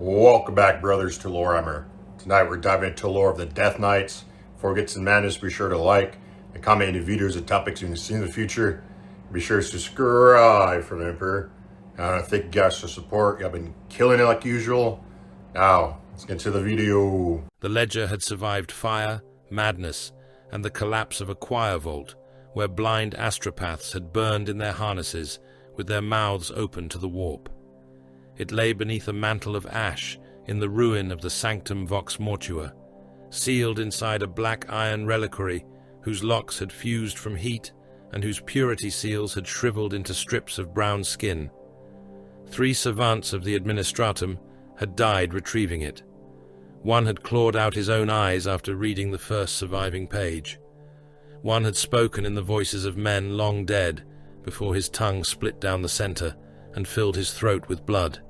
Welcome back, brothers, to Warhammer. Tonight we're diving into the lore of the Death Knights. Before we get to the madness, be sure to like and comment any videos and topics you can see in the future. Be sure to subscribe for the Emperor. Thank you guys for the support. Y'all been killing it like usual. Now, let's get to the video. The Ledger had survived fire, madness, and the collapse of a choir vault, where blind astropaths had burned in their harnesses, with their mouths open to the warp. It lay beneath a mantle of ash in the ruin of the Sanctum Vox Mortua, sealed inside a black iron reliquary whose locks had fused from heat and whose purity seals had shriveled into strips of brown skin. 3 savants of the Administratum had died retrieving it. One had clawed out his own eyes after reading the first surviving page. One had spoken in the voices of men long dead before his tongue split down the center and filled his throat with blood.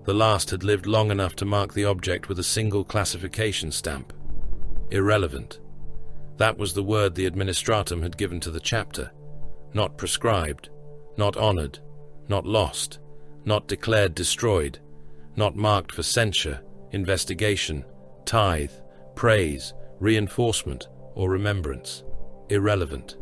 The last had lived long enough to mark the object with a single classification stamp. Irrelevant. That was the word the Administratum had given to the chapter. Not prescribed, not honored, not lost, not declared destroyed, not marked for censure, investigation, tithe, praise, reinforcement, or remembrance. Irrelevant.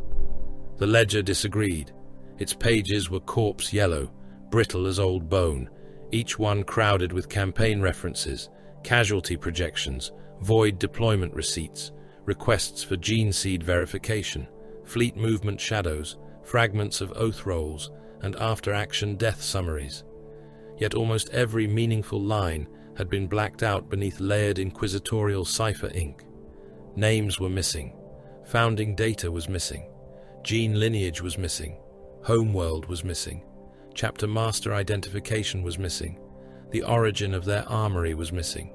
The ledger disagreed. Its pages were corpse yellow, brittle as old bone, each one crowded with campaign references, casualty projections, void deployment receipts, requests for gene seed verification, fleet movement shadows, fragments of oath rolls, and after-action death summaries. Yet almost every meaningful line had been blacked out beneath layered inquisitorial cipher ink. Names were missing. Founding data was missing. Gene lineage was missing. Homeworld was missing. Chapter master identification was missing. The origin of their armory was missing.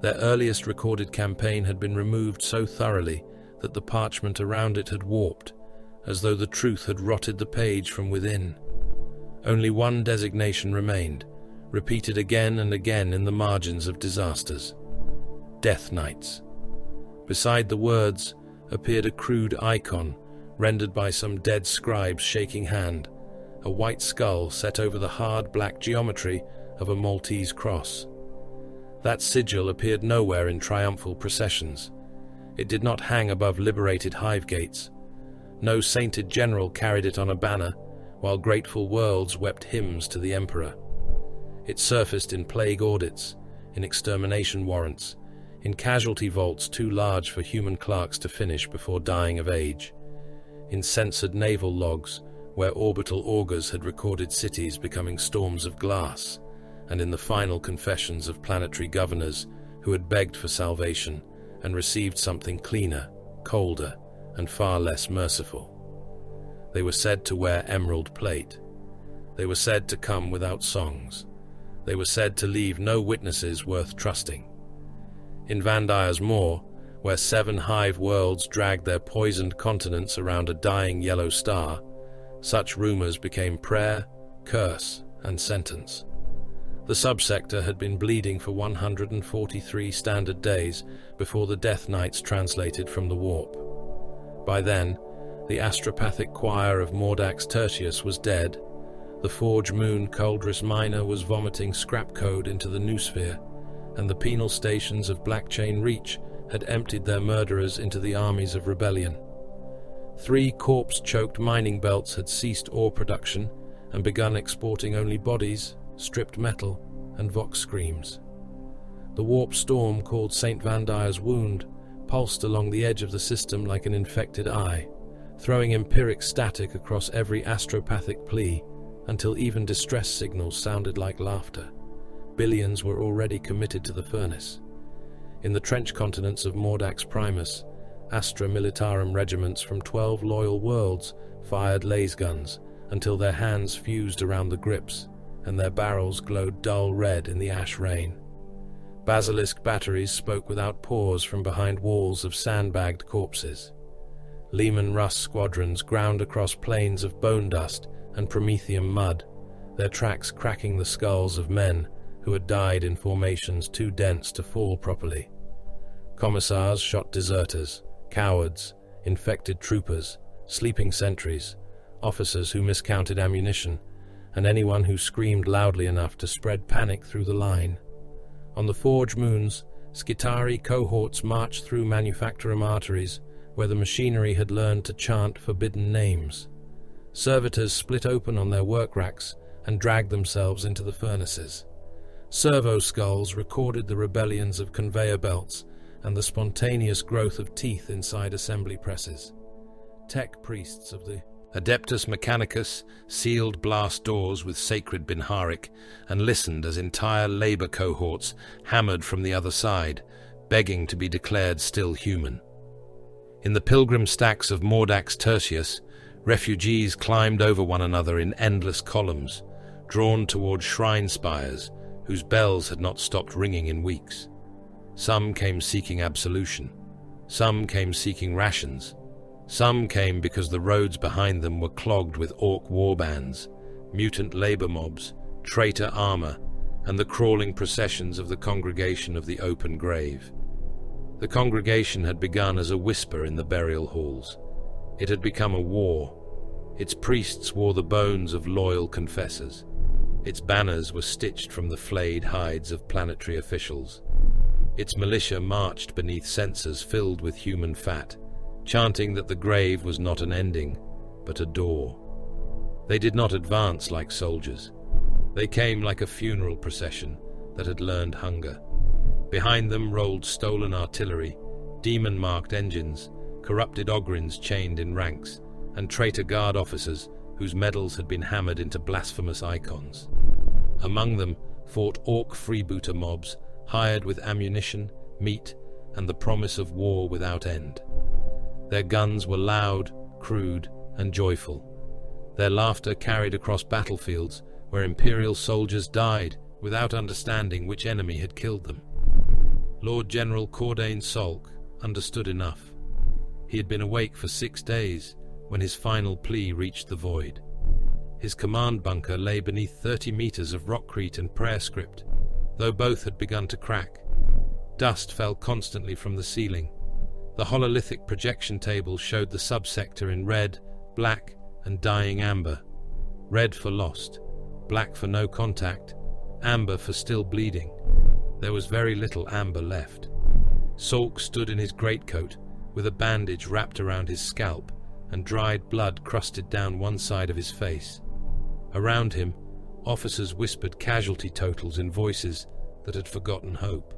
Their earliest recorded campaign had been removed so thoroughly that the parchment around it had warped, as though the truth had rotted the page from within. Only one designation remained, repeated again and again in the margins of disasters. Death Knights. Beside the words appeared a crude icon, rendered by some dead scribe's shaking hand, a white skull set over the hard black geometry of a Maltese cross. That sigil appeared nowhere in triumphal processions. It did not hang above liberated hive gates. No sainted general carried it on a banner, while grateful worlds wept hymns to the Emperor. It surfaced in plague audits, in extermination warrants, in casualty vaults too large for human clerks to finish before dying of age, in censored naval logs where orbital augurs had recorded cities becoming storms of glass, and in the final confessions of planetary governors who had begged for salvation and received something cleaner, colder, and far less merciful. They were said to wear emerald plate. They were said to come without songs. They were said to leave no witnesses worth trusting. In Vandire's Moor, where 7 hive worlds dragged their poisoned continents around a dying yellow star, such rumors became prayer, curse, and sentence. The subsector had been bleeding for 143 standard days before the Death Knights translated from the warp. By then, the astropathic choir of Mordax Tertius was dead, the Forge Moon Culdris Minor was vomiting scrap code into the noosphere, and the penal stations of Blackchain Reach had emptied their murderers into the armies of rebellion. 3 corpse-choked mining belts had ceased ore production and begun exporting only bodies, stripped metal, and vox screams. The warp storm called St. Vandire's Wound pulsed along the edge of the system like an infected eye, throwing empiric static across every astropathic plea until even distress signals sounded like laughter. Billions were already committed to the furnace. In the trench continents of Mordax Primus, Astra Militarum regiments from 12 loyal worlds fired laser guns until their hands fused around the grips and their barrels glowed dull red in the ash rain. Basilisk batteries spoke without pause from behind walls of sandbagged corpses. Lehman Russ squadrons ground across plains of bone dust and Prometheum mud, their tracks cracking the skulls of men who had died in formations too dense to fall properly. Commissars shot deserters, cowards, infected troopers, sleeping sentries, officers who miscounted ammunition, and anyone who screamed loudly enough to spread panic through the line. On the Forge Moons, Skitarii cohorts marched through manufactorum arteries, where the machinery had learned to chant forbidden names. Servitors split open on their work racks and dragged themselves into the furnaces. Servo skulls recorded the rebellions of conveyor belts and the spontaneous growth of teeth inside assembly presses. Tech priests of the Adeptus Mechanicus sealed blast doors with sacred binharik and listened as entire labor cohorts hammered from the other side, begging to be declared still human. In the pilgrim stacks of Mordax Tertius, refugees climbed over one another in endless columns, drawn toward shrine spires whose bells had not stopped ringing in weeks. Some came seeking absolution. Some came seeking rations. Some came because the roads behind them were clogged with orc warbands, mutant labor mobs, traitor armor, and the crawling processions of the Congregation of the Open Grave. The congregation had begun as a whisper in the burial halls. It had become a war. Its priests wore the bones of loyal confessors. Its banners were stitched from the flayed hides of planetary officials. Its militia marched beneath censers filled with human fat, chanting that the grave was not an ending, but a door. They did not advance like soldiers. They came like a funeral procession that had learned hunger. Behind them rolled stolen artillery, demon-marked engines, corrupted ogrins chained in ranks, and traitor guard officers whose medals had been hammered into blasphemous icons. Among them fought orc freebooter mobs, hired with ammunition, meat, and the promise of war without end. Their guns were loud, crude, and joyful. Their laughter carried across battlefields where Imperial soldiers died without understanding which enemy had killed them. Lord General Cordain Salk understood enough. He had been awake for 6 days when his final plea reached the void. His command bunker lay beneath 30 meters of rockcrete and prayer script, though both had begun to crack. Dust fell constantly from the ceiling. The hololithic projection table showed the subsector in red, black, and dying amber. Red for lost, black for no contact, amber for still bleeding. There was very little amber left. Salk stood in his greatcoat, with a bandage wrapped around his scalp, and dried blood crusted down one side of his face. Around him, officers whispered casualty totals in voices that had forgotten hope.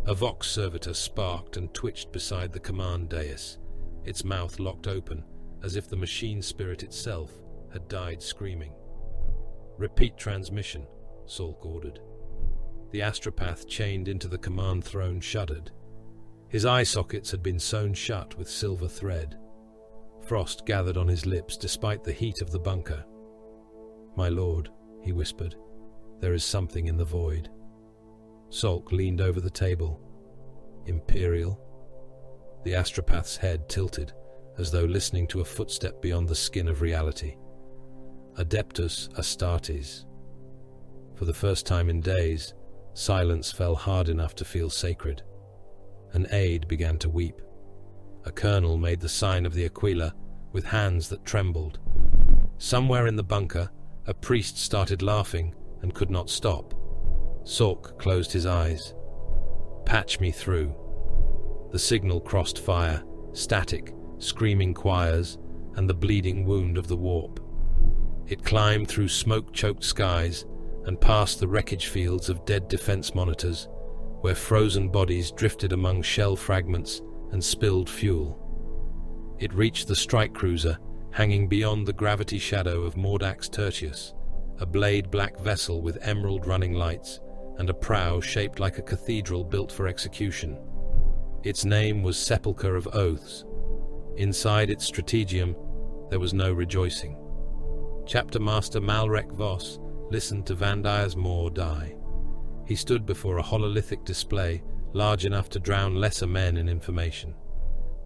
A Vox servitor sparked and twitched beside the command dais, its mouth locked open, as if the machine spirit itself had died screaming. "Repeat transmission," Salk ordered. The astropath chained into the command throne shuddered. His eye sockets had been sewn shut with silver thread. Frost gathered on his lips despite the heat of the bunker. "My lord," he whispered, "there is something in the void." Salk leaned over the table. "Imperial?" The astropath's head tilted, as though listening to a footstep beyond the skin of reality. "Adeptus Astartes." For the first time in days, silence fell hard enough to feel sacred. An aide began to weep. A colonel made the sign of the Aquila with hands that trembled. Somewhere in the bunker, a priest started laughing and could not stop. Salk closed his eyes. "Patch me through." The signal crossed fire, static, screaming choirs, and the bleeding wound of the warp. It climbed through smoke-choked skies and past the wreckage fields of dead defense monitors, where frozen bodies drifted among shell fragments and spilled fuel. It reached the strike cruiser, hanging beyond the gravity shadow of Mordax Tertius, a blade-black vessel with emerald running lights and a prow shaped like a cathedral built for execution. Its name was Sepulchre of Oaths. Inside its strategium, there was no rejoicing. Chapter Master Malrek Voss listened to Vandyr's Maw die. He stood before a hololithic display large enough to drown lesser men in information.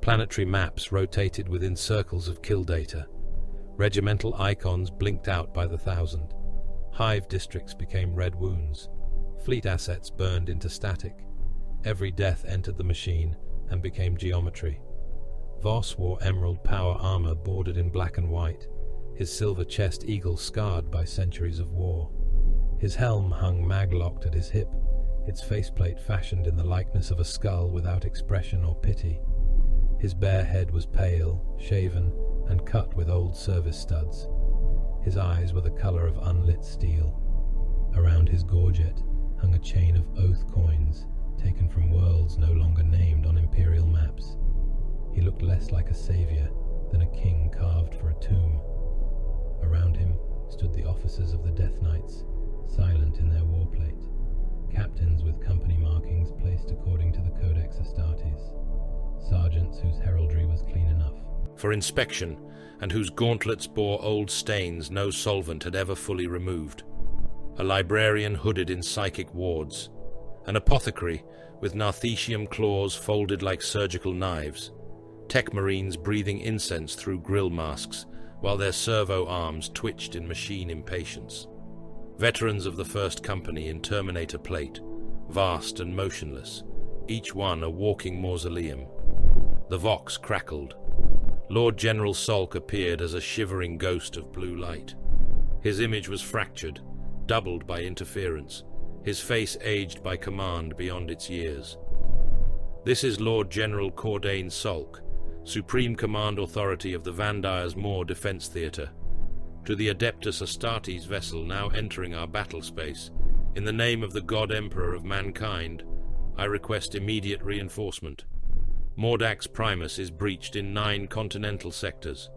Planetary maps rotated within circles of kill data. Regimental icons blinked out by the thousand. Hive districts became red wounds. Fleet assets burned into static. Every death entered the machine and became geometry. Voss wore emerald power armor bordered in black and white, his silver chest eagle scarred by centuries of war. His helm hung mag-locked at his hip, its faceplate fashioned in the likeness of a skull without expression or pity. His bare head was pale, shaven, and cut with old service studs. His eyes were the color of unlit steel. Around his gorget hung a chain of oath coins, taken from worlds no longer named on imperial maps. He looked less like a savior than a king carved for a tomb. Around him stood the officers of the Death Knights, silent in their warplate, captains with company markings placed according to the Codex Astartes, sergeants whose heraldry was clean enough for inspection, and whose gauntlets bore old stains no solvent had ever fully removed, a librarian hooded in psychic wards, an apothecary with narthecium claws folded like surgical knives, tech marines breathing incense through grill masks while their servo arms twitched in machine impatience, veterans of the First Company in Terminator plate, vast and motionless, each one a walking mausoleum. The Vox crackled. Lord General Salk appeared as a shivering ghost of blue light. His image was fractured, doubled by interference, his face aged by command beyond its years. This is Lord General Cordain Salk, Supreme Command Authority of the Vandire's Moor Defense Theatre. To the Adeptus Astartes vessel now entering our battle space, in the name of the God Emperor of mankind, I request immediate reinforcement. Mordax Primus is breached in 9 continental sectors.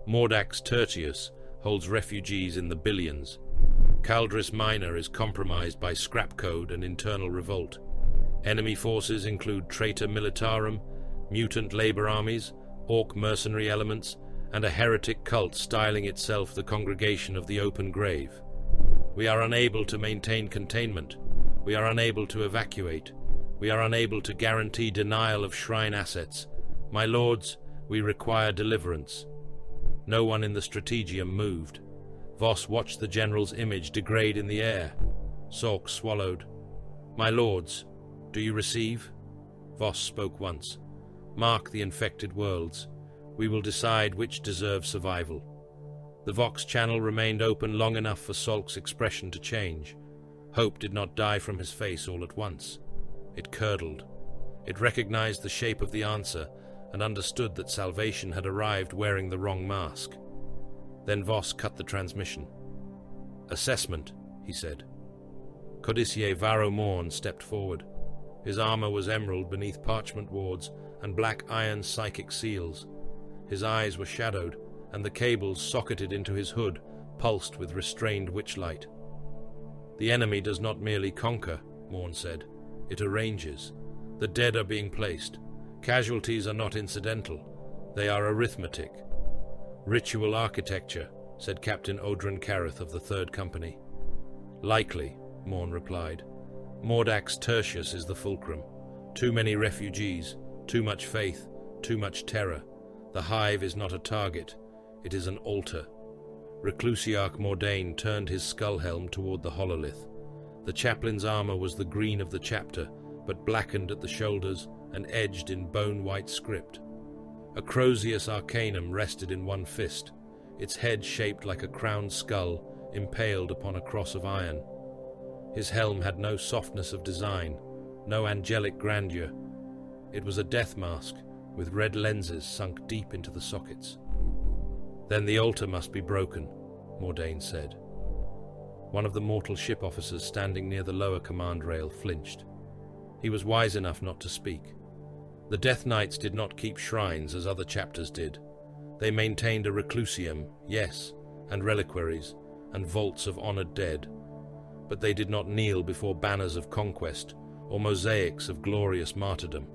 Mordax Tertius holds refugees in the billions. Caldris Minor is compromised by scrap code and internal revolt. Enemy forces include Traitor Militarum, mutant labor armies, orc mercenary elements, and a heretic cult styling itself the Congregation of the Open Grave. We are unable to maintain containment. We are unable to evacuate. We are unable to guarantee denial of shrine assets. My lords, we require deliverance. No one in the strategium moved. Voss watched the general's image degrade in the air. Salk swallowed. My lords, do you receive? Voss spoke once. Mark the infected worlds. We will decide which deserve survival. The Vox channel remained open long enough for Salk's expression to change. Hope did not die from his face all at once. It curdled. It recognized the shape of the answer and understood that salvation had arrived wearing the wrong mask. Then Voss cut the transmission. Assessment, he said. Codicier Varro Morn stepped forward. His armor was emerald beneath parchment wards and black iron psychic seals. His eyes were shadowed, and the cables socketed into his hood pulsed with restrained witchlight. The enemy does not merely conquer, Morn said. It arranges. The dead are being placed. Casualties are not incidental. They are arithmetic. Ritual architecture, said Captain Odrin Careth of the Third Company. Likely, Morn replied. Mordax Tertius is the fulcrum. Too many refugees, too much faith, too much terror. The hive is not a target. It is an altar. Reclusiarch Mordain turned his skull helm toward the hololith. The chaplain's armor was the green of the chapter, but blackened at the shoulders and edged in bone-white script. A Crozius Arcanum rested in one fist, its head shaped like a crowned skull impaled upon a cross of iron. His helm had no softness of design, no angelic grandeur. It was a death mask, with red lenses sunk deep into the sockets. Then the altar must be broken, Mordain said. One of the mortal ship officers standing near the lower command rail flinched. He was wise enough not to speak. The Death Knights did not keep shrines as other chapters did. They maintained a reclusium, yes, and reliquaries, and vaults of honored dead. But they did not kneel before banners of conquest or mosaics of glorious martyrdom.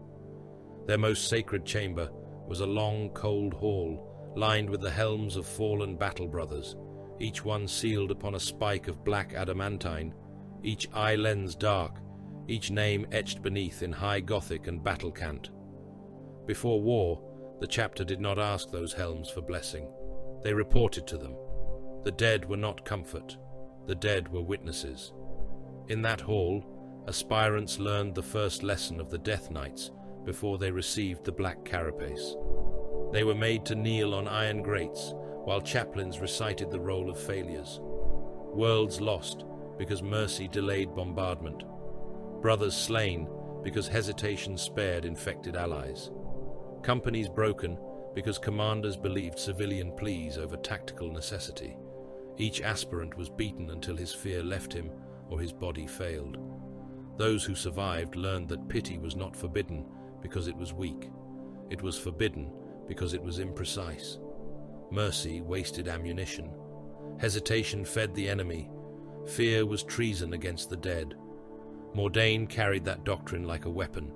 Their most sacred chamber was a long, cold hall lined with the helms of fallen battle brothers, each one sealed upon a spike of black adamantine, each eye lens dark, each name etched beneath in high Gothic and battle cant. Before war, the chapter did not ask those helms for blessing. They reported to them. The dead were not comfort. The dead were witnesses. In that hall, aspirants learned the first lesson of the Death Knights before they received the black carapace. They were made to kneel on iron grates while chaplains recited the roll of failures. Worlds lost because mercy delayed bombardment. Brothers slain because hesitation spared infected allies. Companies broken because commanders believed civilian pleas over tactical necessity. Each aspirant was beaten until his fear left him or his body failed. Those who survived learned that pity was not forbidden because it was weak. It was forbidden because it was imprecise. Mercy wasted ammunition. Hesitation fed the enemy. Fear was treason against the dead. Mordain carried that doctrine like a weapon.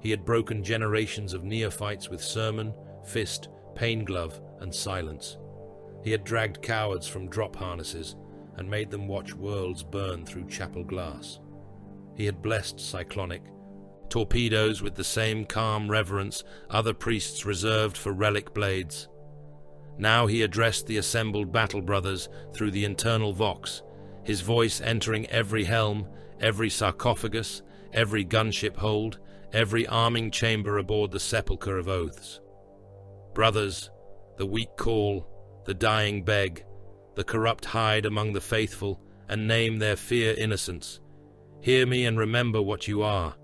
He had broken generations of neophytes with sermon, fist, pain glove, and silence. He had dragged cowards from drop harnesses and made them watch worlds burn through chapel glass. He had blessed cyclonic torpedoes with the same calm reverence other priests reserved for relic blades. Now he addressed the assembled battle brothers through the internal vox, his voice entering every helm, every sarcophagus, every gunship hold, every arming chamber aboard the sepulchre of oaths. Brothers, the weak call, the dying beg, the corrupt hide among the faithful, and name their fear innocence. Hear me and remember what you are.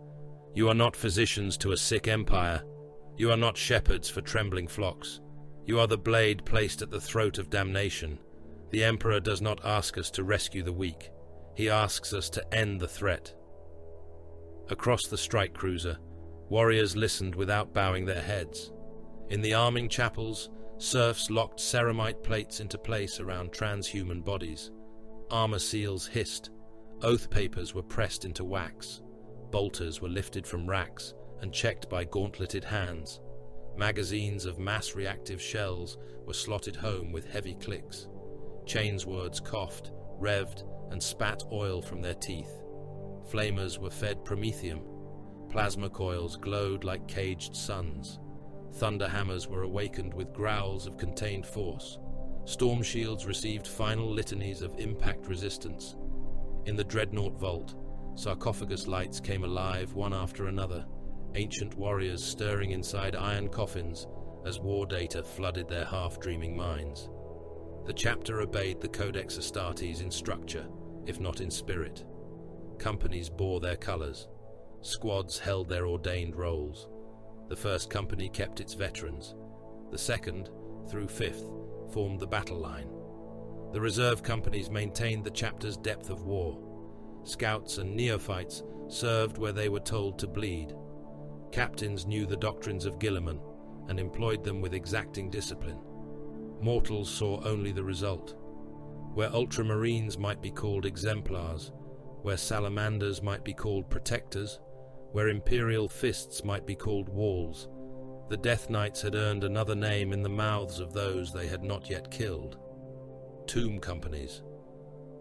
You are not physicians to a sick empire. You are not shepherds for trembling flocks. You are the blade placed at the throat of damnation. The Emperor does not ask us to rescue the weak. He asks us to end the threat. Across the strike cruiser, warriors listened without bowing their heads. In the arming chapels, serfs locked ceramite plates into place around transhuman bodies. Armor seals hissed. Oath papers were pressed into wax. Bolters were lifted from racks and checked by gauntleted hands. Magazines of mass-reactive shells were slotted home with heavy clicks. Chainswords coughed, revved, and spat oil from their teeth. Flamers were fed promethium. Plasma coils glowed like caged suns. Thunder hammers were awakened with growls of contained force. Storm shields received final litanies of impact resistance. In the dreadnought vault, sarcophagus lights came alive one after another, ancient warriors stirring inside iron coffins as war data flooded their half-dreaming minds. The chapter obeyed the Codex Astartes in structure, if not in spirit. Companies bore their colors. Squads held their ordained roles. The first company kept its veterans. The second, through fifth, formed the battle line. The reserve companies maintained the chapter's depth of war. Scouts and neophytes served where they were told to bleed. Captains knew the doctrines of Guilliman and employed them with exacting discipline. Mortals saw only the result. Where ultramarines might be called exemplars, where salamanders might be called protectors, where imperial fists might be called walls, the Death Knights had earned another name in the mouths of those they had not yet killed. Tomb companies.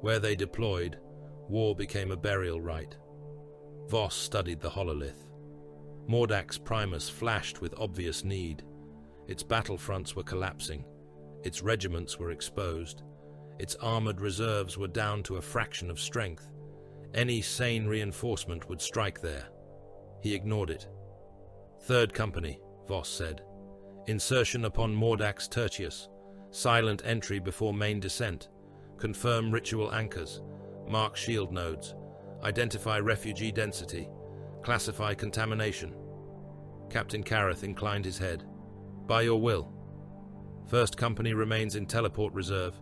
Where they deployed, war became a burial rite. Voss studied the hololith. Mordak's Primus flashed with obvious need. Its battlefronts were collapsing. Its regiments were exposed. Its armored reserves were down to a fraction of strength. Any sane reinforcement would strike there. He ignored it. Third Company, Voss said. Insertion upon Mordak's Tertius. Silent entry before main descent. Confirm ritual anchors. Mark shield nodes. Identify refugee density. Classify contamination. Captain Kareth inclined his head. By your will. First Company remains in teleport reserve.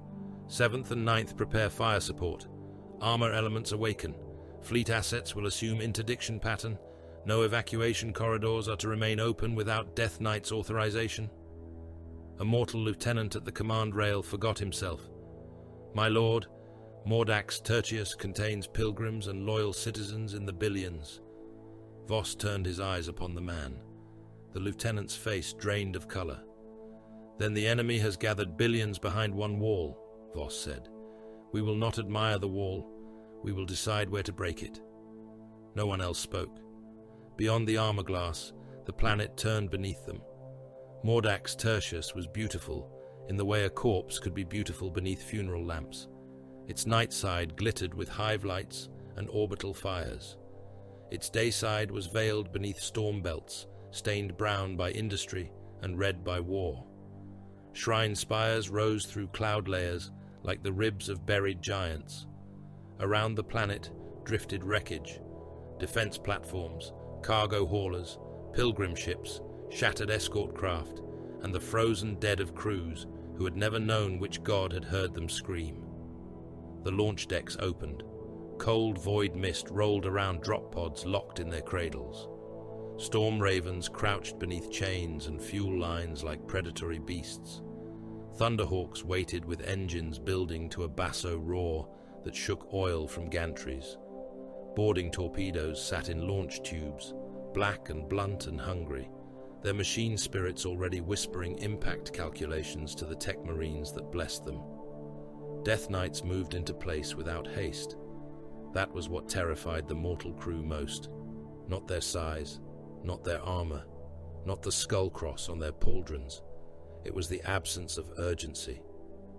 7th and 9th prepare fire support. Armor elements awaken. Fleet assets will assume interdiction pattern. No evacuation corridors are to remain open without Death Knight's authorization. A mortal lieutenant at the command rail forgot himself. My lord, Mordak's Tertius contains pilgrims and loyal citizens in the billions. Voss turned his eyes upon the man. The lieutenant's face drained of color. Then the enemy has gathered billions behind one wall, Voss said. We will not admire the wall. We will decide where to break it. No one else spoke. Beyond the armor glass, the planet turned beneath them. Mordak's Tertius was beautiful, in the way a corpse could be beautiful beneath funeral lamps. Its night side glittered with hive lights and orbital fires. Its day side was veiled beneath storm belts, stained brown by industry and red by war. Shrine spires rose through cloud layers like the ribs of buried giants. Around the planet drifted wreckage. defense platforms, cargo haulers, pilgrim ships, shattered escort craft, and the frozen dead of crews who had never known which god had heard them scream. The launch decks opened. Cold void mist rolled around drop pods locked in their cradles. Storm ravens crouched beneath chains and fuel lines like predatory beasts. Thunderhawks waited with engines building to a basso roar that shook oil from gantries. Boarding torpedoes sat in launch tubes, black and blunt and hungry, their machine spirits already whispering impact calculations to the tech marines that blessed them. Death Knights moved into place without haste. That was what terrified the mortal crew most. Not their size, not their armor, not the skull cross on their pauldrons. It was the absence of urgency.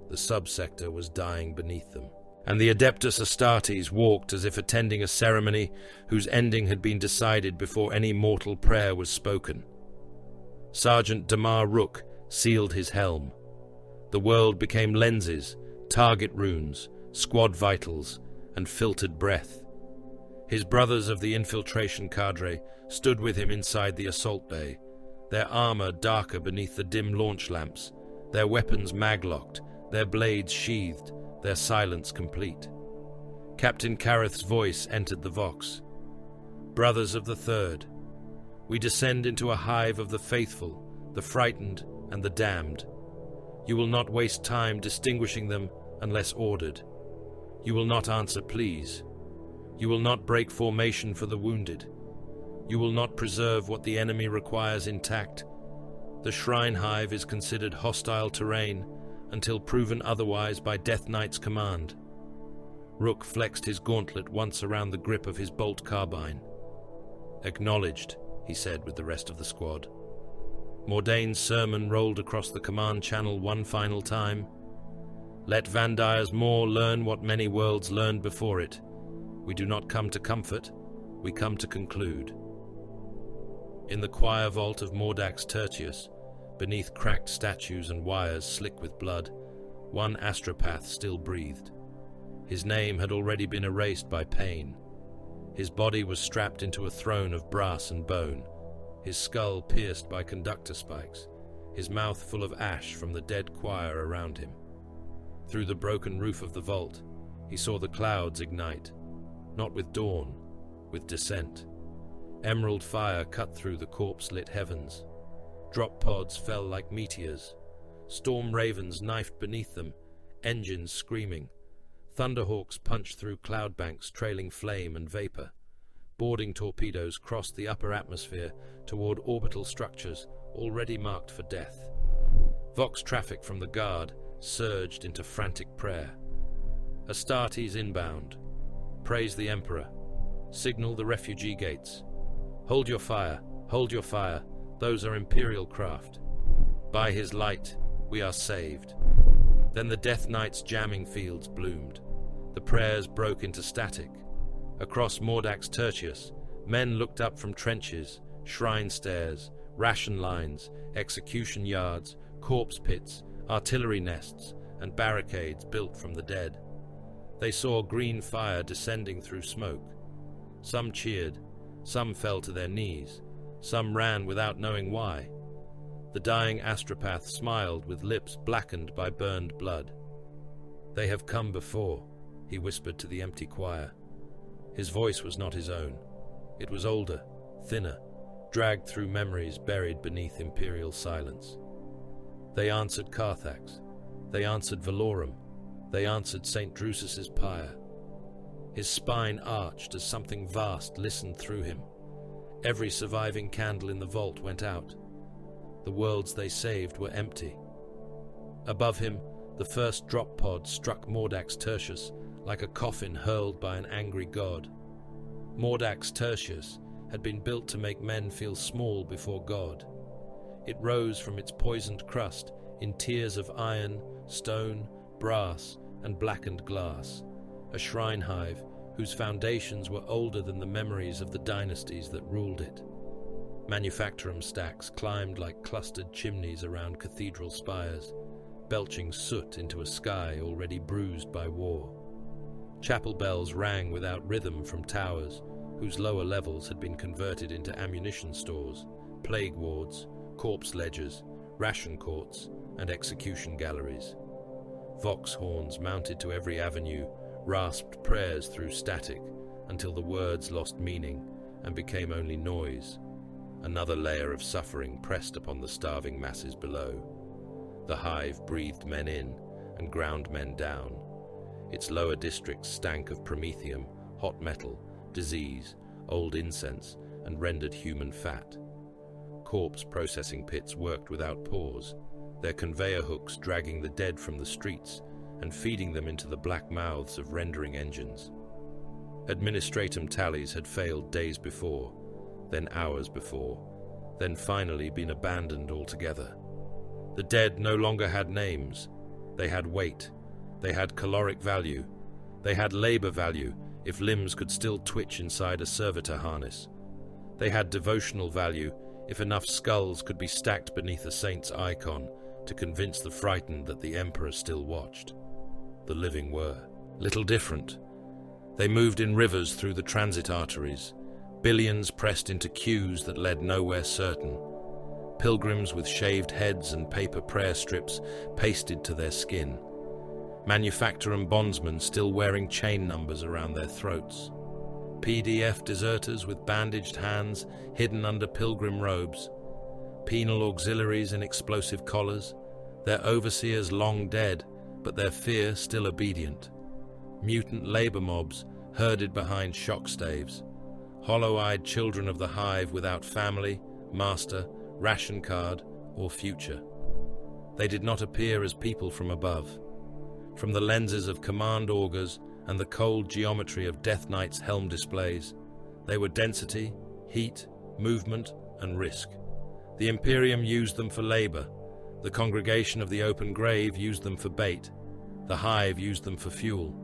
The subsector was dying beneath them, and the Adeptus Astartes walked as if attending a ceremony whose ending had been decided before any mortal prayer was spoken. Sergeant Damar Rook sealed his helm. The world became lenses, target runes, squad vitals, and filtered breath. His brothers of the infiltration cadre stood with him inside the assault bay, their armor darker beneath the dim launch lamps, their weapons mag-locked, their blades sheathed, their silence complete. Captain Kareth's voice entered the vox. Brothers of the Third, we descend into a hive of the faithful, the frightened, and the damned. You will not waste time distinguishing them unless ordered. You will not answer pleas. You will not break formation for the wounded. You will not preserve what the enemy requires intact. The Shrine Hive is considered hostile terrain until proven otherwise by Death Knight's command. Rook flexed his gauntlet once around the grip of his bolt carbine. Acknowledged, he said with the rest of the squad. Mordain's sermon rolled across the command channel one final time. Let Van Dyer's Maw learn what many worlds learned before it. We do not come to comfort, we come to conclude. In the choir vault of Mordax Tertius, beneath cracked statues and wires slick with blood, one astropath still breathed. His name had already been erased by pain. His body was strapped into a throne of brass and bone, his skull pierced by conductor spikes, his mouth full of ash from the dead choir around him. Through the broken roof of the vault, he saw the clouds ignite, not with dawn, with descent. Emerald fire cut through the corpse-lit heavens. Drop pods fell like meteors. Storm ravens knifed beneath them, engines screaming. Thunderhawks punched through cloud banks trailing flame and vapor. Boarding torpedoes crossed the upper atmosphere toward orbital structures already marked for death. Vox traffic from the guard surged into frantic prayer. Astartes inbound. Praise the Emperor. Signal the refugee gates. Hold your fire, hold your fire. Those are Imperial craft. By his light, we are saved. Then the Death Knight's jamming fields bloomed. The prayers broke into static. Across Mordax Tertius, men looked up from trenches, shrine stairs, ration lines, execution yards, corpse pits, artillery nests, and barricades built from the dead. They saw green fire descending through smoke. Some cheered, some fell to their knees, some ran without knowing why. The dying astropath smiled with lips blackened by burned blood. They have come before, he whispered to the empty choir. His voice was not his own. It was older, thinner, dragged through memories buried beneath imperial silence. They answered Carthax. They answered Valorum. They answered St. Drusus's pyre. His spine arched as something vast listened through him. Every surviving candle in the vault went out. The worlds they saved were empty. Above him, the first drop pod struck Mordax Tertius like a coffin hurled by an angry god. Mordax Tertius had been built to make men feel small before God. It rose from its poisoned crust in tiers of iron, stone, brass, and blackened glass, a shrine hive whose foundations were older than the memories of the dynasties that ruled it. Manufactorum stacks climbed like clustered chimneys around cathedral spires, belching soot into a sky already bruised by war. Chapel bells rang without rhythm from towers, whose lower levels had been converted into ammunition stores, plague wards, corpse ledgers, ration courts, and execution galleries. Vox horns mounted to every avenue rasped prayers through static until the words lost meaning and became only noise. Another layer of suffering pressed upon the starving masses below. The hive breathed men in and ground men down. Its lower districts stank of promethium, hot metal, disease, old incense, and rendered human fat. Corpse processing pits worked without pause, their conveyor hooks dragging the dead from the streets and feeding them into the black mouths of rendering engines. Administratum tallies had failed days before, then hours before, then finally been abandoned altogether. The dead no longer had names. They had weight. They had caloric value. They had labor value if limbs could still twitch inside a servitor harness. They had devotional value if enough skulls could be stacked beneath a saint's icon to convince the frightened that the emperor still watched. The living were little different. They moved in rivers through the transit arteries, billions pressed into queues that led nowhere certain, pilgrims with shaved heads and paper prayer strips pasted to their skin, manufacturer bondsmen still wearing chain numbers around their throats, PDF deserters with bandaged hands hidden under pilgrim robes, penal auxiliaries in explosive collars, their overseers long dead, but their fear still obedient, mutant labor mobs herded behind shock staves, hollow-eyed children of the hive without family, master, ration card, or future. They did not appear as people from above. From the lenses of command augurs and the cold geometry of Death Knight's helm displays, they were density, heat, movement, and risk. The Imperium used them for labor. The Congregation of the Open Grave used them for bait. The Hive used them for fuel.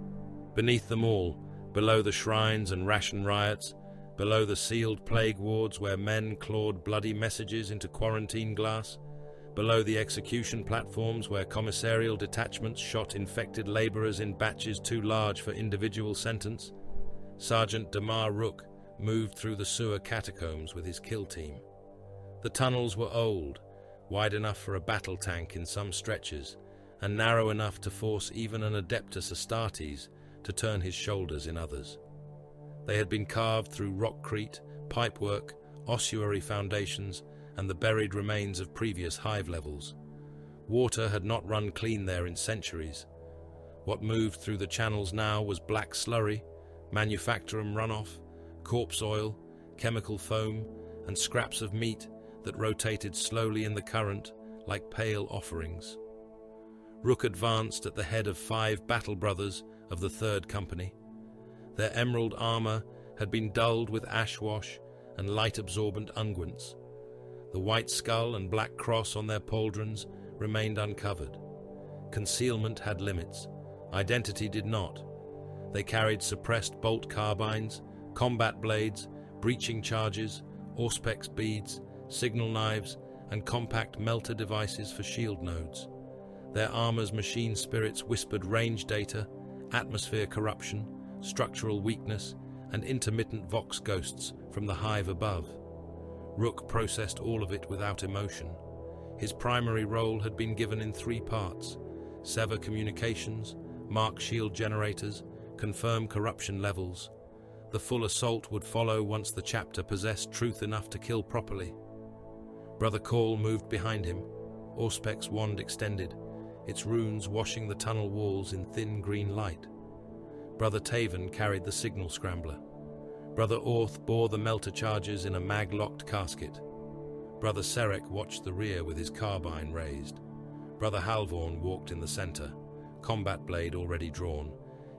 Beneath them all, below the shrines and ration riots, below the sealed plague wards where men clawed bloody messages into quarantine glass, below the execution platforms where commissarial detachments shot infected laborers in batches too large for individual sentence, Sergeant Damar Rook moved through the sewer catacombs with his kill team. The tunnels were old, wide enough for a battle tank in some stretches, and narrow enough to force even an Adeptus Astartes to turn his shoulders in others. They had been carved through rockcrete, pipework, ossuary foundations, and the buried remains of previous hive levels. Water had not run clean there in centuries. What moved through the channels now was black slurry, manufacturum runoff, corpse oil, chemical foam, and scraps of meat that rotated slowly in the current like pale offerings. Rook advanced at the head of 5 battle brothers of the 3rd Company. Their emerald armor had been dulled with ash wash and light-absorbent unguents. The white skull and black cross on their pauldrons remained uncovered. Concealment had limits. Identity did not. They carried suppressed bolt carbines, combat blades, breaching charges, auspex beads, signal knives, and compact melter devices for shield nodes. Their armor's machine spirits whispered range data, atmosphere corruption, structural weakness, and intermittent vox ghosts from the hive above. Rook processed all of it without emotion. His primary role had been given in 3 parts: sever communications, mark shield generators, confirm corruption levels. The full assault would follow once the chapter possessed truth enough to kill properly. Brother Call moved behind him, Auspec's wand extended, its runes washing the tunnel walls in thin green light. Brother Taven carried the signal scrambler. Brother Orth bore the melter charges in a mag-locked casket. Brother Serek watched the rear with his carbine raised. Brother Halvorn walked in the center, combat blade already drawn,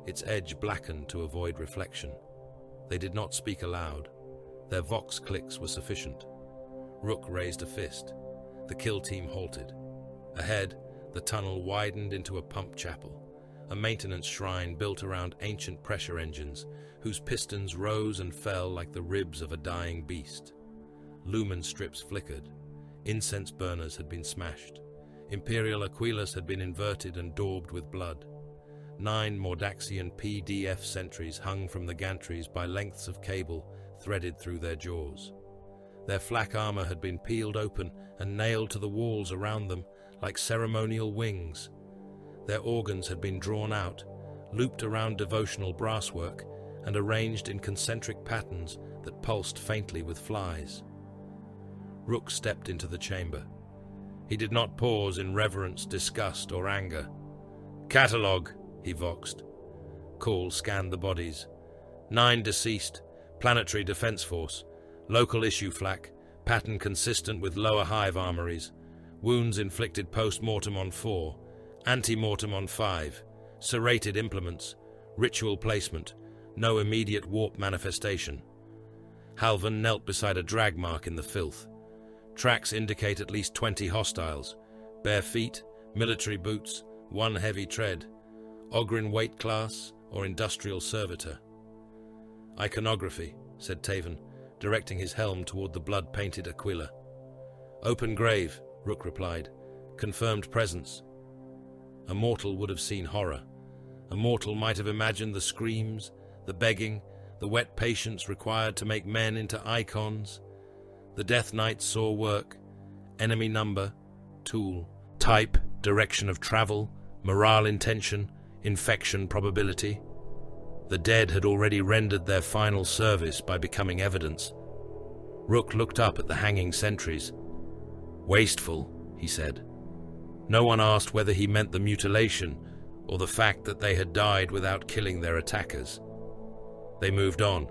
its edge blackened to avoid reflection. They did not speak aloud. Their vox clicks were sufficient. Rook raised a fist. The kill team halted. Ahead, the tunnel widened into a pump chapel, a maintenance shrine built around ancient pressure engines whose pistons rose and fell like the ribs of a dying beast. Lumen strips flickered. Incense burners had been smashed. Imperial Aquilus had been inverted and daubed with blood. 9 Mordaxian PDF sentries hung from the gantries by lengths of cable threaded through their jaws. Their flak armor had been peeled open and nailed to the walls around them like ceremonial wings. Their organs had been drawn out, looped around devotional brasswork, and arranged in concentric patterns that pulsed faintly with flies. Rook stepped into the chamber. He did not pause in reverence, disgust, or anger. "Catalogue," he voxed. Call scanned the bodies. 9 deceased, Planetary Defense Force, local issue flak, pattern consistent with lower hive armories, wounds inflicted post-mortem on 4, ante-mortem on 5, serrated implements, ritual placement, no immediate warp manifestation. Halvan knelt beside a drag mark in the filth. Tracks indicate at least 20 hostiles, bare feet, military boots, 1 heavy tread, Ogrin weight class or industrial servitor. "Iconography," said Taven, directing his helm toward the blood-painted Aquila. "Open grave," Rook replied. "Confirmed presence." A mortal would have seen horror. A mortal might have imagined the screams, the begging, the wet patience required to make men into icons. The Death Knights saw work, enemy number, tool, type, direction of travel, morale intention, infection probability. The dead had already rendered their final service by becoming evidence. Rook looked up at the hanging sentries. "Wasteful," he said. No one asked whether he meant the mutilation or the fact that they had died without killing their attackers. They moved on.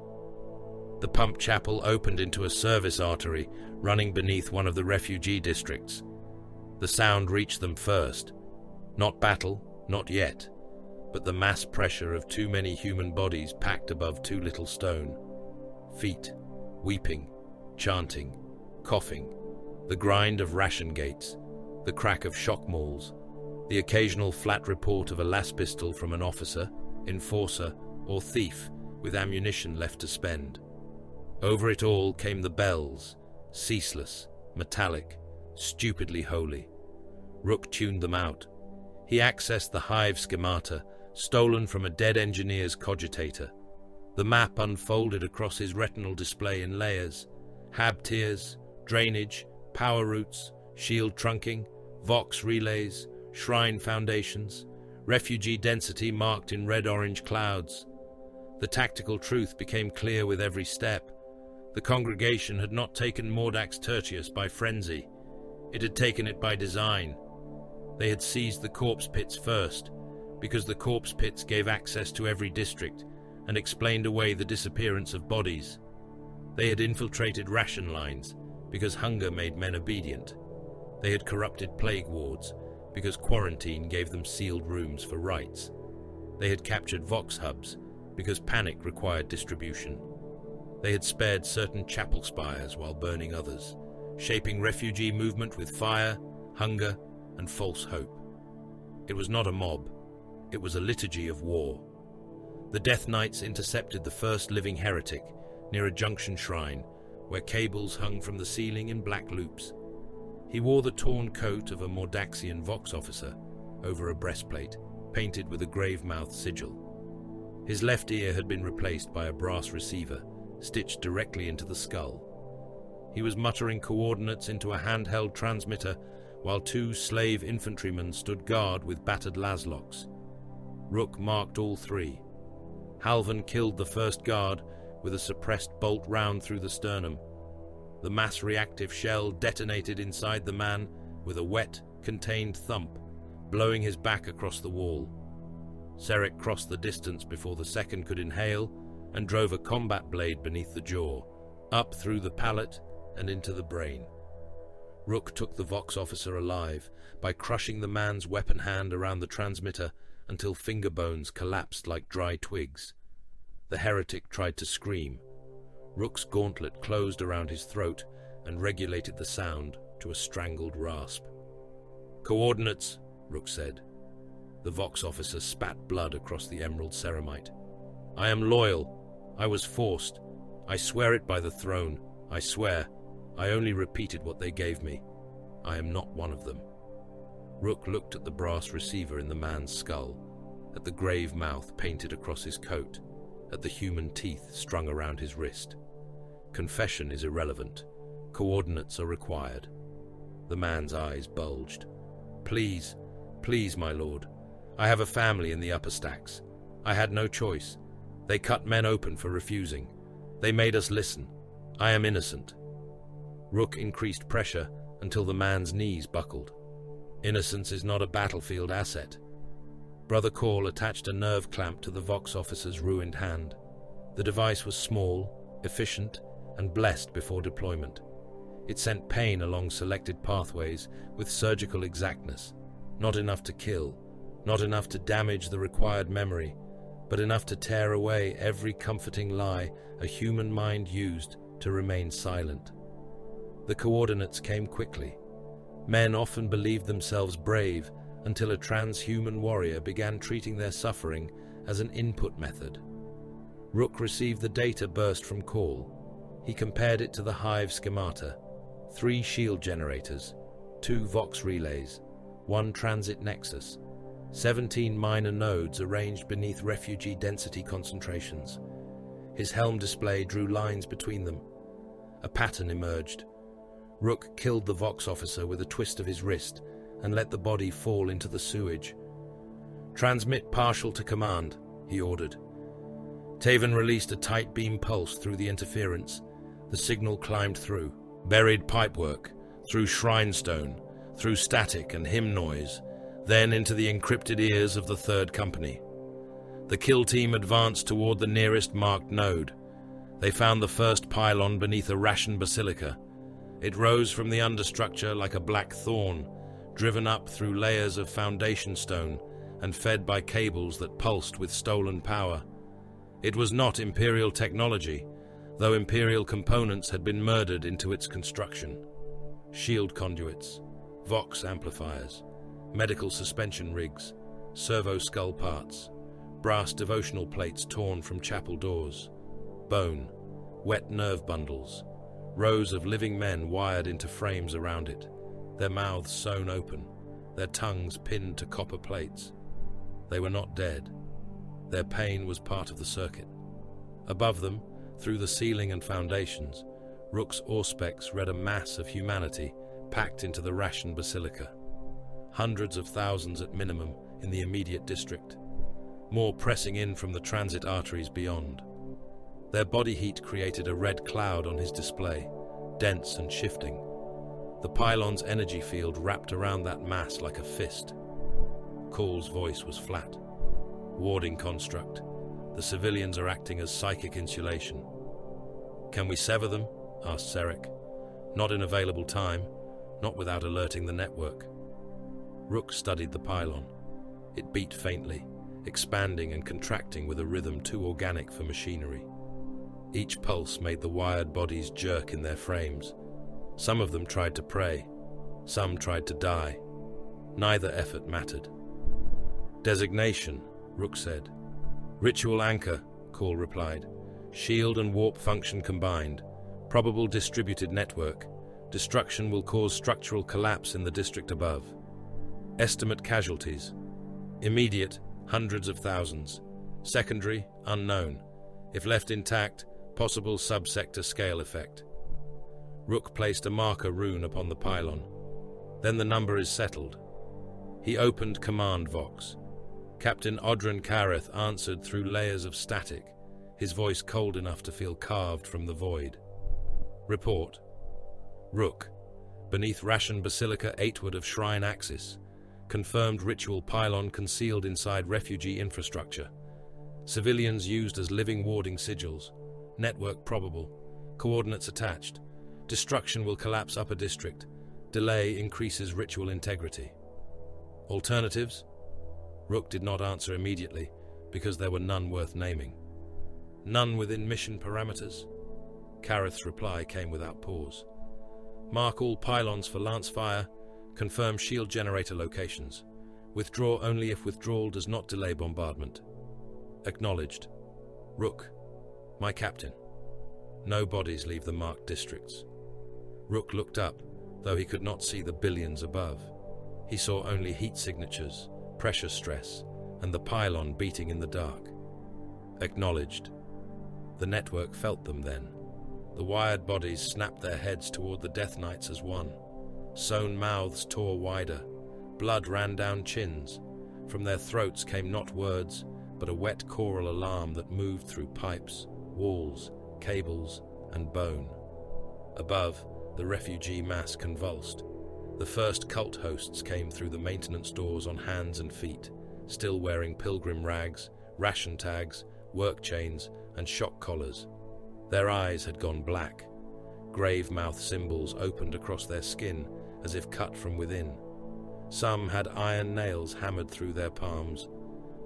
The pump chapel opened into a service artery running beneath one of the refugee districts. The sound reached them first. Not battle, not yet, but the mass pressure of too many human bodies packed above too little stone. Feet, weeping, chanting, coughing, the grind of ration gates, the crack of shock mauls, the occasional flat report of a las pistol from an officer, enforcer, or thief with ammunition left to spend. Over it all came the bells, ceaseless, metallic, stupidly holy. Rook tuned them out. He accessed the hive schemata, stolen from a dead engineer's cogitator. The map unfolded across his retinal display in layers: hab tiers, drainage, power routes, shield trunking, vox relays, shrine foundations, refugee density marked in red-orange clouds. The tactical truth became clear with every step. The congregation had not taken Mordax Tertius by frenzy. It had taken it by design. They had seized the corpse pits first, because the corpse pits gave access to every district and explained away the disappearance of bodies. They had infiltrated ration lines, because hunger made men obedient. They had corrupted plague wards, because quarantine gave them sealed rooms for rites. They had captured vox hubs, because panic required distribution. They had spared certain chapel spires while burning others, shaping refugee movement with fire, hunger, and false hope. It was not a mob. It was a liturgy of war. The Death Knights intercepted the first living heretic near a junction shrine where cables hung from the ceiling in black loops. He wore the torn coat of a Mordaxian Vox officer over a breastplate, painted with a grave-mouthed sigil. His left ear had been replaced by a brass receiver, stitched directly into the skull. He was muttering coordinates into a handheld transmitter while 2 slave infantrymen stood guard with battered laslocks. Rook marked all 3. Halvan killed the first guard with a suppressed bolt round through the sternum. The mass-reactive shell detonated inside the man with a wet, contained thump, blowing his back across the wall. Serek crossed the distance before the second could inhale and drove a combat blade beneath the jaw, up through the palate and into the brain. Rook took the Vox officer alive by crushing the man's weapon hand around the transmitter until finger bones collapsed like dry twigs. The heretic tried to scream. Rook's gauntlet closed around his throat and regulated the sound to a strangled rasp. "Coordinates," Rook said. The Vox officer spat blood across the emerald ceramite. "I am loyal. I was forced. I swear it by the throne. I swear. I only repeated what they gave me. I am not one of them." Rook looked at the brass receiver in the man's skull, at the grave mouth painted across his coat, at the human teeth strung around his wrist. Confession is irrelevant. Coordinates are required. The man's eyes bulged. Please, please, my lord. I have a family in the upper stacks. I had no choice. They cut men open for refusing. They made us listen. I am innocent. Rook increased pressure until the man's knees buckled. Innocence is not a battlefield asset. Brother Call attached a nerve clamp to the Vox officer's ruined hand. The device was small, efficient, and blessed before deployment. It sent pain along selected pathways with surgical exactness. Not enough to kill, not enough to damage the required memory, but enough to tear away every comforting lie a human mind used to remain silent. The coordinates came quickly. Men often believed themselves brave until a transhuman warrior began treating their suffering as an input method. Rook received the data burst from Call. He compared it to the Hive schemata: 3 shield generators, 2 Vox relays, 1 transit nexus, 17 minor nodes arranged beneath refugee density concentrations. His helm display drew lines between them. A pattern emerged. Rook killed the Vox officer with a twist of his wrist and let the body fall into the sewage. "Transmit partial to command," he ordered. Taven released a tight beam pulse through the interference. The signal climbed through. Buried pipework, through shrine stone, through static and hymn noise, then into the encrypted ears of the Third Company. The kill team advanced toward the nearest marked node. They found the first pylon beneath a ration basilica. It rose from the understructure like a black thorn, driven up through layers of foundation stone and fed by cables that pulsed with stolen power. It was not Imperial technology, though Imperial components had been murdered into its construction. Shield conduits, Vox amplifiers, medical suspension rigs, servo skull parts, brass devotional plates torn from chapel doors, bone, wet nerve bundles, rows of living men wired into frames around it, their mouths sewn open, their tongues pinned to copper plates. They were not dead. Their pain was part of the circuit. Above them, through the ceiling and foundations, Rook's Auspex read a mass of humanity packed into the ration basilica. Hundreds of thousands at minimum in the immediate district, more pressing in from the transit arteries beyond. Their body heat created a red cloud on his display, dense and shifting. The pylon's energy field wrapped around that mass like a fist. Call's voice was flat. Warding construct. The civilians are acting as psychic insulation. "Can we sever them?" asked Serek. "Not in available time, not without alerting the network." Rook studied the pylon. It beat faintly, expanding and contracting with a rhythm too organic for machinery. Each pulse made the wired bodies jerk in their frames. Some of them tried to pray. Some tried to die. Neither effort mattered. "Designation," Rook said. "Ritual anchor," Call replied. "Shield and warp function combined. Probable distributed network. Destruction will cause structural collapse in the district above. Estimate casualties. Immediate, hundreds of thousands. Secondary, unknown. If left intact, possible subsector scale effect." Rook placed a marker rune upon the pylon. "Then the number is settled." He opened Command Vox. Captain Odrin Kareth answered through layers of static, his voice cold enough to feel carved from the void. "Report. Rook, beneath Ration Basilica 8ward of Shrine Axis. Confirmed ritual pylon concealed inside refugee infrastructure. Civilians used as living warding sigils. Network probable. Coordinates attached. Destruction will collapse upper district. Delay increases ritual integrity. Alternatives?" Rook did not answer immediately, because there were none worth naming. "None within mission parameters?" Kareth's reply came without pause. "Mark all pylons for lance fire. Confirm shield generator locations. Withdraw only if withdrawal does not delay bombardment. Acknowledged. Rook, my captain. No bodies leave the marked districts." Rook looked up, though he could not see the billions above. He saw only heat signatures, pressure stress, and the pylon beating in the dark. Acknowledged. The network felt them then. The wired bodies snapped their heads toward the Death Knights as one. Sewn mouths tore wider. Blood ran down chins. From their throats came not words, but a wet choral alarm that moved through pipes, walls, cables, and bone. Above, the refugee mass convulsed. The first cult hosts came through the maintenance doors on hands and feet, still wearing pilgrim rags, ration tags, work chains, and shock collars. Their eyes had gone black. Grave mouth symbols opened across their skin as if cut from within. Some had iron nails hammered through their palms.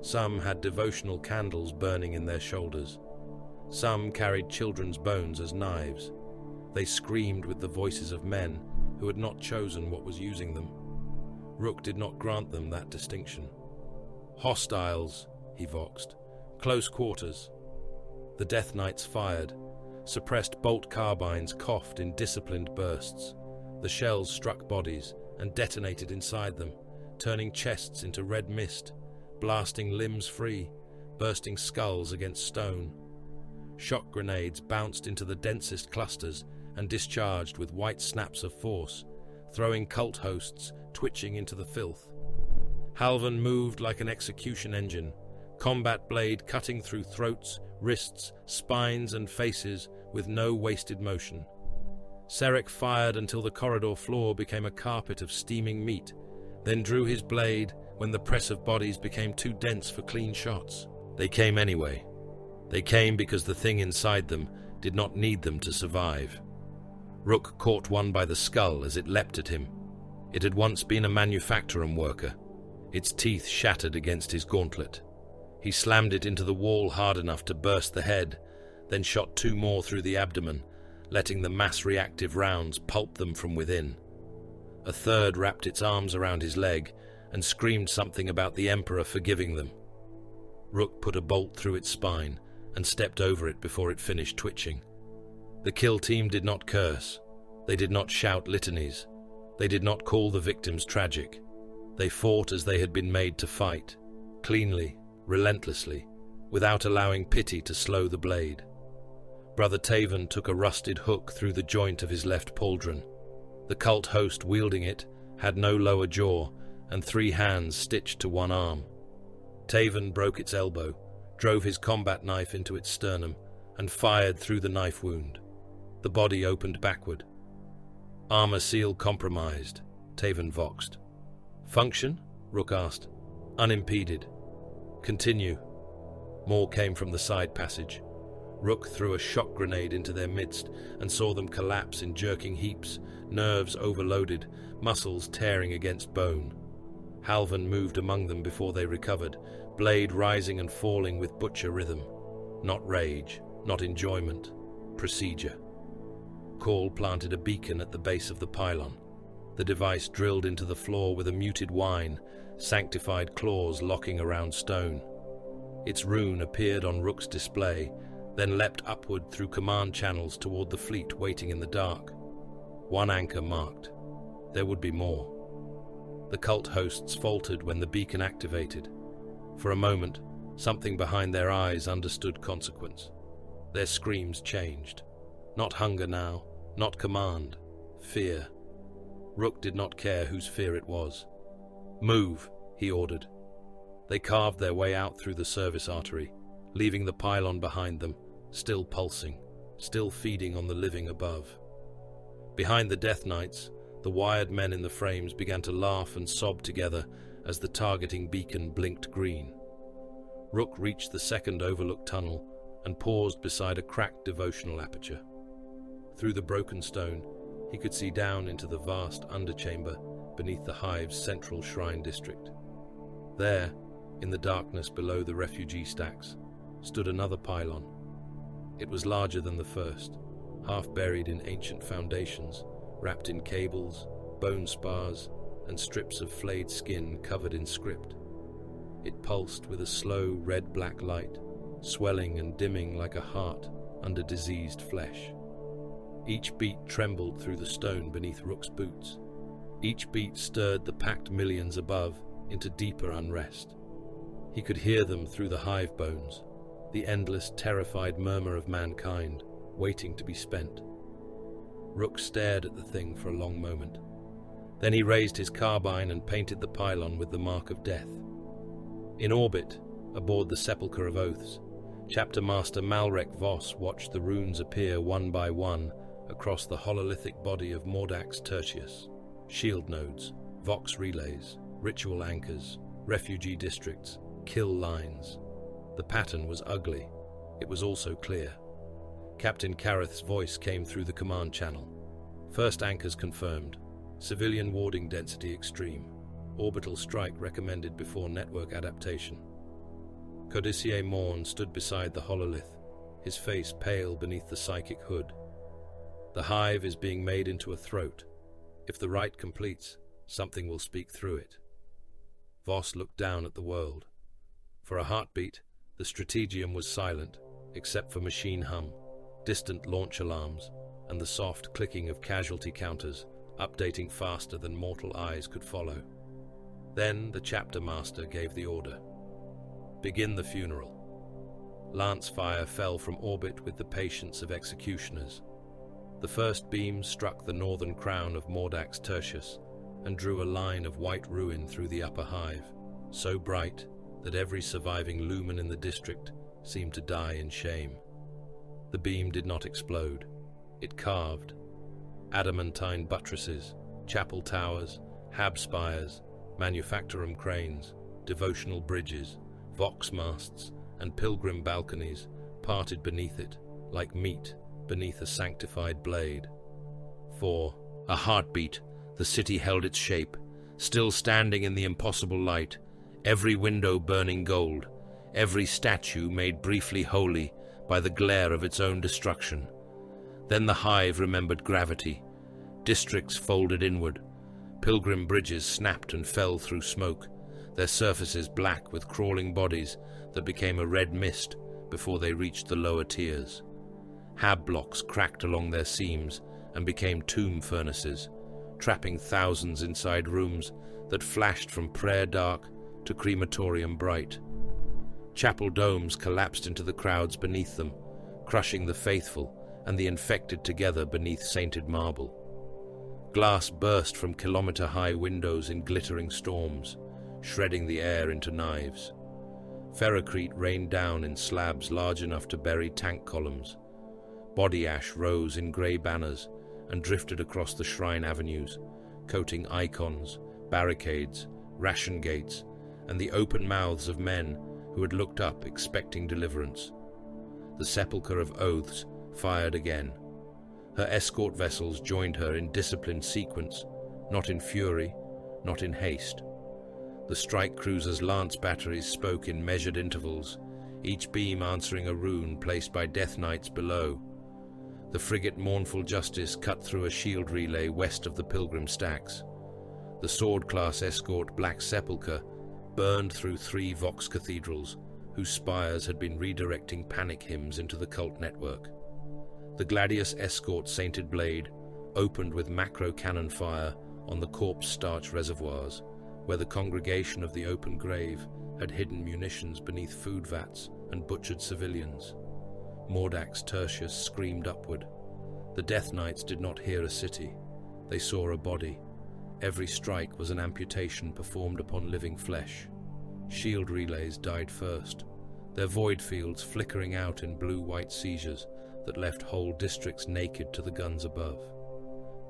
Some had devotional candles burning in their shoulders. Some carried children's bones as knives. They screamed with the voices of men who had not chosen what was using them. Rook did not grant them that distinction. Hostiles, he voxed. Close quarters. The Death Knights fired. Suppressed bolt carbines coughed in disciplined bursts. The shells struck bodies and detonated inside them, turning chests into red mist, blasting limbs free, bursting skulls against stone. Shock grenades bounced into the densest clusters and discharged with white snaps of force, throwing cult hosts twitching into the filth. Halvan moved like an execution engine, combat blade cutting through throats, wrists, spines, and faces with no wasted motion. Serek fired until the corridor floor became a carpet of steaming meat, then drew his blade when the press of bodies became too dense for clean shots. They came anyway. They came because the thing inside them did not need them to survive. Rook caught one by the skull as it leapt at him. It had once been a manufacturing worker. Its teeth shattered against his gauntlet. He slammed it into the wall hard enough to burst the head, then shot two more through the abdomen, letting the mass-reactive rounds pulp them from within. A third wrapped its arms around his leg and screamed something about the Emperor forgiving them. Rook put a bolt through its spine and stepped over it before it finished twitching. The kill team did not curse. They did not shout litanies. They did not call the victims tragic. They fought as they had been made to fight, cleanly, relentlessly, without allowing pity to slow the blade. Brother Taven took a rusted hook through the joint of his left pauldron. The cult host wielding it had no lower jaw and 3 hands stitched to one arm. Taven broke its elbow, drove his combat knife into its sternum, and fired through the knife wound. The body opened backward. Armor seal compromised, Taven voxed. Function? Rook asked. Unimpeded. Continue. More came from the side passage. Rook threw a shock grenade into their midst and saw them collapse in jerking heaps, nerves overloaded, muscles tearing against bone. Halvan moved among them before they recovered, blade rising and falling with butcher rhythm. Not rage, not enjoyment, procedure. Call planted a beacon at the base of the pylon. The device drilled into the floor with a muted whine, sanctified claws locking around stone. Its rune appeared on Rook's display, then leapt upward through command channels toward the fleet waiting in the dark. 1 anchor marked. There would be more. The cult hosts faltered when the beacon activated. For a moment, something behind their eyes understood consequence. Their screams changed. Not hunger now, not command, fear. Rook did not care whose fear it was. Move, he ordered. They carved their way out through the service artery, leaving the pylon behind them, still pulsing, still feeding on the living above. Behind the Death Knights, the wired men in the frames began to laugh and sob together as the targeting beacon blinked green. Rook reached the second overlook tunnel and paused beside a cracked devotional aperture. Through the broken stone, he could see down into the vast underchamber beneath the hive's central shrine district. There, in the darkness below the refugee stacks, stood another pylon. It was larger than the first, half buried in ancient foundations, wrapped in cables, bone spars, and strips of flayed skin covered in script. It pulsed with a slow red-black light, swelling and dimming like a heart under diseased flesh. Each beat trembled through the stone beneath Rook's boots. Each beat stirred the packed millions above into deeper unrest. He could hear them through the hive bones, the endless, terrified murmur of mankind, waiting to be spent. Rook stared at the thing for a long moment. Then he raised his carbine and painted the pylon with the mark of death. In orbit, aboard the Sepulchre of Oaths, Chapter Master Malrek Voss watched the runes appear one by one across the hololithic body of Mordax Tertius. Shield nodes, Vox relays, ritual anchors, refugee districts, kill lines. The pattern was ugly. It was also clear. Captain Kareth's voice came through the command channel. First anchors confirmed. Civilian warding density extreme. Orbital strike recommended before network adaptation. Codicier Morn stood beside the hololith, his face pale beneath the psychic hood. The hive is being made into a throat. If the rite completes, something will speak through it. Voss looked down at the world. For a heartbeat, the strategium was silent, except for machine hum, distant launch alarms, and the soft clicking of casualty counters, updating faster than mortal eyes could follow. Then the chapter master gave the order. Begin the funeral. Lance fire fell from orbit with the patience of executioners. The first beam struck the northern crown of Mordax Tertius and drew a line of white ruin through the upper hive, so bright that every surviving lumen in the district seemed to die in shame. The beam did not explode. It carved. Adamantine buttresses, chapel towers, hab spires, manufactorum cranes, devotional bridges, vox masts, and pilgrim balconies parted beneath it, like meat beneath a sanctified blade. For a heartbeat, the city held its shape, still standing in the impossible light, every window burning gold, every statue made briefly holy by the glare of its own destruction. Then the hive remembered gravity. Districts folded inward. Pilgrim bridges snapped and fell through smoke, their surfaces black with crawling bodies that became a red mist before they reached the lower tiers. Hab blocks cracked along their seams and became tomb furnaces, trapping thousands inside rooms that flashed from prayer dark to crematorium bright. Chapel domes collapsed into the crowds beneath them, crushing the faithful and the infected together beneath sainted marble. Glass burst from kilometer-high windows in glittering storms, shredding the air into knives. Ferrocrete rained down in slabs large enough to bury tank columns. Body ash rose in grey banners and drifted across the shrine avenues, coating icons, barricades, ration gates, and the open mouths of men who had looked up expecting deliverance. The Sepulchre of Oaths fired again. Her escort vessels joined her in disciplined sequence, not in fury, not in haste. The strike cruiser's lance batteries spoke in measured intervals, each beam answering a rune placed by Death Knights below. The frigate Mournful Justice cut through a shield relay west of the Pilgrim Stacks. The sword-class escort Black Sepulchre burned through 3 Vox cathedrals, whose spires had been redirecting panic hymns into the cult network. The Gladius escort Sainted Blade opened with macro cannon fire on the corpse starch reservoirs, where the congregation of the open grave had hidden munitions beneath food vats and butchered civilians. Mordax Tertius screamed upward. The Death Knights did not hear a city. They saw a body. Every strike was an amputation performed upon living flesh. Shield relays died first, their void fields flickering out in blue-white seizures that left whole districts naked to the guns above.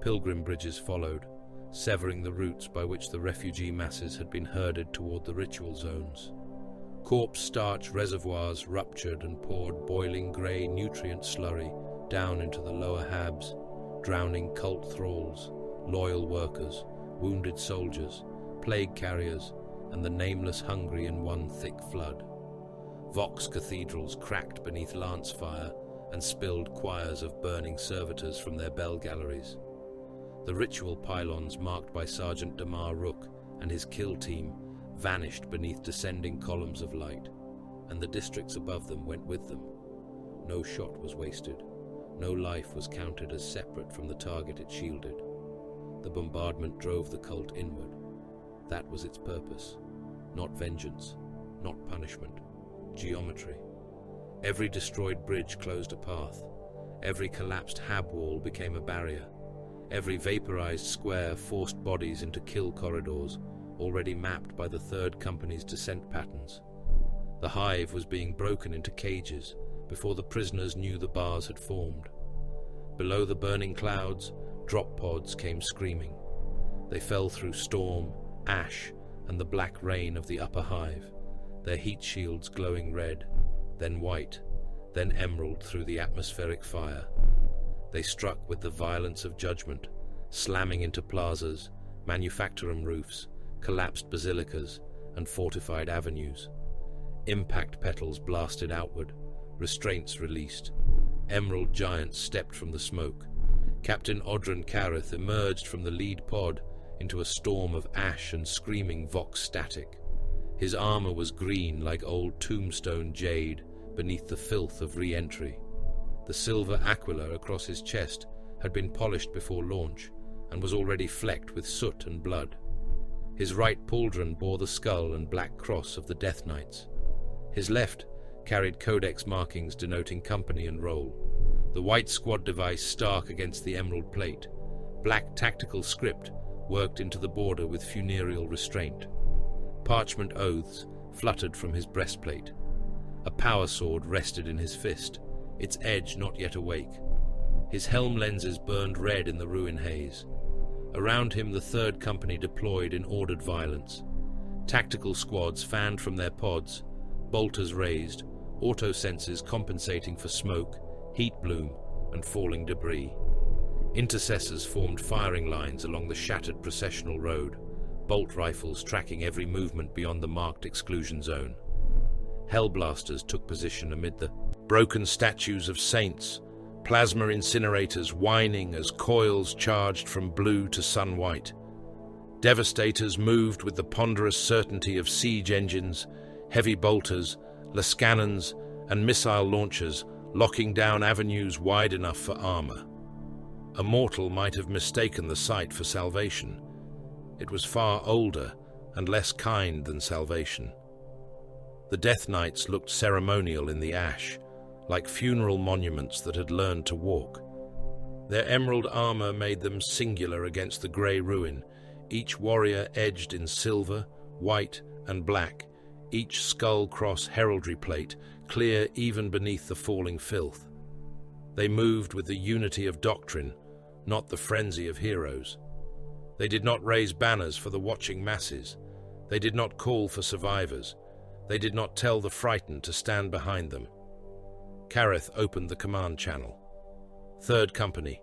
Pilgrim bridges followed, severing the routes by which the refugee masses had been herded toward the ritual zones. Corpse starch reservoirs ruptured and poured boiling grey nutrient slurry down into the lower habs, drowning cult thralls, loyal workers, wounded soldiers, plague carriers, and the nameless hungry in one thick flood. Vox cathedrals cracked beneath lance fire and spilled choirs of burning servitors from their bell galleries. The ritual pylons marked by Sergeant Damar Rook and his kill team vanished beneath descending columns of light, and the districts above them went with them. No shot was wasted. No life was counted as separate from the target it shielded. The bombardment drove the cult inward. That was its purpose. Not vengeance, not punishment. Geometry. Every destroyed bridge closed a path. Every collapsed hab wall became a barrier. Every vaporized square forced bodies into kill corridors, already mapped by the Third Company's descent patterns. The hive was being broken into cages before the prisoners knew the bars had formed. Below the burning clouds, drop pods came screaming. They fell through storm, ash, and the black rain of the upper hive, their heat shields glowing red, then white, then emerald through the atmospheric fire. They struck with the violence of judgment, slamming into plazas, manufactorum roofs, collapsed basilicas, and fortified avenues. Impact petals blasted outward, restraints released. Emerald giants stepped from the smoke. Captain Odrin Kareth emerged from the lead pod into a storm of ash and screaming vox static. His armor was green like old tombstone jade beneath the filth of re-entry. The silver aquila across his chest had been polished before launch and was already flecked with soot and blood. His right pauldron bore the skull and black cross of the Death Knights. His left carried codex markings denoting company and role. The white squad device stark against the emerald plate. Black tactical script worked into the border with funereal restraint. Parchment oaths fluttered from his breastplate. A power sword rested in his fist, its edge not yet awake. His helm lenses burned red in the ruin haze. Around him the Third Company deployed in ordered violence. Tactical squads fanned from their pods, bolters raised, auto-sensors compensating for smoke, heat bloom, and falling debris. Intercessors formed firing lines along the shattered processional road, bolt rifles tracking every movement beyond the marked exclusion zone. Hellblasters took position amid the broken statues of saints, plasma incinerators whining as coils charged from blue to sun-white. Devastators moved with the ponderous certainty of siege engines, heavy bolters, lascannons, and missile launchers locking down avenues wide enough for armor. A mortal might have mistaken the sight for salvation. It was far older and less kind than salvation. The Death Knights looked ceremonial in the ash, like funeral monuments that had learned to walk. Their emerald armor made them singular against the grey ruin, each warrior edged in silver, white, and black, each skull cross heraldry plate clear even beneath the falling filth. They moved with the unity of doctrine, not the frenzy of heroes. They did not raise banners for the watching masses. They did not call for survivors. They did not tell the frightened to stand behind them. Kareth opened the command channel. Third Company,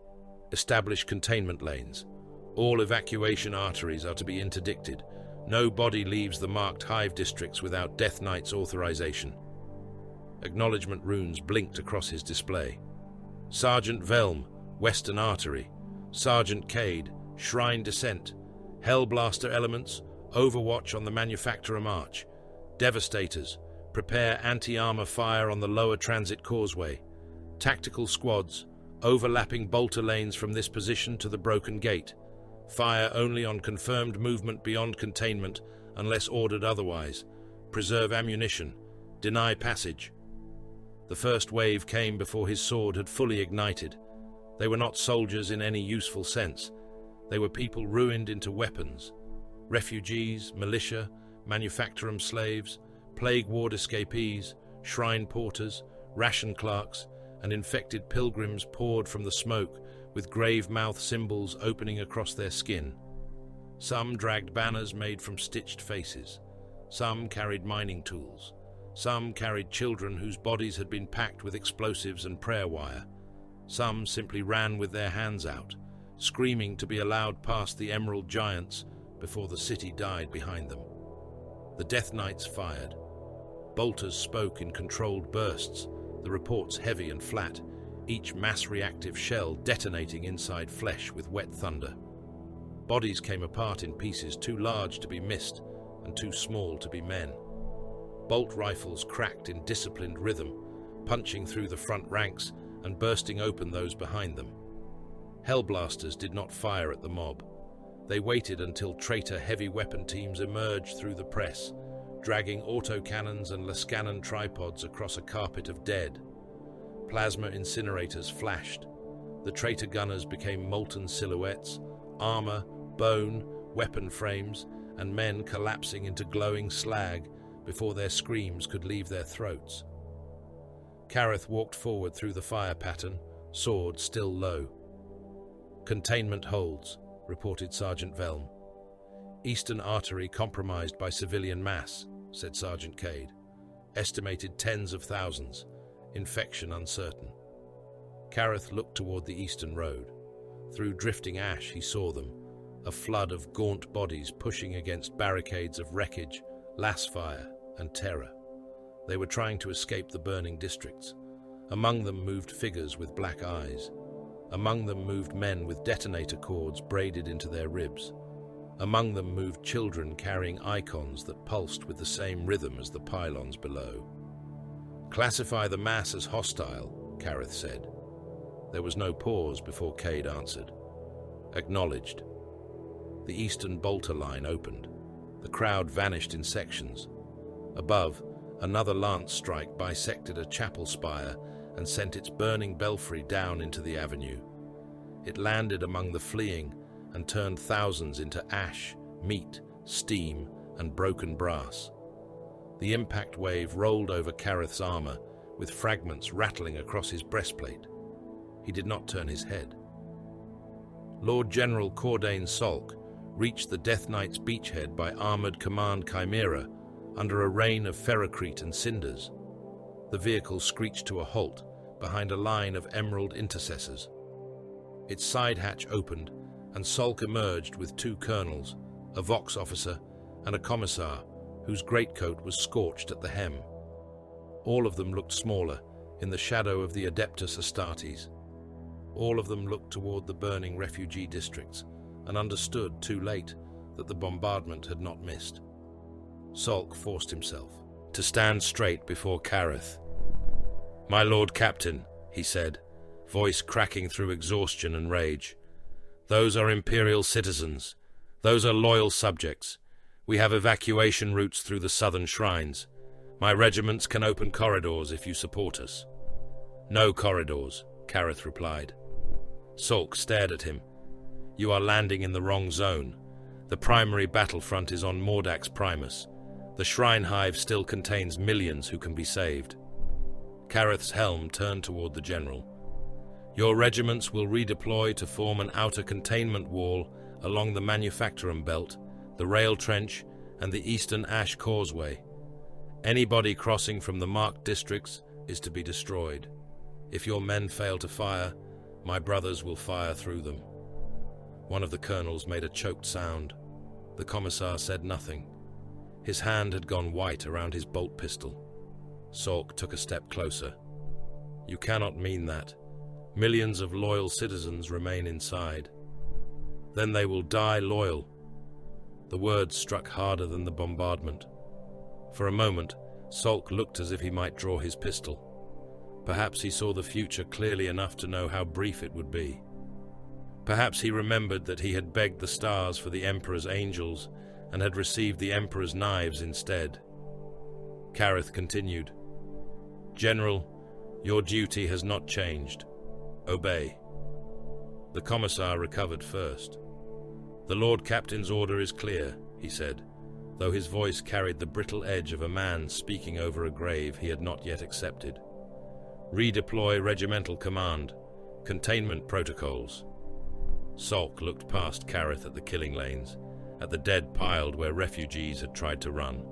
establish containment lanes. All evacuation arteries are to be interdicted. No body leaves the marked hive districts without Death Knight's authorization. Acknowledgement runes blinked across his display. Sergeant Velm, Western Artery. Sergeant Cade, Shrine Descent. Hellblaster elements, overwatch on the Manufactorum Arch. Devastators, prepare anti-armor fire on the lower transit causeway. Tactical squads, overlapping bolter lanes from this position to the broken gate. Fire only on confirmed movement beyond containment unless ordered otherwise. Preserve ammunition. Deny passage. The first wave came before his sword had fully ignited. They were not soldiers in any useful sense. They were people ruined into weapons. Refugees, militia, Manufactorum slaves, plague ward escapees, shrine porters, ration clerks, and infected pilgrims poured from the smoke with grave mouth symbols opening across their skin. Some dragged banners made from stitched faces. Some carried mining tools. Some carried children whose bodies had been packed with explosives and prayer wire. Some simply ran with their hands out, screaming to be allowed past the emerald giants before the city died behind them. The Death Knights fired. Bolters spoke in controlled bursts, the reports heavy and flat, each mass-reactive shell detonating inside flesh with wet thunder. Bodies came apart in pieces too large to be missed and too small to be men. Bolt rifles cracked in disciplined rhythm, punching through the front ranks and bursting open those behind them. Hellblasters did not fire at the mob. They waited until traitor heavy weapon teams emerged through the press, dragging autocannons and lascannon tripods across a carpet of dead. Plasma incinerators flashed. The traitor gunners became molten silhouettes, armor, bone, weapon frames, and men collapsing into glowing slag before their screams could leave their throats. Kareth walked forward through the fire pattern, sword still low. "Containment holds," reported Sergeant Velm. "Eastern artery compromised by civilian mass," said Sergeant Cade. "Estimated tens of thousands. Infection uncertain." Kareth looked toward the eastern road. Through drifting ash he saw them, a flood of gaunt bodies pushing against barricades of wreckage, lasfire, and terror. They were trying to escape the burning districts. Among them moved figures with black eyes. Among them moved men with detonator cords braided into their ribs. Among them moved children carrying icons that pulsed with the same rhythm as the pylons below. "Classify the mass as hostile," Kareth said. There was no pause before Cade answered. "Acknowledged." The eastern bolter line opened. The crowd vanished in sections. Above, another lance strike bisected a chapel spire and sent its burning belfry down into the avenue. It landed among the fleeing and turned thousands into ash, meat, steam, and broken brass. The impact wave rolled over Kareth's armor, with fragments rattling across his breastplate. He did not turn his head. Lord General Cordain Salk reached the Death Knight's beachhead by armored command chimera under a rain of ferrocrete and cinders. The vehicle screeched to a halt behind a line of emerald intercessors. Its side hatch opened, and Salk emerged with two colonels, a Vox officer, and a commissar whose greatcoat was scorched at the hem. All of them looked smaller, in the shadow of the Adeptus Astartes. All of them looked toward the burning refugee districts and understood, too late, that the bombardment had not missed. Salk forced himself to stand straight before Kareth. "My Lord Captain," he said, voice cracking through exhaustion and rage. "Those are Imperial citizens. Those are loyal subjects. We have evacuation routes through the southern shrines. My regiments can open corridors if you support us." "No corridors," Kareth replied. Salk stared at him. "You are landing in the wrong zone. The primary battlefront is on Mordax Primus. The Shrine Hive still contains millions who can be saved." Kareth's helm turned toward the general. "Your regiments will redeploy to form an outer containment wall along the Manufactorum Belt, the Rail Trench, and the Eastern Ash Causeway. Anybody crossing from the marked districts is to be destroyed. If your men fail to fire, my brothers will fire through them." One of the colonels made a choked sound. The commissar said nothing. His hand had gone white around his bolt pistol. Salk took a step closer. "You cannot mean that. Millions of loyal citizens remain inside. Then they will die loyal." The words struck harder than the bombardment. For a moment, Salk looked as if he might draw his pistol. Perhaps he saw the future clearly enough to know how brief it would be. Perhaps he remembered that he had begged the stars for the Emperor's angels and had received the Emperor's knives instead. Kareth continued, "General, your duty has not changed. Obey." The commissar recovered first. "The Lord Captain's order is clear," he said, though his voice carried the brittle edge of a man speaking over a grave he had not yet accepted. "Redeploy regimental command. Containment protocols." Salk looked past Kareth at the killing lanes, at the dead piled where refugees had tried to run,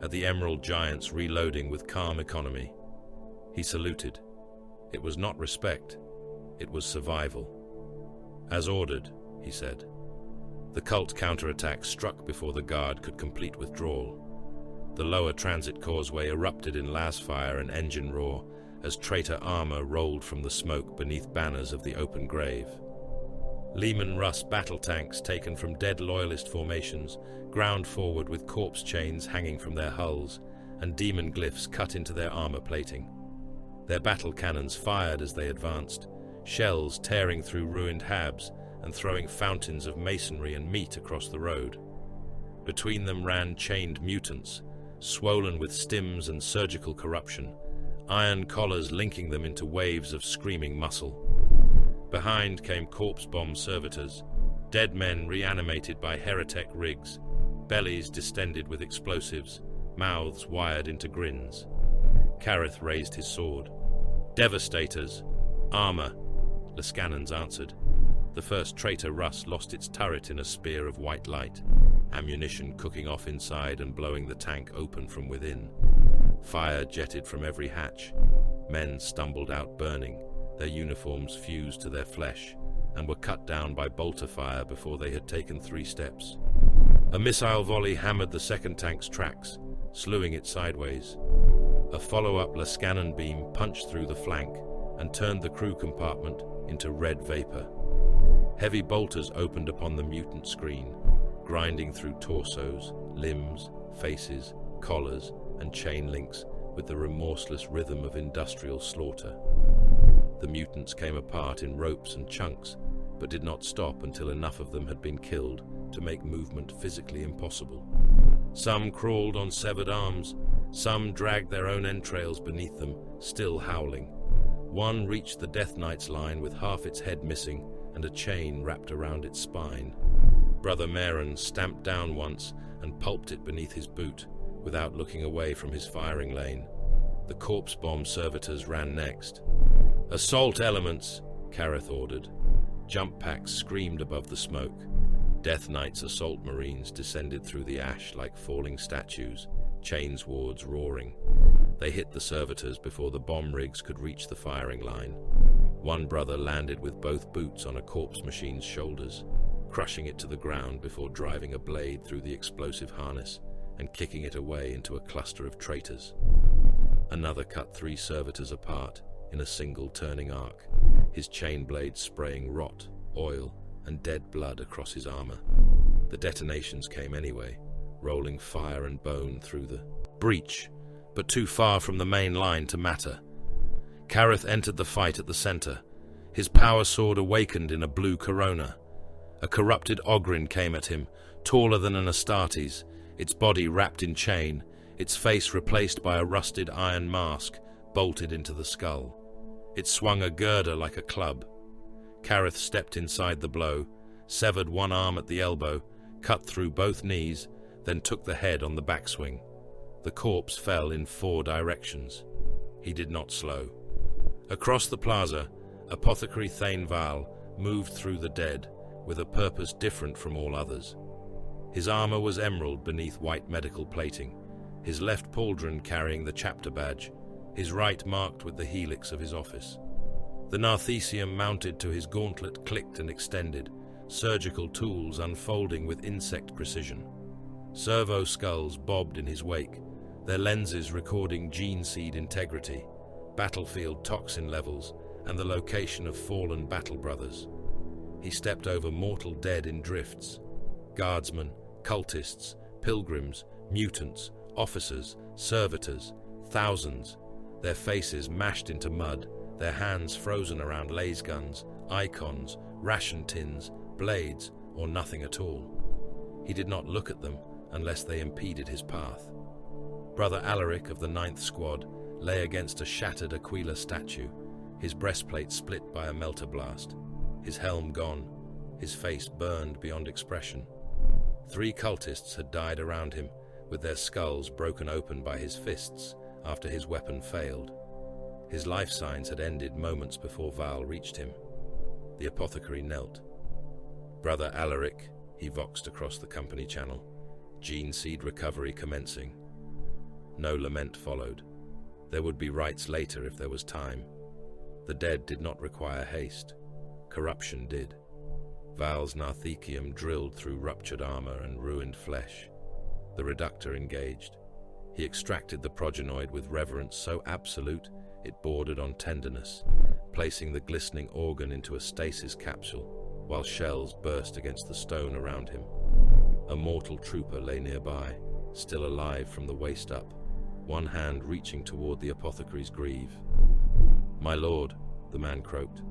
at the emerald giants reloading with calm economy. He saluted. It was not respect, it was survival. "As ordered," he said. The cult counterattack struck before the guard could complete withdrawal. The lower transit causeway erupted in lasfire and engine roar as traitor armor rolled from the smoke beneath banners of the open grave. Lehman Russ battle tanks taken from dead loyalist formations ground forward with corpse chains hanging from their hulls and demon glyphs cut into their armor plating. Their battle cannons fired as they advanced, shells tearing through ruined habs and throwing fountains of masonry and meat across the road. Between them ran chained mutants, swollen with stims and surgical corruption, iron collars linking them into waves of screaming muscle. Behind came corpse bomb servitors, dead men reanimated by heretic rigs, bellies distended with explosives, mouths wired into grins. Kareth raised his sword. Devastators! Armor! Lascannons answered. The first traitor Russ lost its turret in a spear of white light, ammunition cooking off inside and blowing the tank open from within. Fire jetted from every hatch. Men stumbled out burning, their uniforms fused to their flesh, and were cut down by bolter fire before they had taken 3 steps. A missile volley hammered the second tank's tracks, slewing it sideways. A follow-up Lascannon beam punched through the flank and turned the crew compartment into red vapor. Heavy bolters opened upon the mutant screen, grinding through torsos, limbs, faces, collars, and chain links with the remorseless rhythm of industrial slaughter. The mutants came apart in ropes and chunks, but did not stop until enough of them had been killed to make movement physically impossible. Some crawled on severed arms, some dragged their own entrails beneath them, still howling. One reached the Death Knight's line with half its head missing and a chain wrapped around its spine. Brother Maren stamped down once and pulped it beneath his boot, without looking away from his firing lane. The corpse bomb servitors ran next. "Assault elements," Kareth ordered. Jump packs screamed above the smoke. Death Knight's assault marines descended through the ash like falling statues, chains wards roaring. They hit the servitors before the bomb rigs could reach the firing line. One brother landed with both boots on a corpse machine's shoulders, crushing it to the ground before driving a blade through the explosive harness and kicking it away into a cluster of traitors. Another cut 3 servitors apart in a single turning arc, his chain blade spraying rot, oil, and dead blood across his armor. The detonations came anyway, rolling fire and bone through the breach, but too far from the main line to matter. Kareth entered the fight at the center. His power sword awakened in a blue corona. A corrupted Ogrin came at him, taller than an Astartes, its body wrapped in chain, its face replaced by a rusted iron mask bolted into the skull. It swung a girder like a club. Kareth stepped inside the blow, severed one arm at the elbow, cut through both knees, then took the head on the backswing. The corpse fell in 4 directions. He did not slow. Across the plaza, Apothecary Thane Val moved through the dead with a purpose different from all others. His armor was emerald beneath white medical plating, his left pauldron carrying the chapter badge, his right marked with the helix of his office. The narthecium mounted to his gauntlet clicked and extended, surgical tools unfolding with insect precision. Servo skulls bobbed in his wake, their lenses recording gene seed integrity, battlefield toxin levels, and the location of fallen battle brothers. He stepped over mortal dead in drifts. Guardsmen, cultists, pilgrims, mutants, officers, servitors, thousands, their faces mashed into mud, their hands frozen around laser guns, icons, ration tins, blades, or nothing at all. He did not look at them unless they impeded his path. Brother Alaric of the 9th Squad lay against a shattered Aquila statue, his breastplate split by a melter blast, his helm gone, his face burned beyond expression. 3 cultists had died around him, with their skulls broken open by his fists after his weapon failed. His life signs had ended moments before Val reached him. The apothecary knelt. "Brother Alaric," he voxed across the company channel, gene seed recovery commencing. No lament followed. There would be rites later if there was time. The dead did not require haste. Corruption did. Val's narthecium drilled through ruptured armor and ruined flesh. The reductor engaged. He extracted the progenoid with reverence so absolute it bordered on tenderness, placing the glistening organ into a stasis capsule while shells burst against the stone around him. A mortal trooper lay nearby, still alive from the waist up, one hand reaching toward the apothecary's greave. "My lord," the man croaked.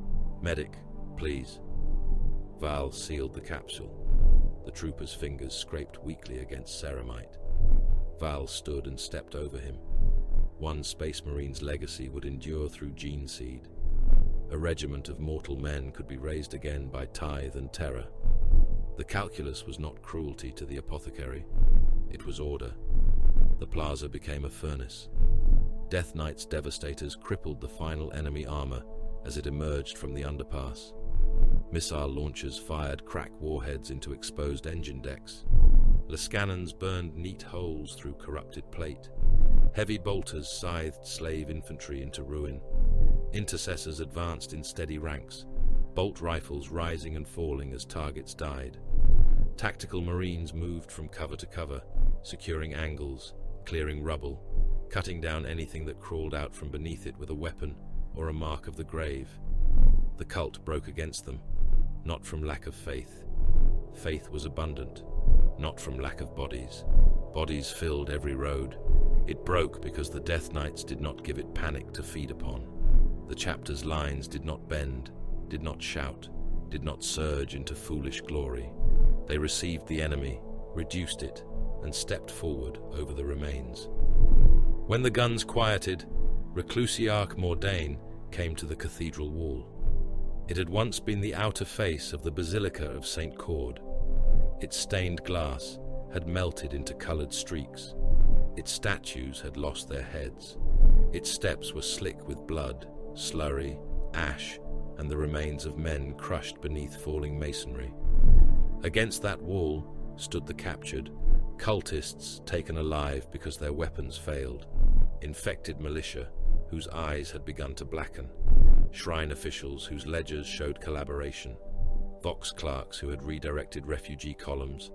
"Medic, please." Val sealed the capsule. The trooper's fingers scraped weakly against ceramite. Val stood and stepped over him. one Space Marine's legacy would endure through gene seed. A regiment of mortal men could be raised again by tithe and terror. The calculus was not cruelty to the apothecary, it was order. The plaza became a furnace. Death Knight's devastators crippled the final enemy armor as it emerged from the underpass. Missile launchers fired crack warheads into exposed engine decks. Lascannons burned neat holes through corrupted plate. Heavy bolters scythed slave infantry into ruin. Intercessors advanced in steady ranks, bolt rifles rising and falling as targets died. Tactical marines moved from cover to cover, securing angles, clearing rubble, cutting down anything that crawled out from beneath it with a weapon or a mark of the grave. The cult broke against them, not from lack of faith. Faith was abundant, not from lack of bodies. Bodies filled every road. It broke because the Death Knights did not give it panic to feed upon. The chapter's lines did not bend, did not shout, did not surge into foolish glory. They received the enemy, reduced it, and stepped forward over the remains. When the guns quieted, Reclusiarch Mordain came to the cathedral wall. It had once been the outer face of the Basilica of St. Cord. Its stained glass had melted into coloured streaks. Its statues had lost their heads. Its steps were slick with blood, slurry, ash, and the remains of men crushed beneath falling masonry. Against that wall stood the captured, cultists taken alive because their weapons failed, infected militia whose eyes had begun to blacken, shrine officials whose ledgers showed collaboration, vox clerks who had redirected refugee columns,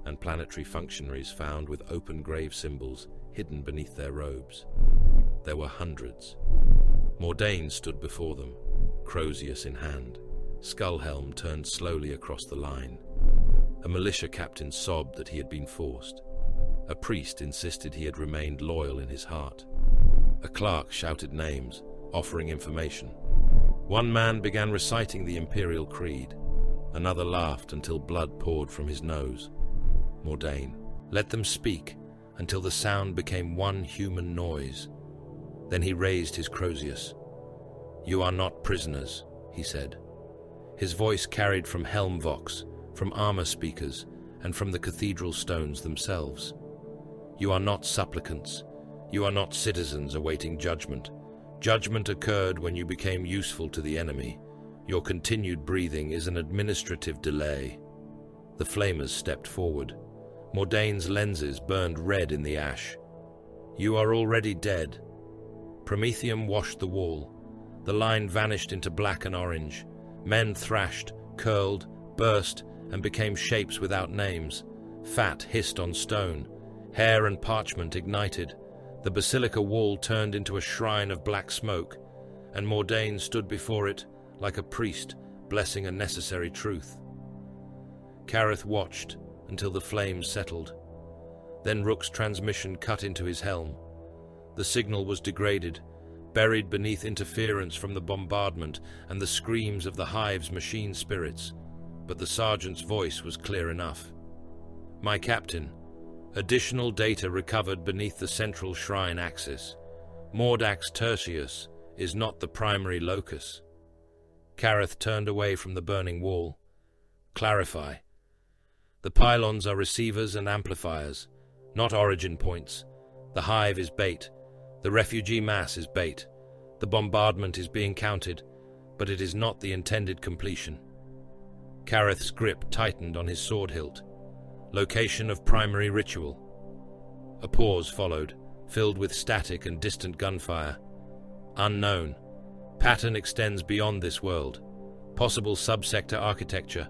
and planetary functionaries found with open grave symbols hidden beneath their robes. There were hundreds. Mordain stood before them, Crozius in hand, skull-helm turned slowly across the line. A militia captain sobbed that he had been forced. A priest insisted he had remained loyal in his heart. A clerk shouted names, offering information. One man began reciting the imperial creed. Another laughed until blood poured from his nose. Mordain, let them speak until the sound became one human noise. Then he raised his Crozius. You are not prisoners, he said. His voice carried from helm vox, from armor speakers, and from the cathedral stones themselves. You are not supplicants. You are not citizens awaiting judgment. Judgment occurred when you became useful to the enemy. Your continued breathing is an administrative delay. The flamers stepped forward. Mordain's lenses burned red in the ash. You are already dead. Promethium washed the wall. The line vanished into black and orange. Men thrashed, curled, burst, and became shapes without names. Fat hissed on stone. Hair and parchment ignited. The basilica wall turned into a shrine of black smoke, and Mordain stood before it like a priest blessing a necessary truth. Careth watched until the flames settled. Then Rook's transmission cut into his helm. The signal was degraded, buried beneath interference from the bombardment and the screams of the hive's machine spirits, but the sergeant's voice was clear enough. My captain, additional data recovered beneath the central shrine axis. Mordax Tertius is not the primary locus. Careth turned away from the burning wall. Clarify. The pylons are receivers and amplifiers, not origin points. The hive is bait. The refugee mass is bait. The bombardment is being counted, but it is not the intended completion. Careth's grip tightened on his sword hilt. Location of primary ritual. A pause followed, filled with static and distant gunfire. Unknown. Pattern extends beyond this world. Possible subsector architecture.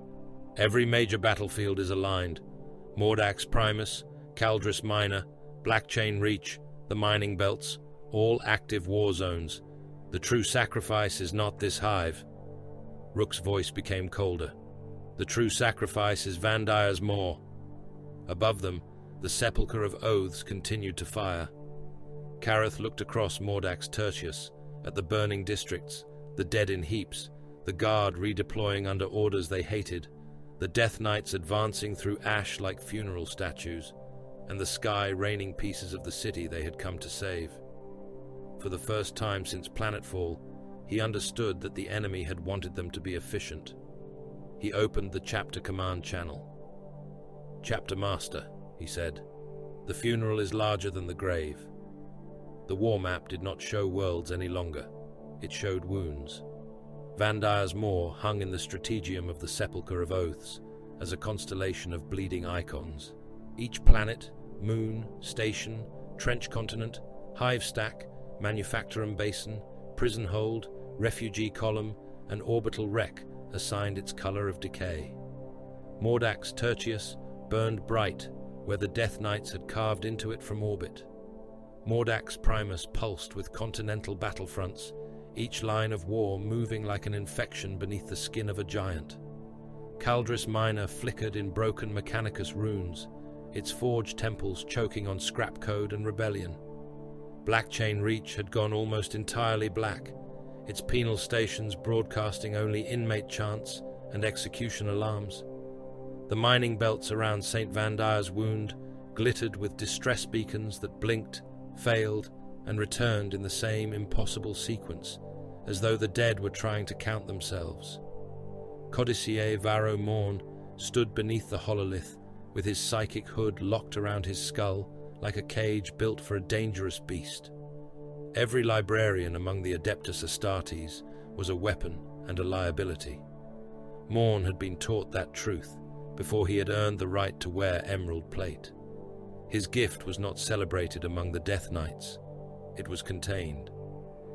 Every major battlefield is aligned. Mordax Primus, Caldris Minor, Blackchain Reach, the mining belts, all active war zones. The true sacrifice is not this hive. Rook's voice became colder. The true sacrifice is Vandire's Maw. Above them, the sepulchre of oaths continued to fire. Careth looked across Mordax Tertius, at the burning districts, the dead in heaps, the guard redeploying under orders they hated, the Death Knights advancing through ash like funeral statues, and the sky raining pieces of the city they had come to save. For the first time since planetfall, he understood that the enemy had wanted them to be efficient. He opened the chapter command channel. "Chapter Master," he said, "the funeral is larger than the grave." The war map did not show worlds any longer. It showed wounds. Vandire's Moor hung in the strategium of the Sepulchre of Oaths as a constellation of bleeding icons. Each planet, moon, station, trench continent, hive stack, manufactorum basin, prison hold, refugee column, and orbital wreck assigned its color of decay. Mordax Tertius burned bright where the Death Knights had carved into it from orbit. Mordax Primus pulsed with continental battlefronts, each line of war moving like an infection beneath the skin of a giant. Caldris Minor flickered in broken Mechanicus runes, its forged temples choking on scrap code and rebellion. Blackchain Reach had gone almost entirely black, its penal stations broadcasting only inmate chants and execution alarms. The mining belts around St. Vandire's Wound glittered with distress beacons that blinked, failed, and returned in the same impossible sequence, as though the dead were trying to count themselves. Codicier Varro Morn stood beneath the hololith, with his psychic hood locked around his skull like a cage built for a dangerous beast. Every librarian among the Adeptus Astartes was a weapon and a liability. Morn had been taught that truth before he had earned the right to wear emerald plate. His gift was not celebrated among the Death Knights. It was contained.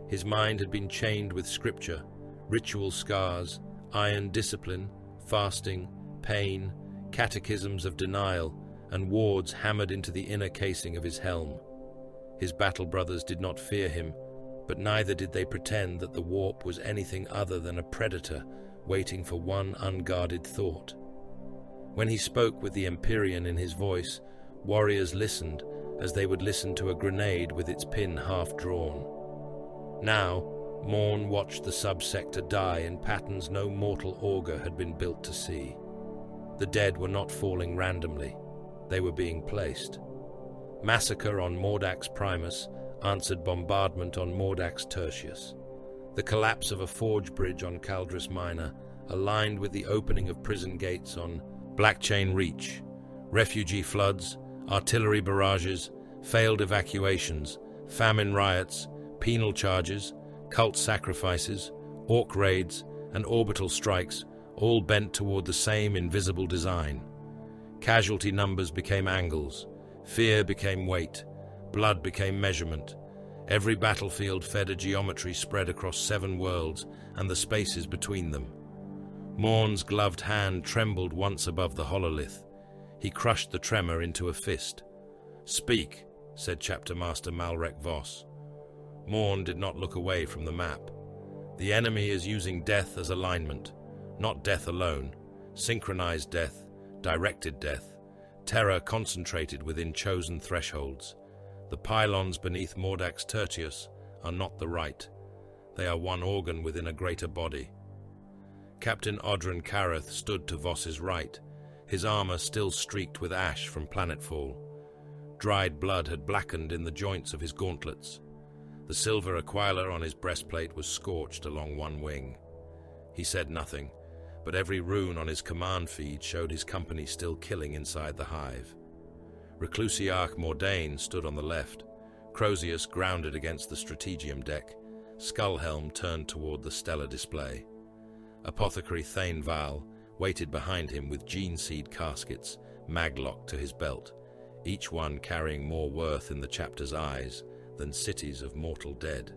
His mind had been chained with scripture, ritual scars, iron discipline, fasting, pain, catechisms of denial, and wards hammered into the inner casing of his helm. His battle brothers did not fear him, but neither did they pretend that the warp was anything other than a predator waiting for one unguarded thought. When he spoke with the Empyrean in his voice, warriors listened as they would listen to a grenade with its pin half drawn. Now, Morn watched the subsector die in patterns no mortal augur had been built to see. The dead were not falling randomly. They were being placed. Massacre on Mordax Primus answered bombardment on Mordax Tertius. The collapse of a forge bridge on Caldris Minor aligned with the opening of prison gates on Blackchain Reach. Refugee floods, artillery barrages, failed evacuations, famine riots, penal charges, cult sacrifices, orc raids, and orbital strikes all bent toward the same invisible design. Casualty numbers became angles, fear became weight, blood became measurement. Every battlefield fed a geometry spread across 7 worlds and the spaces between them. Morn's gloved hand trembled once above the hololith. He crushed the tremor into a fist. "Speak," said Chapter Master Malrek Voss. Morn did not look away from the map. "The enemy is using death as alignment, not death alone, synchronized death, directed death, terror concentrated within chosen thresholds. The pylons beneath Mordax Tertius are not the right. They are one organ within a greater body." Captain Odrin Kareth stood to Voss's right, his armor still streaked with ash from planetfall. Dried blood had blackened in the joints of his gauntlets. The silver aquila on his breastplate was scorched along one wing. He said nothing, but every rune on his command feed showed his company still killing inside the hive. Reclusiarch Mordain stood on the left, Crozius grounded against the strategium deck, Skullhelm turned toward the stellar display. Apothecary Thane Val waited behind him with gene seed caskets maglocked to his belt, each one carrying more worth in the chapter's eyes than cities of mortal dead.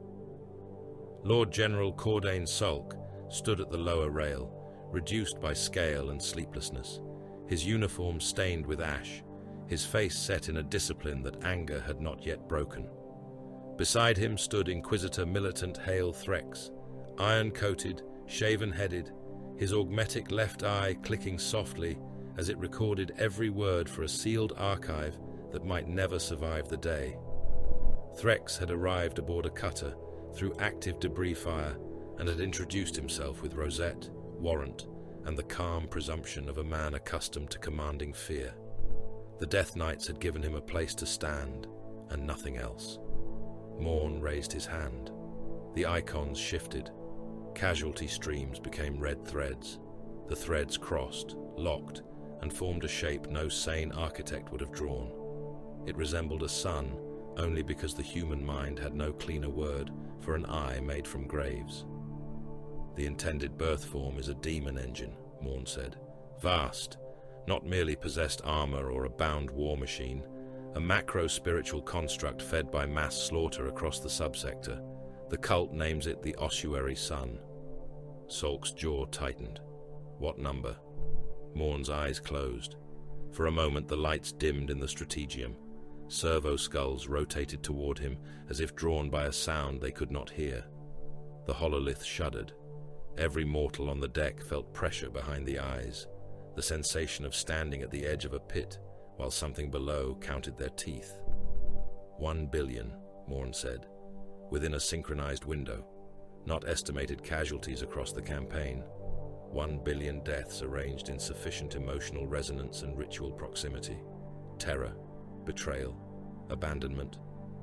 Lord General Cordain Sulk stood at the lower rail, reduced by scale and sleeplessness, his uniform stained with ash, his face set in a discipline that anger had not yet broken. Beside him stood Inquisitor Militant Hale Threx, iron-coated, shaven-headed, his augmetic left eye clicking softly as it recorded every word for a sealed archive that might never survive the day. Threx had arrived aboard a cutter through active debris fire and had introduced himself with rosette, warrant, and the calm presumption of a man accustomed to commanding fear. The Death Knights had given him a place to stand, and nothing else. Morn raised his hand. The icons shifted. Casualty streams became red threads. The threads crossed, locked, and formed a shape no sane architect would have drawn. It resembled a sun only because the human mind had no cleaner word for an eye made from graves. The intended birth form is a demon engine, Morn said. Vast, not merely possessed armor or a bound war machine, a macro-spiritual construct fed by mass slaughter across the subsector. The cult names it the ossuary sun. Salk's jaw tightened. What number? Morn's eyes closed. For a moment the lights dimmed in the strategium. Servo skulls rotated toward him as if drawn by a sound they could not hear. The hololith shuddered. Every mortal on the deck felt pressure behind the eyes, the sensation of standing at the edge of a pit while something below counted their teeth. 1 billion, Morn said, within a synchronized window, not estimated casualties across the campaign. 1 billion deaths arranged in sufficient emotional resonance and ritual proximity. Terror, betrayal, abandonment,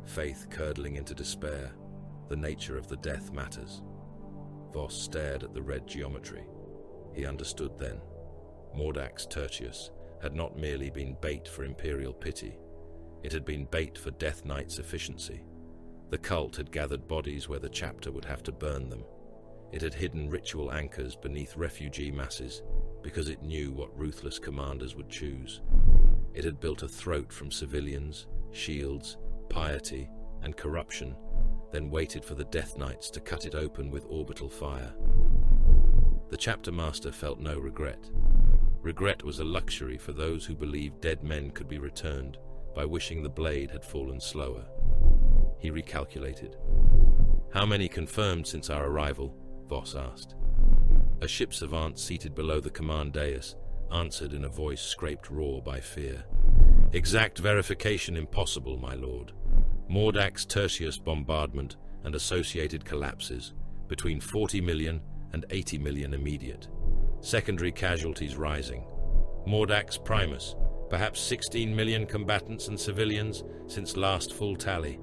faith curdling into despair. The nature of the death matters. Voss stared at the red geometry. He understood then. Mordax Tertius had not merely been bait for imperial pity. It had been bait for Death Knight's efficiency. The cult had gathered bodies where the chapter would have to burn them. It had hidden ritual anchors beneath refugee masses because it knew what ruthless commanders would choose. It had built a throat from civilians, shields, piety, and corruption, then waited for the Death Knights to cut it open with orbital fire. The chapter master felt no regret. Regret was a luxury for those who believed dead men could be returned by wishing the blade had fallen slower. He recalculated. How many confirmed since our arrival? Voss asked. A ship savant seated below the command dais answered in a voice scraped raw by fear. Exact verification impossible, my lord. Mordax Tertius bombardment and associated collapses, between 40 million and 80 million immediate. Secondary casualties rising. Mordax Primus, perhaps 16 million combatants and civilians since last full tally.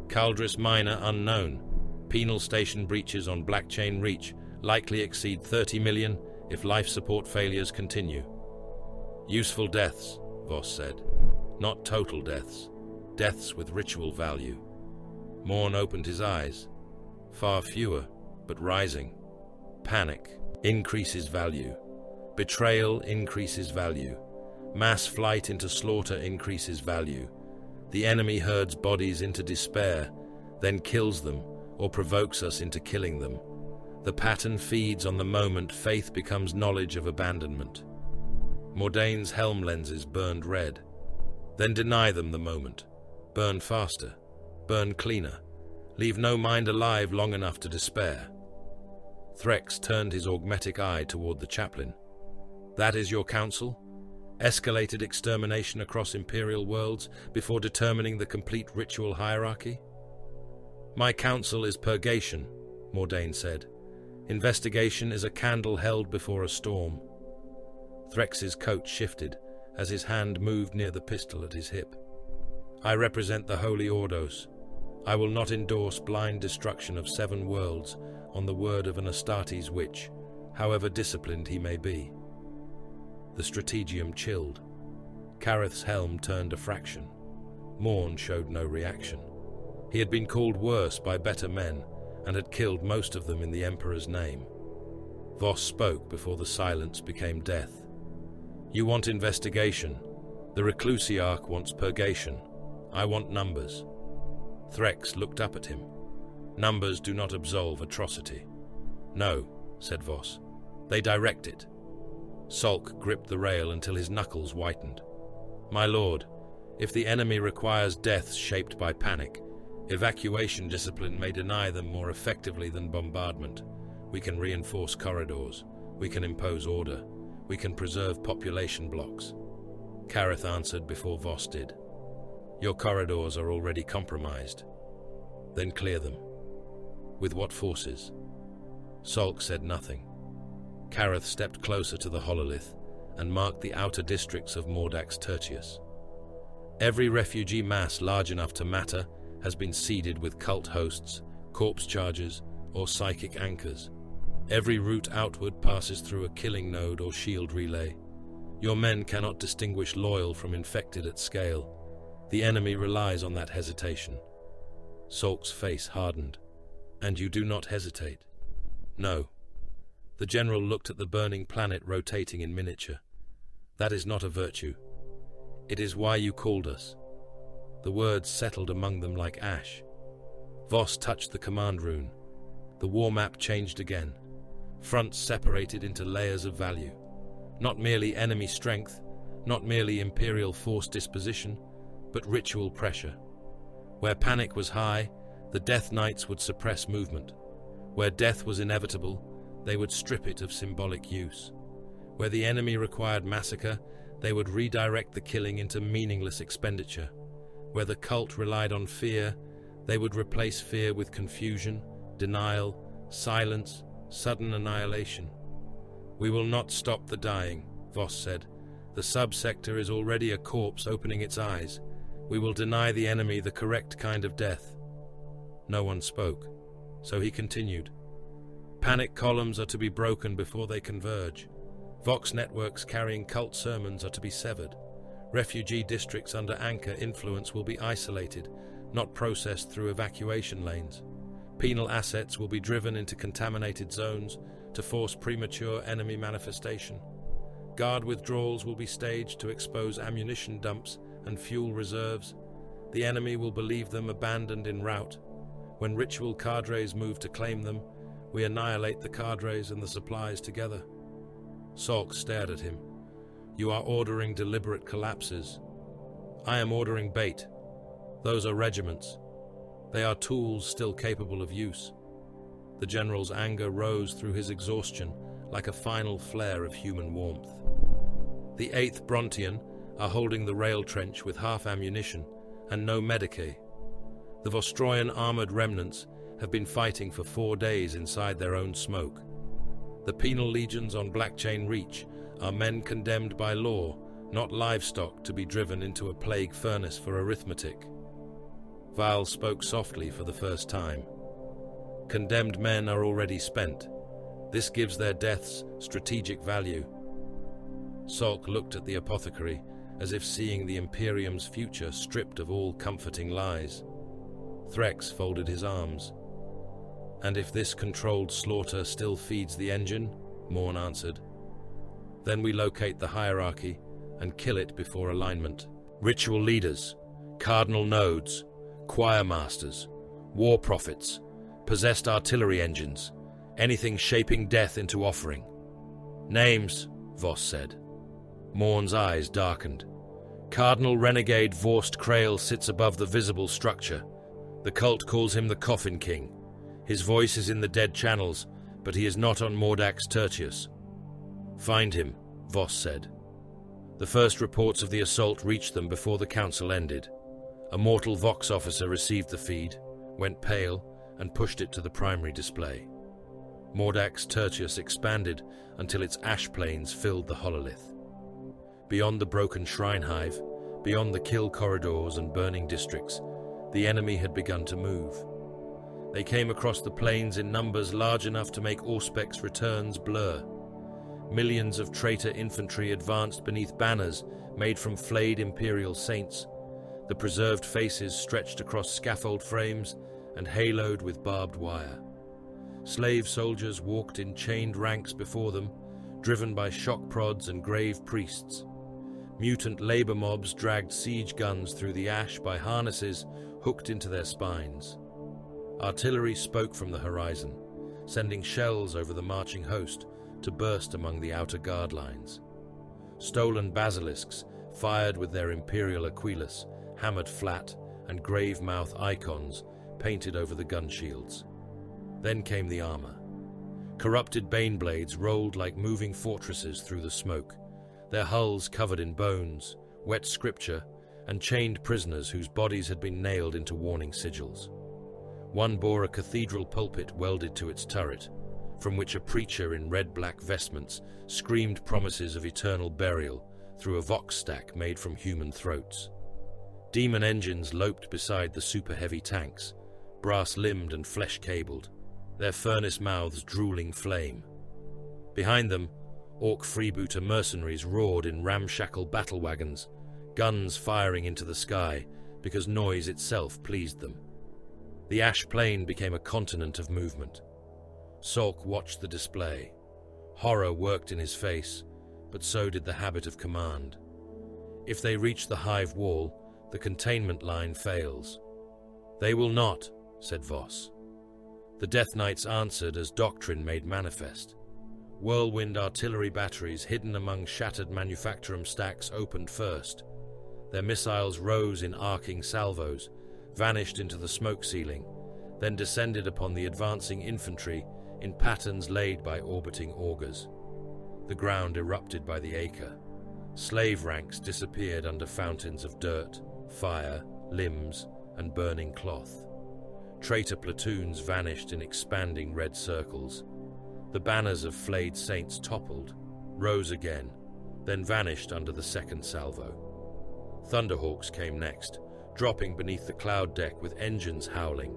Caldris Minor unknown. Penal station breaches on Blackchain Reach likely exceed 30 million if life support failures continue. Useful deaths, Voss said. Not total deaths. Deaths with ritual value. Morn opened his eyes. Far fewer, but rising. Panic increases value. Betrayal increases value. Mass flight into slaughter increases value. The enemy herds bodies into despair, then kills them, or provokes us into killing them. The pattern feeds on the moment faith becomes knowledge of abandonment. Mordane's helm lenses burned red. Then deny them the moment. Burn faster. Burn cleaner. Leave no mind alive long enough to despair. Threx turned his augmetic eye toward the chaplain. That is your counsel? Escalated extermination across imperial worlds before determining the complete ritual hierarchy? My counsel is purgation, Mordane said. Investigation is a candle held before a storm. Threx's coat shifted as his hand moved near the pistol at his hip. I represent the Holy Ordos. I will not endorse blind destruction of 7 worlds on the word of an Astartes witch, however disciplined he may be. The strategium chilled. Kareth's helm turned a fraction. Morn showed no reaction. He had been called worse by better men and had killed most of them in the Emperor's name. Voss spoke before the silence became death. You want investigation. The Reclusiarch wants purgation. I want numbers. Threx looked up at him. Numbers do not absolve atrocity. No, said Voss. They direct it. Salk gripped the rail until his knuckles whitened. My lord, if the enemy requires deaths shaped by panic, evacuation discipline may deny them more effectively than bombardment. We can reinforce corridors. We can impose order. We can preserve population blocks. Kareth answered before Voss did. Your corridors are already compromised. Then clear them. With what forces? Salk said nothing. Kareth stepped closer to the hololith and marked the outer districts of Mordax Tertius. Every refugee mass large enough to matter has been seeded with cult hosts, corpse charges, or psychic anchors. Every route outward passes through a killing node or shield relay. Your men cannot distinguish loyal from infected at scale. The enemy relies on that hesitation. Salk's face hardened. And you do not hesitate? No. The general looked at the burning planet rotating in miniature. That is not a virtue. It is why you called us. The words settled among them like ash. Voss touched the command rune. The war map changed again. Fronts separated into layers of value. Not merely enemy strength, not merely imperial force disposition, but ritual pressure. Where panic was high, the Death Knights would suppress movement. Where death was inevitable, they would strip it of symbolic use. Where the enemy required massacre, they would redirect the killing into meaningless expenditure. Where the cult relied on fear, they would replace fear with confusion, denial, silence, sudden annihilation. We will not stop the dying, Voss said. The subsector is already a corpse opening its eyes. We will deny the enemy the correct kind of death. No one spoke, so he continued. Panic columns are to be broken before they converge. Vox networks carrying cult sermons are to be severed. Refugee districts under anchor influence will be isolated, not processed through evacuation lanes. Penal assets will be driven into contaminated zones to force premature enemy manifestation. Guard withdrawals will be staged to expose ammunition dumps and fuel reserves. The enemy will believe them abandoned en route. When ritual cadres move to claim them, we annihilate the cadres and the supplies together. Salk stared at him. You are ordering deliberate collapses. I am ordering bait. Those are regiments. They are tools still capable of use. The general's anger rose through his exhaustion like a final flare of human warmth. The 8th Brontian are holding the rail trench with half ammunition and no Medicae. The Vostroyan armoured remnants have been fighting for 4 days inside their own smoke. The penal legions on Blackchain Reach are men condemned by law, not livestock to be driven into a plague furnace for arithmetic. Val spoke softly for the first time. Condemned men are already spent. This gives their deaths strategic value. Salk looked at the apothecary as if seeing the Imperium's future stripped of all comforting lies. Threx folded his arms. And if this controlled slaughter still feeds the engine, Morn answered, then we locate the hierarchy and kill it before alignment. Ritual leaders, cardinal nodes, choir masters, war prophets, possessed artillery engines, anything shaping death into offering. Names, Voss said. Morn's eyes darkened. Cardinal renegade Vorst Krail sits above the visible structure. The cult calls him the Coffin King. His voice is in the dead channels, but he is not on Mordax Tertius. Find him, Voss said. The first reports of the assault reached them before the council ended. A mortal Vox officer received the feed, went pale, and pushed it to the primary display. Mordax Tertius expanded until its ash plains filled the hololith. Beyond the broken shrine hive, beyond the kill corridors and burning districts, the enemy had begun to move. They came across the plains in numbers large enough to make Auspec's returns blur. Millions of traitor infantry advanced beneath banners made from flayed imperial saints. The preserved faces stretched across scaffold frames and haloed with barbed wire. Slave soldiers walked in chained ranks before them, driven by shock prods and grave priests. Mutant labor mobs dragged siege guns through the ash by harnesses hooked into their spines. Artillery spoke from the horizon, sending shells over the marching host to burst among the outer guard lines. Stolen basilisks, fired with their imperial aquilus, hammered flat, and grave-mouth icons painted over the gun shields. Then came the armor. Corrupted baneblades rolled like moving fortresses through the smoke, their hulls covered in bones, wet scripture, and chained prisoners whose bodies had been nailed into warning sigils. One bore a cathedral pulpit welded to its turret, from which a preacher in red-black vestments screamed promises of eternal burial through a vox stack made from human throats. Demon engines loped beside the super-heavy tanks, brass-limbed and flesh-cabled, their furnace mouths drooling flame. Behind them, Orc freebooter mercenaries roared in ramshackle battle wagons, guns firing into the sky because noise itself pleased them. The ash plain became a continent of movement. Salk watched the display. Horror worked in his face, but so did the habit of command. If they reach the hive wall, the containment line fails. "They will not," said Voss. The Death Knights answered as doctrine made manifest. Whirlwind artillery batteries hidden among shattered manufactorum stacks opened first. Their missiles rose in arcing salvos, vanished into the smoke ceiling, then descended upon the advancing infantry in patterns laid by orbiting augurs. The ground erupted by the acre. Slave ranks disappeared under fountains of dirt, fire, limbs, and burning cloth. Traitor platoons vanished in expanding red circles. The banners of flayed saints toppled, rose again, then vanished under the second salvo. Thunderhawks came next, dropping beneath the cloud deck with engines howling.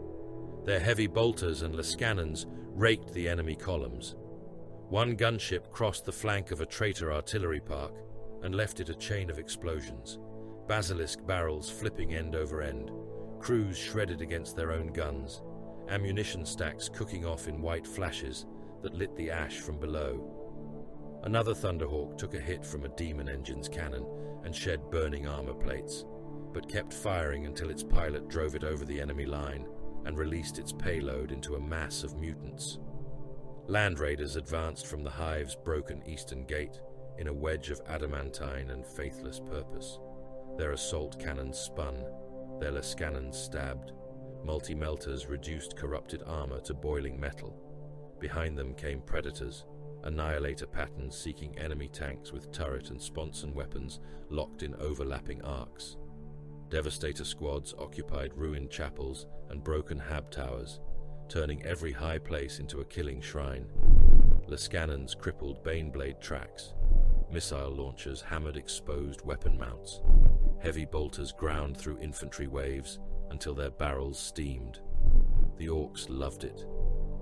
Their heavy bolters and lascannons raked the enemy columns. One gunship crossed the flank of a traitor artillery park and left it a chain of explosions, basilisk barrels flipping end over end, crews shredded against their own guns, ammunition stacks cooking off in white flashes that lit the ash from below. Another Thunderhawk took a hit from a demon engine's cannon and shed burning armor plates, but kept firing until its pilot drove it over the enemy line and released its payload into a mass of mutants. Land raiders advanced from the hive's broken eastern gate in a wedge of adamantine and faithless purpose. Their assault cannons spun, their lascannons stabbed. Multi-melters reduced corrupted armor to boiling metal. Behind them came predators, annihilator patterns seeking enemy tanks with turret and sponson weapons locked in overlapping arcs. Devastator squads occupied ruined chapels and broken hab towers, turning every high place into a killing shrine. Lascannons crippled baneblade tracks. Missile launchers hammered exposed weapon mounts. Heavy bolters ground through infantry waves until their barrels steamed. The Orcs loved it.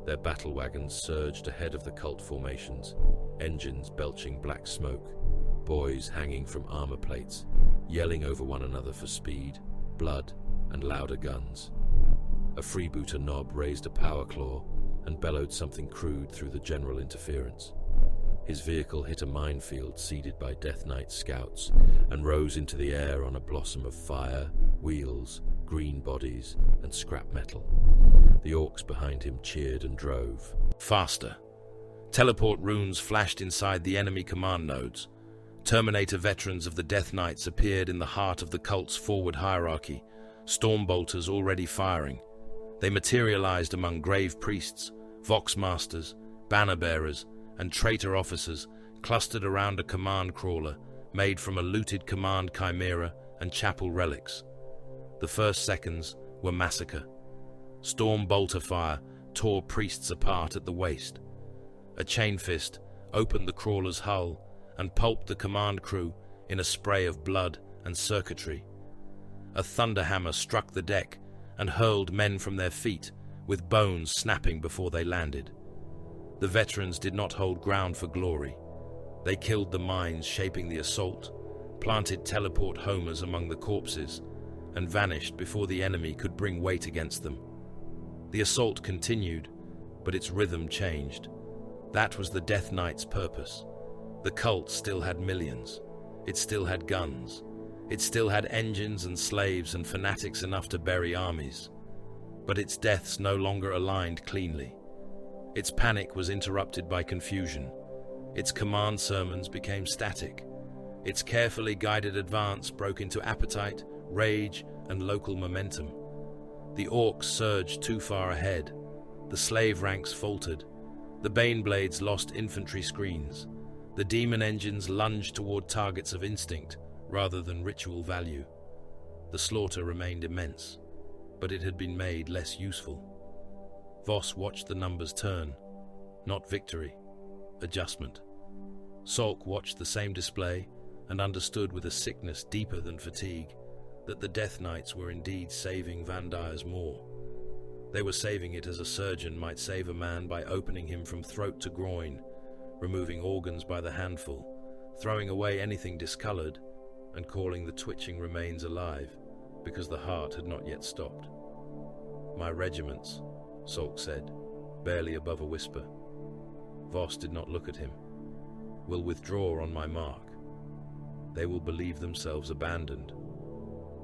Their battle wagons surged ahead of the cult formations, engines belching black smoke, boys hanging from armor plates, yelling over one another for speed, blood, and louder guns. A freebooter knob raised a power claw and bellowed something crude through the general interference. His vehicle hit a minefield seeded by Death Knight scouts and rose into the air on a blossom of fire, wheels, green bodies, and scrap metal. The Orcs behind him cheered and drove. Faster. Teleport runes flashed inside the enemy command nodes. Terminator veterans of the Death Knights appeared in the heart of the cult's forward hierarchy, stormbolters already firing. They materialized among grave priests, voxmasters, banner bearers, and traitor officers clustered around a command crawler made from a looted command chimera and chapel relics. The first seconds were massacre. Storm bolter fire tore priests apart at the waist. A chain fist opened the crawler's hull and pulped the command crew in a spray of blood and circuitry. A thunderhammer struck the deck and hurled men from their feet, with bones snapping before they landed. The veterans did not hold ground for glory. They killed the mines shaping the assault, planted teleport homers among the corpses, and vanished before the enemy could bring weight against them. The assault continued, but its rhythm changed. That was the Death Knight's purpose. The cult still had millions. It still had guns. It still had engines and slaves and fanatics enough to bury armies. But its deaths no longer aligned cleanly. Its panic was interrupted by confusion. Its command sermons became static. Its carefully guided advance broke into appetite, rage, and local momentum. The Orcs surged too far ahead. The slave ranks faltered. The Baneblades lost infantry screens. The demon engines lunged toward targets of instinct rather than ritual value. The slaughter remained immense, but it had been made less useful. Voss watched the numbers turn. Not victory, adjustment. Salk watched the same display and understood with a sickness deeper than fatigue. that the Death Knights were indeed saving Van Dyer's Moor. They were saving it as a surgeon might save a man by opening him from throat to groin, removing organs by the handful, throwing away anything discolored, and calling the twitching remains alive, because the heart had not yet stopped. "My regiments," Salk said, barely above a whisper. Voss did not look at him. "Will withdraw on my mark. They will believe themselves abandoned."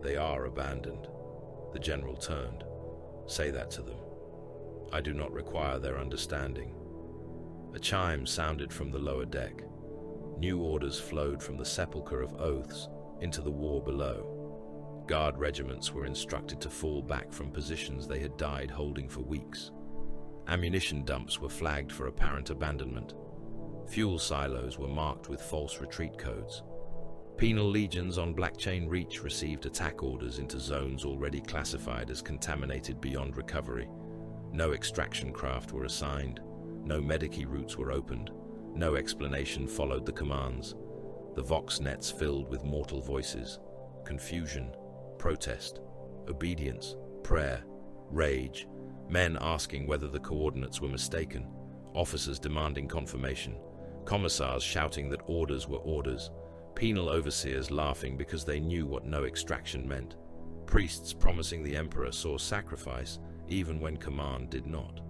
"They are abandoned." The general turned. "Say that to them. I do not require their understanding." A chime sounded from the lower deck. New orders flowed from the sepulchre of oaths into the war below. Guard regiments were instructed to fall back from positions they had died holding for weeks. Ammunition dumps were flagged for apparent abandonment. Fuel silos were marked with false retreat codes. Penal legions on Blackchain Reach received attack orders into zones already classified as contaminated beyond recovery. No extraction craft were assigned. No Medici routes were opened. No explanation followed the commands. The Vox nets filled with mortal voices. Confusion, protest, obedience, prayer, rage. Men asking whether the coordinates were mistaken. Officers demanding confirmation. Commissars shouting that orders were orders. Penal overseers laughing because they knew what no extraction meant. Priests promising the Emperor saw sacrifice even when command did not.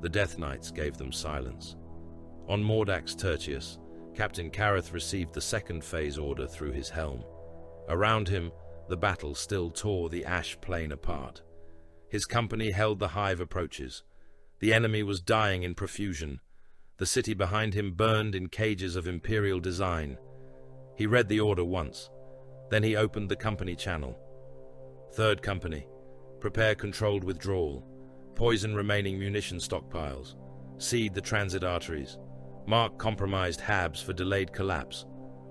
The Death Knights gave them silence. On Mordax Tertius, Captain Careth received the second phase order through his helm. Around him, the battle still tore the ash plain apart. His company held the hive approaches. The enemy was dying in profusion. The city behind him burned in cages of imperial design. He read the order once. Then he opened the company channel. "Third Company, prepare controlled withdrawal. Poison remaining munition stockpiles. Seed the transit arteries. Mark compromised habs for delayed collapse.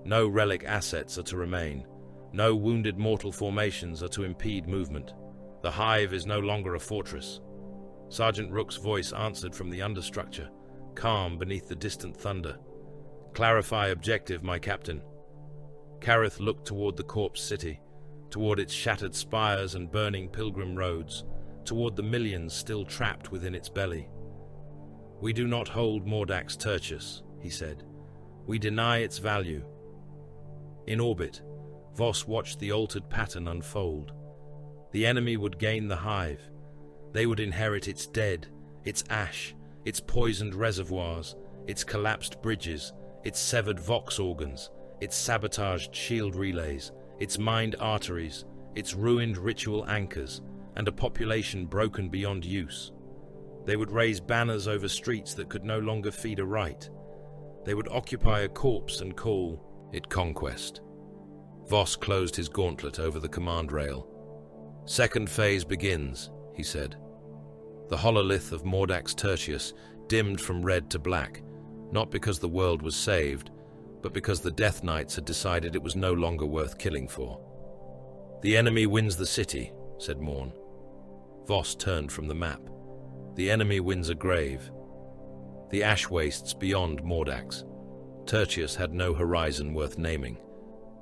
No relic assets are to remain. No wounded mortal formations are to impede movement. The hive is no longer a fortress." Sergeant Rook's voice answered from the understructure, calm beneath the distant thunder. "Clarify objective, my captain." Careth looked toward the corpse city, toward its shattered spires and burning pilgrim roads, toward the millions still trapped within its belly. "We do not hold Mordax Tertius," he said. "We deny its value." In orbit, Voss watched the altered pattern unfold. The enemy would gain the hive. They would inherit its dead, its ash, its poisoned reservoirs, its collapsed bridges, its severed Vox organs, its sabotaged shield relays, its mined arteries, its ruined ritual anchors, and a population broken beyond use. They would raise banners over streets that could no longer feed a right. They would occupy a corpse and call it conquest. Voss closed his gauntlet over the command rail. "Second phase begins," he said. The hololith of Mordax Tertius dimmed from red to black, not because the world was saved, but because the Death Knights had decided it was no longer worth killing for. "The enemy wins the city," said Morn. Voss turned from the map. "The enemy wins a grave." The ash wastes beyond Mordax. Tertius had no horizon worth naming.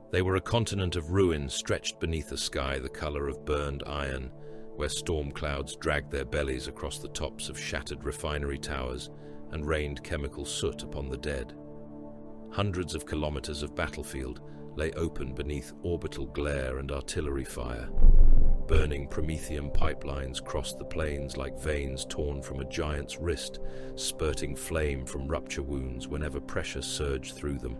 They were a continent of ruin stretched beneath a sky the color of burned iron, where storm clouds dragged their bellies across the tops of shattered refinery towers and rained chemical soot upon the dead. Hundreds of kilometers of battlefield lay open beneath orbital glare and artillery fire. Burning promethium pipelines crossed the plains like veins torn from a giant's wrist, spurting flame from rupture wounds whenever pressure surged through them.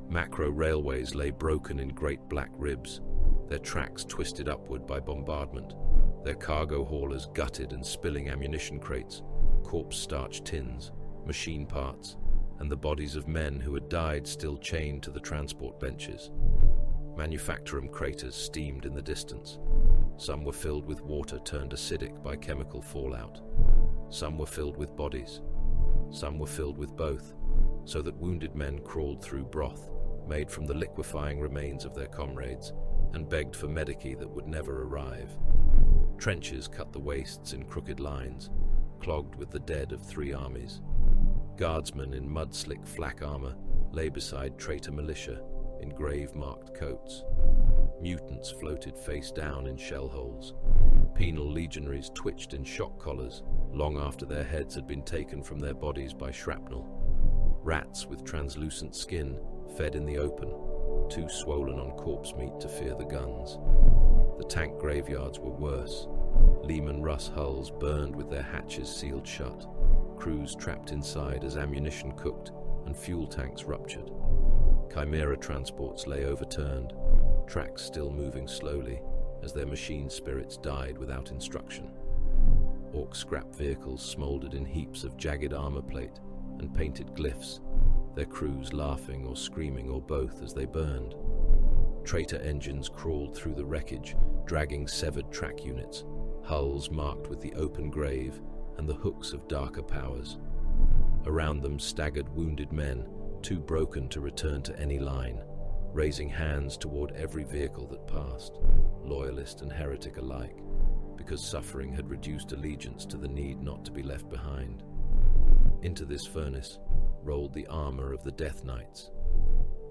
Macro railways lay broken in great black ribs, their tracks twisted upward by bombardment, their cargo haulers gutted and spilling ammunition crates, corpse-starch tins, machine parts, and the bodies of men who had died still chained to the transport benches. Manufactorum craters steamed in the distance. Some were filled with water turned acidic by chemical fallout. Some were filled with bodies. Some were filled with both, so that wounded men crawled through broth, made from the liquefying remains of their comrades, and begged for Medici that would never arrive. Trenches cut the wastes in crooked lines, clogged with the dead of 3 armies. Guardsmen in mud-slick flak armor lay beside traitor militia in grave-marked coats. Mutants floated face down in shell holes. Penal legionaries twitched in shock collars long after their heads had been taken from their bodies by shrapnel. Rats with translucent skin fed in the open, too swollen on corpse meat to fear the guns. The tank graveyards were worse. Lehman Russ hulls burned with their hatches sealed shut, crews trapped inside as ammunition cooked and fuel tanks ruptured. Chimera transports lay overturned, tracks still moving slowly as their machine spirits died without instruction. Orc scrap vehicles smoldered in heaps of jagged armor plate and painted glyphs, their crews laughing or screaming or both as they burned. Traitor engines crawled through the wreckage, dragging severed track units, hulls marked with the open grave and the hooks of darker powers. Around them staggered wounded men, too broken to return to any line, raising hands toward every vehicle that passed, loyalist and heretic alike, because suffering had reduced allegiance to the need not to be left behind. Into this furnace rolled the armor of the Death Knights.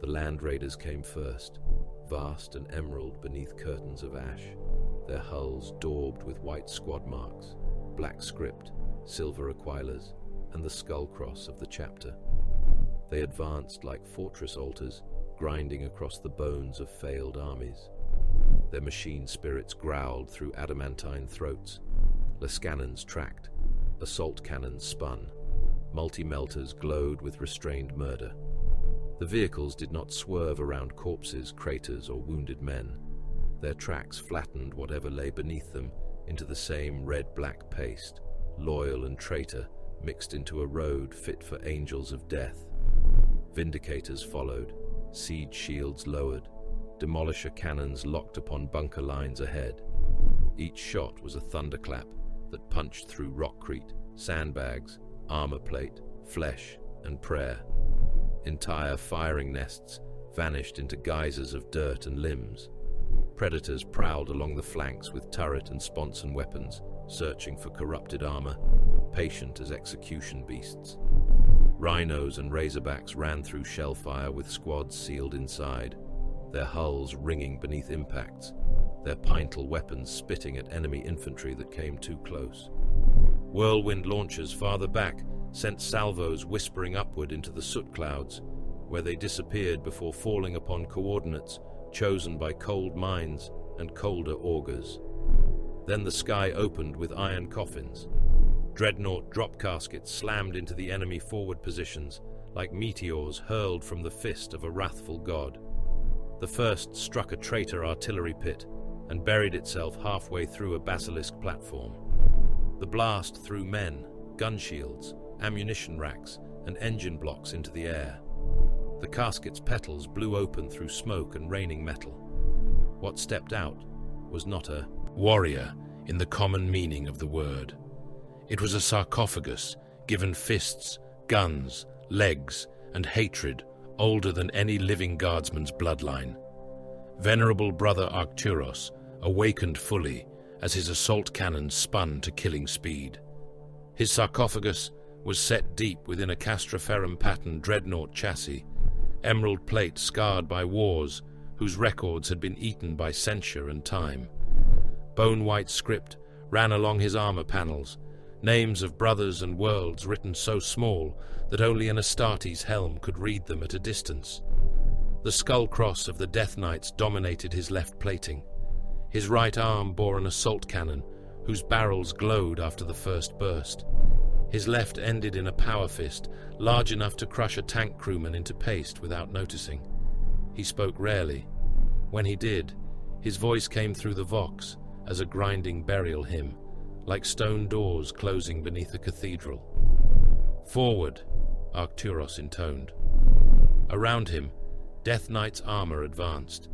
The Land Raiders came first, vast and emerald beneath curtains of ash, their hulls daubed with white squad marks, black script, silver aquilas, and the skull cross of the chapter. They advanced like fortress altars, grinding across the bones of failed armies. Their machine spirits growled through adamantine throats. Lascannons tracked, assault cannons spun, multi-melters glowed with restrained murder. The vehicles did not swerve around corpses, craters, or wounded men. Their tracks flattened whatever lay beneath them into the same red-black paste, loyal and traitor mixed into a road fit for angels of death. Vindicators followed, siege shields lowered, demolisher cannons locked upon bunker lines ahead. Each shot was a thunderclap that punched through rockcrete, sandbags, armor plate, flesh, and prayer. Entire firing nests vanished into geysers of dirt and limbs. Predators prowled along the flanks with turret and sponson weapons, searching for corrupted armor, patient as execution beasts. Rhinos and razorbacks ran through shellfire with squads sealed inside, their hulls ringing beneath impacts, their pintle weapons spitting at enemy infantry that came too close. Whirlwind launchers farther back sent salvos whispering upward into the soot clouds, where they disappeared before falling upon coordinates chosen by cold minds and colder augurs. Then the sky opened with iron coffins. Dreadnought drop caskets slammed into the enemy forward positions like meteors hurled from the fist of a wrathful god. The first struck a traitor artillery pit and buried itself halfway through a basilisk platform. The blast threw men, gun shields, ammunition racks, and engine blocks into the air. The casket's petals blew open through smoke and raining metal. What stepped out was not a warrior in the common meaning of the word. It was a sarcophagus given fists, guns, legs, and hatred older than any living guardsman's bloodline. Venerable brother Arcturus awakened fully as his assault cannons spun to killing speed. His sarcophagus was set deep within a Castroferrum-patterned dreadnought chassis, emerald plate scarred by wars whose records had been eaten by censure and time. Bone-white script ran along his armor panels, names of brothers and worlds written so small that only an Astartes helm could read them at a distance. The skull cross of the Death Knights dominated his left plating. His right arm bore an assault cannon, whose barrels glowed after the first burst. His left ended in a power fist, large enough to crush a tank crewman into paste without noticing. He spoke rarely. When he did, his voice came through the vox as a grinding burial hymn, like stone doors closing beneath a cathedral. "Forward," Arcturus intoned. Around him, Death Knight's armor advanced.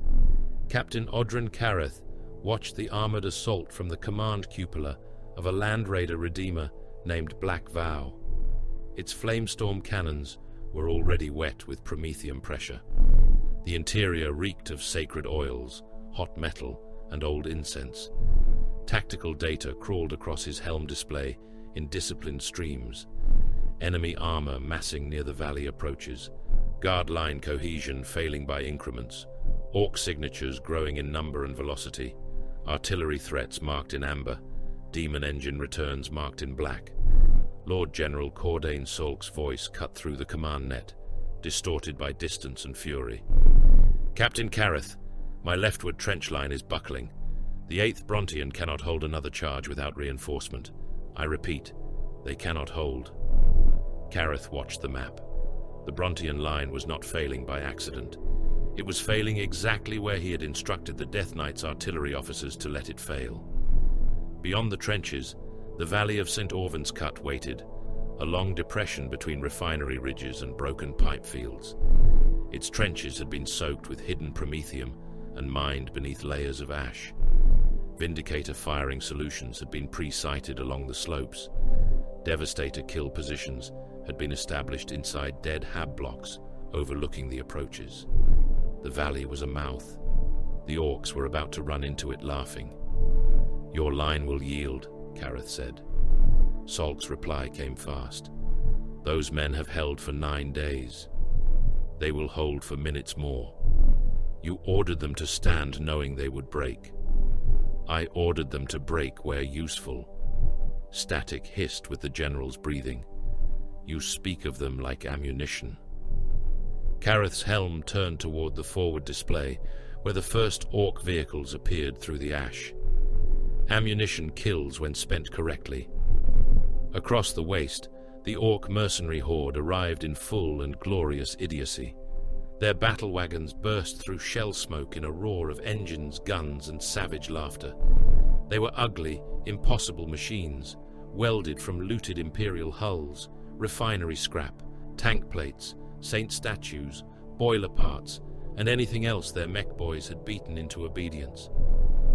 Captain Odrin Kareth watched the armored assault from the command cupola of a Land Raider Redeemer named Black Vow. Its flamestorm cannons were already wet with promethium pressure. The interior reeked of sacred oils, hot metal, and old incense. Tactical data crawled across his helm display in disciplined streams. Enemy armor massing near the valley approaches, guard line cohesion failing by increments, Orc signatures growing in number and velocity, artillery threats marked in amber, demon engine returns marked in black. Lord General Cordain Salk's voice cut through the command net, distorted by distance and fury. Captain Careth, my leftward trench line is buckling. The 8th Brontian cannot hold another charge without reinforcement. I repeat, they cannot hold. Careth watched the map. The Brontian line was not failing by accident. It was failing exactly where he had instructed the Death Knight's artillery officers to let it fail. Beyond the trenches, the valley of St. Orvan's Cut waited, a long depression between refinery ridges and broken pipe fields. Its trenches had been soaked with hidden promethium and mined beneath layers of ash. Vindicator firing solutions had been pre-sighted along the slopes. Devastator kill positions had been established inside dead hab blocks overlooking the approaches. The valley was a mouth. The orcs were about to run into it laughing. Your line will yield, Careth said. Salk's reply came fast. Those men have held for 9 days. They will hold for minutes more. You ordered them to stand knowing they would break. I ordered them to break where useful. Static hissed with the general's breathing. You speak of them like ammunition. Careth's helm turned toward the forward display, where the first orc vehicles appeared through the ash. Ammunition kills when spent correctly. Across the waste, the orc mercenary horde arrived in full and glorious idiocy. Their battle wagons burst through shell smoke in a roar of engines, guns, and savage laughter. They were ugly, impossible machines, welded from looted imperial hulls, refinery scrap, tank plates, saint statues, boiler parts, and anything else their mech boys had beaten into obedience.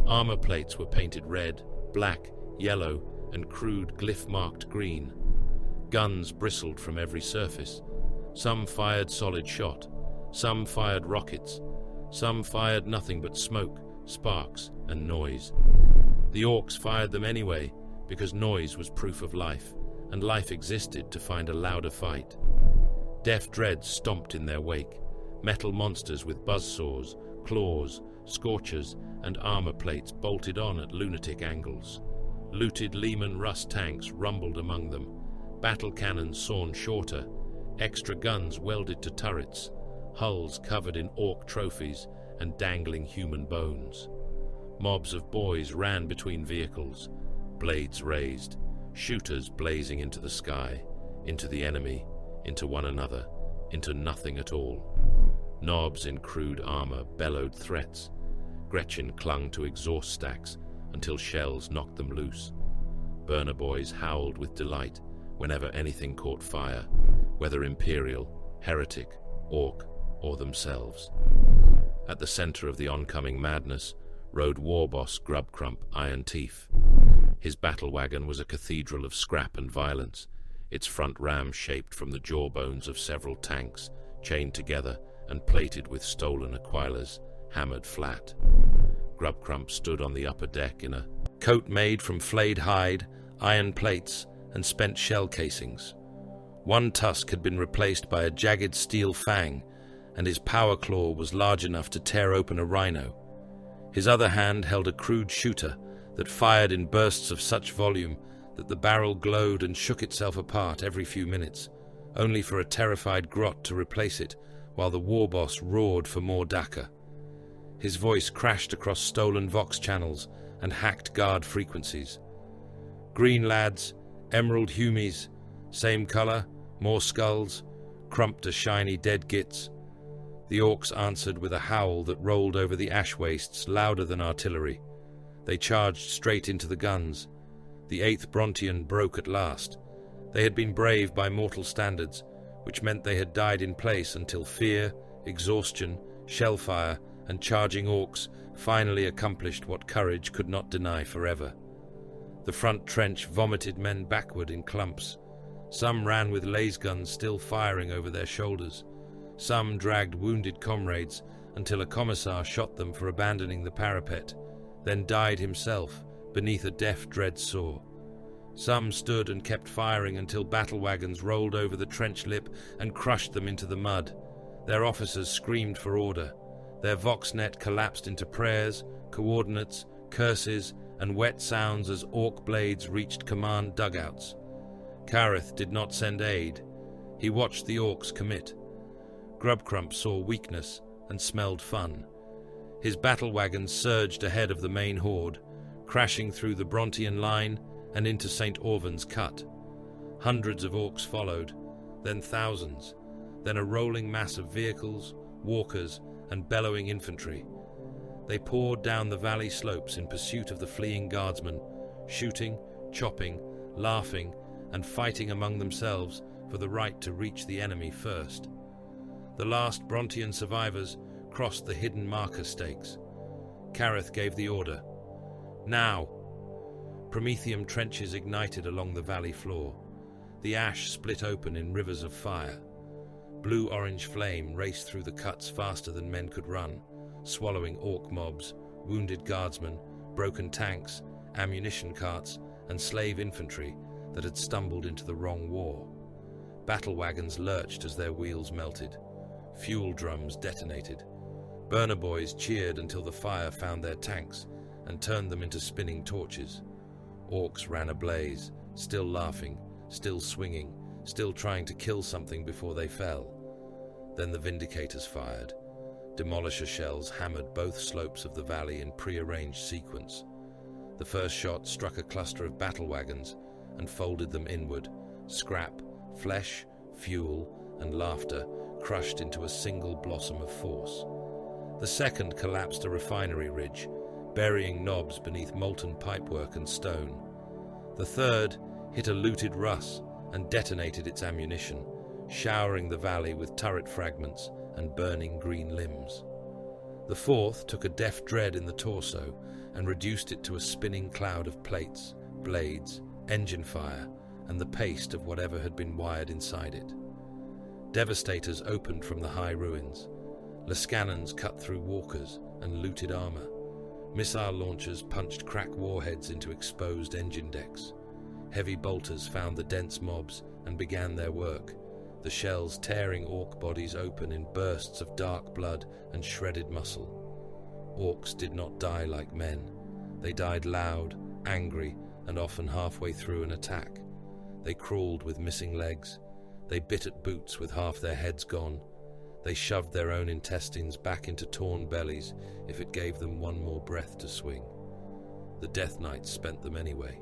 Armor plates were painted red, black, yellow, and crude glyph-marked green. Guns bristled from every surface. Some fired solid shot, some fired rockets, some fired nothing but smoke, sparks, and noise. The orcs fired them anyway, because noise was proof of life, and life existed to find a louder fight. Deaf dreads stomped in their wake, metal monsters with buzzsaws, claws, scorchers, and armor plates bolted on at lunatic angles. Looted Lehman Russ tanks rumbled among them, battle cannons sawn shorter, extra guns welded to turrets, hulls covered in orc trophies and dangling human bones. Mobs of boys ran between vehicles, blades raised, shooters blazing into the sky, into the enemy, into one another, into nothing at all. Knobs in crude armor bellowed threats. Gretchen clung to exhaust stacks until shells knocked them loose. Burner boys howled with delight whenever anything caught fire, whether imperial, heretic, orc, or themselves. At the center of the oncoming madness rode war boss Grubcrump Iron Teeth. His battle wagon was a cathedral of scrap and violence, its front ram shaped from the jawbones of several tanks, chained together and plated with stolen aquilers, hammered flat. Grubcrump stood on the upper deck in a coat made from flayed hide, iron plates, and spent shell casings. One tusk had been replaced by a jagged steel fang, and his power claw was large enough to tear open a rhino. His other hand held a crude shooter that fired in bursts of such volume that the barrel glowed and shook itself apart every few minutes, only for a terrified grot to replace it while the war boss roared for more Daka. His voice crashed across stolen Vox channels and hacked guard frequencies. Green lads, emerald humies, same color, more skulls, crumped to shiny dead gits. The orcs answered with a howl that rolled over the ash wastes louder than artillery. They charged straight into the guns. The 8th Brontian broke at last. They had been brave by mortal standards, which meant they had died in place until fear, exhaustion, shellfire, and charging orcs finally accomplished what courage could not deny forever. The front trench vomited men backward in clumps. Some ran with laser guns still firing over their shoulders. Some dragged wounded comrades until a commissar shot them for abandoning the parapet, then died himself beneath a deaf dread saw. Some stood and kept firing until battle wagons rolled over the trench lip and crushed them into the mud. Their officers screamed for order. Their voxnet collapsed into prayers, coordinates, curses, and wet sounds as orc blades reached command dugouts. Kareth did not send aid. He watched the orcs commit. Grubcrump saw weakness and smelled fun. His battle wagons surged ahead of the main horde, crashing through the Brontian line and into St. Orvan's Cut. Hundreds of orcs followed, then thousands, then a rolling mass of vehicles, walkers, and bellowing infantry. They poured down the valley slopes in pursuit of the fleeing guardsmen, shooting, chopping, laughing, and fighting among themselves for the right to reach the enemy first. The last Brontian survivors crossed the hidden marker stakes. Kareth gave the order. Now! Prometheum trenches ignited along the valley floor. The ash split open in rivers of fire. Blue-orange flame raced through the cuts faster than men could run, swallowing orc mobs, wounded guardsmen, broken tanks, ammunition carts, and slave infantry that had stumbled into the wrong war. Battle wagons lurched as their wheels melted. Fuel drums detonated. Burner boys cheered until the fire found their tanks and turned them into spinning torches. Orcs ran ablaze, still laughing, still swinging, still trying to kill something before they fell. Then the Vindicators fired. Demolisher shells hammered both slopes of the valley in pre-arranged sequence. The first shot struck a cluster of battle wagons and folded them inward. Scrap, flesh, fuel, and laughter crushed into a single blossom of force. The second collapsed a refinery ridge, burying knobs beneath molten pipework and stone. The third hit a looted Russ and detonated its ammunition, showering the valley with turret fragments and burning green limbs. The fourth took a deft dread in the torso and reduced it to a spinning cloud of plates, blades, engine fire, and the paste of whatever had been wired inside it. Devastators opened from the high ruins. Lascannons cut through walkers and looted armor. Missile launchers punched crack warheads into exposed engine decks. Heavy bolters found the dense mobs and began their work, the shells tearing orc bodies open in bursts of dark blood and shredded muscle. Orcs did not die like men. They died loud, angry, and often halfway through an attack. They crawled with missing legs. They bit at boots with half their heads gone. They shoved their own intestines back into torn bellies if it gave them one more breath to swing. The Death Knights spent them anyway.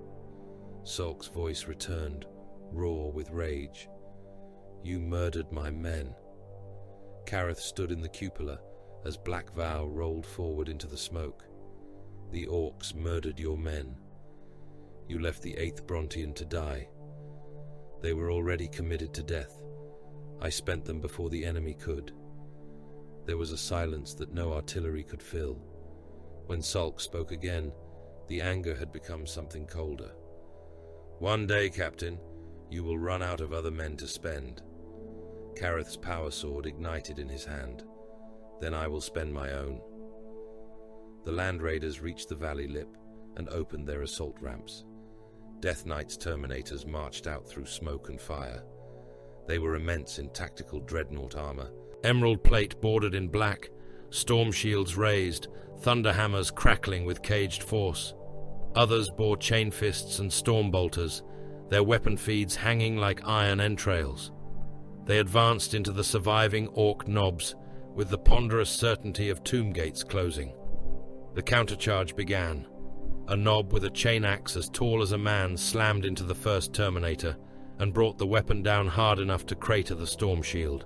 Salk's voice returned, raw with rage. "You murdered my men." Kareth stood in the cupola as Black Vow rolled forward into the smoke. "The orcs murdered your men. You left the 8th Brontian to die. They were already committed to death. I spent them before the enemy could." There was a silence that no artillery could fill. When Salk spoke again, the anger had become something colder. "One day, Captain, you will run out of other men to spend." Kareth's power sword ignited in his hand. "Then I will spend my own." The land raiders reached the valley lip and opened their assault ramps. Death Knight's Terminators marched out through smoke and fire. They were immense in tactical dreadnought armor, emerald plate bordered in black, storm shields raised, thunder hammers crackling with caged force. Others bore chain fists and storm bolters, their weapon feeds hanging like iron entrails. They advanced into the surviving orc knobs with the ponderous certainty of tomb gates closing. The countercharge began. A knob with a chain axe as tall as a man slammed into the first Terminator and brought the weapon down hard enough to crater the storm shield.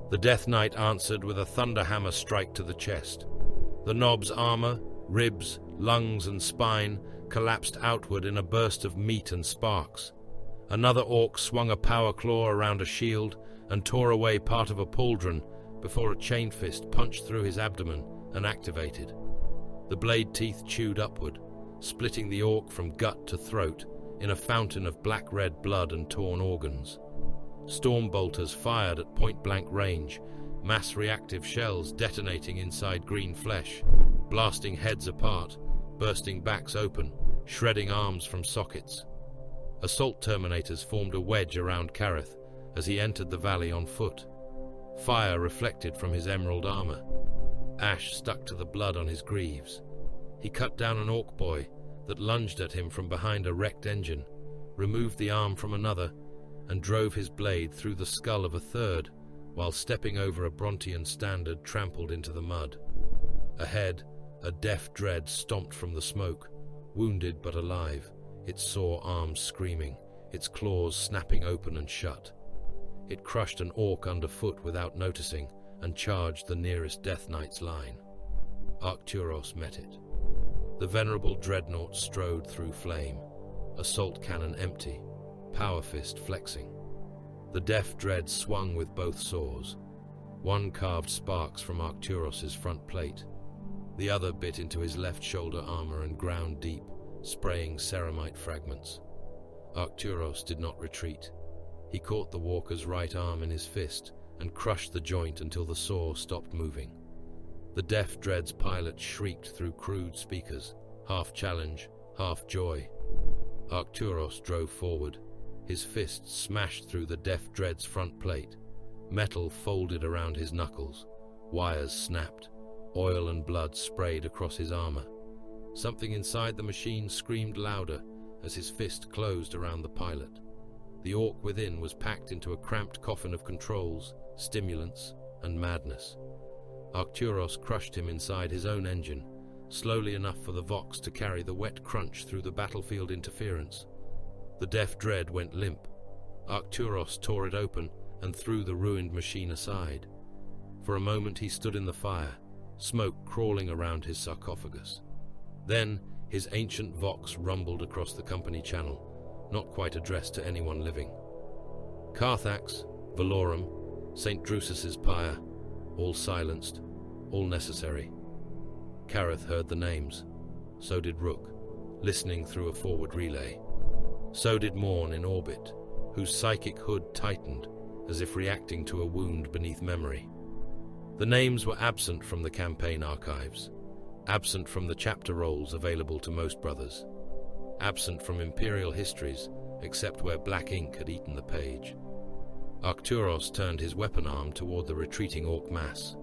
The Death Knight answered with a thunder hammer strike to the chest. The knob's armor, ribs, lungs, and spine collapsed outward in a burst of meat and sparks. Another orc swung a power claw around a shield and tore away part of a pauldron before a chain fist punched through his abdomen and activated. The blade teeth chewed upward, splitting the orc from gut to throat in a fountain of black-red blood and torn organs. Storm bolters fired at point-blank range, mass-reactive shells detonating inside green flesh, blasting heads apart, bursting backs open, shredding arms from sockets. Assault Terminators formed a wedge around Kareth as he entered the valley on foot. Fire reflected from his emerald armor. Ash stuck to the blood on his greaves. He cut down an orc boy that lunged at him from behind a wrecked engine, removed the arm from another, and drove his blade through the skull of a third, while stepping over a Brontian standard trampled into the mud. Ahead, a deaf dread stomped from the smoke, wounded but alive, its sore arms screaming, its claws snapping open and shut. It crushed an orc underfoot without noticing and charged the nearest Death Knight's line. Arcturos met it. The venerable dreadnought strode through flame, assault cannon empty, power fist flexing. The deaf dread swung with both saws. One carved sparks from Arcturos's front plate. The other bit into his left shoulder armor and ground deep, spraying ceramite fragments. Arcturos did not retreat. He caught the walker's right arm in his fist and crushed the joint until the saw stopped moving. The deaf dread's pilot shrieked through crude speakers, half challenge, half joy. Arcturos drove forward. His fist smashed through the deaf dread's front plate. Metal folded around his knuckles. Wires snapped. Oil and blood sprayed across his armor. Something inside the machine screamed louder as his fist closed around the pilot. The orc within was packed into a cramped coffin of controls, stimulants, and madness. Arcturos crushed him inside his own engine, slowly enough for the Vox to carry the wet crunch through the battlefield interference. The deaf dread went limp. Arcturos tore it open and threw the ruined machine aside. For a moment he stood in the fire, smoke crawling around his sarcophagus. Then his ancient Vox rumbled across the company channel, not quite addressed to anyone living. Carthax, Valorum, St. Drusus's pyre, all silenced, all necessary. Kareth heard the names. So did Rook, listening through a forward relay. So did Morn in orbit, whose psychic hood tightened, as if reacting to a wound beneath memory. The names were absent from the campaign archives, absent from the chapter rolls available to most brothers, absent from Imperial histories, except where black ink had eaten the page. Arcturos turned his weapon arm toward the retreating orc mass.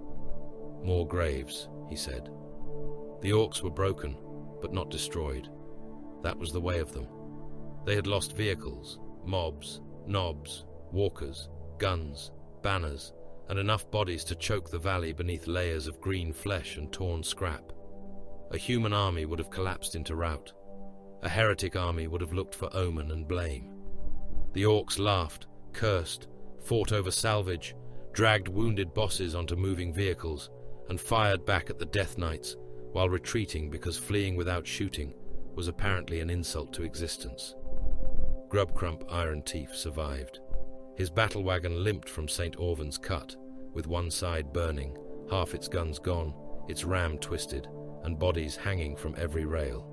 More graves, he said. The orcs were broken, but not destroyed. That was the way of them. They had lost vehicles, mobs, knobs, walkers, guns, banners, and enough bodies to choke the valley beneath layers of green flesh and torn scrap. A human army would have collapsed into rout. A heretic army would have looked for omen and blame. The orcs laughed, cursed, fought over salvage, dragged wounded bosses onto moving vehicles, and fired back at the Death Knights, while retreating because fleeing without shooting was apparently an insult to existence. Grubcrump Iron Teeth survived. His battle wagon limped from St. Orvan's Cut, with one side burning, half its guns gone, its ram twisted, and bodies hanging from every rail.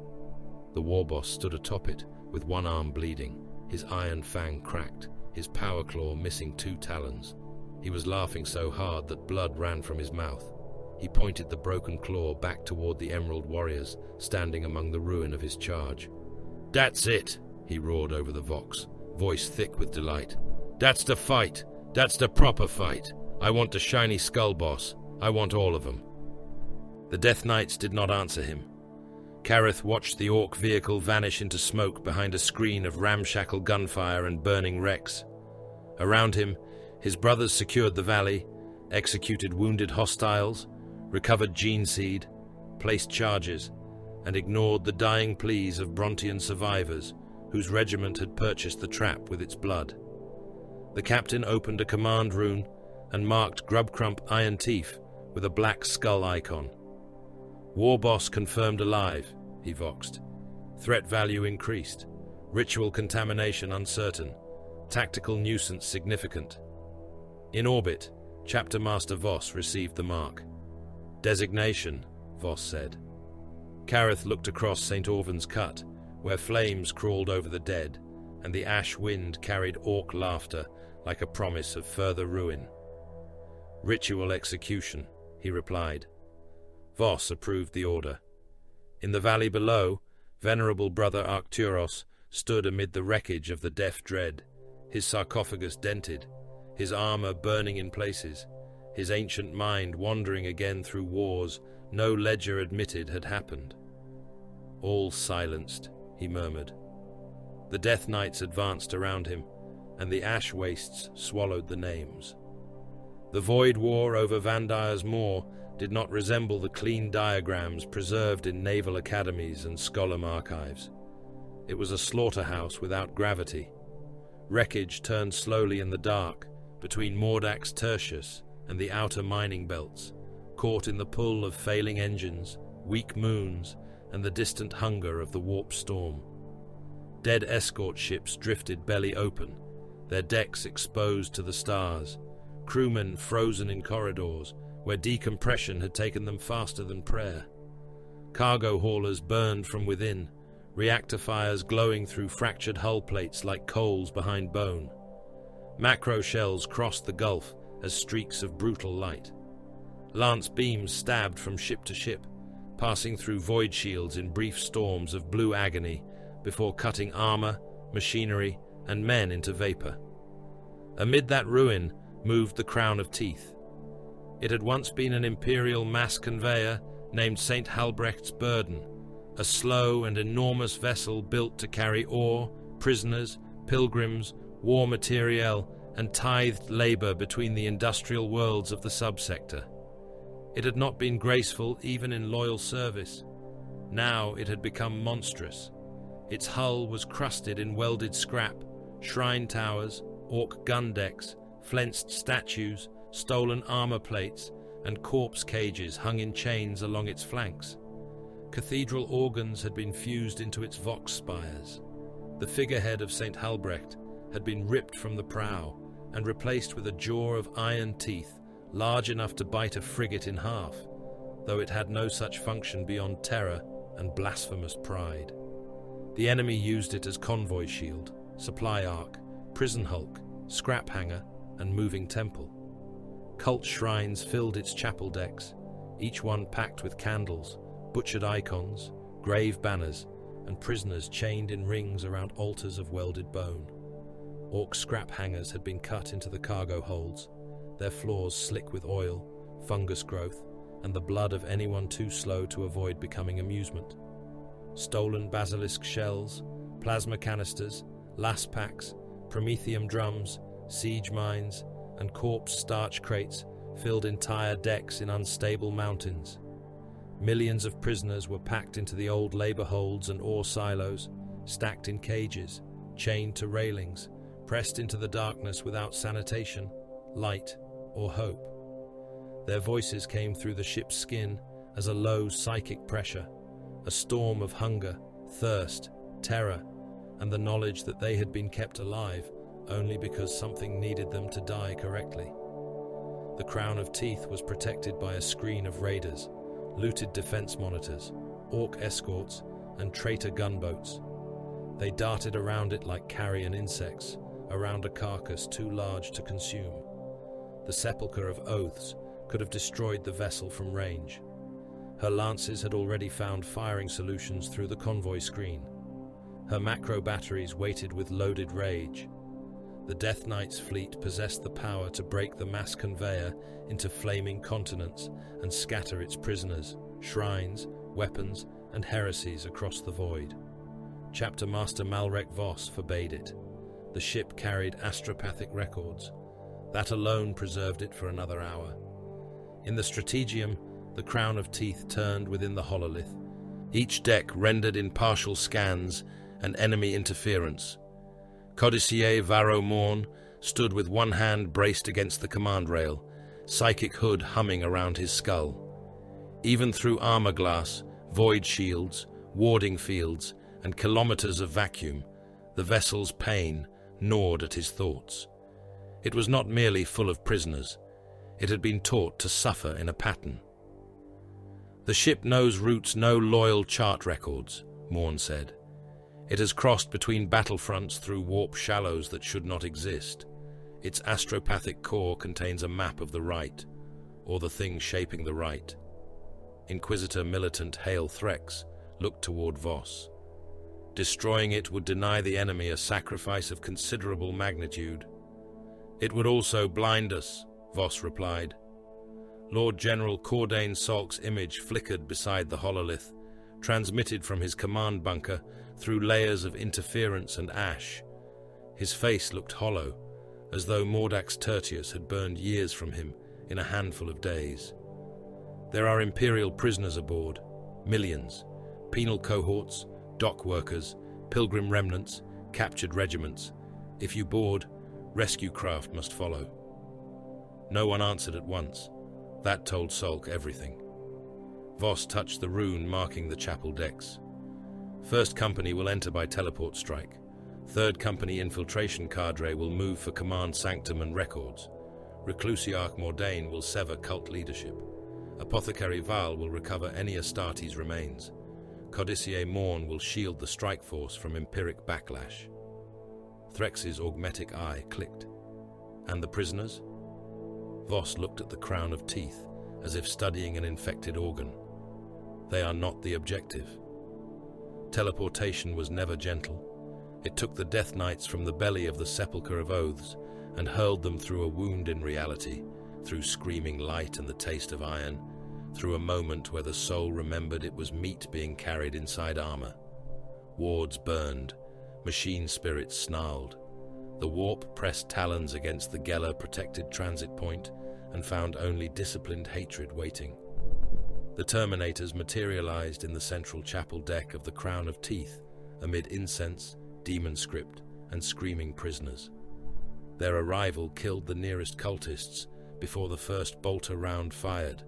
The warboss stood atop it, with one arm bleeding, his iron fang cracked, his power claw missing 2 talons. He was laughing so hard that blood ran from his mouth. He pointed the broken claw back toward the Emerald Warriors, standing among the ruin of his charge. "That's it," he roared over the Vox, voice thick with delight. "That's the fight. That's the proper fight. I want the shiny skull boss. I want all of them." The Death Knights did not answer him. Kareth watched the orc vehicle vanish into smoke behind a screen of ramshackle gunfire and burning wrecks. Around him, his brothers secured the valley, executed wounded hostiles, recovered gene seed, placed charges, and ignored the dying pleas of Brontian survivors whose regiment had purchased the trap with its blood. The captain opened a command rune and marked Grubcrump Iron Teeth with a black skull icon. Warboss confirmed alive, he voxed. Threat value increased. Ritual contamination uncertain. Tactical nuisance significant. In orbit, Chapter Master Voss received the mark. Designation, Voss said. Kareth looked across St. Orvan's Cut, where flames crawled over the dead, and the ash wind carried orc laughter like a promise of further ruin. Ritual execution, he replied. Voss approved the order. In the valley below, venerable brother Arcturos stood amid the wreckage of the deaf dread, his sarcophagus dented, his armor burning in places, his ancient mind wandering again through wars no ledger admitted had happened. "All silenced," he murmured. The Death Knights advanced around him, and the ash wastes swallowed the names. The Void War over Vandire's Moor did not resemble the clean diagrams preserved in naval academies and scholar archives. It was a slaughterhouse without gravity. Wreckage turned slowly in the dark between Mordak's Tertius and the outer mining belts, caught in the pull of failing engines, weak moons, and the distant hunger of the warp storm. Dead escort ships drifted belly open, their decks exposed to the stars, crewmen frozen in corridors where decompression had taken them faster than prayer. Cargo haulers burned from within, reactor fires glowing through fractured hull plates like coals behind bone. Macro shells crossed the gulf as streaks of brutal light. Lance beams stabbed from ship to ship, passing through void shields in brief storms of blue agony before cutting armor, machinery, and men into vapor. Amid that ruin moved the Crown of Teeth. It had once been an imperial mass conveyor named St. Halbrecht's Burden, a slow and enormous vessel built to carry ore, prisoners, pilgrims, war materiel, and tithed labor between the industrial worlds of the subsector. It had not been graceful even in loyal service. Now it had become monstrous. Its hull was crusted in welded scrap, shrine towers, orc gun decks, flensed statues, stolen armor plates, and corpse cages hung in chains along its flanks. Cathedral organs had been fused into its vox spires. The figurehead of St. Halbrecht had been ripped from the prow and replaced with a jaw of iron teeth large enough to bite a frigate in half, though it had no such function beyond terror and blasphemous pride. The enemy used it as convoy shield, supply ark, prison hulk, scrap hangar, and moving temple. Cult shrines filled its chapel decks, each one packed with candles, butchered icons, grave banners, and prisoners chained in rings around altars of welded bone. Orc scrap hangars had been cut into the cargo holds, their floors slick with oil, fungus growth, and the blood of anyone too slow to avoid becoming amusement. Stolen basilisk shells, plasma canisters, las packs, promethium drums, siege mines, and corpse starch crates filled entire decks in unstable mountains. Millions of prisoners were packed into the old labor holds and ore silos, stacked in cages, chained to railings, pressed into the darkness without sanitation, light, or hope. Their voices came through the ship's skin as a low psychic pressure, a storm of hunger, thirst, terror, and the knowledge that they had been kept alive only because something needed them to die correctly. The Crown of Teeth was protected by a screen of raiders, looted defense monitors, orc escorts, and traitor gunboats. They darted around it like carrion insects, around a carcass too large to consume. The sepulchre of oaths could have destroyed the vessel from range. Her lances had already found firing solutions through the convoy screen. Her macro batteries waited with loaded rage. The Death Knight's fleet possessed the power to break the mass conveyor into flaming continents and scatter its prisoners, shrines, weapons, and heresies across the void. Chapter Master Malrek Voss forbade it. The ship carried astropathic records. That alone preserved it for another hour. In the Strategium, the Crown of Teeth turned within the hololith. Each deck rendered in partial scans and enemy interference. Codicier Varro Morn stood with one hand braced against the command rail, psychic hood humming around his skull. Even through armor glass, void shields, warding fields, and kilometers of vacuum, the vessel's pain gnawed at his thoughts. It was not merely full of prisoners. It had been taught to suffer in a pattern. The ship knows routes no loyal chart records, Morn said. It has crossed between battlefronts through warp shallows that should not exist. Its astropathic core contains a map of the right, or the thing shaping the right. Inquisitor militant Hale Threx looked toward Voss. Destroying it would deny the enemy a sacrifice of considerable magnitude. It would also blind us, Voss replied. Lord General Cordain Salk's image flickered beside the hololith, transmitted from his command bunker through layers of interference and ash. His face looked hollow, as though Mordax Tertius had burned years from him in a handful of days. There are Imperial prisoners aboard, millions, penal cohorts, dock workers, pilgrim remnants, captured regiments. If you board, rescue craft must follow. No one answered at once. That told Salk everything. Voss touched the rune marking the chapel decks. First Company will enter by teleport strike. Third Company infiltration cadre will move for command sanctum and records. Reclusiarch Mordain will sever cult leadership. Apothecary Val will recover any Astartes remains. Codicier Morn will shield the strike force from empiric backlash. Threx's augmetic eye clicked. And the prisoners? Voss looked at the crown of teeth, as if studying an infected organ. They are not the objective. Teleportation was never gentle. It took the Death Knights from the belly of the Sepulchre of Oaths and hurled them through a wound in reality, through screaming light and the taste of iron, through a moment where the soul remembered it was meat being carried inside armor. Wards burned, machine spirits snarled. The warp pressed talons against the Geller-protected transit point and found only disciplined hatred waiting. The Terminators materialized in the central chapel deck of the Crown of Teeth, amid incense, demon script, and screaming prisoners. Their arrival killed the nearest cultists before the first bolter round fired.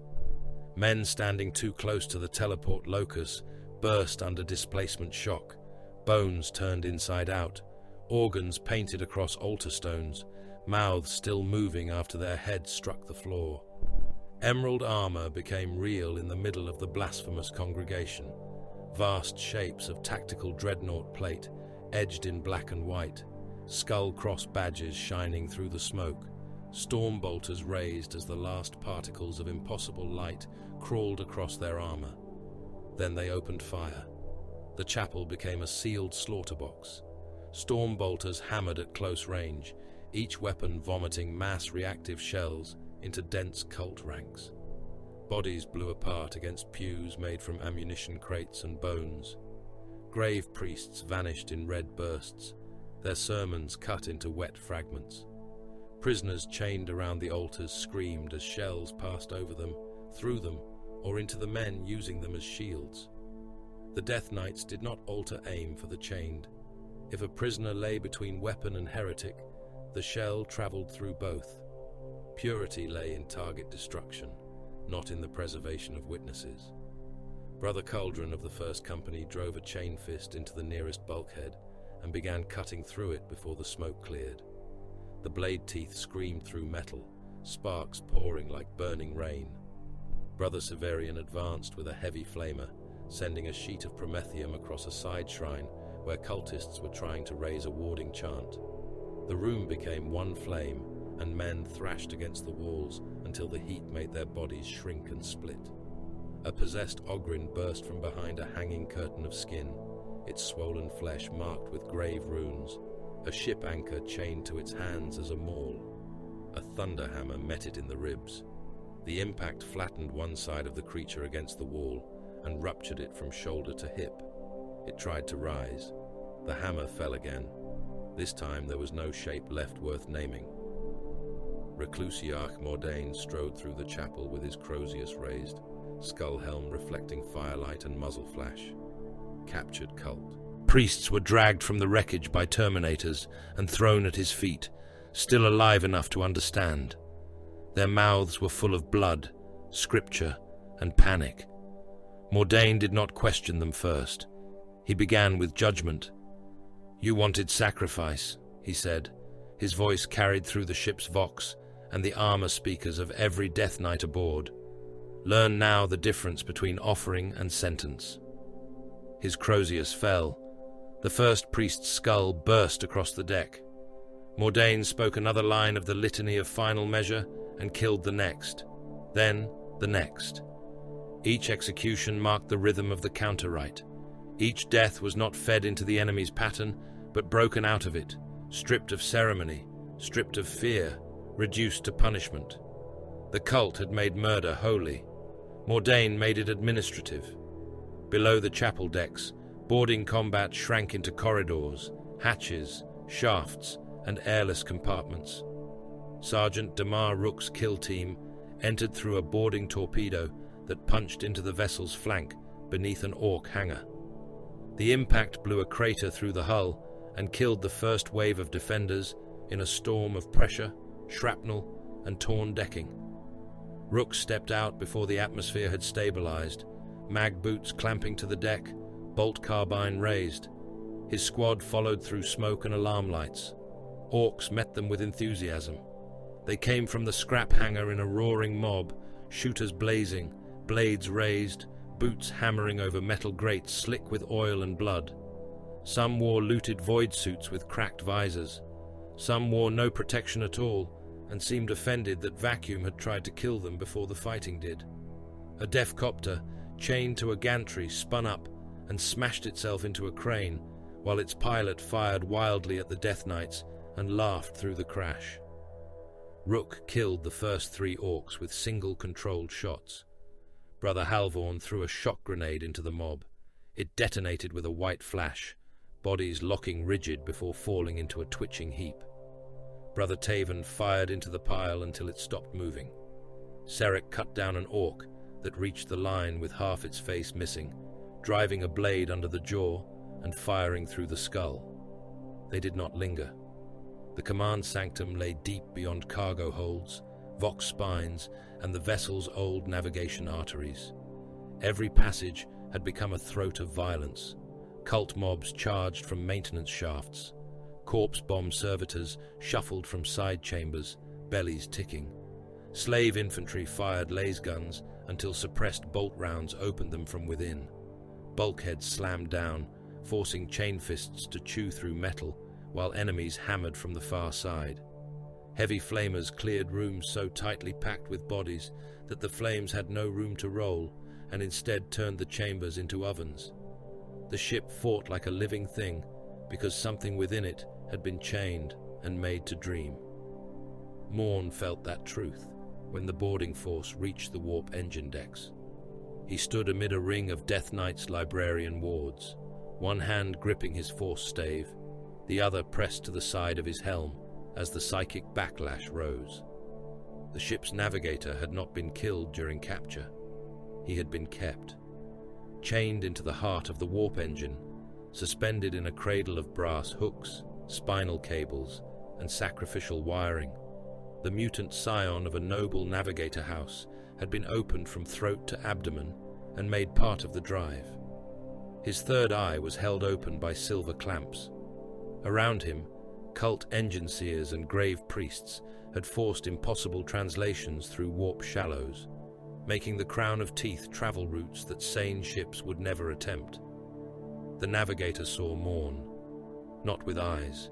Men standing too close to the teleport locus burst under displacement shock, bones turned inside out, organs painted across altar stones, mouths still moving after their heads struck the floor. Emerald armor became real in the middle of the blasphemous congregation. Vast shapes of tactical dreadnought plate, edged in black and white, skull-cross badges shining through the smoke, storm bolters raised as the last particles of impossible light crawled across their armor. Then they opened fire. The chapel became a sealed slaughter box. Storm bolters hammered at close range, each weapon vomiting mass reactive shells into dense cult ranks. Bodies blew apart against pews made from ammunition crates and bones. Grave priests vanished in red bursts, their sermons cut into wet fragments. Prisoners chained around the altars screamed as shells passed over them, through them, or into the men using them as shields. The Death Knights did not alter aim for the chained. If a prisoner lay between weapon and heretic, the shell traveled through both. Purity lay in target destruction, not in the preservation of witnesses. Brother Cauldron of the First Company drove a chain fist into the nearest bulkhead and began cutting through it before the smoke cleared. The blade teeth screamed through metal, sparks pouring like burning rain. Brother Severian advanced with a heavy flamer, sending a sheet of promethium across a side shrine where cultists were trying to raise a warding chant. The room became one flame, and men thrashed against the walls until the heat made their bodies shrink and split. A possessed Ogrin burst from behind a hanging curtain of skin, its swollen flesh marked with grave runes, a ship anchor chained to its hands as a maul. A thunderhammer met it in the ribs. The impact flattened one side of the creature against the wall and ruptured it from shoulder to hip. It tried to rise. The hammer fell again. This time there was no shape left worth naming. Reclusiarch Mordain strode through the chapel with his crozius raised, skull helm reflecting firelight and muzzle flash. Captured cult. Priests were dragged from the wreckage by Terminators and thrown at his feet, still alive enough to understand. Their mouths were full of blood, scripture, and panic. Mordain did not question them first. He began with judgment. "You wanted sacrifice," he said. His voice carried through the ship's vox and the armor speakers of every Death Knight aboard. "Learn now the difference between offering and sentence." His crozius fell. The first priest's skull burst across the deck. Mordain spoke another line of the litany of final measure and killed the next. Then the next. Each execution marked the rhythm of the counter-rite. Each death was not fed into the enemy's pattern, but broken out of it, stripped of ceremony, stripped of fear, reduced to punishment. The cult had made murder holy. Mordain made it administrative. Below the chapel decks, boarding combat shrank into corridors, hatches, shafts, and airless compartments. Sergeant Damar Rook's kill team entered through a boarding torpedo that punched into the vessel's flank beneath an Orc hangar. The impact blew a crater through the hull and killed the first wave of defenders in a storm of pressure, shrapnel, and torn decking. Rook stepped out before the atmosphere had stabilized, mag boots clamping to the deck, bolt carbine raised. His squad followed through smoke and alarm lights. Orcs met them with enthusiasm. They came from the scrap hangar in a roaring mob, shooters blazing, blades raised, boots hammering over metal grates slick with oil and blood. Some wore looted void suits with cracked visors. Some wore no protection at all and seemed offended that vacuum had tried to kill them before the fighting did. A death copter, chained to a gantry, spun up and smashed itself into a crane, while its pilot fired wildly at the Death Knights and laughed through the crash. Rook killed the first 3 Orcs with single controlled shots. Brother Halvorn threw a shock grenade into the mob. It detonated with a white flash, bodies locking rigid before falling into a twitching heap. Brother Taven fired into the pile until it stopped moving. Serek cut down an Orc that reached the line with half its face missing, driving a blade under the jaw and firing through the skull. They did not linger. The command sanctum lay deep beyond cargo holds, vox spines, and the vessel's old navigation arteries. Every passage had become a throat of violence. Cult mobs charged from maintenance shafts. Corpse bomb servitors shuffled from side chambers, bellies ticking. Slave infantry fired laser guns until suppressed bolt rounds opened them from within. Bulkheads slammed down, forcing chain fists to chew through metal, while enemies hammered from the far side. Heavy flamers cleared rooms so tightly packed with bodies that the flames had no room to roll and instead turned the chambers into ovens. The ship fought like a living thing because something within it had been chained and made to dream. Morn felt that truth when the boarding force reached the warp engine decks. He stood amid a ring of Death Knight's librarian wards, one hand gripping his force stave, the other pressed to the side of his helm as the psychic backlash rose. The ship's navigator had not been killed during capture. He had been kept. Chained into the heart of the warp engine, suspended in a cradle of brass hooks, spinal cables, and sacrificial wiring, the mutant scion of a noble navigator house had been opened from throat to abdomen and made part of the drive. His third eye was held open by silver clamps. Around him, cult engine seers and grave priests had forced impossible translations through warp shallows, making the crown of teeth travel routes that sane ships would never attempt. The navigator saw Morn, not with eyes,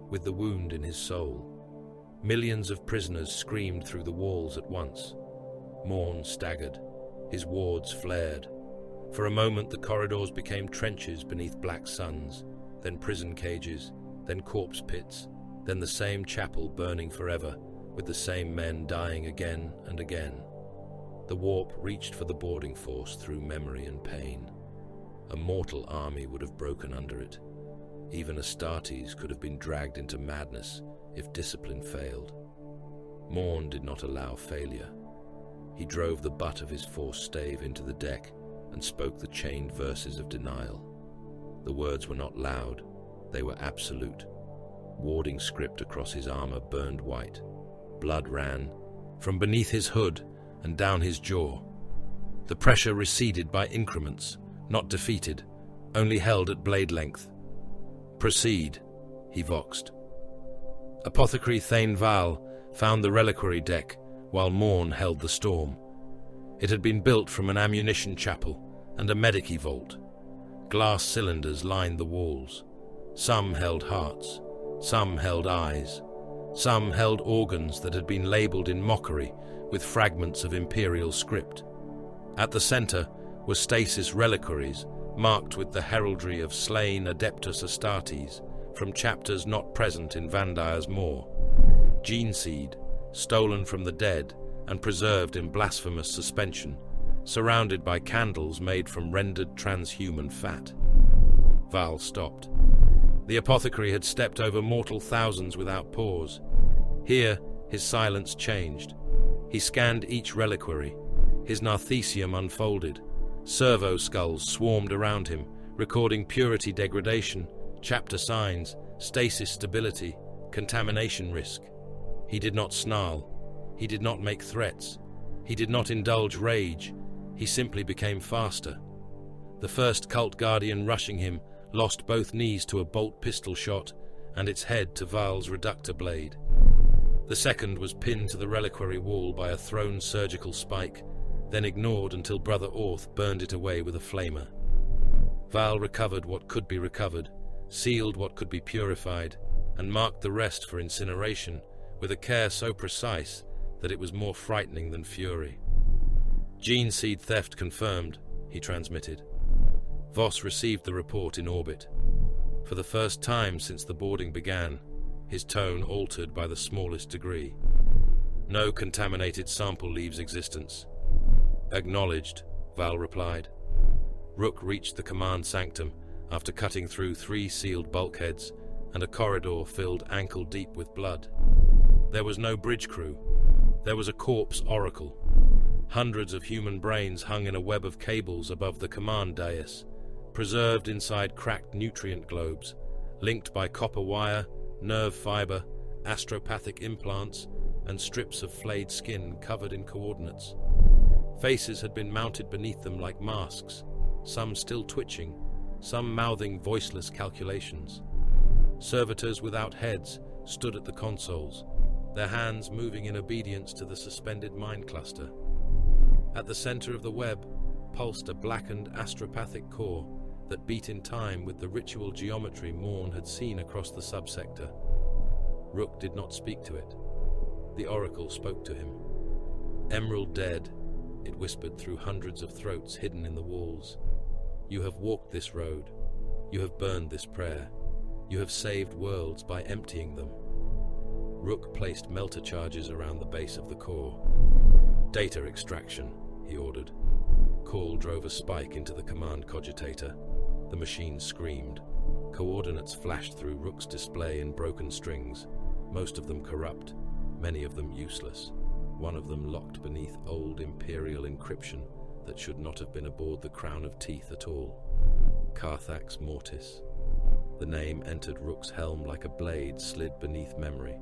with the wound in his soul. Millions of prisoners screamed through the walls at once. Morn staggered. His wards flared. For a moment the corridors became trenches beneath black suns, then prison cages, then corpse pits, then the same chapel burning forever, with the same men dying again and again. The warp reached for the boarding force through memory and pain. A mortal army would have broken under it. Even Astartes could have been dragged into madness if discipline failed. Morn did not allow failure. He drove the butt of his force stave into the deck and spoke the chained verses of denial. The words were not loud, they were absolute. Warding script across his armor burned white. Blood ran from beneath his hood and down his jaw. The pressure receded by increments, not defeated, only held at blade length. Proceed, he voxed. Apothecary Thane Val found the reliquary deck while Morn held the storm. It had been built from an ammunition chapel and a medici vault. Glass cylinders lined the walls. Some held hearts, some held eyes, some held organs that had been labeled in mockery with fragments of imperial script. At the center were stasis reliquaries marked with the heraldry of slain Adeptus Astartes from chapters not present in Vandire's Maw. Gene seed, stolen from the dead, and preserved in blasphemous suspension, surrounded by candles made from rendered transhuman fat. Val stopped. The apothecary had stepped over mortal thousands without pause. Here, his silence changed. He scanned each reliquary. His narthecium unfolded. Servo skulls swarmed around him, recording purity degradation, chapter signs, stasis stability, contamination risk. He did not snarl. He did not make threats. He did not indulge rage. He simply became faster. The first cult guardian rushing him lost both knees to a bolt pistol shot and its head to Val's reductor blade. The second was pinned to the reliquary wall by a thrown surgical spike, then ignored until Brother Orth burned it away with a flamer. Val recovered what could be recovered, sealed what could be purified, and marked the rest for incineration with a care so precise that it was more frightening than fury. Gene seed theft confirmed, he transmitted. Voss received the report in orbit. For the first time since the boarding began, his tone altered by the smallest degree. No contaminated sample leaves existence. Acknowledged, Val replied. Rook reached the command sanctum after cutting through 3 sealed bulkheads and a corridor filled ankle-deep with blood. There was no bridge crew. There was a corpse oracle. Hundreds of human brains hung in a web of cables above the command dais, preserved inside cracked nutrient globes, linked by copper wire, nerve fiber, astropathic implants, and strips of flayed skin covered in coordinates. Faces had been mounted beneath them like masks, some still twitching, some mouthing voiceless calculations. Servitors without heads stood at the consoles, their hands moving in obedience to the suspended mind cluster. At the center of the web pulsed a blackened astropathic core that beat in time with the ritual geometry Morn had seen across the subsector. Rook did not speak to it. The oracle spoke to him. Emerald dead, it whispered through hundreds of throats hidden in the walls. You have walked this road. You have burned this prayer. You have saved worlds by emptying them. Rook placed melter charges around the base of the core. Data extraction, he ordered. Call drove a spike into the command cogitator. The machine screamed. Coordinates flashed through Rook's display in broken strings, most of them corrupt, many of them useless, one of them locked beneath old imperial encryption that should not have been aboard the Crown of Teeth at all. Carthax Mortis. The name entered Rook's helm like a blade slid beneath memory.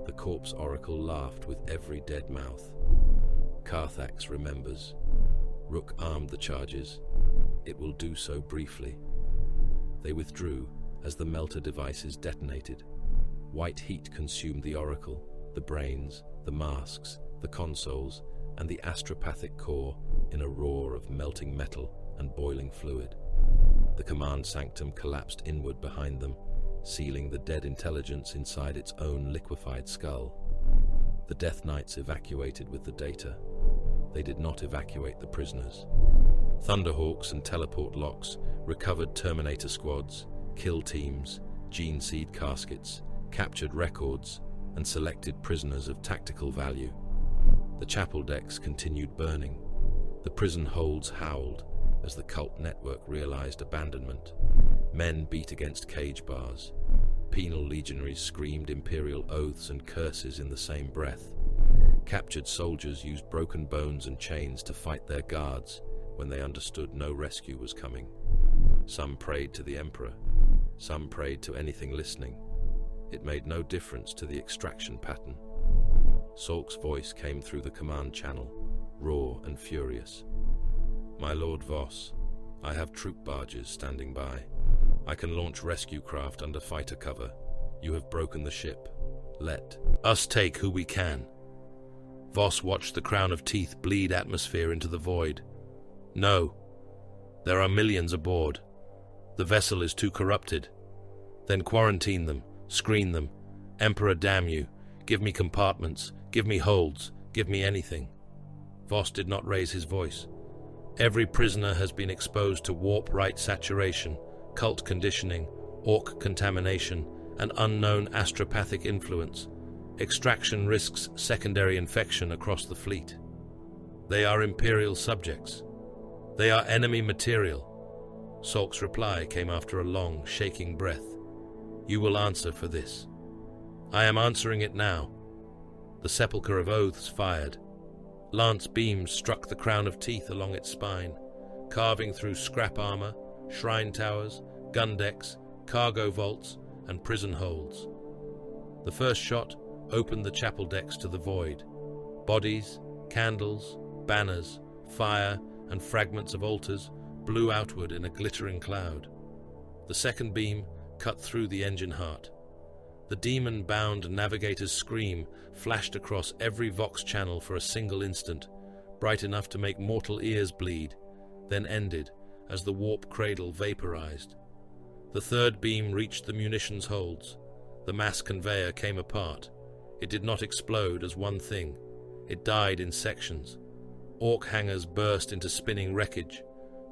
The corpse oracle laughed with every dead mouth. Carthax remembers. Rook armed the charges. It will do so briefly. They withdrew as the melter devices detonated. White heat consumed the oracle, the brains, the masks, the consoles, and the astropathic core in a roar of melting metal and boiling fluid. The command sanctum collapsed inward behind them, sealing the dead intelligence inside its own liquefied skull. The Death Knights evacuated with the data. They did not evacuate the prisoners. Thunderhawks and teleport locks recovered Terminator squads, kill teams, gene seed caskets, captured records, and selected prisoners of tactical value. The chapel decks continued burning. The prison holds howled as the cult network realized abandonment. Men beat against cage bars. Penal legionaries screamed imperial oaths and curses in the same breath. Captured soldiers used broken bones and chains to fight their guards when they understood no rescue was coming. Some prayed to the Emperor. Some prayed to anything listening. It made no difference to the extraction pattern. Salk's voice came through the command channel, raw and furious. My Lord Voss, I have troop barges standing by. I can launch rescue craft under fighter cover. You have broken the ship. Let us take who we can. Voss watched the Crown of Teeth bleed atmosphere into the void. No. There are millions aboard. The vessel is too corrupted. Then quarantine them, screen them. Emperor, damn you. Give me compartments, give me holds, give me anything. Voss did not raise his voice. Every prisoner has been exposed to warp-right saturation, cult conditioning, orc contamination, and unknown astropathic influence. Extraction risks secondary infection across the fleet. They are Imperial subjects. They are enemy material. Salk's reply came after a long, shaking breath. You will answer for this. I am answering it now. The Sepulchre of Oaths fired. Lance beams struck the crown of teeth along its spine, carving through scrap armor, shrine towers, gun decks, cargo vaults, and prison holds. The first shot opened the chapel decks to the void. Bodies, candles, banners, fire, and fragments of altars blew outward in a glittering cloud. The second beam cut through the engine heart. The demon-bound navigator's scream flashed across every Vox channel for a single instant, bright enough to make mortal ears bleed, then ended as the warp cradle vaporized. The third beam reached the munitions holds. The mass conveyor came apart. It did not explode as one thing. It died in sections. Orc hangars burst into spinning wreckage.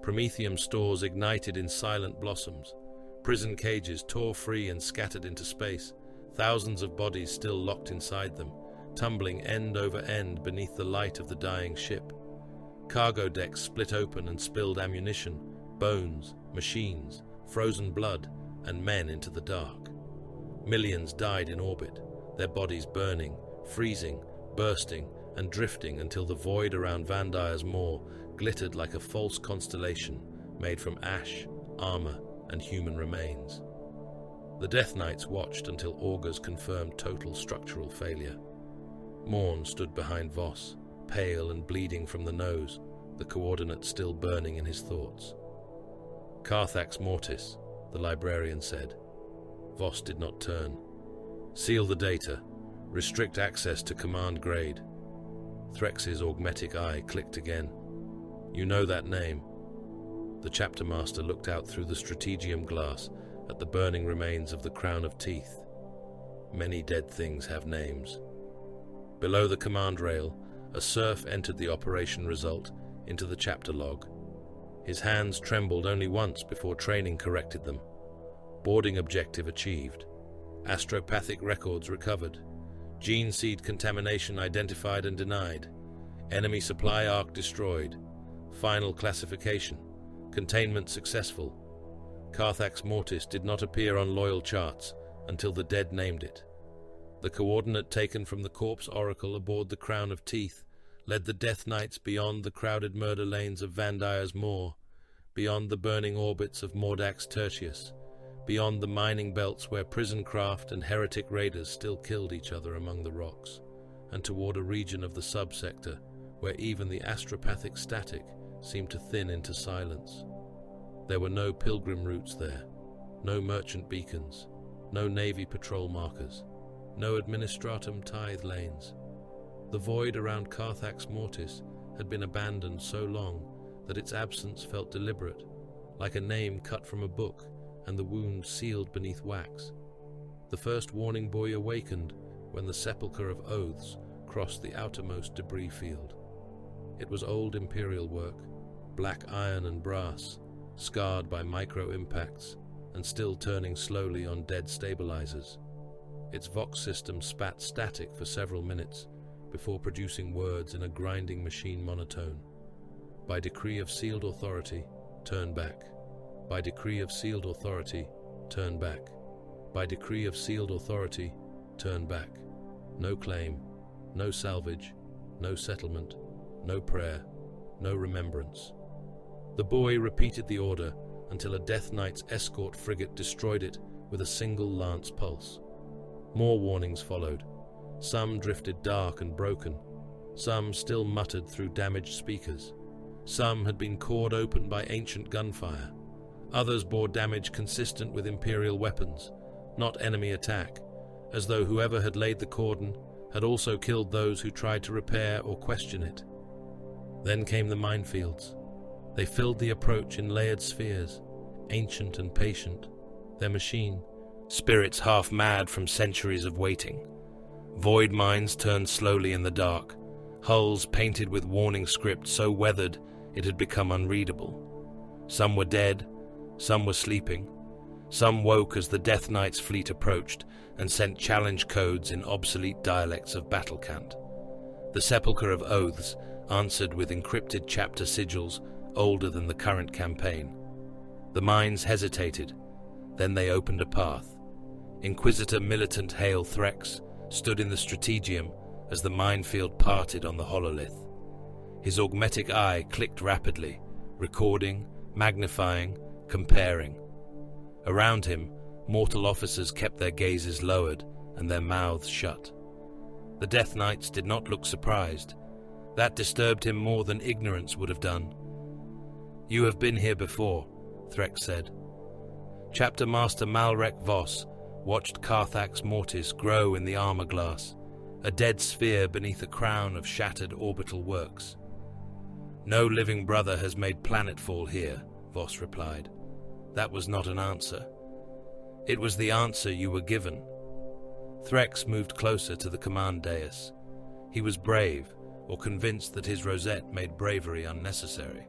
Promethium stores ignited in silent blossoms. Prison cages tore free and scattered into space, thousands of bodies still locked inside them, tumbling end over end beneath the light of the dying ship. Cargo decks split open and spilled ammunition, bones, machines, frozen blood, and men into the dark. Millions died in orbit, their bodies burning, freezing, bursting, and drifting until the void around Van Dyer's Moor glittered like a false constellation made from ash, armor, and human remains. The Death Knights watched until augurs confirmed total structural failure. Morn stood behind Voss, pale and bleeding from the nose, the coordinates still burning in his thoughts. Carthax Mortis, the librarian said. Voss did not turn. Seal the data. Restrict access to command grade. Threx's augmetic eye clicked again. You know that name. The chapter master looked out through the strategium glass at the burning remains of the crown of teeth. Many dead things have names. Below the command rail, a serf entered the operation result into the chapter log. His hands trembled only once before training corrected them. Boarding objective achieved. Astropathic records recovered. Gene seed contamination identified and denied. Enemy supply arc destroyed. Final classification. Containment successful. Carthax Mortis did not appear on loyal charts until the dead named it. The coordinate taken from the corpse oracle aboard the Crown of Teeth led the Death Knights beyond the crowded murder lanes of Van Dyer's Moor, beyond the burning orbits of Mordax Tertius, beyond the mining belts where prison craft and heretic raiders still killed each other among the rocks, and toward a region of the subsector where even the astropathic static seemed to thin into silence. There were no pilgrim routes there, no merchant beacons, no navy patrol markers, no administratum tithe lanes. The void around Carthax Mortis had been abandoned so long that its absence felt deliberate, like a name cut from a book and the wound sealed beneath wax. The first warning buoy awakened when the Sepulchre of Oaths crossed the outermost debris field. It was old Imperial work, black iron and brass, scarred by micro-impacts and still turning slowly on dead stabilizers. Its Vox system spat static for several minutes before producing words in a grinding machine monotone. By decree of sealed authority, turn back. By decree of sealed authority, turn back. By decree of sealed authority, turn back. No claim, no salvage, no settlement, no prayer, no remembrance. The buoy repeated the order until a Death Knight's escort frigate destroyed it with a single lance pulse. More warnings followed. Some drifted dark and broken. Some still muttered through damaged speakers. Some had been cored open by ancient gunfire. Others bore damage consistent with Imperial weapons, not enemy attack, as though whoever had laid the cordon had also killed those who tried to repair or question it. Then came the minefields. They filled the approach in layered spheres, ancient and patient, their machine, spirits half mad from centuries of waiting. Void mines turned slowly in the dark, hulls painted with warning script so weathered it had become unreadable. Some were dead, some were sleeping, Some woke as the Death Knight's fleet approached and sent challenge codes in obsolete dialects of Battlecant. The Sepulchre of Oaths answered with encrypted chapter sigils older than the current campaign. The minds hesitated, then they opened a path. Inquisitor Militant Hail Threx stood in the strategium as the minefield parted on the hololith. His augmetic eye clicked rapidly, recording, magnifying, comparing. Around him, mortal officers kept their gazes lowered and their mouths shut. The Death Knights did not look surprised. That disturbed him more than ignorance would have done. "You have been here before," Threx said. Chapter Master Malrek Voss watched Carthax Mortis grow in the armor glass, a dead sphere beneath a crown of shattered orbital works. "No living brother has made planetfall here," Voss replied. "That was not an answer. It was the answer you were given." Threx moved closer to the command dais. He was brave, or convinced that his rosette made bravery unnecessary.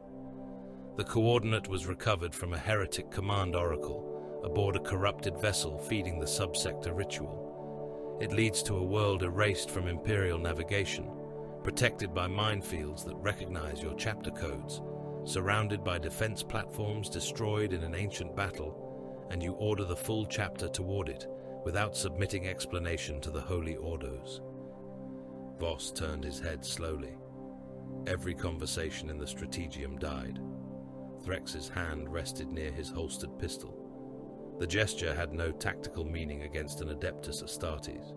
The coordinate was recovered from a heretic command oracle aboard a corrupted vessel feeding the subsector ritual. It leads to a world erased from Imperial navigation, protected by minefields that recognize your chapter codes, surrounded by defense platforms destroyed in an ancient battle, and you order the full chapter toward it without submitting explanation to the Holy Ordos. Voss turned his head slowly. Every conversation in the strategium died. Threx's hand rested near his holstered pistol. The gesture had no tactical meaning against an Adeptus Astartes.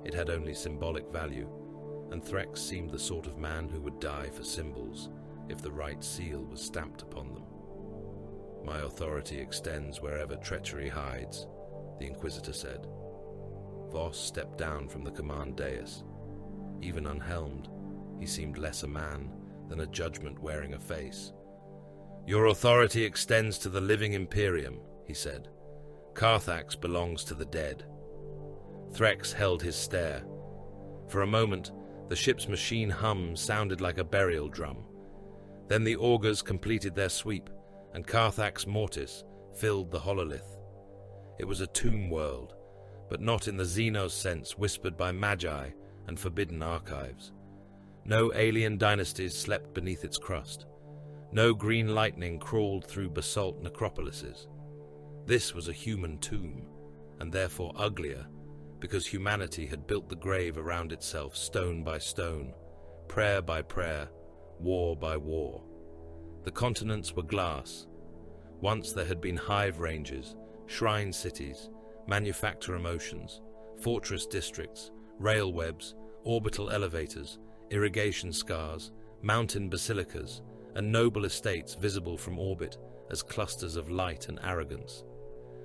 It had only symbolic value, and Threx seemed the sort of man who would die for symbols if the right seal was stamped upon them. "My authority extends wherever treachery hides," the Inquisitor said. Voss stepped down from the command dais. Even unhelmed, he seemed less a man than a judgment wearing a face. "Your authority extends to the living Imperium," he said. "Carthax belongs to the dead." Threx held his stare. For a moment, the ship's machine hum sounded like a burial drum. Then the augurs completed their sweep, and Carthax Mortis filled the hololith. It was a tomb world, but not in the Xenos sense whispered by magi and forbidden archives. No alien dynasties slept beneath its crust. No green lightning crawled through basalt necropolises. This was a human tomb, and therefore uglier, because humanity had built the grave around itself stone by stone, prayer by prayer, war by war. The continents were glass. Once there had been hive ranges, shrine cities, manufacture emotions, fortress districts, rail webs, orbital elevators, irrigation scars, mountain basilicas, and noble estates visible from orbit as clusters of light and arrogance.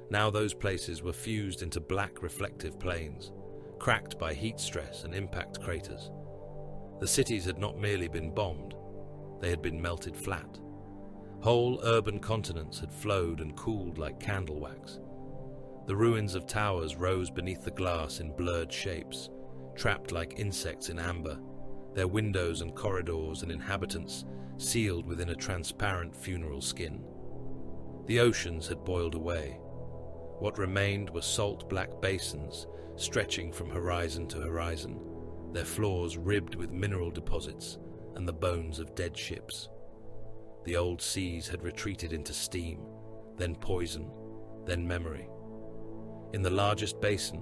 Now those places were fused into black reflective plains, cracked by heat stress and impact craters. The cities had not merely been bombed, they had been melted flat. Whole urban continents had flowed and cooled like candle wax. The ruins of towers rose beneath the glass in blurred shapes, trapped like insects in amber, their windows and corridors and inhabitants sealed within a transparent funeral skin. The oceans had boiled away. What remained were salt black basins stretching from horizon to horizon, their floors ribbed with mineral deposits and the bones of dead ships. The old seas had retreated into steam, then poison, then memory. In the largest basin,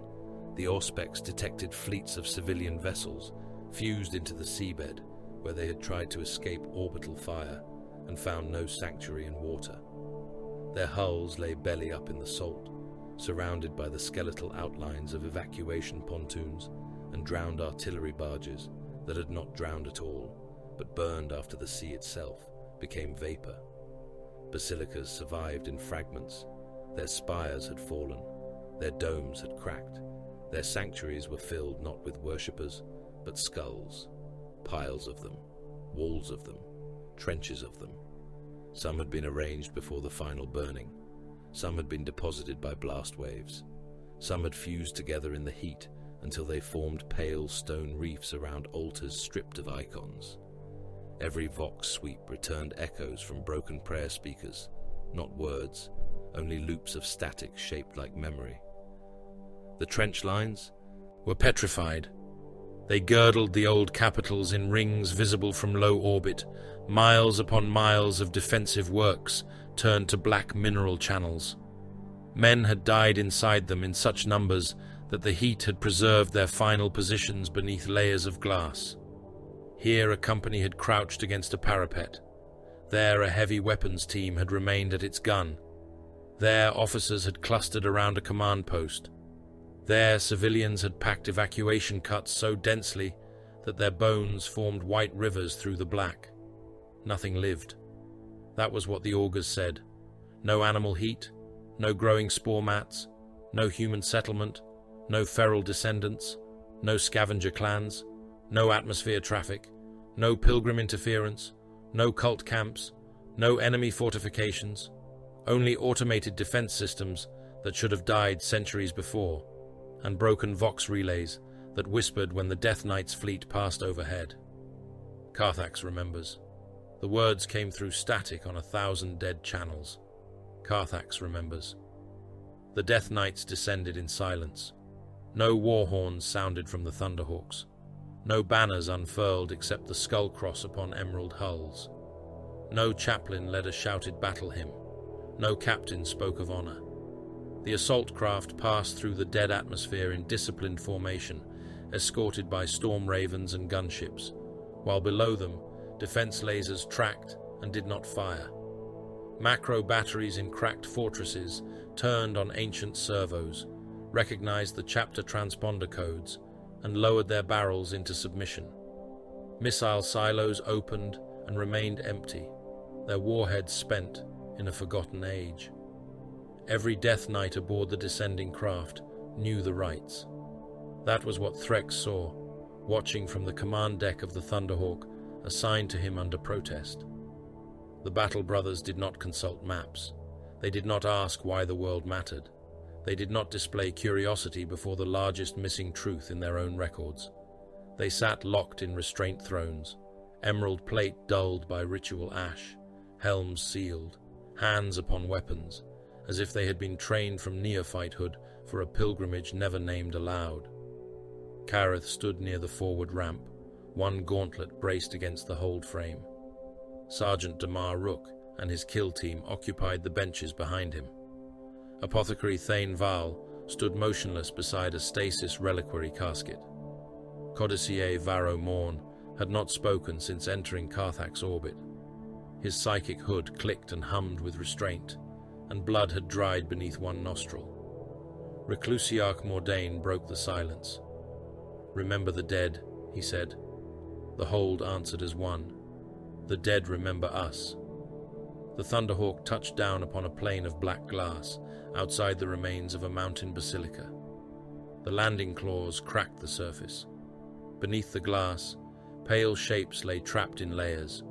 the Auspex detected fleets of civilian vessels fused into the seabed where they had tried to escape orbital fire and found no sanctuary in water. Their hulls lay belly up in the salt, surrounded by the skeletal outlines of evacuation pontoons and drowned artillery barges that had not drowned at all, but burned after the sea itself became vapor. Basilicas survived in fragments. Their spires had fallen. Their domes had cracked. Their sanctuaries were filled not with worshippers, but skulls. Piles of them, walls of them, trenches of them. Some had been arranged before the final burning. Some had been deposited by blast waves. Some had fused together in the heat until they formed pale stone reefs around altars stripped of icons. Every vox sweep returned echoes from broken prayer speakers, not words, only loops of static shaped like memory. The trench lines were petrified. They girdled the old capitals in rings visible from low orbit. Miles upon miles of defensive works turned to black mineral channels. Men had died inside them in such numbers that the heat had preserved their final positions beneath layers of glass. Here a company had crouched against a parapet. There a heavy weapons team had remained at its gun. There officers had clustered around a command post. There civilians had packed evacuation cuts so densely that their bones formed white rivers through the black. Nothing lived. That was what the augurs said. No animal heat, no growing spore mats, no human settlement, no feral descendants, no scavenger clans, no atmosphere traffic, no pilgrim interference, no cult camps, no enemy fortifications, only automated defense systems that should have died centuries before, and broken Vox relays that whispered when the Death Knight's fleet passed overhead. Carthax remembers. The words came through static on 1,000 dead channels. Carthax remembers. The Death Knights descended in silence. No war horns sounded from the Thunderhawks. No banners unfurled except the skull cross upon emerald hulls. No chaplain led a shouted battle hymn. No captain spoke of honor. The assault craft passed through the dead atmosphere in disciplined formation, escorted by storm ravens and gunships, while below them, defense lasers tracked and did not fire. Macro batteries in cracked fortresses turned on ancient servos, recognized the chapter transponder codes, and lowered their barrels into submission. Missile silos opened and remained empty, their warheads spent in a forgotten age. Every Death Knight aboard the descending craft knew the rights. That was what Threx saw, watching from the command deck of the Thunderhawk assigned to him under protest. The Battle Brothers did not consult maps. They did not ask why the world mattered. They did not display curiosity before the largest missing truth in their own records. They sat locked in restraint thrones, emerald plate dulled by ritual ash, helms sealed, hands upon weapons, as if they had been trained from neophytehood for a pilgrimage never named aloud. Kareth stood near the forward ramp, one gauntlet braced against the hold frame. Sergeant Damar Rook and his kill team occupied the benches behind him. Apothecary Thane Val stood motionless beside a stasis reliquary casket. Codicier Varro Morn had not spoken since entering Carthax orbit. His psychic hood clicked and hummed with restraint, and blood had dried beneath one nostril. Reclusiarch Mordain broke the silence. "Remember the dead," he said. The hold answered as one. "The dead remember us." The Thunderhawk touched down upon a plain of black glass outside the remains of a mountain basilica. The landing claws cracked the surface. Beneath the glass, pale shapes lay trapped in layers,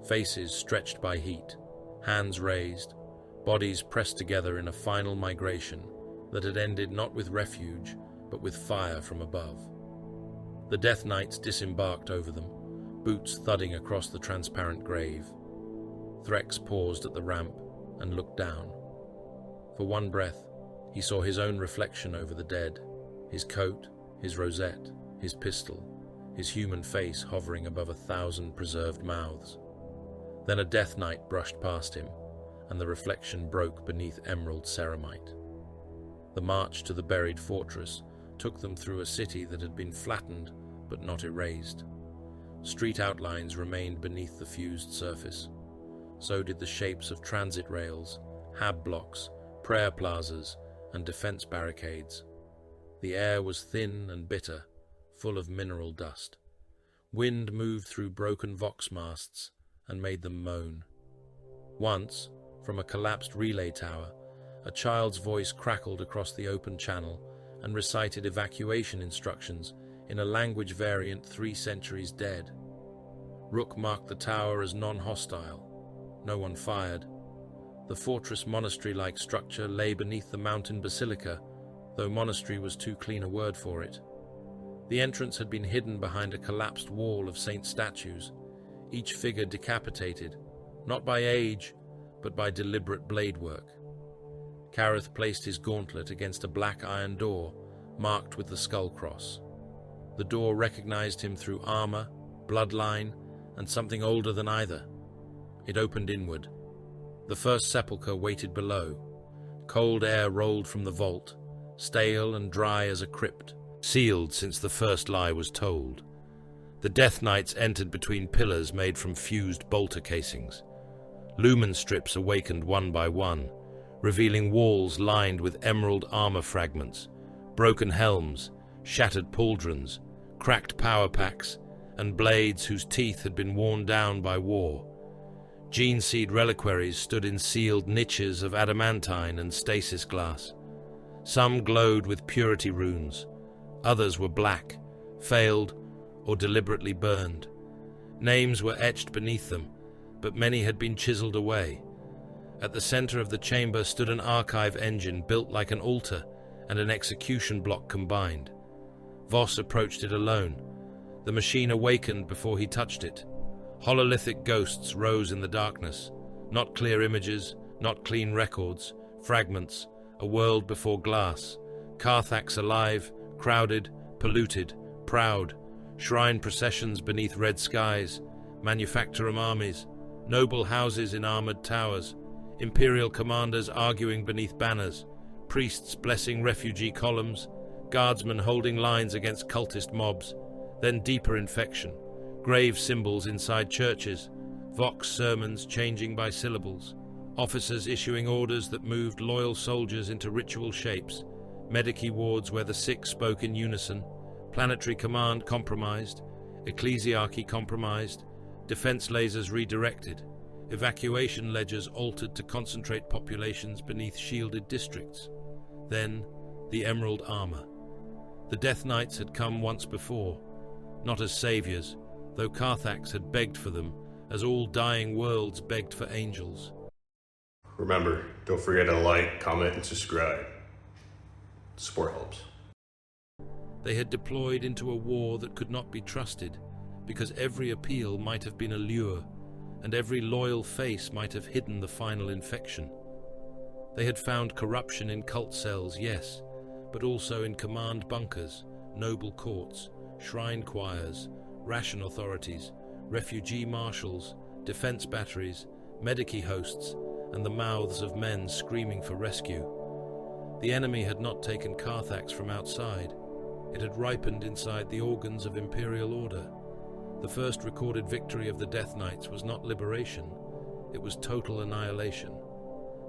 faces stretched by heat, hands raised, bodies pressed together in a final migration that had ended not with refuge, but with fire from above. The Death Knights disembarked over them, boots thudding across the transparent grave. Threx paused at the ramp and looked down. For one breath, he saw his own reflection over the dead, his coat, his rosette, his pistol, his human face hovering above 1,000 preserved mouths. Then a Death Knight brushed past him, and the reflection broke beneath emerald ceramite. The march to the buried fortress took them through a city that had been flattened but not erased. Street outlines remained beneath the fused surface. So did the shapes of transit rails, hab blocks, prayer plazas, and defense barricades. The air was thin and bitter, full of mineral dust. Wind moved through broken Vox masts and made them moan. Once, from a collapsed relay tower, a child's voice crackled across the open channel and recited evacuation instructions in a language variant 3 centuries dead. Rook marked the tower as non-hostile. No one fired. The fortress monastery-like structure lay beneath the mountain basilica, though monastery was too clean a word for it. The entrance had been hidden behind a collapsed wall of saint statues, each figure decapitated, not by age, but by deliberate blade work. Careth placed his gauntlet against a black iron door marked with the skull cross. The door recognized him through armor, bloodline, and something older than either. It opened inward. The first sepulchre waited below. Cold air rolled from the vault, stale and dry as a crypt, sealed since the first lie was told. The Death Knights entered between pillars made from fused bolter casings. Lumen strips awakened one by one, revealing walls lined with emerald armor fragments, broken helms, shattered pauldrons, cracked power packs, and blades whose teeth had been worn down by war. Gene seed reliquaries stood in sealed niches of adamantine and stasis glass. Some glowed with purity runes, others were black, failed, or deliberately burned. Names were etched beneath them, but many had been chiseled away. At the center of the chamber stood an archive engine built like an altar and an execution block combined. Voss approached it alone. The machine awakened before he touched it. Hololithic ghosts rose in the darkness. Not clear images, not clean records, fragments, a world before glass. Carthax alive, crowded, polluted, proud. Shrine processions beneath red skies. Manufactorum armies. Noble houses in armored towers. Imperial commanders arguing beneath banners. Priests blessing refugee columns. Guardsmen holding lines against cultist mobs. Then deeper infection. Grave symbols inside churches, vox sermons changing by syllables, officers issuing orders that moved loyal soldiers into ritual shapes, medici wards where the sick spoke in unison, planetary command compromised, ecclesiarchy compromised, defense lasers redirected, evacuation ledgers altered to concentrate populations beneath shielded districts. Then, the emerald armor. The Death Knights had come once before, not as saviors, though Carthax had begged for them, as all dying worlds begged for angels. Remember, don't forget to like, comment, and subscribe. Support helps. They had deployed into a war that could not be trusted, because every appeal might have been a lure, and every loyal face might have hidden the final infection. They had found corruption in cult cells, yes, but also in command bunkers, noble courts, shrine choirs, ration authorities, refugee marshals, defense batteries, medici hosts, and the mouths of men screaming for rescue. The enemy had not taken Carthax from outside. It had ripened inside the organs of imperial order. The first recorded victory of the Death Knights was not liberation, it was total annihilation.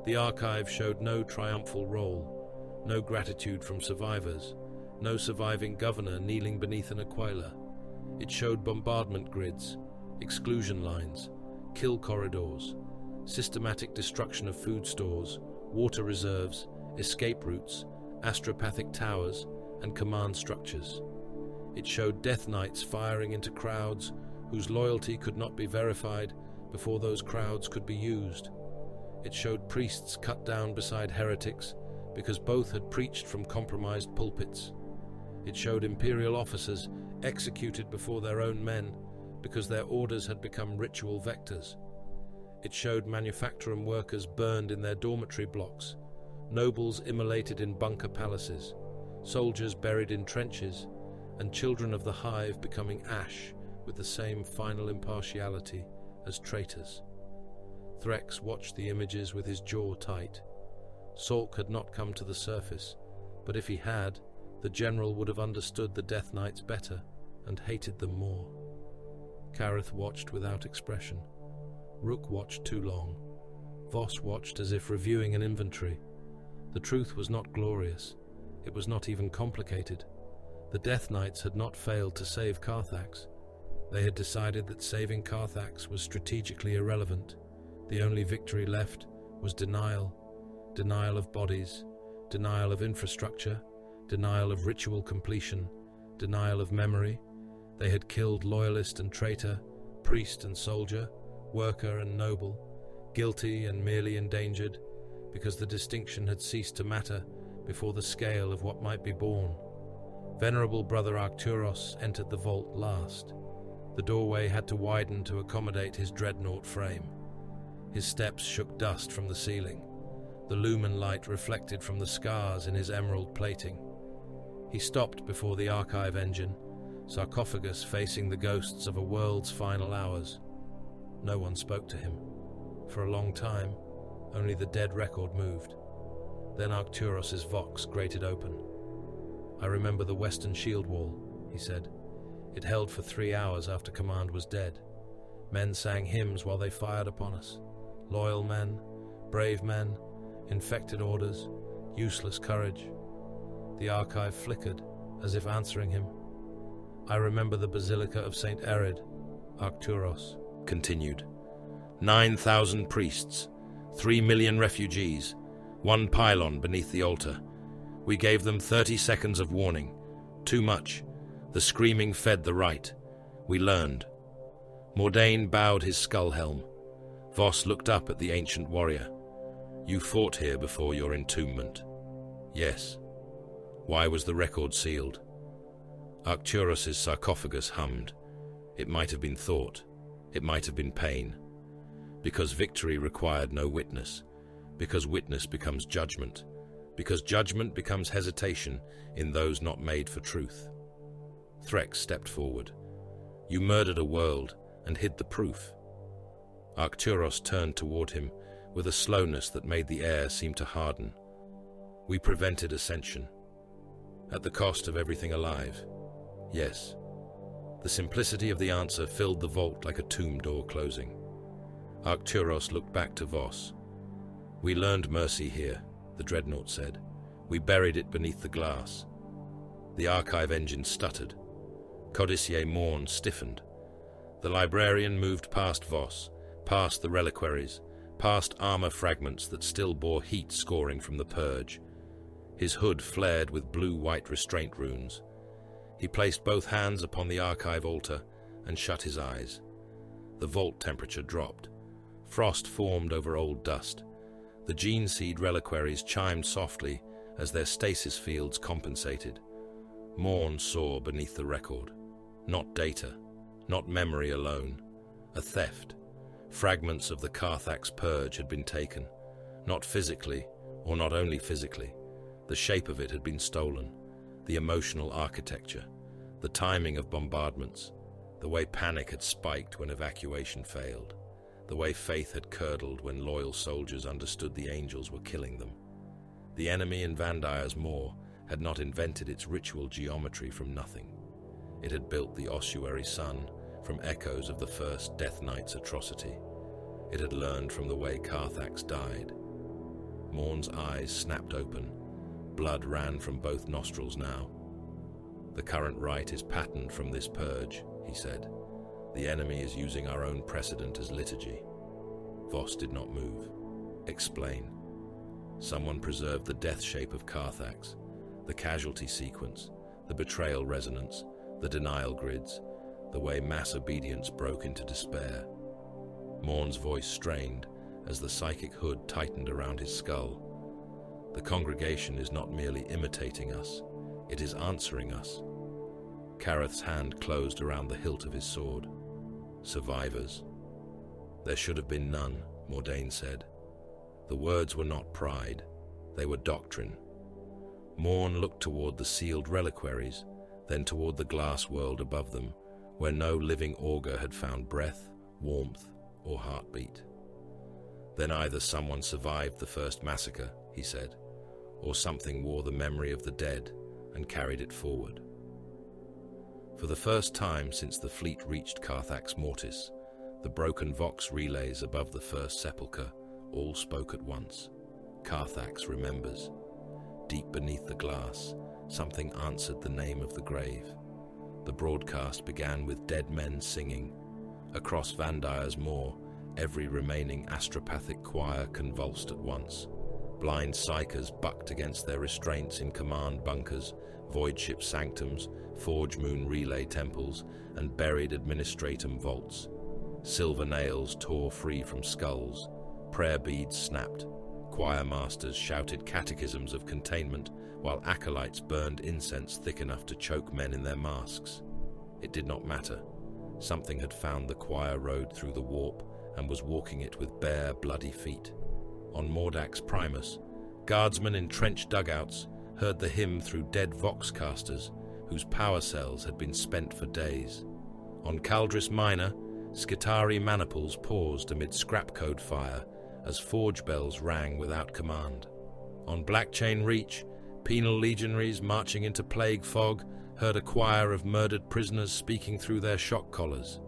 The archive showed no triumphal roll, no gratitude from survivors, no surviving governor kneeling beneath an aquila. It showed bombardment grids, exclusion lines, kill corridors, systematic destruction of food stores, water reserves, escape routes, astropathic towers, and command structures. It showed Death Knights firing into crowds whose loyalty could not be verified before those crowds could be used. It showed priests cut down beside heretics because both had preached from compromised pulpits. It showed imperial officers executed before their own men because their orders had become ritual vectors. It showed manufacturing workers burned in their dormitory blocks, nobles immolated in bunker palaces, soldiers buried in trenches, and children of the hive becoming ash with the same final impartiality as traitors. Threx watched the images with his jaw tight. Salk had not come to the surface, but if he had, the general would have understood the Death Knights better and hated them more. Careth watched without expression. Rook watched too long. Voss watched as if reviewing an inventory. The truth was not glorious. It was not even complicated. The Death Knights had not failed to save Carthax. They had decided that saving Carthax was strategically irrelevant. The only victory left was denial. Denial of bodies, denial of infrastructure, denial of ritual completion, denial of memory. They had killed loyalist and traitor, priest and soldier, worker and noble, guilty and merely endangered, because the distinction had ceased to matter before the scale of what might be borne. Venerable Brother Arcturos entered the vault last. The doorway had to widen to accommodate his dreadnought frame. His steps shook dust from the ceiling. The lumen light reflected from the scars in his emerald plating. He stopped before the archive engine, sarcophagus facing the ghosts of a world's final hours. No one spoke to him. For a long time, only the dead record moved. Then Arcturos's vox grated open. "I remember the western shield wall," he said. "It held for 3 hours after command was dead. Men sang hymns while they fired upon us. Loyal men, brave men, infected orders, useless courage." The archive flickered, as if answering him. "I remember the Basilica of St. Erid," Arcturos continued. 9,000 priests, 3 million refugees, 1 pylon beneath the altar. We gave them 30 seconds of warning. Too much. The screaming fed the right. We learned. Mordain bowed his skull helm. Voss looked up at the ancient warrior. "You fought here before your entombment." "Yes." "Why was the record sealed?" Arcturos's sarcophagus hummed. It might have been thought. It might have been pain. Because victory required no witness. Because witness becomes judgment. Because judgment becomes hesitation in those not made for truth. Threx stepped forward. "You murdered a world and hid the proof." Arcturos turned toward him with a slowness that made the air seem to harden. "We prevented ascension. At the cost of everything alive." "Yes." The simplicity of the answer filled the vault like a tomb door closing. Arcturos looked back to Voss. "We learned mercy here," the dreadnought said. "We buried it beneath the glass." The archive engine stuttered. Codicier Morn stiffened. The librarian moved past Voss, past the reliquaries, past armor fragments that still bore heat scoring from the purge. His hood flared with blue-white restraint runes. He placed both hands upon the archive altar and shut his eyes. The vault temperature dropped. Frost formed over old dust. The gene seed reliquaries chimed softly as their stasis fields compensated. Morn saw beneath the record. Not data, not memory alone. A theft. Fragments of the Carthax purge had been taken. Not physically, or not only physically. The shape of it had been stolen. The emotional architecture. The timing of bombardments. The way panic had spiked when evacuation failed. The way faith had curdled when loyal soldiers understood the angels were killing them. The enemy in Vandire's Moor had not invented its ritual geometry from nothing. It had built the ossuary sun from echoes of the first Death Knight's atrocity. It had learned from the way Carthax died. Morn's eyes snapped open. Blood ran from both nostrils now. "The current rite is patterned from this purge," he said. "The enemy is using our own precedent as liturgy." Voss did not move. "Explain." "Someone preserved the death shape of Carthax, the casualty sequence, the betrayal resonance, the denial grids, the way mass obedience broke into despair." Morn's voice strained as the psychic hood tightened around his skull. "The congregation is not merely imitating us, it is answering us." Kareth's hand closed around the hilt of his sword. "Survivors." "There should have been none," Mordain said. The words were not pride, they were doctrine. Morn looked toward the sealed reliquaries, then toward the glass world above them, where no living augur had found breath, warmth, or heartbeat. "Then either someone survived the first massacre," he said, "or something wore the memory of the dead and carried it forward." For the first time since the fleet reached Carthax Mortis, the broken Vox relays above the first sepulchre all spoke at once. Carthax remembers. Deep beneath the glass, something answered the name of the grave. The broadcast began with dead men singing. Across Vandire's Moor, every remaining astropathic choir convulsed at once. Blind psychers bucked against their restraints in command bunkers, void ship sanctums, forge moon relay temples, and buried administratum vaults. Silver nails tore free from skulls. Prayer beads snapped. Choir masters shouted catechisms of containment, while acolytes burned incense thick enough to choke men in their masks. It did not matter. Something had found the choir road through the warp and was walking it with bare, bloody feet. on Mordak's Primus, guardsmen in trench dugouts heard the hymn through dead voxcasters whose power cells had been spent for days. On Caldris Minor, Skitarii maniples paused amid scrap code fire as forge bells rang without command. On Blackchain Reach, penal legionaries marching into plague fog heard a choir of murdered prisoners speaking through their shock collars.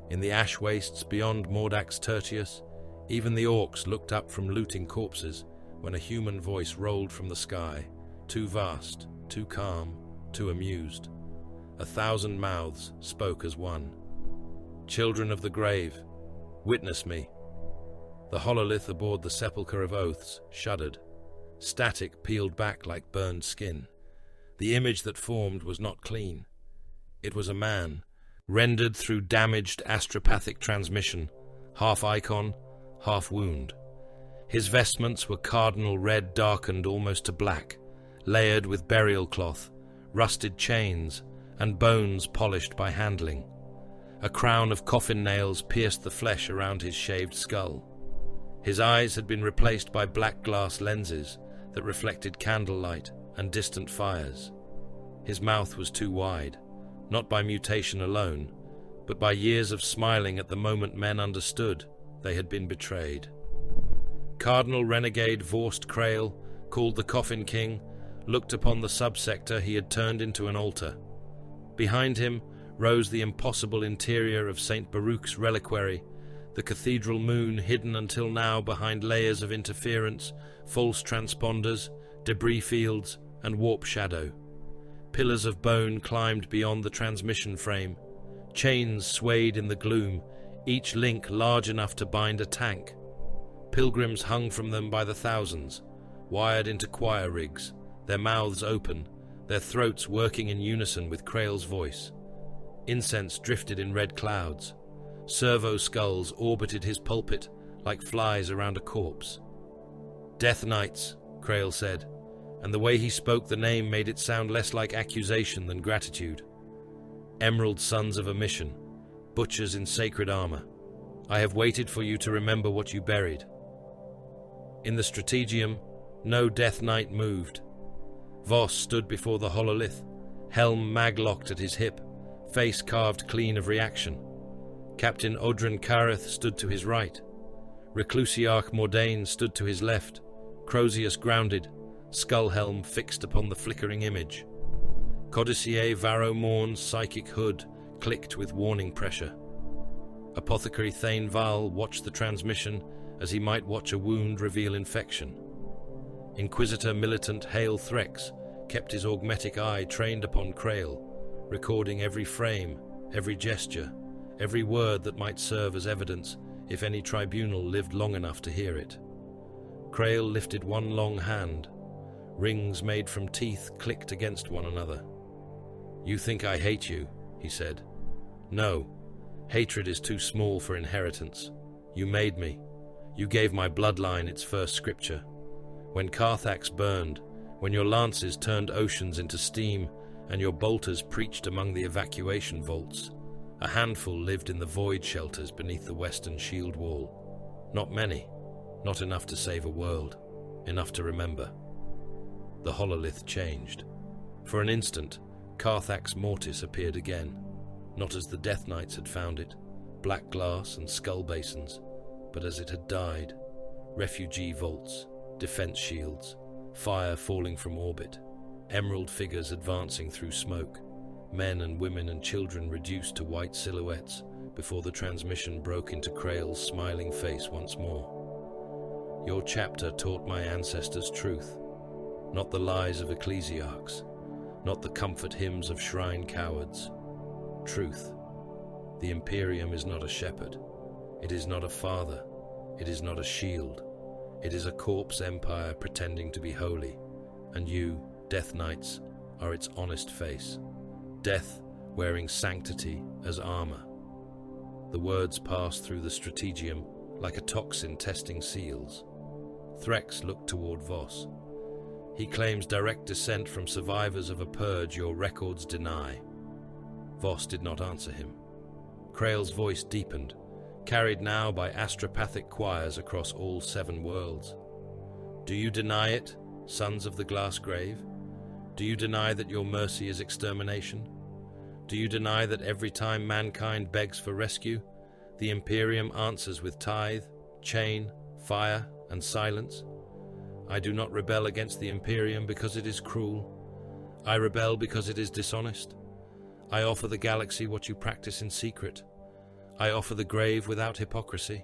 In the ash wastes beyond Mordak's Tertius, even the orcs looked up from looting corpses when a human voice rolled from the sky, too vast, too calm, too amused. 1,000 mouths spoke as one. Children of the grave, witness me. The hololith aboard the Sepulchre of Oaths shuddered. Static peeled back like burned skin. The image that formed was not clean. It was a man, rendered through damaged astropathic transmission, half icon, half wound. His vestments were cardinal red darkened almost to black, layered with burial cloth, rusted chains, and bones polished by handling. A crown of coffin nails pierced the flesh around his shaved skull. His eyes had been replaced by black glass lenses that reflected candlelight and distant fires. His mouth was too wide, not by mutation alone, but by years of smiling at the moment men understood they had been betrayed. Cardinal renegade Vorst Krail, called the Coffin King, looked upon the subsector he had turned into an altar. Behind him rose the impossible interior of St. Baruch's reliquary, the cathedral moon hidden until now behind layers of interference, false transponders, debris fields, and warp shadow. Pillars of bone climbed beyond the transmission frame. Chains swayed in the gloom, each link large enough to bind a tank. Pilgrims hung from them by the thousands, wired into choir rigs, their mouths open, their throats working in unison with Krail's voice. Incense drifted in red clouds. Servo skulls orbited his pulpit like flies around a corpse. "Death Knights," Krail said, and the way he spoke the name made it sound less like accusation than gratitude. "Emerald Sons of Omission, butchers in sacred armor. I have waited for you to remember what you buried." In the strategium, no Death Knight moved. Voss stood before the hololith, helm maglocked at his hip, face carved clean of reaction. Captain Odrin Kareth stood to his right. Reclusiarch Mordain stood to his left, Crozius grounded, skull helm fixed upon the flickering image. Codicier Varro Morn's psychic hood clicked with warning pressure. Apothecary Thane Val watched the transmission as he might watch a wound reveal infection. Inquisitor Militant Hale Threx kept his augmetic eye trained upon Krail, recording every frame, every gesture, every word that might serve as evidence if any tribunal lived long enough to hear it. Krail lifted one long hand. Rings made from teeth clicked against one another. "You think I hate you," he said. "No, hatred is too small for inheritance. You made me. You gave my bloodline its first scripture. When Carthax burned, when your lances turned oceans into steam, and your bolters preached among the evacuation vaults, a handful lived in the void shelters beneath the western shield wall. Not many, not enough to save a world, enough to remember." The hololith changed. For an instant, Carthax Mortis appeared again, not as the Death Knights had found it, black glass and skull basins, but as it had died, refugee vaults, defense shields, fire falling from orbit, emerald figures advancing through smoke, men and women and children reduced to white silhouettes before the transmission broke into Krail's smiling face once more. "Your chapter taught my ancestors truth, not the lies of ecclesiarchs, not the comfort hymns of shrine cowards. Truth. The Imperium is not a shepherd. It is not a father. It is not a shield. It is a corpse empire pretending to be holy, and you, Death Knights, are its honest face. Death wearing sanctity as armor." The words passed through the strategium like a toxin testing seals. Threx looked toward Voss. "He claims direct descent from survivors of a purge your records deny." Voss did not answer him. Krail's voice deepened, carried now by astropathic choirs across all 7 worlds. Do you deny it, sons of the glass grave? Do you deny that your mercy is extermination? Do you deny that every time mankind begs for rescue, the Imperium answers with tithe, chain, fire, and silence? I do not rebel against the Imperium because it is cruel. I rebel because it is dishonest. I offer the galaxy what you practice in secret. I offer the grave without hypocrisy.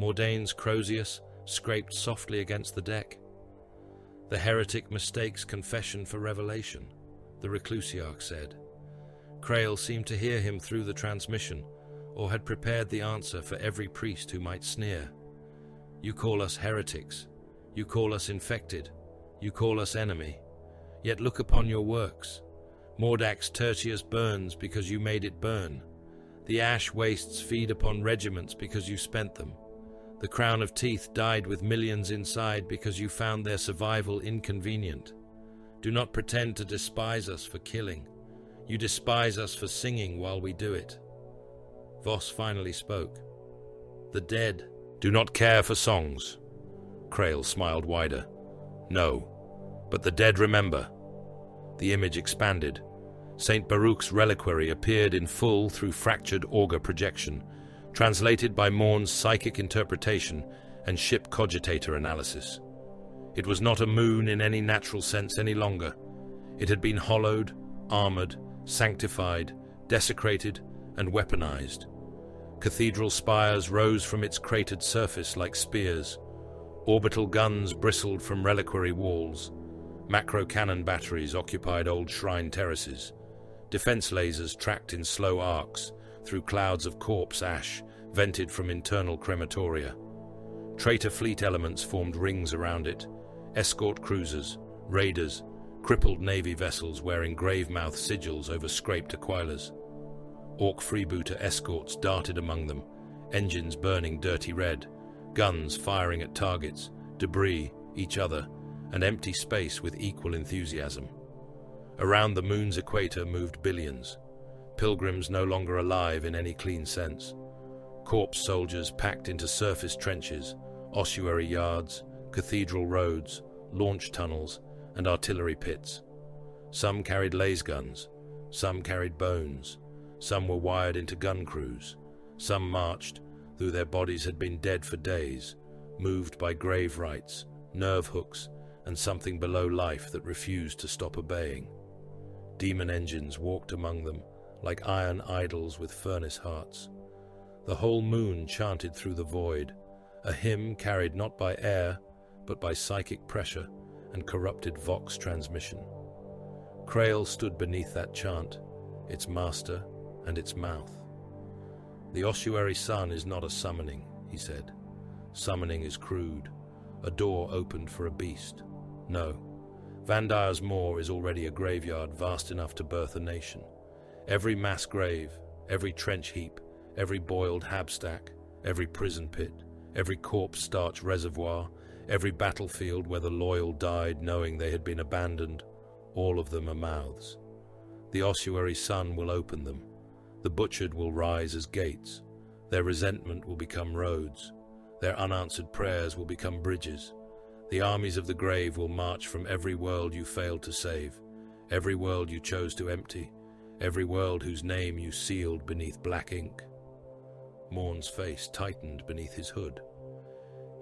Mordane's Crozius scraped softly against the deck. The heretic mistakes confession for revelation, the Reclusiarch said. Krail seemed to hear him through the transmission, or had prepared the answer for every priest who might sneer. You call us heretics. You call us infected. You call us enemy. Yet look upon your works. Mordak's Tertius burns because you made it burn. The ash wastes feed upon regiments because you spent them. The crown of teeth died with millions inside because you found their survival inconvenient. Do not pretend to despise us for killing. You despise us for singing while we do it. Voss finally spoke. The dead do not care for songs. Krail smiled wider. No, but the dead remember. The image expanded. St. Baruch's reliquary appeared in full through fractured auger projection, translated by Morn's psychic interpretation and ship cogitator analysis. It was not a moon in any natural sense any longer. It had been hollowed, armored, sanctified, desecrated, and weaponized. Cathedral spires rose from its cratered surface like spears. Orbital guns bristled from reliquary walls. Macro cannon batteries occupied old shrine terraces. Defense lasers tracked in slow arcs through clouds of corpse ash vented from internal crematoria. Traitor fleet elements formed rings around it. Escort cruisers, raiders, crippled navy vessels wearing grave-mouth sigils over scraped aquilas. Orc freebooter escorts darted among them, engines burning dirty red, guns firing at targets, debris, each other, and empty space with equal enthusiasm. Around the moon's equator moved billions, pilgrims no longer alive in any clean sense. Corpse soldiers packed into surface trenches, ossuary yards, cathedral roads, launch tunnels, and artillery pits. Some carried laser guns, some carried bones, some were wired into gun crews, some marched, though their bodies had been dead for days, moved by grave rites, nerve hooks, and something below life that refused to stop obeying. Demon engines walked among them, like iron idols with furnace hearts. The whole moon chanted through the void, a hymn carried not by air, but by psychic pressure and corrupted vox transmission. Krail stood beneath that chant, its master and its mouth. The ossuary sun is not a summoning, he said. Summoning is crude, a door opened for a beast. No, Vandire's Moor is already a graveyard vast enough to birth a nation. Every mass grave, every trench heap, every boiled habstack, every prison pit, every corpse-starch reservoir, every battlefield where the loyal died knowing they had been abandoned, all of them are mouths. The ossuary sun will open them. The butchered will rise as gates. Their resentment will become roads. Their unanswered prayers will become bridges. The armies of the grave will march from every world you failed to save, every world you chose to empty, every world whose name you sealed beneath black ink. Morn's face tightened beneath his hood.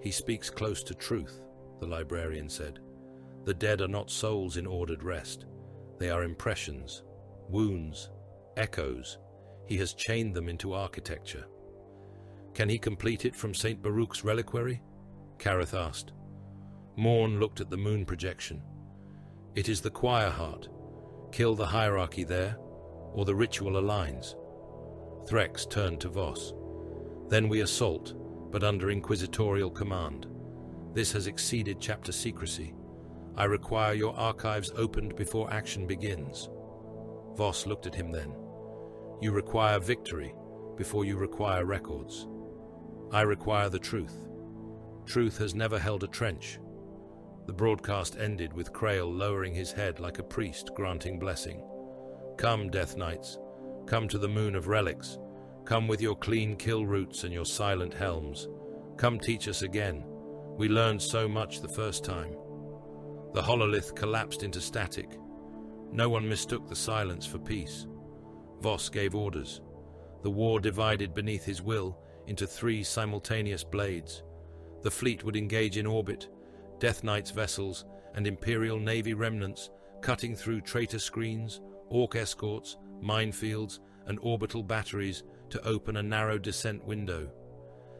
He speaks close to truth, the librarian said. The dead are not souls in ordered rest. They are impressions, wounds, echoes. He has chained them into architecture. Can he complete it from St. Baruch's reliquary? Kareth asked. Morn looked at the moon projection. It is the choir heart. Kill the hierarchy there, or the ritual aligns. Threx turned to Voss. Then we assault, but under inquisitorial command. This has exceeded chapter secrecy. I require your archives opened before action begins. Voss looked at him then. You require victory before you require records. I require the truth. Truth has never held a trench. The broadcast ended with Krail lowering his head like a priest granting blessing. Come, Death Knights, come to the moon of relics, Come with your clean kill routes and your silent helms. Come teach us again. We learned so much the first time. The hololith collapsed into static. No one mistook the silence for peace. Voss gave orders. The war divided beneath his will into 3 simultaneous blades. The fleet would engage in orbit, Death Knight's vessels and Imperial Navy remnants cutting through traitor screens, Orc escorts, minefields, and orbital batteries to open a narrow descent window.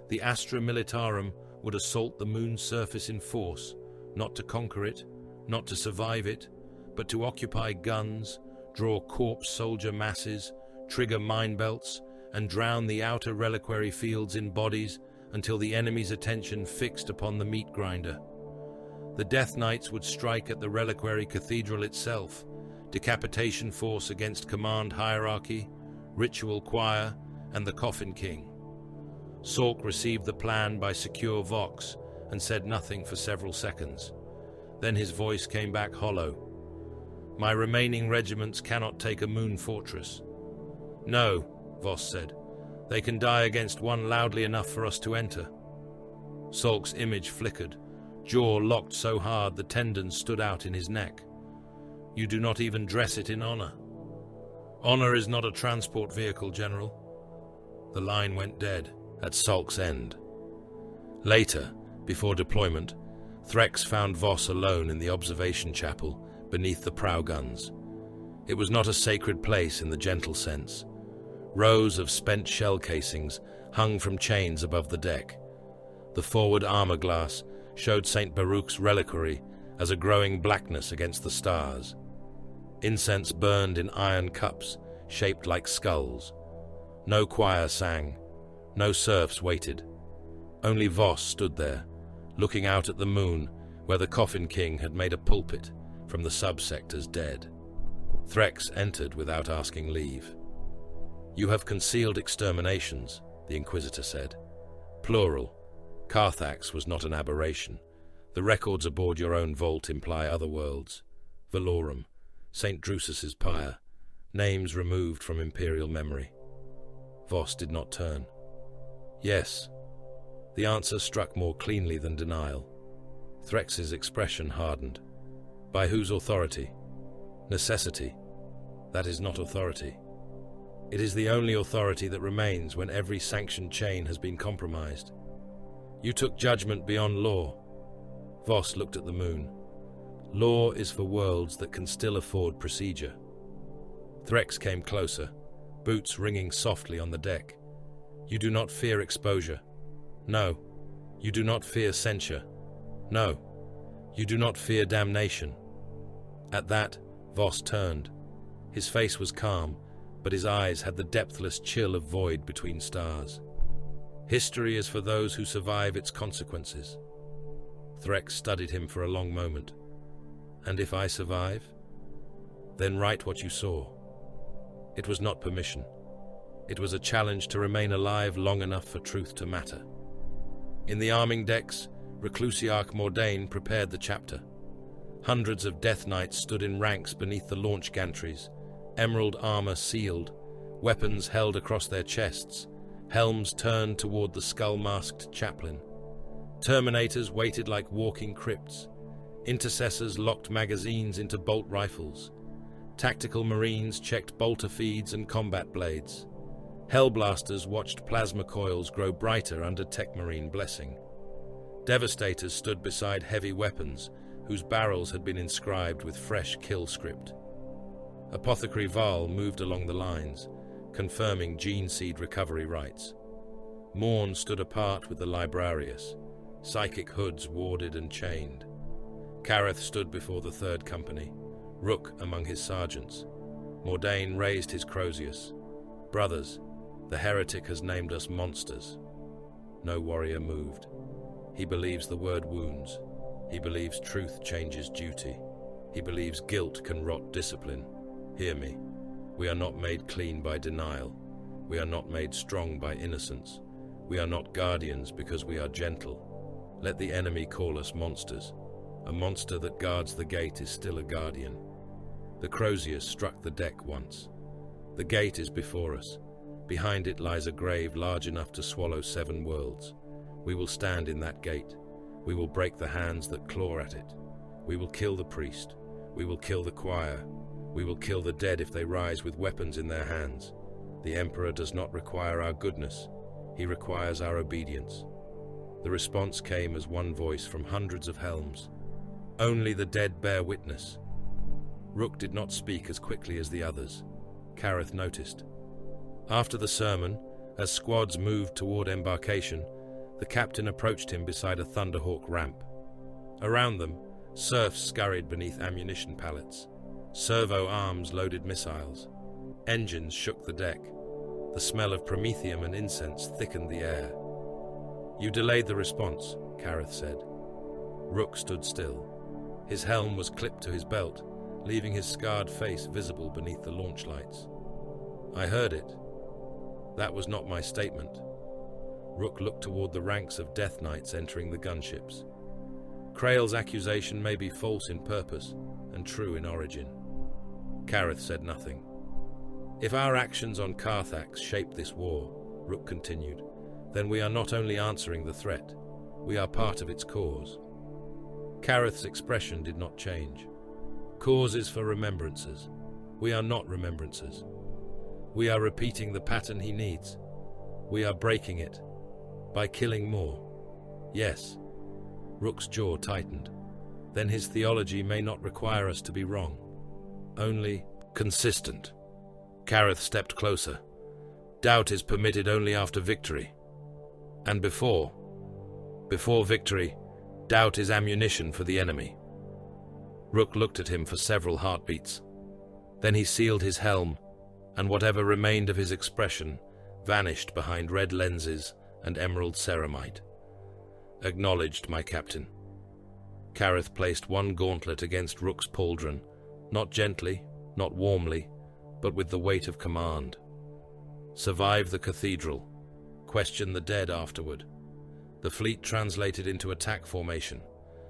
The Astra Militarum would assault the moon's surface in force, not to conquer it, not to survive it, but to occupy guns, draw corpse soldier masses, trigger mine belts, and drown the outer reliquary fields in bodies until the enemy's attention fixed upon the meat grinder. The Death Knights would strike at the reliquary cathedral itself, decapitation force against command hierarchy, ritual choir, and the Coffin King. Sork received the plan by secure vox and said nothing for several seconds. Then his voice came back hollow. My remaining regiments cannot take a moon fortress. No, Voss said. They can die against one loudly enough for us to enter. Sork's image flickered, jaw locked so hard the tendons stood out in his neck. You do not even dress it in honor. Honor is not a transport vehicle, General. The line went dead at Sulk's end. Later, before deployment, Threx found Voss alone in the observation chapel beneath the prow guns. It was not a sacred place in the gentle sense. Rows of spent shell casings hung from chains above the deck. The forward armor glass showed St. Baruch's reliquary as a growing blackness against the stars. Incense burned in iron cups shaped like skulls. No choir sang. No serfs waited. Only Voss stood there, looking out at the moon where the Coffin King had made a pulpit from the subsector's dead. Threx entered without asking leave. You have concealed exterminations, the Inquisitor said. Plural. Carthax was not an aberration. The records aboard your own vault imply other worlds. Valorum, St. Drusus's pyre, names removed from imperial memory. Voss did not turn. Yes. The answer struck more cleanly than denial. Threx's expression hardened. By whose authority? Necessity. That is not authority. It is the only authority that remains when every sanctioned chain has been compromised. You took judgment beyond law. Voss looked at the moon. Law is for worlds that can still afford procedure. Threx came closer, boots ringing softly on the deck. You do not fear exposure. No. You do not fear censure. No. You do not fear damnation. At that, Voss turned. His face was calm, but his eyes had the depthless chill of void between stars. History is for those who survive its consequences. Threx studied him for a long moment. And if I survive? Then write what you saw. It was not permission. It was a challenge to remain alive long enough for truth to matter. In the arming decks, Reclusiarch Mordain prepared the chapter. Hundreds of Death Knights stood in ranks beneath the launch gantries, emerald armor sealed, weapons held across their chests, helms turned toward the skull-masked chaplain. Terminators waited like walking crypts. Intercessors locked magazines into bolt rifles. Tactical marines checked bolter feeds and combat blades. Hellblasters watched plasma coils grow brighter under Techmarine blessing. Devastators stood beside heavy weapons whose barrels had been inscribed with fresh kill script. Apothecary Val moved along the lines, confirming gene seed recovery rights. Morn stood apart with the Librarius. Psychic hoods warded and chained. Kareth stood before the Third Company, Rook among his sergeants. Mordain raised his Crozius. Brothers, the heretic has named us monsters. No warrior moved. He believes the word wounds. He believes truth changes duty. He believes guilt can rot discipline. Hear me. We are not made clean by denial. We are not made strong by innocence. We are not guardians because we are gentle. Let the enemy call us monsters. A monster that guards the gate is still a guardian. The Crozius struck the deck once. The gate is before us. Behind it lies a grave large enough to swallow 7 worlds. We will stand in that gate. We will break the hands that claw at it. We will kill the priest. We will kill the choir. We will kill the dead if they rise with weapons in their hands. The Emperor does not require our goodness. He requires our obedience. The response came as one voice from hundreds of helms. Only the dead bear witness. Rook did not speak as quickly as the others. Kareth noticed. After the sermon, as squads moved toward embarkation, the captain approached him beside a Thunderhawk ramp. Around them, serfs scurried beneath ammunition pallets. Servo arms loaded missiles. Engines shook the deck. The smell of promethium and incense thickened the air. "You delayed the response," Kareth said. Rook stood still. His helm was clipped to his belt, leaving his scarred face visible beneath the launch lights. "I heard it. That was not my statement." Rook looked toward the ranks of Death Knights entering the gunships. Krail's accusation may be false in purpose and true in origin. Kareth said nothing. "If our actions on Carthax shape this war," Rook continued, "then we are not only answering the threat, we are part of its cause." Kareth's expression did not change. "Causes for remembrances. We are not remembrances. We are repeating the pattern he needs. We are breaking it. By killing more. Yes." Rook's jaw tightened. "Then his theology may not require us to be wrong. Only consistent." Kareth stepped closer. "Doubt is permitted only after victory. And before victory, doubt is ammunition for the enemy." Rook looked at him for several heartbeats. Then he sealed his helm, and whatever remained of his expression vanished behind red lenses and emerald ceramite. "Acknowledged, my captain." Kareth placed one gauntlet against Rook's pauldron, not gently, not warmly, but with the weight of command. "Survive the cathedral. Question the dead afterward." The fleet translated into attack formation.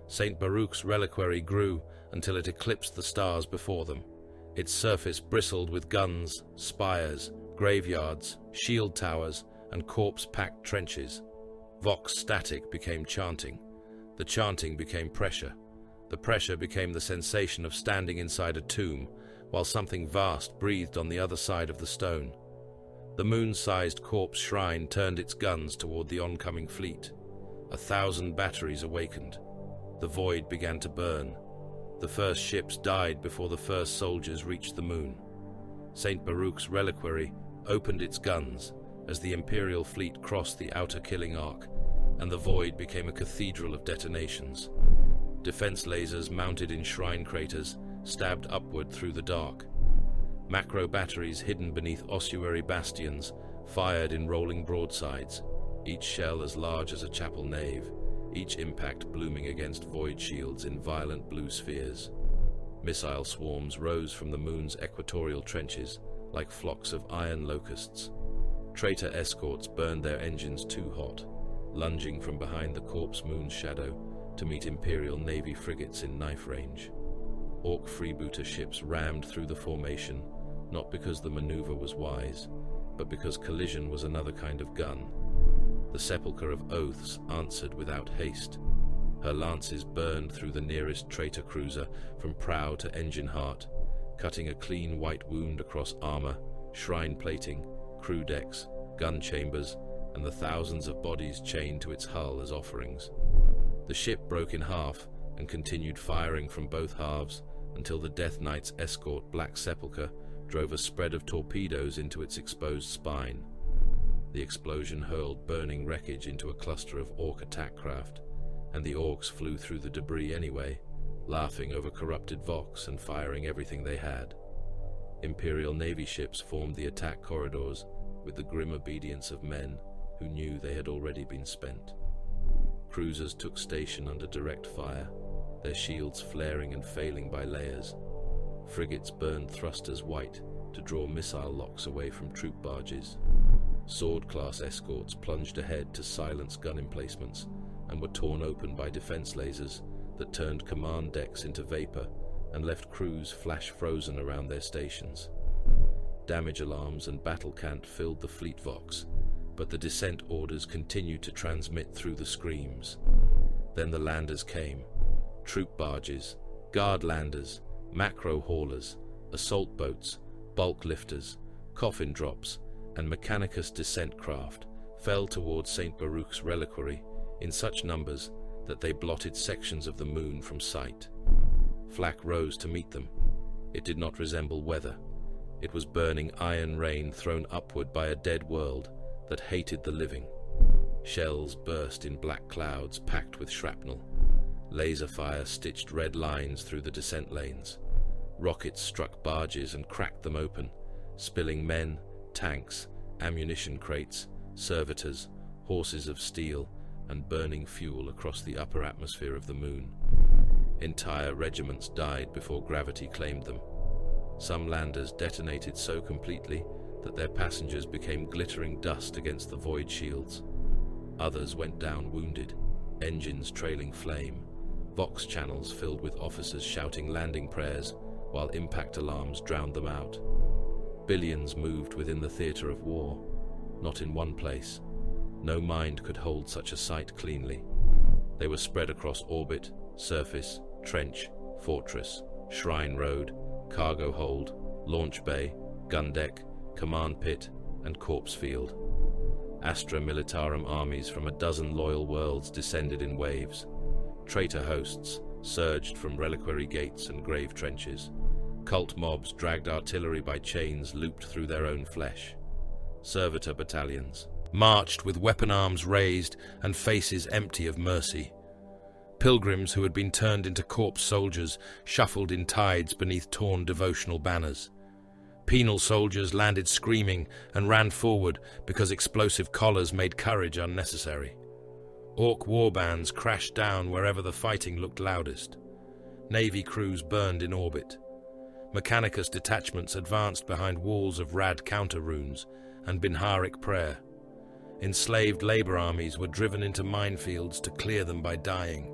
St. Baruch's reliquary grew until it eclipsed the stars before them. Its surface bristled with guns, spires, graveyards, shield towers, and corpse-packed trenches. Vox static became chanting. The chanting became pressure. The pressure became the sensation of standing inside a tomb, while something vast breathed on the other side of the stone. The moon-sized corpse shrine turned its guns toward the oncoming fleet. 1,000 batteries awakened. The void began to burn. The first ships died before the first soldiers reached the moon. St. Baruch's reliquary opened its guns as the Imperial fleet crossed the outer killing arc, and the void became a cathedral of detonations. Defense lasers mounted in shrine craters stabbed upward through the dark. Macro batteries hidden beneath ossuary bastions fired in rolling broadsides, each shell as large as a chapel nave, each impact blooming against void shields in violent blue spheres. Missile swarms rose from the moon's equatorial trenches like flocks of iron locusts. Traitor escorts burned their engines too hot, lunging from behind the corpse moon's shadow to meet Imperial Navy frigates in knife range. Orc freebooter ships rammed through the formation, not because the maneuver was wise, but because collision was another kind of gun. The Sepulchre of Oaths answered without haste. Her lances burned through the nearest traitor cruiser from prow to engine heart, cutting a clean white wound across armor, shrine plating, crew decks, gun chambers, and the thousands of bodies chained to its hull as offerings. The ship broke in half and continued firing from both halves until the Death Knight's escort Black Sepulchre drove a spread of torpedoes into its exposed spine. The explosion hurled burning wreckage into a cluster of Orc attack craft, and the Orcs flew through the debris anyway, laughing over corrupted Vox and firing everything they had. Imperial Navy ships formed the attack corridors with the grim obedience of men who knew they had already been spent. Cruisers took station under direct fire, their shields flaring and failing by layers. Frigates burned thrusters white to draw missile locks away from troop barges. Sword-class escorts plunged ahead to silence gun emplacements and were torn open by defense lasers that turned command decks into vapor and left crews flash-frozen around their stations. damage alarms and battle cant filled the fleet vox, but the descent orders continued to transmit through the screams. Then the landers came. Troop barges, guard landers, macro haulers, assault boats, bulk lifters, coffin drops, and mechanicus descent craft fell towards St. Baruch's reliquary in such numbers that they blotted sections of the moon from sight. Flak rose to meet them. It did not resemble weather. It was burning iron rain thrown upward by a dead world that hated the living. Shells burst in black clouds packed with shrapnel. Laser fire stitched red lines through the descent lanes. Rockets struck barges and cracked them open, spilling men, tanks, ammunition crates, servitors, horses of steel, and burning fuel across the upper atmosphere of the moon. Entire regiments died before gravity claimed them. Some landers detonated so completely that their passengers became glittering dust against the void shields. Others went down wounded, engines trailing flame, vox channels filled with officers shouting landing prayers, while impact alarms drowned them out. Billions moved within the theatre of war, not in one place. No mind could hold such a sight cleanly. They were spread across orbit, surface, trench, fortress, shrine road, cargo hold, launch bay, gun deck, command pit, and corpse field. Astra Militarum armies from a dozen loyal worlds descended in waves. Traitor hosts surged from reliquary gates and grave trenches. Cult mobs dragged artillery by chains looped through their own flesh. Servitor battalions marched with weapon arms raised and faces empty of mercy. Pilgrims who had been turned into corpse soldiers shuffled in tides beneath torn devotional banners. Penal soldiers landed screaming and ran forward because explosive collars made courage unnecessary. Orc warbands crashed down wherever the fighting looked loudest. Navy crews burned in orbit. Mechanicus detachments advanced behind walls of rad counter-runes and Binharic prayer. Enslaved labor armies were driven into minefields to clear them by dying.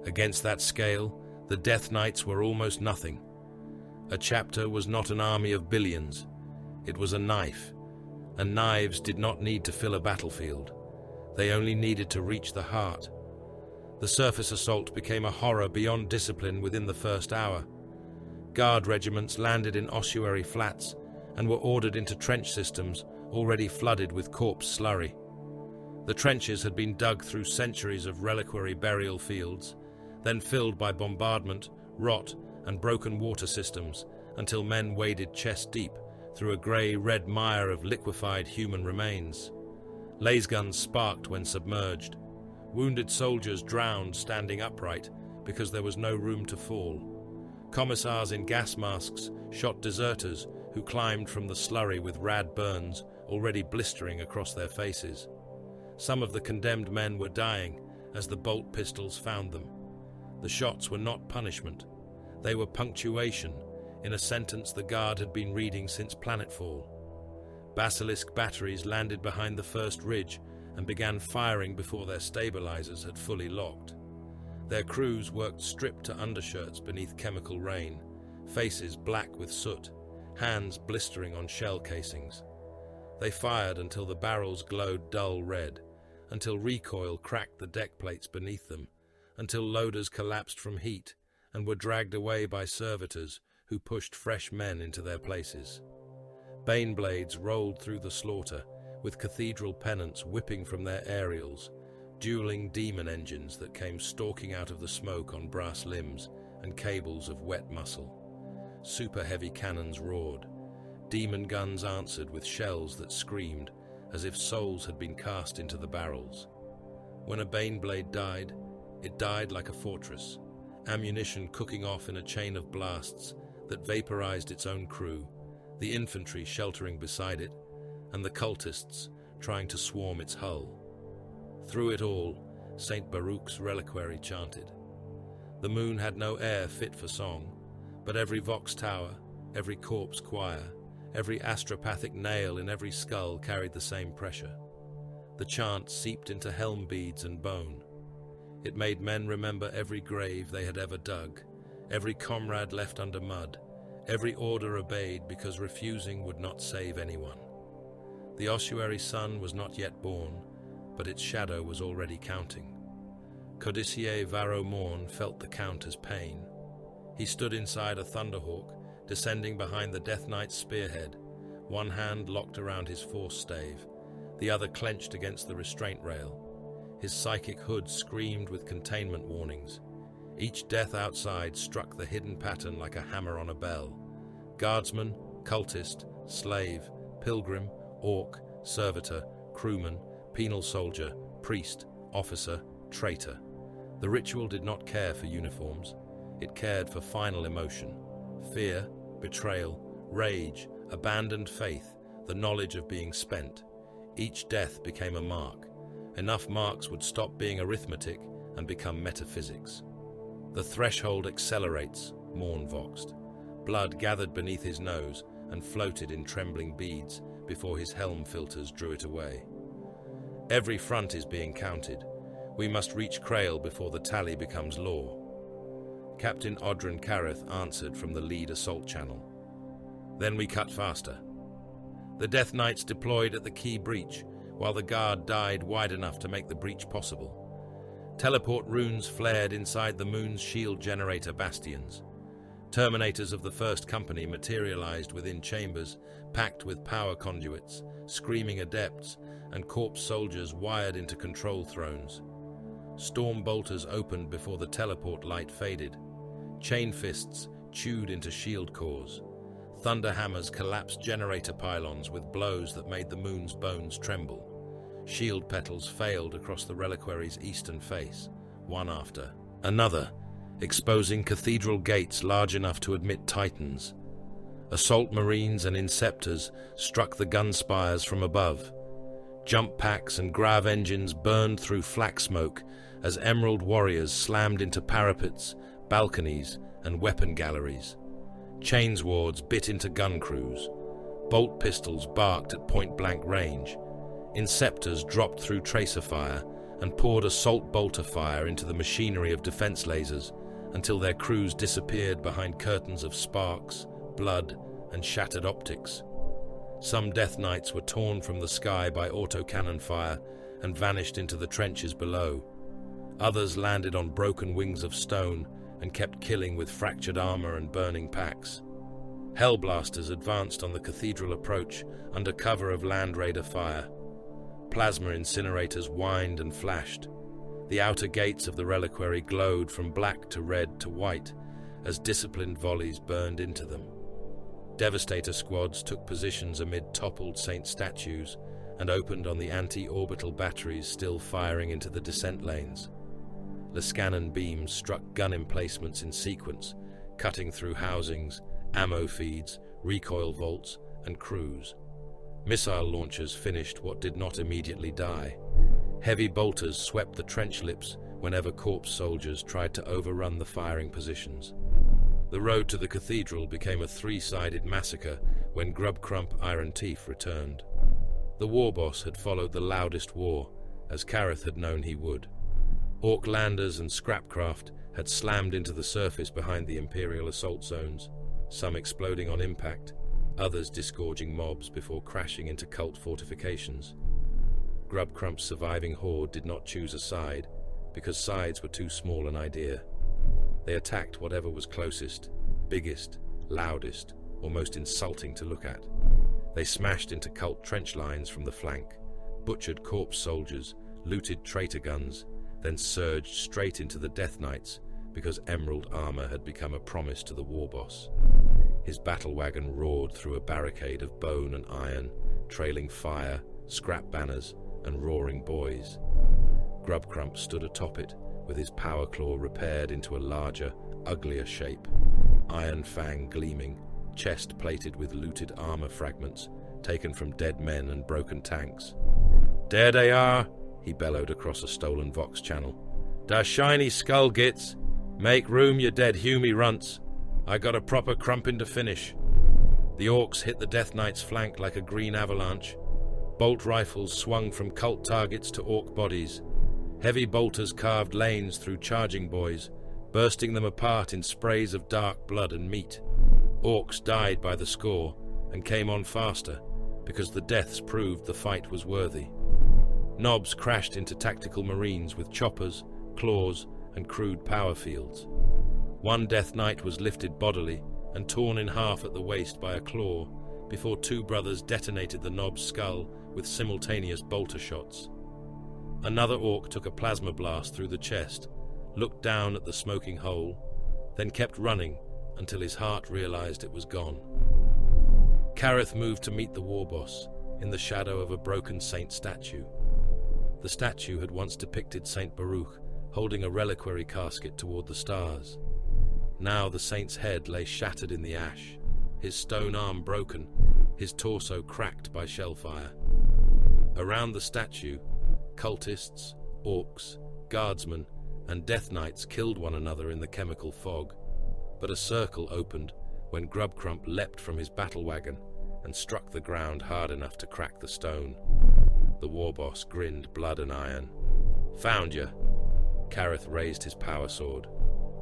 Against that scale, the Death Knights were almost nothing. A chapter was not an army of billions. It was a knife, and knives did not need to fill a battlefield. They only needed to reach the heart. The surface assault became a horror beyond discipline within the first hour. Guard regiments landed in ossuary flats and were ordered into trench systems already flooded with corpse slurry. The trenches had been dug through centuries of reliquary burial fields, then filled by bombardment, rot, and broken water systems until men waded chest-deep through a grey-red mire of liquefied human remains. Laser sparked when submerged. Wounded soldiers drowned standing upright because there was no room to fall. Commissars in gas masks shot deserters who climbed from the slurry with rad burns already blistering across their faces. Some of the condemned men were dying as the bolt pistols found them. The shots were not punishment. They were punctuation in a sentence the guard had been reading since planetfall. Basilisk batteries landed behind the first ridge and began firing before their stabilizers had fully locked. Their crews worked stripped to undershirts beneath chemical rain, faces black with soot, hands blistering on shell casings. They fired until the barrels glowed dull red, until recoil cracked the deck plates beneath them, until loaders collapsed from heat and were dragged away by servitors who pushed fresh men into their places. Bane blades rolled through the slaughter, with cathedral pennants whipping from their aerials, dueling demon engines that came stalking out of the smoke on brass limbs and cables of wet muscle. Super-heavy cannons roared. Demon guns answered with shells that screamed, as if souls had been cast into the barrels. When a Baneblade died, it died like a fortress, ammunition cooking off in a chain of blasts that vaporized its own crew, the infantry sheltering beside it, and the cultists trying to swarm its hull. Through it all, St. Baruch's reliquary chanted. The moon had no air fit for song, but every vox tower, every corpse choir, every astropathic nail in every skull carried the same pressure. The chant seeped into helm beads and bone. It made men remember every grave they had ever dug, every comrade left under mud, Every order obeyed because refusing would not save anyone. The ossuary sun was not yet born, but its shadow was already counting. Codicier Varro Morn felt the count as pain. He stood inside a thunderhawk, descending behind the Death Knight's spearhead, one hand locked around his force stave, the other clenched against the restraint rail. His psychic hood screamed with containment warnings. Each death outside struck the hidden pattern like a hammer on a bell. Guardsman, cultist, slave, pilgrim, orc, servitor, crewman, penal soldier, priest, officer, traitor. The ritual did not care for uniforms. It cared for final emotion. Fear, betrayal, rage, abandoned faith, the knowledge of being spent. Each death became a mark. Enough marks would stop being arithmetic and become metaphysics. The threshold accelerates, Morn voxed. Blood gathered beneath his nose and floated in trembling beads before his helm filters drew it away. Every front is being counted. We must reach Krail before the tally becomes law. Captain Odrin Careth answered from the lead assault channel. Then we cut faster. The Death Knights deployed at the key breach, while the guard died wide enough to make the breach possible. Teleport runes flared inside the moon's shield generator bastions. Terminators of the First Company materialized within chambers, packed with power conduits, screaming adepts, and corpse soldiers wired into control thrones. Storm bolters opened before the teleport light faded. Chain fists chewed into shield cores. Thunder hammers collapsed generator pylons with blows that made the moon's bones tremble. Shield petals failed across the reliquary's eastern face, one after another, exposing cathedral gates large enough to admit titans. Assault marines and inceptors struck the gun spires from above. Jump packs and grav engines burned through flak smoke as emerald warriors slammed into parapets, balconies, and weapon galleries. Chains wards bit into gun crews. Bolt pistols barked at point-blank range. Inceptors dropped through tracer fire and poured assault bolter fire into the machinery of defense lasers until their crews disappeared behind curtains of sparks, blood, and shattered optics. Some Death Knights were torn from the sky by autocannon fire and vanished into the trenches below. Others landed on broken wings of stone and kept killing with fractured armor and burning packs. Hellblasters advanced on the cathedral approach under cover of Land Raider fire. Plasma incinerators whined and flashed. The outer gates of the reliquary glowed from black to red to white as disciplined volleys burned into them. Devastator squads took positions amid toppled saint statues and opened on the anti-orbital batteries still firing into the descent lanes. Lascannon beams struck gun emplacements in sequence, cutting through housings, ammo feeds, recoil vaults, and crews. Missile launchers finished what did not immediately die. Heavy bolters swept the trench lips whenever corpse soldiers tried to overrun the firing positions. The road to the cathedral became a three-sided massacre when Grubcrump Iron Teeth returned. The war boss had followed the loudest war, as Careth had known he would. Orc landers and scrapcraft had slammed into the surface behind the Imperial assault zones, some exploding on impact, others disgorging mobs before crashing into cult fortifications. Grubcrump's surviving horde did not choose a side, because sides were too small an idea. They attacked whatever was closest, biggest, loudest, or most insulting to look at. They smashed into cult trench lines from the flank, butchered corpse soldiers, looted traitor guns, then surged straight into the Death Knights because emerald armor had become a promise to the war boss. His battle wagon roared through a barricade of bone and iron, trailing fire, scrap banners, and roaring boys. Grubcrump stood atop it, with his power claw repaired into a larger, uglier shape, iron fang gleaming, chest plated with looted armor fragments taken from dead men and broken tanks. "There they are," he bellowed across a stolen Vox channel. "Da shiny skull gits. Make room, you dead Humie runts. I got a proper crumpin' to finish." The orcs hit the Death Knight's flank like a green avalanche. Bolt rifles swung from cult targets to orc bodies. Heavy bolters carved lanes through charging boys, bursting them apart in sprays of dark blood and meat. Orcs died by the score and came on faster because the deaths proved the fight was worthy. Nobs crashed into tactical marines with choppers, claws, and crude power fields. One Death Knight was lifted bodily and torn in half at the waist by a claw before two brothers detonated the Nob's skull with simultaneous bolter shots. Another orc took a plasma blast through the chest, looked down at the smoking hole, then kept running until his heart realized it was gone. Kareth moved to meet the war boss in the shadow of a broken saint statue. The statue had once depicted Saint Baruch holding a reliquary casket toward the stars. Now the saint's head lay shattered in the ash, his stone arm broken, his torso cracked by shellfire. Around the statue, cultists, orcs, guardsmen, and death knights killed one another in the chemical fog, but a circle opened when Grubcrump leapt from his battle wagon and struck the ground hard enough to crack the stone. The war boss grinned blood and iron. "Found you." Kareth raised his power sword.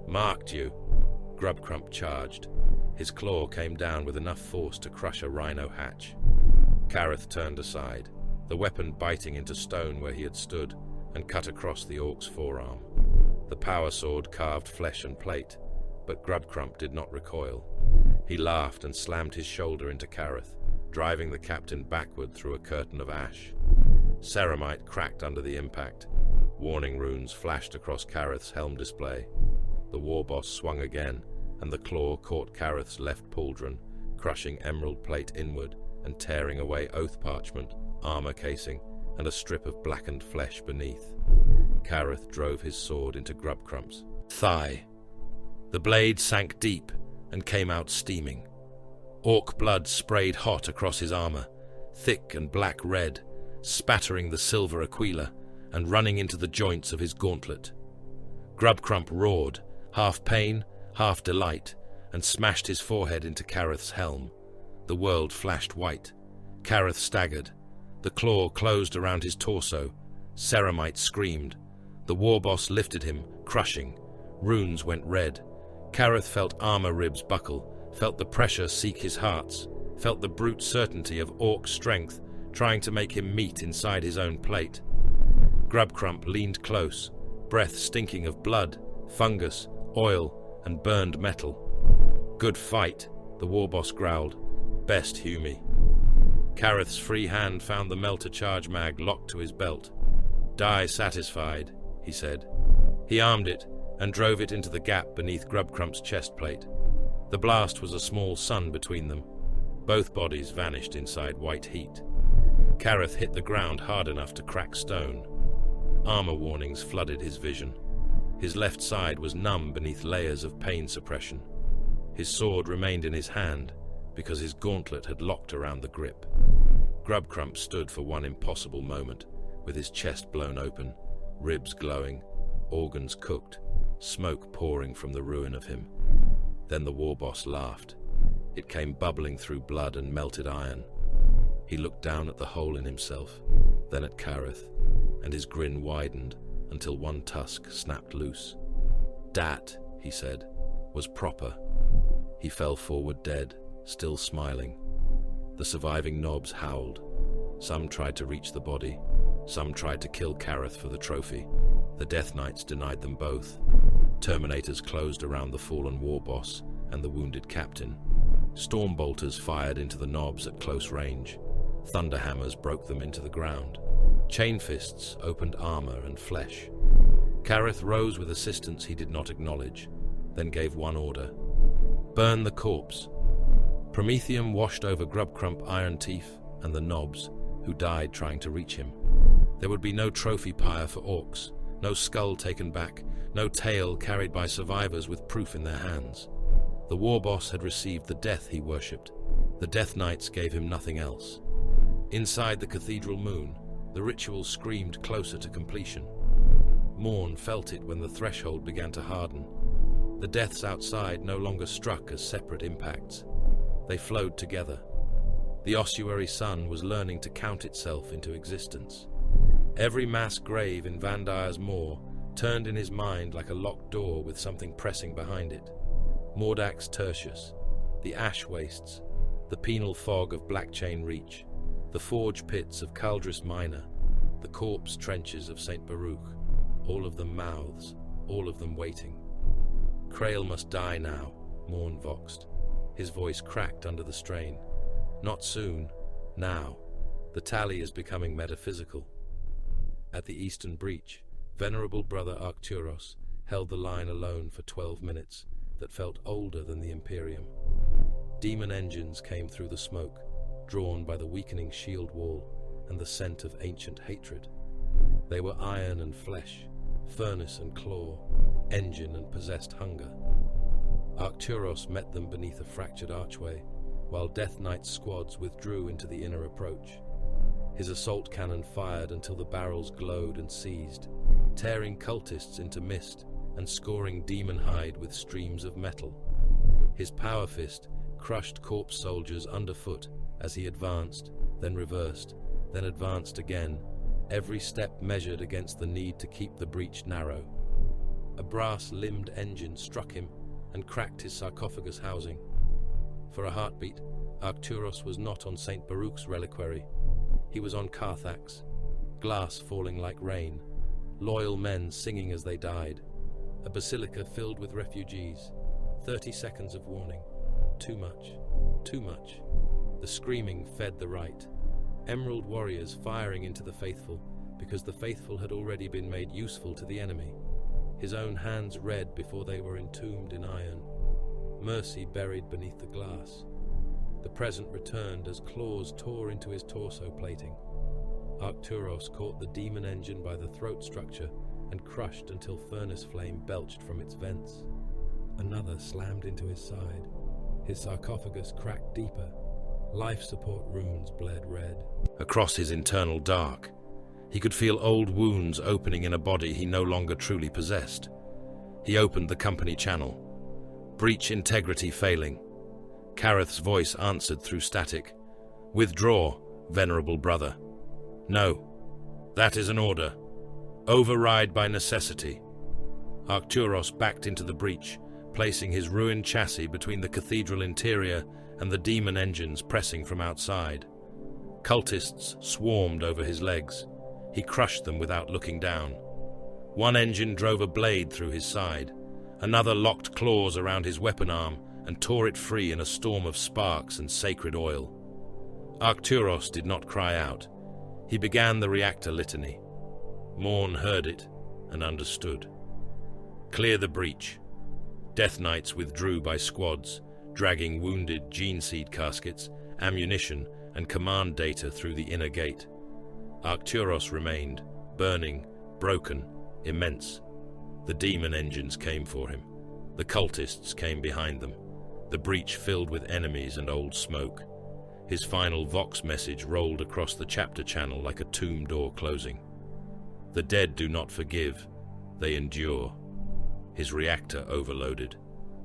"Marked you." Grubcrump charged. His claw came down with enough force to crush a rhino hatch. Kareth turned aside, the weapon biting into stone where he had stood, and cut across the orc's forearm. The power sword carved flesh and plate, but Grubcrump did not recoil. He laughed and slammed his shoulder into Kareth, driving the captain backward through a curtain of ash. Ceramite cracked under the impact. Warning runes flashed across Kareth's helm display. The war boss swung again, and the claw caught Kareth's left pauldron, crushing emerald plate inward and tearing away oath parchment, armor casing, and a strip of blackened flesh beneath. Kareth drove his sword into Grubcrump's thigh. The blade sank deep and came out steaming. Orc blood sprayed hot across his armor, thick and black red, spattering the silver aquila and running into the joints of his gauntlet. Grubcrump roared, half pain, half delight, and smashed his forehead into Kareth's helm. The world flashed white. Kareth staggered. The claw closed around his torso. Ceramite screamed. The war boss lifted him, crushing. Runes went red. Kareth felt armor ribs buckle, felt the pressure seek his hearts, felt the brute certainty of orc strength trying to make him meet inside his own plate. Grubcrump leaned close, breath stinking of blood, fungus, oil, and burned metal. "Good fight," the war boss growled. "Best Humie." Kareth's free hand found the melter charge mag locked to his belt. "Die satisfied," he said. He armed it and drove it into the gap beneath Grubcrump's chest plate. The blast was a small sun between them. Both bodies vanished inside white heat. Kareth hit the ground hard enough to crack stone. Armor warnings flooded his vision. His left side was numb beneath layers of pain suppression. His sword remained in his hand because his gauntlet had locked around the grip. Grubcrump stood for one impossible moment, with his chest blown open, ribs glowing, organs cooked, smoke pouring from the ruin of him. Then the war boss laughed. It came bubbling through blood and melted iron. He looked down at the hole in himself, then at Kareth, and his grin widened until one tusk snapped loose. "Dat," he said, "was proper." He fell forward dead, still smiling. The surviving knobs howled. Some tried to reach the body. Some tried to kill Kareth for the trophy. The Death Knights denied them both. Terminators closed around the fallen war boss and the wounded captain. Stormbolters fired into the knobs at close range. Thunderhammers broke them into the ground. Chainfists opened armor and flesh. Kareth rose with assistance he did not acknowledge, then gave one order. "Burn the corpse." Promethium washed over Grubcrump Iron Teeth and the knobs, who died trying to reach him. There would be no trophy pyre for orcs, no skull taken back, no tale carried by survivors with proof in their hands. The war boss had received the death he worshipped. The Death Knights gave him nothing else. Inside the cathedral moon, the ritual screamed closer to completion. Morn felt it when the threshold began to harden. The deaths outside no longer struck as separate impacts. They flowed together. The ossuary sun was learning to count itself into existence. Every mass grave in Vandire's Moor turned in his mind like a locked door with something pressing behind it. Mordax Tertius, the ash wastes, the penal fog of Blackchain Reach, the forge pits of Caldris Minor, the corpse trenches of St. Baruch, all of them mouths, all of them waiting. Krail must die now, Morn voxed. His voice cracked under the strain. Not soon, now. The tally is becoming metaphysical. At the eastern breach, venerable brother Arcturos held the line alone for 12 minutes that felt older than the Imperium. Demon engines came through the smoke, drawn by the weakening shield wall and the scent of ancient hatred. They were iron and flesh, furnace and claw, engine and possessed hunger. Arcturos met them beneath a fractured archway, while Death Knight's squads withdrew into the inner approach. His assault cannon fired until the barrels glowed and seized, tearing cultists into mist and scoring demon hide with streams of metal. His power fist crushed corpse soldiers underfoot as he advanced, then reversed, then advanced again, every step measured against the need to keep the breach narrow. A brass-limbed engine struck him and cracked his sarcophagus housing. For a heartbeat, Arcturos was not on St. Baruch's reliquary. He was on Carthax, glass falling like rain, loyal men singing as they died, a basilica filled with refugees, 30 seconds of warning. Too much, too much. The screaming fed the right. Emerald warriors firing into the faithful, because the faithful had already been made useful to the enemy. His own hands red before they were entombed in iron. Mercy buried beneath the glass. The present returned as claws tore into his torso plating. Arcturos caught the demon engine by the throat structure and crushed until furnace flame belched from its vents. Another slammed into his side. His sarcophagus cracked deeper. Life support runes bled red. Across his internal dark, he could feel old wounds opening in a body he no longer truly possessed. He opened the company channel. Breach integrity failing. Kareth's voice answered through static. Withdraw, venerable brother. No, that is an order. Override by necessity. Arcturos backed into the breach, placing his ruined chassis between the cathedral interior and the demon engines pressing from outside. Cultists swarmed over his legs. He crushed them without looking down. One engine drove a blade through his side. Another locked claws around his weapon arm and tore it free in a storm of sparks and sacred oil. Arcturos did not cry out. He began the reactor litany. Morn heard it and understood. Clear the breach. Death Knights withdrew by squads, dragging wounded gene seed caskets, ammunition, and command data through the inner gate. Arcturos remained, burning, broken, immense. The demon engines came for him. The cultists came behind them. The breach filled with enemies and old smoke. His final Vox message rolled across the chapter channel like a tomb door closing. The dead do not forgive, they endure. His reactor overloaded.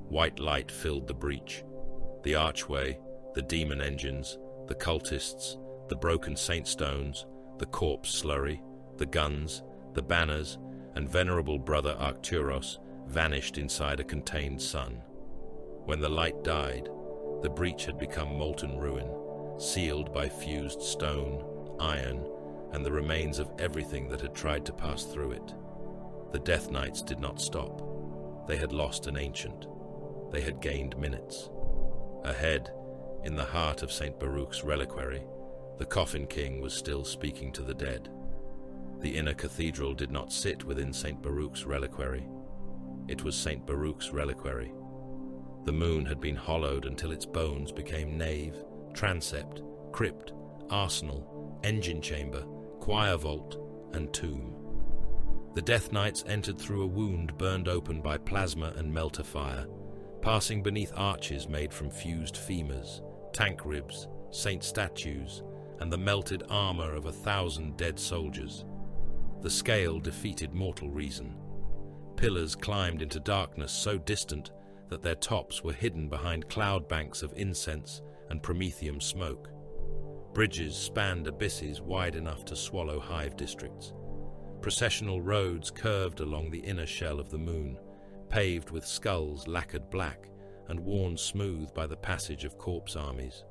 White light filled the breach. The archway, the demon engines, the cultists, the broken saint stones, the corpse slurry, the guns, the banners, and venerable brother Arcturos vanished inside a contained sun. When the light died, the breach had become molten ruin, sealed by fused stone, iron, and the remains of everything that had tried to pass through it. The Death Knights did not stop. They had lost an ancient. They had gained minutes. Ahead, in the heart of St. Baruch's reliquary, the Coffin King was still speaking to the dead. The inner cathedral did not sit within St. Baruch's reliquary. It was St. Baruch's reliquary. The moon had been hollowed until its bones became nave, transept, crypt, arsenal, engine chamber, choir vault, and tomb. The Death Knights entered through a wound burned open by plasma and melter fire, passing beneath arches made from fused femurs, tank ribs, saint statues, and the melted armor of 1,000 dead soldiers. The scale defeated mortal reason. Pillars climbed into darkness so distant that their tops were hidden behind cloud banks of incense and promethium smoke. Bridges spanned abysses wide enough to swallow hive districts. Processional roads curved along the inner shell of the moon, paved with skulls lacquered black and worn smooth by the passage of corpse armies.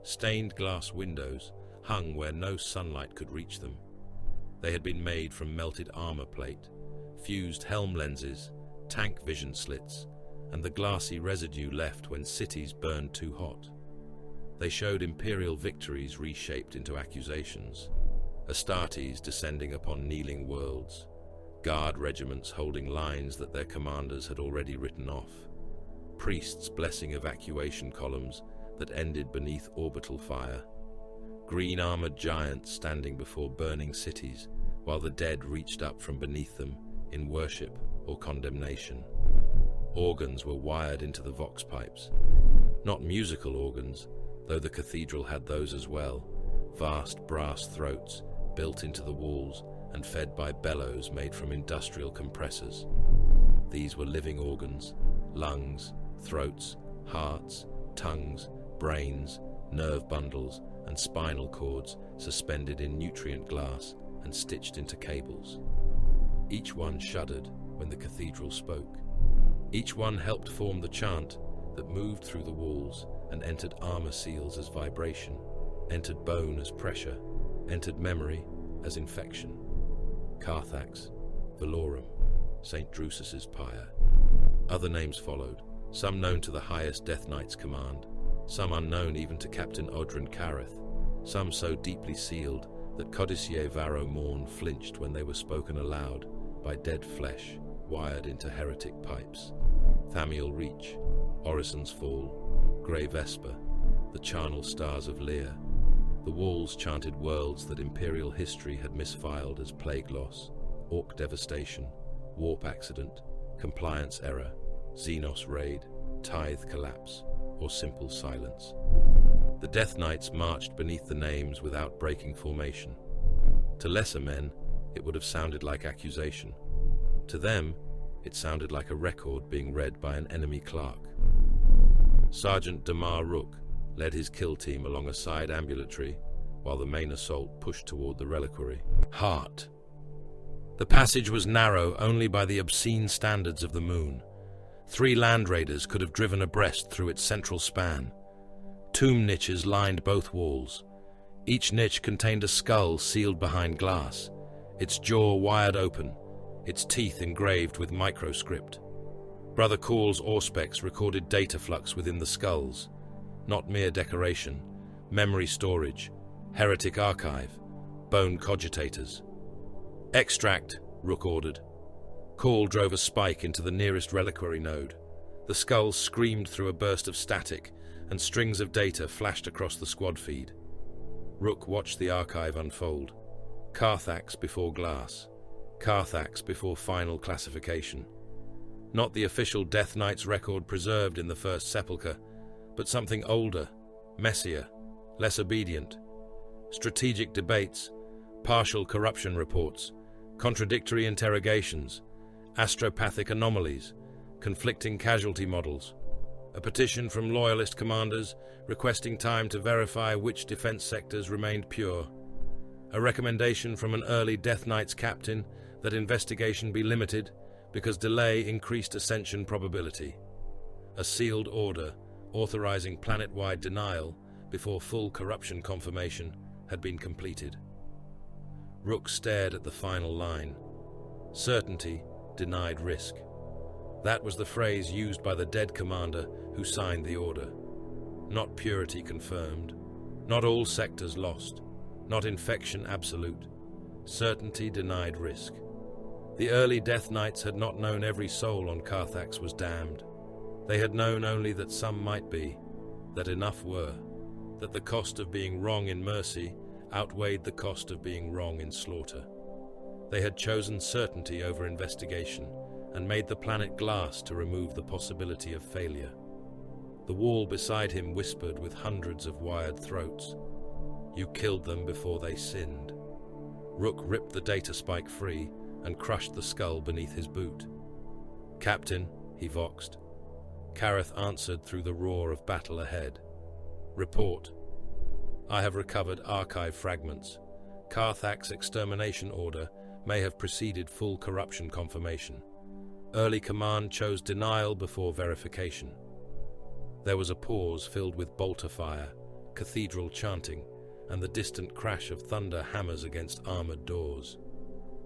Stained glass windows hung where no sunlight could reach them. They had been made from melted armor plate, fused helm lenses, tank vision slits, and the glassy residue left when cities burned too hot. They showed imperial victories reshaped into accusations, Astartes descending upon kneeling worlds, guard regiments holding lines that their commanders had already written off, priests blessing evacuation columns that ended beneath orbital fire, green-armored giants standing before burning cities while the dead reached up from beneath them in worship or condemnation. Organs were wired into the vox pipes, not musical organs, though the cathedral had those as well, vast brass throats built into the walls and fed by bellows made from industrial compressors. These were living organs, lungs, throats, hearts, tongues, brains, nerve bundles, and spinal cords suspended in nutrient glass and stitched into cables. Each one shuddered when the cathedral spoke. Each one helped form the chant that moved through the walls and entered armor seals as vibration, entered bone as pressure, entered memory as infection. Carthax, Valorum, St. Drusus's pyre. Other names followed, some known to the highest Death Knight's command, some unknown even to Captain Odrin Careth, some so deeply sealed that Codicier Varro Morn flinched when they were spoken aloud by dead flesh wired into heretic pipes. Thamiel Reach, Orison's Fall, Grey Vesper, the charnel stars of Lear. The walls chanted worlds that imperial history had misfiled as plague loss, orc devastation, warp accident, compliance error, Xenos raid, tithe collapse, or simple silence. The Death Knights marched beneath the names without breaking formation. To lesser men, it would have sounded like accusation. To them, it sounded like a record being read by an enemy clerk. Sergeant Damar Rook led his kill team along a side ambulatory while the main assault pushed toward the reliquary. Heart. The passage was narrow only by the obscene standards of the moon. 3 land raiders could have driven abreast through its central span. Tomb niches lined both walls. Each niche contained a skull sealed behind glass, its jaw wired open, its teeth engraved with microscript. Brother Call's Auspex recorded data flux within the skulls, not mere decoration, memory storage, heretic archive, bone cogitators. Extract, Rook ordered. Call drove a spike into the nearest reliquary node. The skull screamed through a burst of static, and strings of data flashed across the squad feed. Rook watched the archive unfold. Carthax before glass. Carthax before final classification. Not the official Death Knight's record preserved in the First Sepulchre, but something older, messier, less obedient. Strategic debates, partial corruption reports, contradictory interrogations, astropathic anomalies, conflicting casualty models, a petition from loyalist commanders requesting time to verify which defense sectors remained pure, a recommendation from an early Death Knight's captain that investigation be limited because delay increased ascension probability, a sealed order authorizing planet-wide denial before full corruption confirmation had been completed. Rook stared at the final line. Certainty denied risk. That was the phrase used by the dead commander who signed the order. Not purity confirmed, not all sectors lost, not infection absolute. Certainty denied risk. The early Death Knights had not known every soul on Carthax was damned. They had known only that some might be, that enough were, that the cost of being wrong in mercy outweighed the cost of being wrong in slaughter. They had chosen certainty over investigation and made the planet glass to remove the possibility of failure. The wall beside him whispered with hundreds of wired throats. You killed them before they sinned. Rook ripped the data spike free and crushed the skull beneath his boot. Captain, he voxed. Careth answered through the roar of battle ahead. Report. I have recovered archive fragments. Carthax's extermination order may have preceded full corruption confirmation. Early command chose denial before verification. There was a pause filled with bolter fire, cathedral chanting, and the distant crash of thunder hammers against armored doors.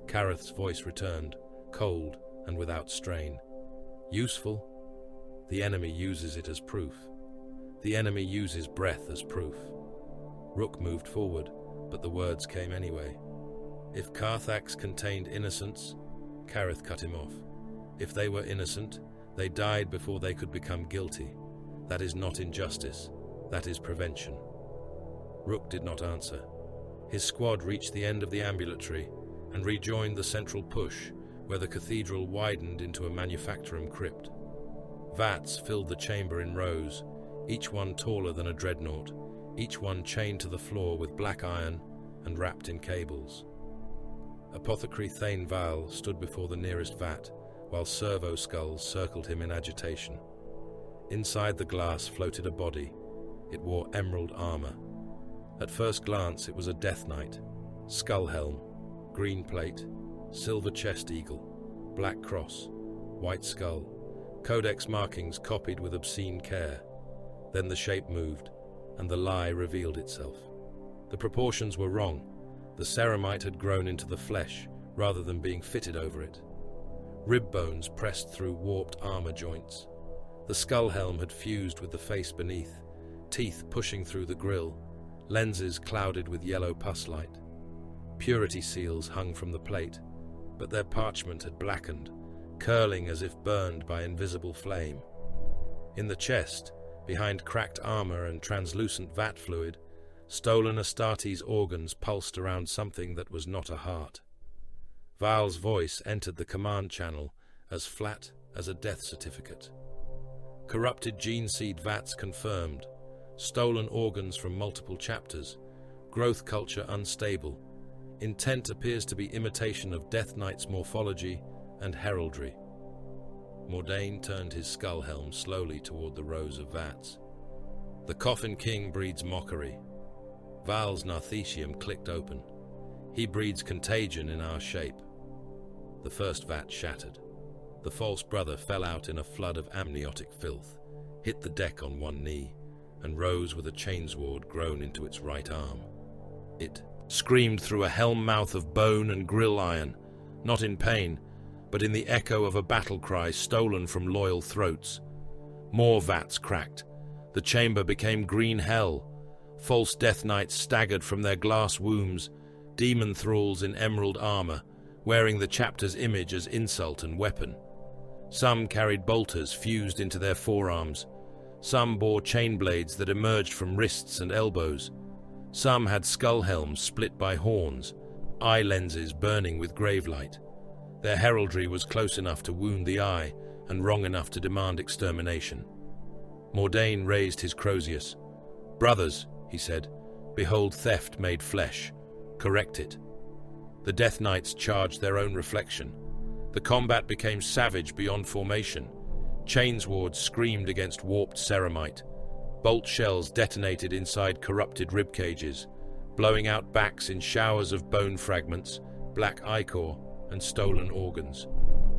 Kareth's voice returned, cold and without strain. Useful? The enemy uses it as proof. The enemy uses breath as proof. Rook moved forward, but the words came anyway. If Carthax contained innocence, Kareth cut him off. If they were innocent, they died before they could become guilty. That is not injustice. That is prevention. Rook did not answer. His squad reached the end of the ambulatory and rejoined the central push, where the cathedral widened into a manufactorum crypt. Vats filled the chamber in rows, each one taller than a dreadnought, each one chained to the floor with black iron and wrapped in cables. Apothecary Thane Val stood before the nearest vat, while servo skulls circled him in agitation. Inside the glass floated a body. It wore emerald armor. At first glance it was a death knight. Skull helm, green plate, silver chest eagle, black cross, white skull, codex markings copied with obscene care. Then the shape moved, and the lie revealed itself. The proportions were wrong. The ceramite had grown into the flesh, rather than being fitted over it. Rib bones pressed through warped armor joints. The skull helm had fused with the face beneath, teeth pushing through the grille, lenses clouded with yellow pus light. Purity seals hung from the plate, but their parchment had blackened, curling as if burned by invisible flame. In the chest, behind cracked armor and translucent vat fluid, stolen Astartes' organs pulsed around something that was not a heart. Val's voice entered the command channel, as flat as a death certificate. Corrupted gene seed vats confirmed, stolen organs from multiple chapters, growth culture unstable. Intent appears to be imitation of Death Knight's morphology and heraldry. Mordain turned his skull helm slowly toward the rows of vats. The Coffin King breeds mockery. Val's Narthecium clicked open. He breeds contagion in our shape. The first vat shattered. The false brother fell out in a flood of amniotic filth, hit the deck on one knee, and rose with a chainsword grown into its right arm. It screamed through a helm mouth of bone and grill iron, not in pain, but in the echo of a battle cry stolen from loyal throats. More vats cracked. The chamber became green hell. False death knights staggered from their glass wombs, demon thralls in emerald armor, wearing the chapter's image as insult and weapon. Some carried bolters fused into their forearms. Some bore chain blades that emerged from wrists and elbows. Some had skull helms split by horns, eye lenses burning with grave light. Their heraldry was close enough to wound the eye and wrong enough to demand extermination. Mordain raised his Crozius. "Brothers," he said, "behold theft made flesh. Correct it." The Death Knights charged their own reflection. The combat became savage beyond formation. Chainswords screamed against warped ceramite. Bolt shells detonated inside corrupted rib cages, blowing out backs in showers of bone fragments, black ichor, and stolen organs.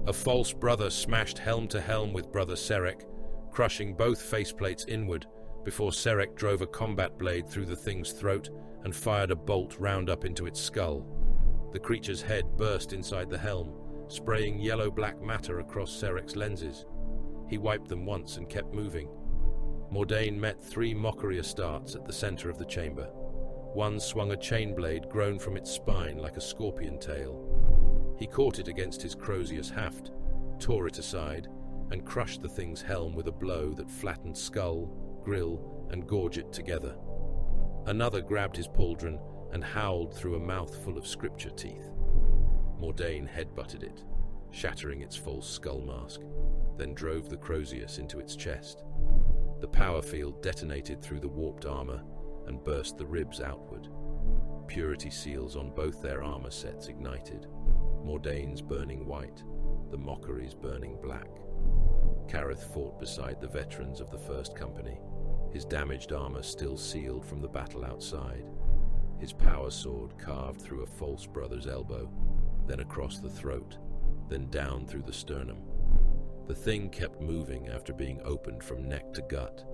A false brother smashed helm to helm with brother Serek, crushing both faceplates inward before Serek drove a combat blade through the thing's throat and fired a bolt round up into its skull. The creature's head burst inside the helm, spraying yellow-black matter across Serek's lenses. He wiped them once and kept moving. Mordain met 3 mockery Astartes at the center of the chamber. One swung a chain blade grown from its spine like a scorpion tail. He caught it against his Crozius haft, tore it aside, and crushed the thing's helm with a blow that flattened skull, grill, and gorget together. Another grabbed his pauldron and howled through a mouth full of scripture teeth. Mordain headbutted it, shattering its false skull mask, then drove the Crozius into its chest. The power field detonated through the warped armor and burst the ribs outward. Purity seals on both their armor sets ignited, Mordain's burning white, the Mockery's burning black. Kareth fought beside the veterans of the First Company, his damaged armor still sealed from the battle outside. His power sword carved through a false brother's elbow, then across the throat, then down through the sternum. The thing kept moving after being opened from neck to gut,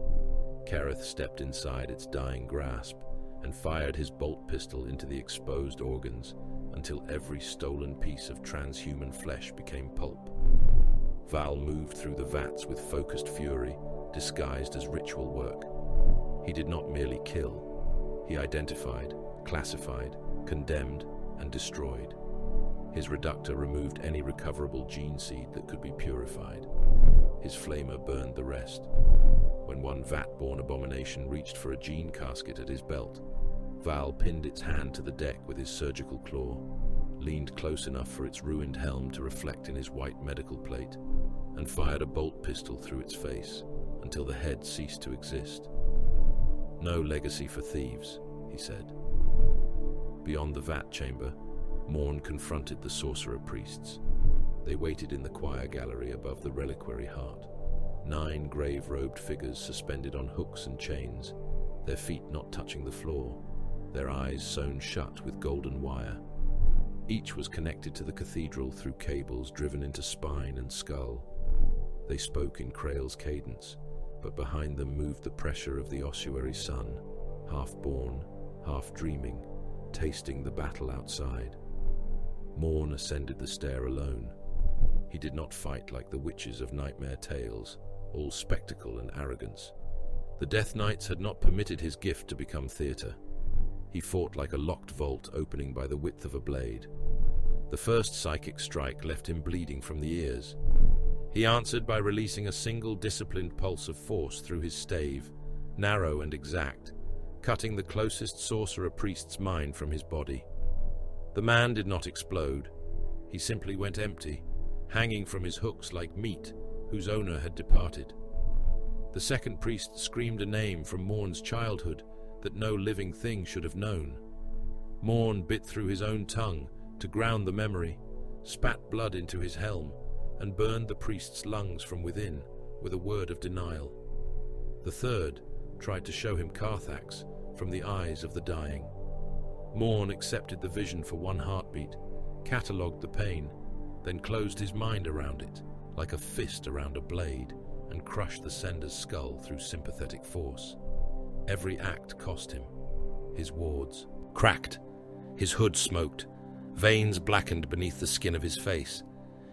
Kereth stepped inside its dying grasp and fired his bolt pistol into the exposed organs until every stolen piece of transhuman flesh became pulp. Val moved through the vats with focused fury, disguised as ritual work. He did not merely kill. He identified, classified, condemned, and destroyed. His reductor removed any recoverable gene seed that could be purified. His flamer burned the rest. When one vat-born abomination reached for a gene casket at his belt, Val pinned its hand to the deck with his surgical claw, leaned close enough for its ruined helm to reflect in his white medical plate, and fired a bolt pistol through its face until the head ceased to exist. "No legacy for thieves," he said. Beyond the vat chamber, Morn confronted the sorcerer priests. They waited in the choir gallery above the reliquary heart, 9 grave-robed figures suspended on hooks and chains, their feet not touching the floor, their eyes sewn shut with golden wire. Each was connected to the cathedral through cables driven into spine and skull. They spoke in Krail's cadence, but behind them moved the pressure of the ossuary sun, half-born, half-dreaming, tasting the battle outside. Morn ascended the stair alone. He did not fight like the witches of nightmare tales, all spectacle and arrogance. The Death Knights had not permitted his gift to become theatre. He fought like a locked vault opening by the width of a blade. The first psychic strike left him bleeding from the ears. He answered by releasing a single disciplined pulse of force through his stave, narrow and exact, cutting the closest sorcerer priest's mind from his body. The man did not explode. He simply went empty, hanging from his hooks like meat whose owner had departed. The second priest screamed a name from Morn's childhood that no living thing should have known. Morn bit through his own tongue to ground the memory, spat blood into his helm, and burned the priest's lungs from within with a word of denial. The third tried to show him Carthax from the eyes of the dying. Morn accepted the vision for one heartbeat, catalogued the pain, then closed his mind around it, like a fist around a blade, and crushed the sender's skull through sympathetic force. Every act cost him. His wards cracked, his hood smoked, veins blackened beneath the skin of his face.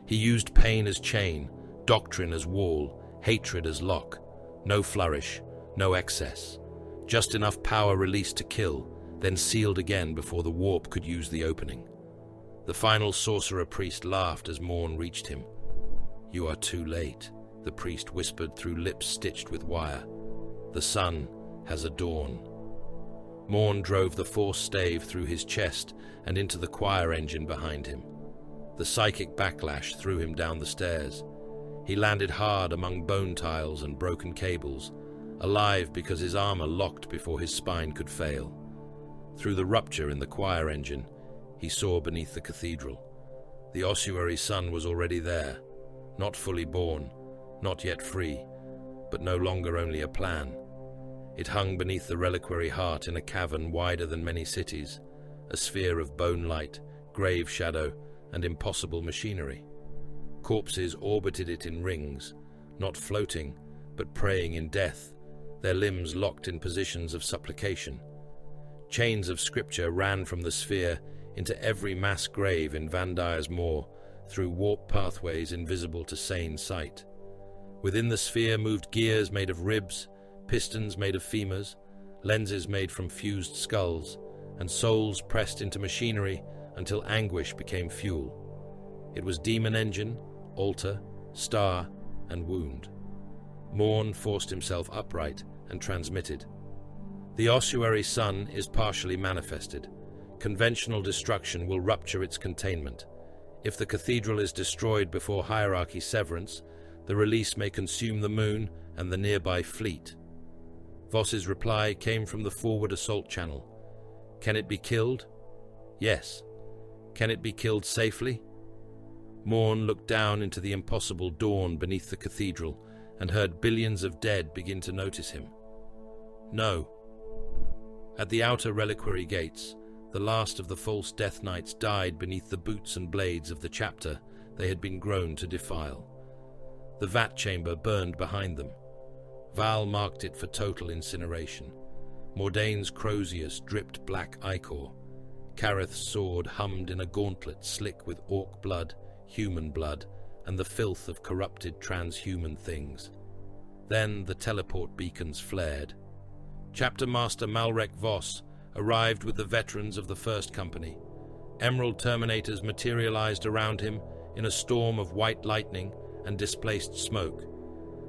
He used pain as chain, doctrine as wall, hatred as lock. No flourish, no excess. Just enough power released to kill, then sealed again before the warp could use the opening. The final sorcerer priest laughed as Morn reached him. "You are too late," the priest whispered through lips stitched with wire. "The sun has a dawn." Morn drove the force stave through his chest and into the choir engine behind him. The psychic backlash threw him down the stairs. He landed hard among bone tiles and broken cables, alive because his armor locked before his spine could fail. Through the rupture in the choir engine, he saw beneath the cathedral. The ossuary sun was already there, not fully born, not yet free, but no longer only a plan. It hung beneath the reliquary heart in a cavern wider than many cities, a sphere of bone light, grave shadow, and impossible machinery. Corpses orbited it in rings, not floating, but praying in death, their limbs locked in positions of supplication. Chains of scripture ran from the sphere into every mass grave in Van Dyer's Moor, through warp pathways invisible to sane sight. Within the sphere moved gears made of ribs, pistons made of femurs, lenses made from fused skulls, and souls pressed into machinery until anguish became fuel. It was demon engine, altar, star, and wound. Morn forced himself upright and transmitted. The ossuary sun is partially manifested. Conventional destruction will rupture its containment. If the cathedral is destroyed before hierarchy severance, the release may consume the moon and the nearby fleet. Voss's reply came from the forward assault channel. Can it be killed? Yes. Can it be killed safely? Morn looked down into the impossible dawn beneath the cathedral and heard billions of dead begin to notice him. No. At the outer reliquary gates, the last of the false Death Knights died beneath the boots and blades of the chapter they had been grown to defile. The vat chamber burned behind them. Val marked it for total incineration. Mordane's Crozius dripped black ichor. Kareth's sword hummed in a gauntlet slick with orc blood, human blood, and the filth of corrupted transhuman things. Then the teleport beacons flared. Chapter Master Malrek Voss arrived with the veterans of the First Company. Emerald Terminators materialized around him in a storm of white lightning and displaced smoke.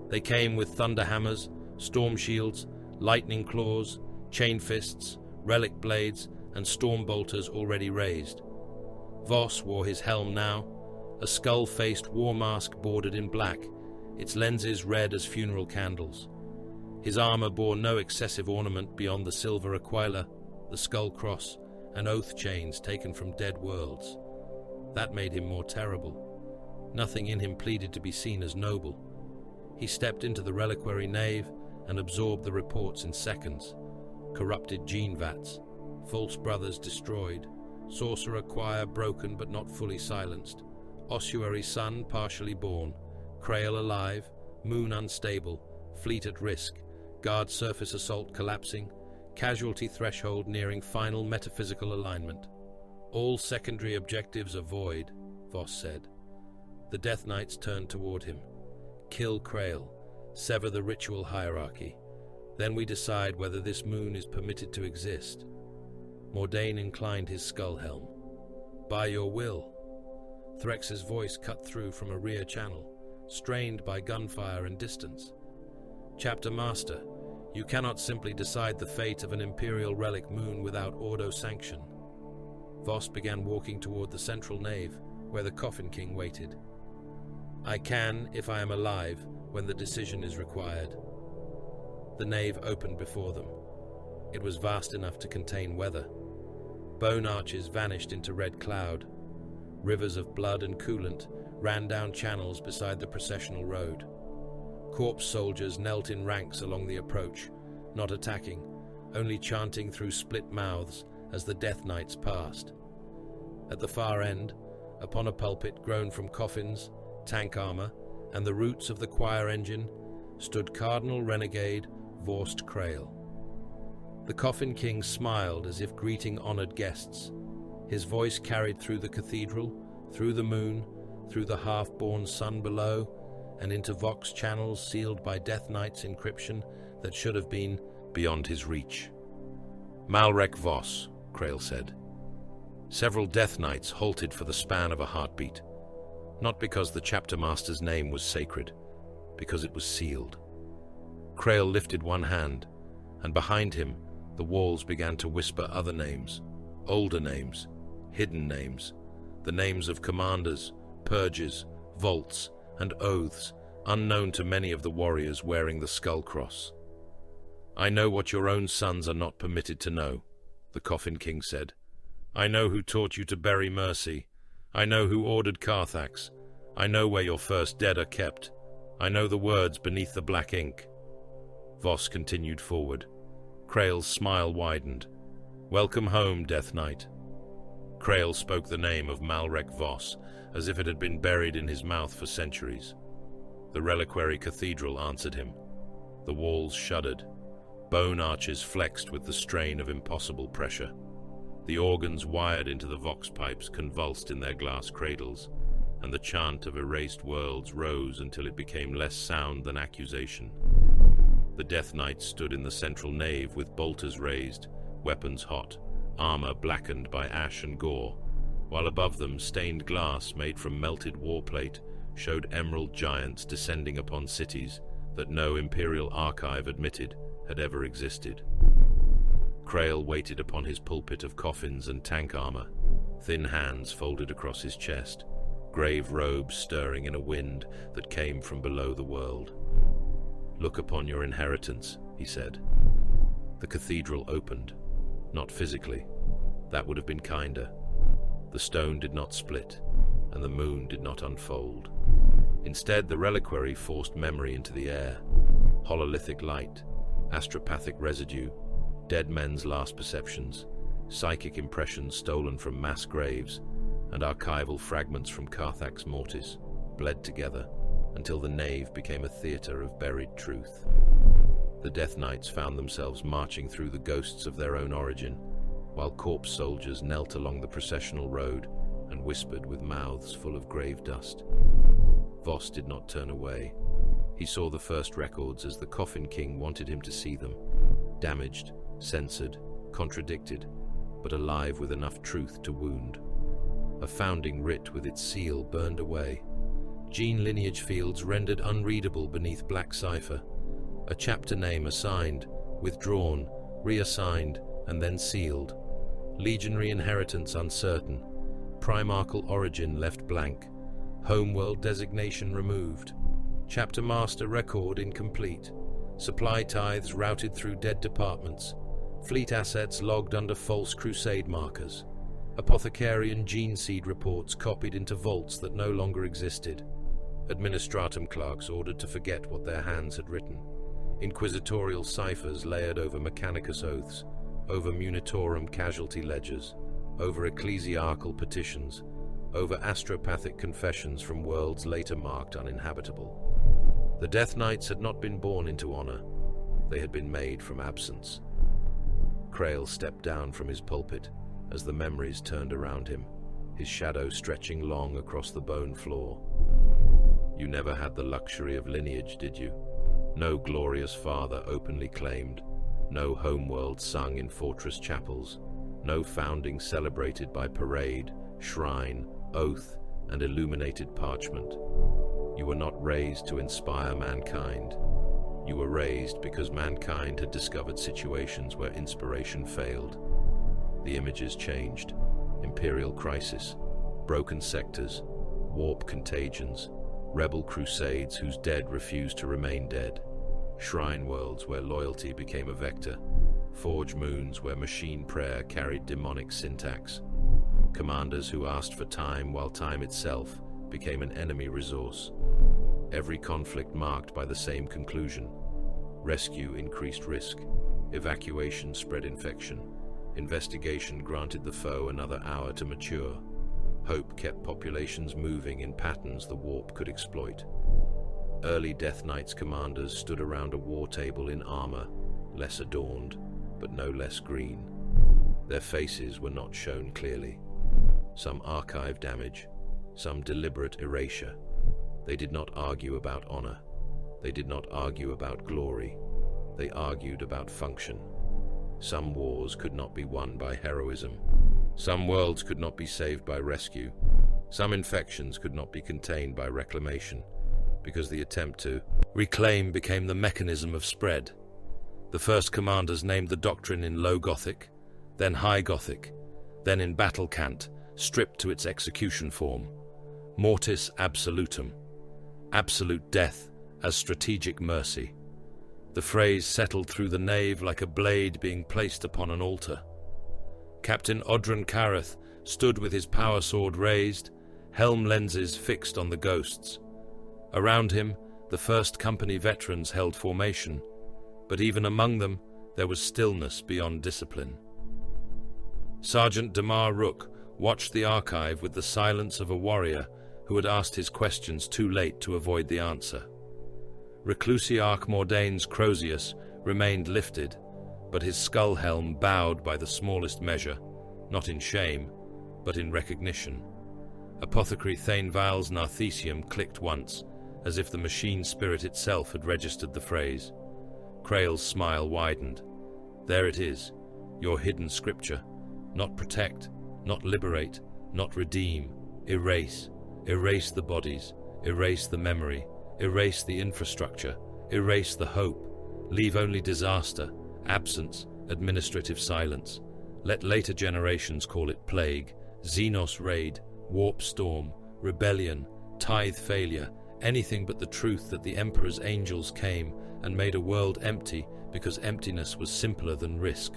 They came with thunder hammers, storm shields, lightning claws, chain fists, relic blades, and storm bolters already raised. Voss wore his helm now, a skull-faced war mask bordered in black, its lenses red as funeral candles. His armor bore no excessive ornament beyond the silver aquila, the skull cross, and oath chains taken from dead worlds. That made him more terrible. Nothing in him pleaded to be seen as noble. He stepped into the reliquary nave and absorbed the reports in seconds. Corrupted gene vats, false brothers destroyed, sorcerer choir broken but not fully silenced, ossuary son partially born, Krail alive, moon unstable, fleet at risk, guard surface assault collapsing, casualty threshold nearing final metaphysical alignment. All secondary objectives are void, Voss said. The Death Knights turned toward him. Kill Krail, sever the ritual hierarchy. Then we decide whether this moon is permitted to exist. Mordane inclined his skull helm. By your will. Threx's voice cut through from a rear channel, strained by gunfire and distance. Chapter Master, you cannot simply decide the fate of an Imperial relic moon without Ordo sanction. Voss began walking toward the central nave, where the Coffin King waited. I can, if I am alive, when the decision is required. The nave opened before them. It was vast enough to contain weather. Bone arches vanished into red cloud. Rivers of blood and coolant ran down channels beside the processional road. Corpse soldiers knelt in ranks along the approach, not attacking, only chanting through split mouths as the Death Knights passed. At the far end, upon a pulpit grown from coffins, tank armor, and the roots of the choir engine, stood Cardinal Renegade Vorst Krail. The Coffin King smiled as if greeting honored guests. His voice carried through the cathedral, through the moon, through the half-born sun below, and into Vox channels sealed by Death Knight's encryption that should have been beyond his reach. Malrek Voss, Krail said. Several Death Knights halted for the span of a heartbeat, not because the chapter master's name was sacred, because it was sealed. Krail lifted one hand, and behind him the walls began to whisper other names, older names, hidden names, the names of commanders, purges, vaults, and oaths, unknown to many of the warriors wearing the skull cross. I know what your own sons are not permitted to know, the Coffin King said. I know who taught you to bury mercy. I know who ordered Carthax. I know where your first dead are kept. I know the words beneath the black ink. Voss continued forward. Krail's smile widened. Welcome home, Death Knight. Krail spoke the name of Malrek Voss as if it had been buried in his mouth for centuries. The reliquary cathedral answered him. The walls shuddered. Bone arches flexed with the strain of impossible pressure. The organs wired into the vox pipes convulsed in their glass cradles, and the chant of erased worlds rose until it became less sound than accusation. The Death Knights stood in the central nave with bolters raised, weapons hot, armor blackened by ash and gore, while above them stained glass made from melted warplate showed emerald giants descending upon cities that no Imperial archive admitted had ever existed. Krail waited upon his pulpit of coffins and tank armor, thin hands folded across his chest, grave robes stirring in a wind that came from below the world. Look upon your inheritance, he said. The cathedral opened, not physically. That would have been kinder. The stone did not split, and the moon did not unfold. Instead, the reliquary forced memory into the air. Hololithic light, astropathic residue, dead men's last perceptions, psychic impressions stolen from mass graves, and archival fragments from Carthax Mortis bled together, until the nave became a theater of buried truth. The Death Knights found themselves marching through the ghosts of their own origin, while corpse soldiers knelt along the processional road and whispered with mouths full of grave dust. Voss did not turn away. He saw the first records as the Coffin King wanted him to see them, damaged, censored, contradicted, but alive with enough truth to wound. A founding writ with its seal burned away. Gene lineage fields rendered unreadable beneath black cipher. A chapter name assigned, withdrawn, reassigned, and then sealed. Legionary inheritance uncertain. Primarchal origin left blank. Homeworld designation removed. Chapter master record incomplete. Supply tithes routed through dead departments. Fleet assets logged under false crusade markers. Apothecarian gene seed reports copied into vaults that no longer existed. Administratum clerks ordered to forget what their hands had written. Inquisitorial ciphers layered over Mechanicus oaths, over Munitorum casualty ledgers, over ecclesiarchal petitions, over astropathic confessions from worlds later marked uninhabitable. The Death Knights had not been born into honor. They had been made from absence. Crail stepped down from his pulpit as the memories turned around him, his shadow stretching long across the bone floor. You never had the luxury of lineage, did you? No glorious father openly claimed, no homeworld sung in fortress chapels, no founding celebrated by parade, shrine, oath, and illuminated parchment. You were not raised to inspire mankind. You were raised because mankind had discovered situations where inspiration failed. The images changed. Imperial crisis, broken sectors, warp contagions, rebel crusades whose dead refused to remain dead, shrine worlds where loyalty became a vector, forge moons where machine prayer carried demonic syntax, commanders who asked for time while time itself became an enemy resource. Every conflict marked by the same conclusion. Rescue increased risk, evacuation spread infection, investigation granted the foe another hour to mature. Hope kept populations moving in patterns the warp could exploit. Early Death Knights commanders stood around a war table in armor, less adorned, but no less green. Their faces were not shown clearly. Some archive damage, some deliberate erasure. They did not argue about honor. They did not argue about glory. They argued about function. Some wars could not be won by heroism. Some worlds could not be saved by rescue. Some infections could not be contained by reclamation, because the attempt to reclaim became the mechanism of spread. The first commanders named the doctrine in Low Gothic, then High Gothic, then in Battle Cant, stripped to its execution form. Mortis absolutum. Absolute death as strategic mercy. The phrase settled through the nave like a blade being placed upon an altar. Captain Odrin Careth stood with his power sword raised, helm lenses fixed on the ghosts. Around him, the first company veterans held formation, but even among them, there was stillness beyond discipline. Sergeant Damar Rook watched the archive with the silence of a warrior who had asked his questions too late to avoid the answer. Reclusiarch Mordane's Crozius remained lifted, but his skull helm bowed by the smallest measure, not in shame, but in recognition. Apothecary Thane Val's Narthesium clicked once, as if the machine spirit itself had registered the phrase. Crail's smile widened. There it is, your hidden scripture. Not protect, not liberate, not redeem, erase. Erase the bodies, erase the memory, erase the infrastructure, erase the hope. Leave only disaster, absence, administrative silence. Let later generations call it plague, Xenos raid, warp storm, rebellion, tithe failure, anything but the truth that the Emperor's angels came and made a world empty because emptiness was simpler than risk.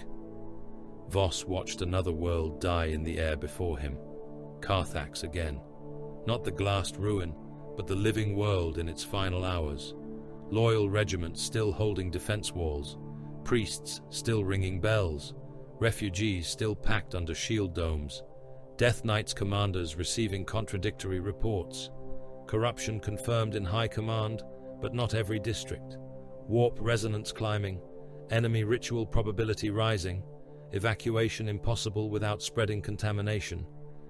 Voss watched another world die in the air before him. Carthax again. Not the glassed ruin, but the living world in its final hours. Loyal regiments still holding defense walls, priests still ringing bells, refugees still packed under shield domes, Death Knights commanders receiving contradictory reports, Corruption confirmed in high command, but not every district. Warp resonance climbing, enemy ritual probability rising, evacuation impossible without spreading contamination,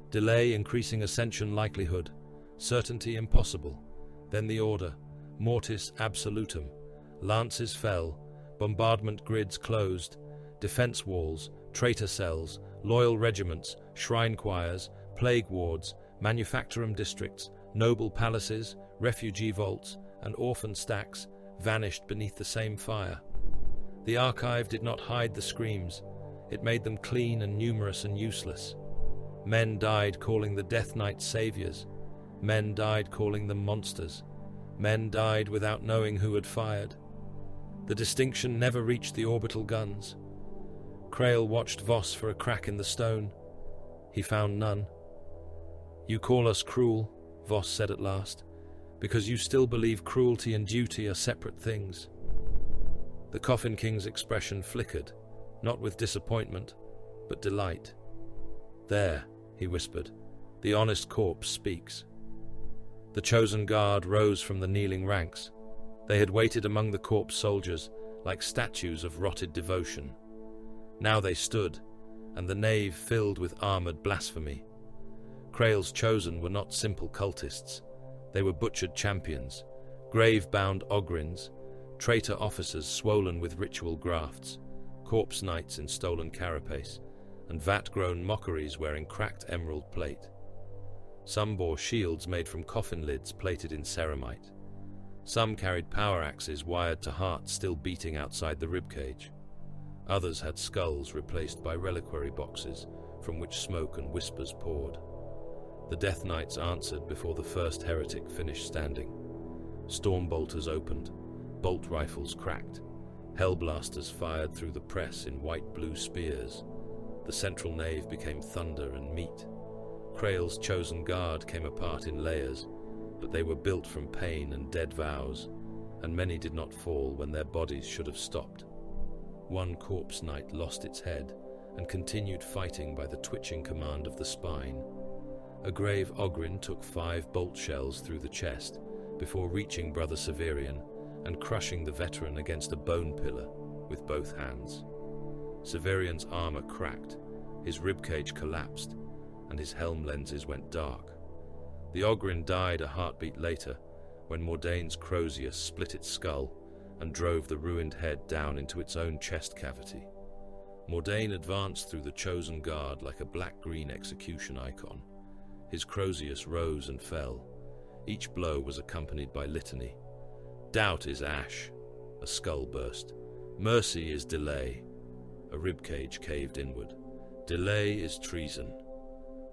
delay increasing ascension likelihood, certainty impossible. Then the order, mortis absolutum, lances fell, bombardment grids closed, defense walls, traitor cells, loyal regiments, shrine choirs, plague wards, manufactorum districts, noble palaces, refugee vaults, and orphan stacks vanished beneath the same fire. The archive did not hide the screams. It made them clean and numerous and useless. Men died calling the Death Knights saviors. Men died calling them monsters. Men died without knowing who had fired. The distinction never reached the orbital guns. Krail watched Voss for a crack in the stone. He found none. "You call us cruel," Voss said at last, "because you still believe cruelty and duty are separate things." The Coffin King's expression flickered, not with disappointment, but delight. "There," he whispered, "the honest corpse speaks." The chosen guard rose from the kneeling ranks. They had waited among the corpse soldiers, like statues of rotted devotion. Now they stood, and the nave filled with armored blasphemy. Krail's chosen were not simple cultists. They were butchered champions, grave-bound ogrins, traitor officers swollen with ritual grafts, corpse knights in stolen carapace, and vat-grown mockeries wearing cracked emerald plate. Some bore shields made from coffin lids plated in ceramite. Some carried power axes wired to hearts still beating outside the ribcage. Others had skulls replaced by reliquary boxes from which smoke and whispers poured. The Death Knights answered before the first heretic finished standing. Storm bolters opened, bolt rifles cracked, hellblasters fired through the press in white-blue spears. The central nave became thunder and meat. Krail's chosen guard came apart in layers, but they were built from pain and dead vows, and many did not fall when their bodies should have stopped. One corpse knight lost its head and continued fighting by the twitching command of the spine. A grave Ogrin took 5 bolt shells through the chest before reaching Brother Severian and crushing the veteran against a bone pillar with both hands. Severian's armor cracked, his ribcage collapsed, and his helm lenses went dark. The Ogrin died a heartbeat later when Mordane's Crozius split its skull and drove the ruined head down into its own chest cavity. Mordane advanced through the chosen guard like a black-green execution icon. His Crozius rose and fell. Each blow was accompanied by litany. Doubt is ash. A skull burst. Mercy is delay. A ribcage caved inward. Delay is treason.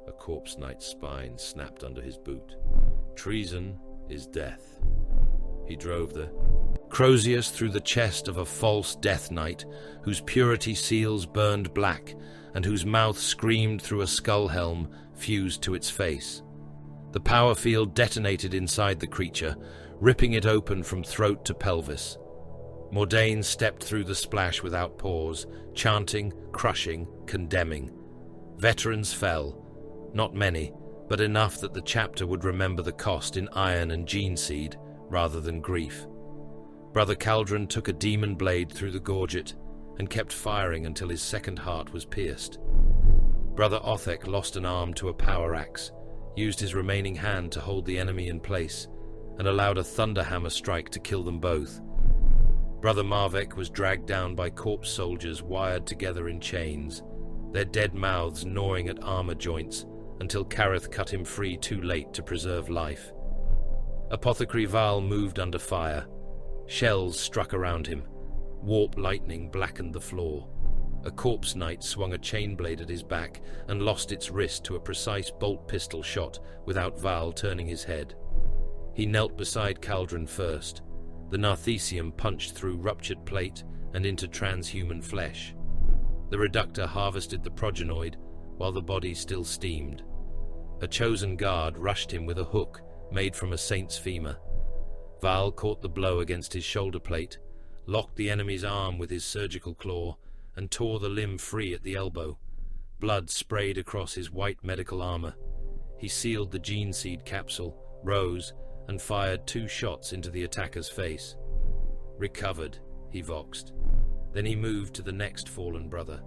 A corpse knight's spine snapped under his boot. Treason is death. He drove the Crozius through the chest of a false death knight, whose purity seals burned black, and whose mouth screamed through a skull helm fused to its face. The power field detonated inside the creature, ripping it open from throat to pelvis. Mordane stepped through the splash without pause, chanting, crushing, condemning. Veterans fell. Not many, but enough that the chapter would remember the cost in iron and gene seed, rather than grief. Brother Caldron took a demon blade through the gorget and kept firing until his second heart was pierced. Brother Othek lost an arm to a power axe, used his remaining hand to hold the enemy in place, and allowed a thunderhammer strike to kill them both. Brother Marvek was dragged down by corpse soldiers wired together in chains, their dead mouths gnawing at armor joints, until Kareth cut him free too late to preserve life. Apothecary Val moved under fire. Shells struck around him. Warp lightning blackened the floor. A corpse knight swung a chain blade at his back and lost its wrist to a precise bolt pistol shot without Val turning his head. He knelt beside Caldron first. The Narthesium punched through ruptured plate and into transhuman flesh. The reductor harvested the progenoid while the body still steamed. A chosen guard rushed him with a hook made from a saint's femur. Val caught the blow against his shoulder plate, locked the enemy's arm with his surgical claw, and tore the limb free at the elbow. Blood sprayed across his white medical armor. He sealed the gene seed capsule, rose, and fired 2 shots into the attacker's face. "Recovered," he voxed. Then he moved to the next fallen brother.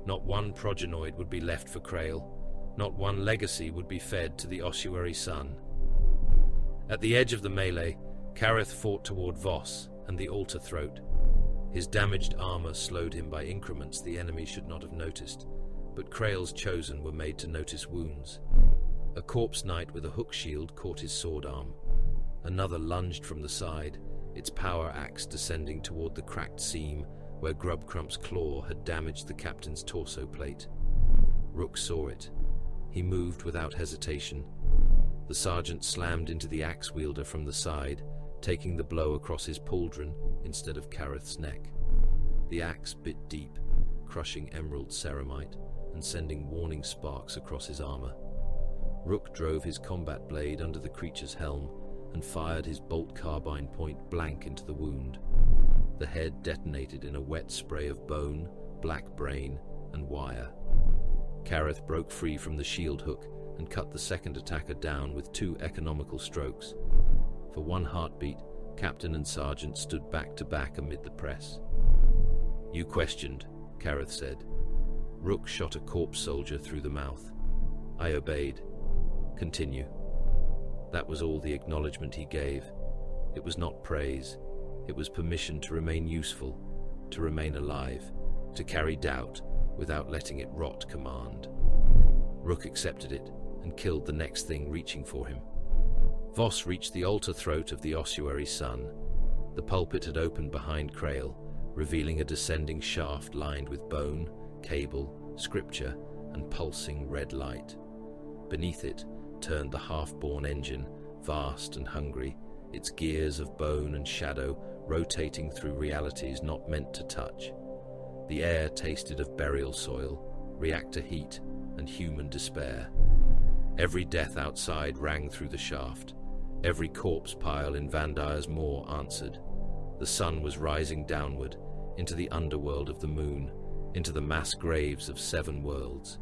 Not one progenoid would be left for Krail. Not one legacy would be fed to the ossuary sun. At the edge of the melee, Kareth fought toward Voss and the altar throat. His damaged armor slowed him by increments the enemy should not have noticed, but Krail's chosen were made to notice wounds. A corpse knight with a hook shield caught his sword arm. Another lunged from the side, its power axe descending toward the cracked seam where Grubcrump's claw had damaged the captain's torso plate. Rook saw it. He moved without hesitation. The sergeant slammed into the axe wielder from the side, taking the blow across his pauldron instead of Kareth's neck. The axe bit deep, crushing emerald ceramite and sending warning sparks across his armor. Rook drove his combat blade under the creature's helm and fired his bolt carbine point blank into the wound. The head detonated in a wet spray of bone, black brain, and wire. Kareth broke free from the shield hook and cut the second attacker down with 2 economical strokes. For 1 heartbeat, captain and sergeant stood back to back amid the press. "You questioned," Kareth said. Rook shot a corpse soldier through the mouth. I obeyed. "Continue." That was all the acknowledgement he gave. It was not praise. It was permission to remain useful, to remain alive, to carry doubt without letting it rot command. Rook accepted it and killed the next thing reaching for him. Voss reached the altar throat of the ossuary sun. The pulpit had opened behind Krail, revealing a descending shaft lined with bone, cable, scripture, and pulsing red light. Beneath it turned the half-born engine, vast and hungry, its gears of bone and shadow rotating through realities not meant to touch. The air tasted of burial soil, reactor heat, and human despair. Every death outside rang through the shaft. Every corpse pile in Vandire's Moor answered. The sun was rising downward, into the underworld of the moon, into the mass graves of 7 worlds.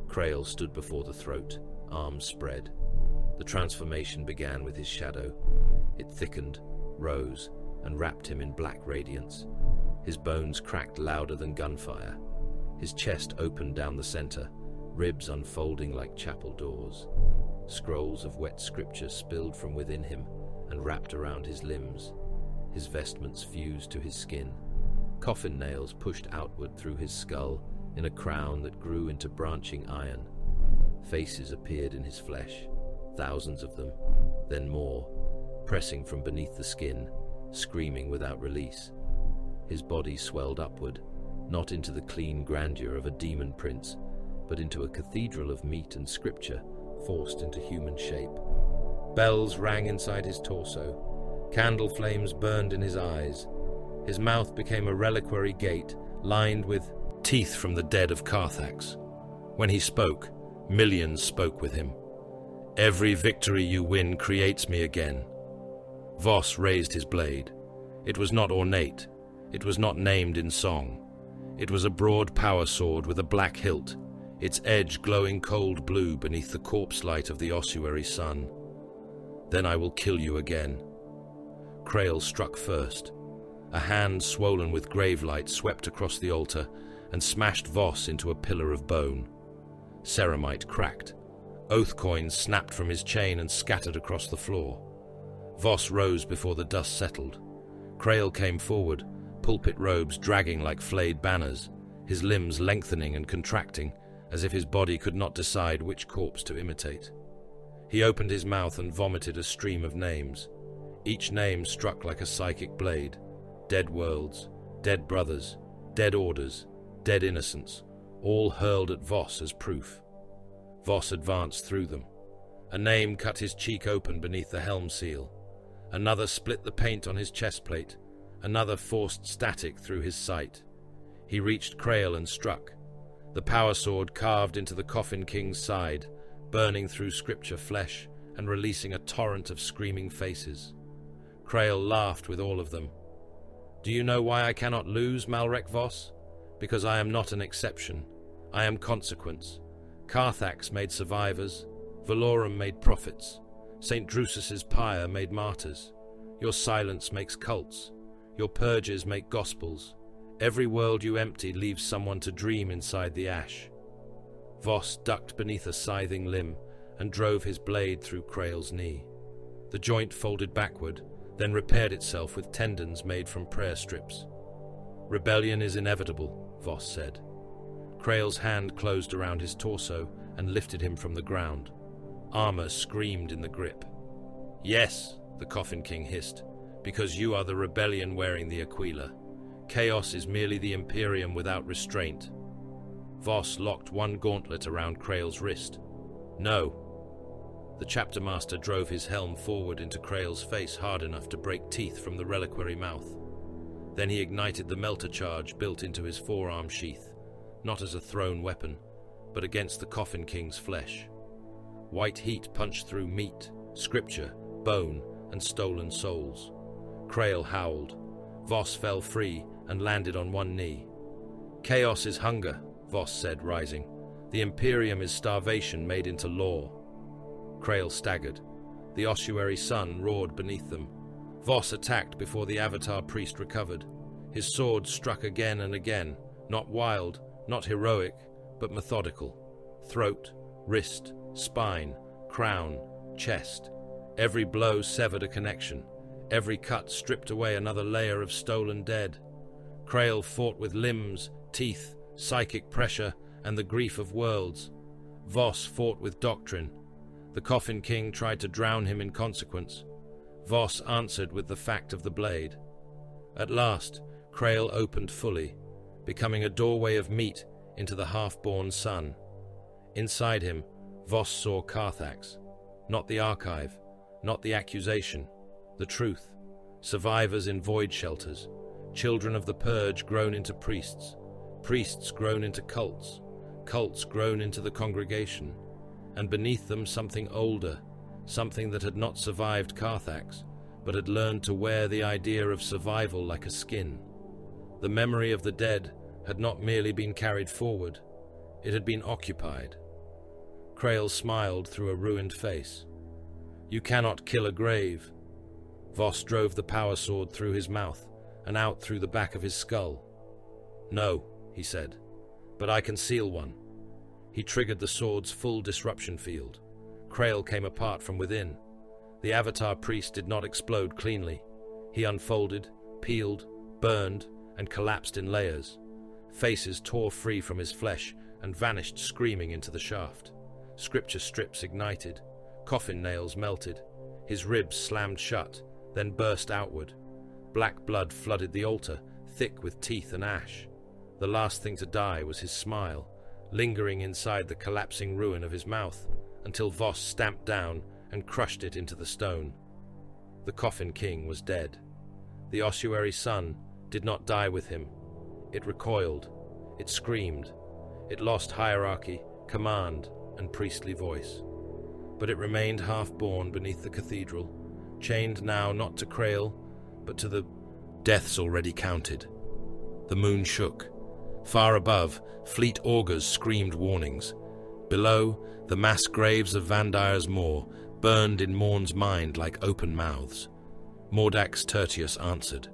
Krail stood before the throat, arms spread. The transformation began with his shadow. It thickened, rose, and wrapped him in black radiance. His bones cracked louder than gunfire. His chest opened down the center, ribs unfolding like chapel doors. Scrolls of wet scripture spilled from within him and wrapped around his limbs. His vestments fused to his skin. Coffin nails pushed outward through his skull in a crown that grew into branching iron. Faces appeared in his flesh, thousands of them, then more, pressing from beneath the skin, screaming without release. His body swelled upward, not into the clean grandeur of a demon prince, but into a cathedral of meat and scripture forced into human shape. Bells rang inside his torso. Candle flames burned in his eyes. His mouth became a reliquary gate lined with teeth from the dead of Carthax. When he spoke, millions spoke with him. "Every victory you win creates me again." Voss raised his blade. It was not ornate. It was not named in song. It was a broad power sword with a black hilt, its edge glowing cold blue beneath the corpse light of the ossuary sun. "Then I will kill you again." Krail struck first. A hand swollen with grave light swept across the altar and smashed Voss into a pillar of bone. Ceramite cracked. Oath coins snapped from his chain and scattered across the floor. Voss rose before the dust settled. Krail came forward, pulpit robes dragging like flayed banners, his limbs lengthening and contracting, as if his body could not decide which corpse to imitate. He opened his mouth and vomited a stream of names. Each name struck like a psychic blade. Dead worlds, dead brothers, dead orders, dead innocents, all hurled at Voss as proof. Voss advanced through them. A name cut his cheek open beneath the helm seal. Another split the paint on his chestplate. Another forced static through his sight. He reached Krail and struck. The power sword carved into the Coffin King's side, burning through scripture flesh and releasing a torrent of screaming faces. Krail laughed with all of them. "Do you know why I cannot lose, Malrek Voss? Because I am not an exception. I am consequence. Carthax made survivors. Valorum made prophets. St. Drusus's pyre made martyrs. Your silence makes cults. Your purges make gospels. Every world you empty leaves someone to dream inside the ash. Voss ducked beneath a scything limb and drove his blade through Krail's knee. The joint folded backward, then repaired itself with tendons made from prayer strips. Rebellion is inevitable, Voss said. Krail's hand closed around his torso and lifted him from the ground. Armor screamed in the grip. Yes, the Coffin King hissed, because you are the rebellion wearing the Aquila. Chaos is merely the Imperium without restraint. Voss locked one gauntlet around Krail's wrist. No. The chapter master drove his helm forward into Krail's face hard enough to break teeth from the reliquary mouth. Then he ignited the melter charge built into his forearm sheath, not as a thrown weapon, but against the Coffin King's flesh. White heat punched through meat, scripture, bone, and stolen souls. Krail howled. Voss fell free and landed on one knee. Chaos is hunger, Voss said, rising. The Imperium is starvation made into law. Krail staggered. The ossuary sun roared beneath them. Voss attacked before the Avatar priest recovered. His sword struck again and again, not wild, not heroic, but methodical. Throat, wrist, spine, crown, chest. Every blow severed a connection. Every cut stripped away another layer of stolen dead. Krail fought with limbs, teeth, psychic pressure, and the grief of worlds. Voss fought with doctrine. The Coffin King tried to drown him in consequence. Voss answered with the fact of the blade. At last, Krail opened fully, becoming a doorway of meat into the half-born sun. Inside him, Voss saw Carthax. Not the archive, not the accusation, the truth. Survivors in void shelters, children of the purge grown into priests, priests grown into cults, cults grown into the congregation, and beneath them something older, something that had not survived Carthax, but had learned to wear the idea of survival like a skin. The memory of the dead had not merely been carried forward, it had been occupied. Krail smiled through a ruined face. You cannot kill a grave. Voss drove the power sword through his mouth and out through the back of his skull. No, he said, but I can seal one. He triggered the sword's full disruption field. Krail came apart from within. The Avatar priest did not explode cleanly. He unfolded, peeled, burned, and collapsed in layers. Faces tore free from his flesh and vanished screaming into the shaft. Scripture strips ignited. Coffin nails melted. His ribs slammed shut, then burst outward. Black blood flooded the altar, thick with teeth and ash. The last thing to die was his smile, lingering inside the collapsing ruin of his mouth, until Voss stamped down and crushed it into the stone. The Coffin King was dead. The ossuary sun did not die with him. It recoiled. It screamed. It lost hierarchy, command, and priestly voice. But it remained half-born beneath the cathedral, chained now not to Krail, but to the deaths already counted. The moon shook. Far above, fleet augurs screamed warnings. Below, the mass graves of Vandire's Moor burned in Morn's mind like open mouths. Mordax Tertius answered.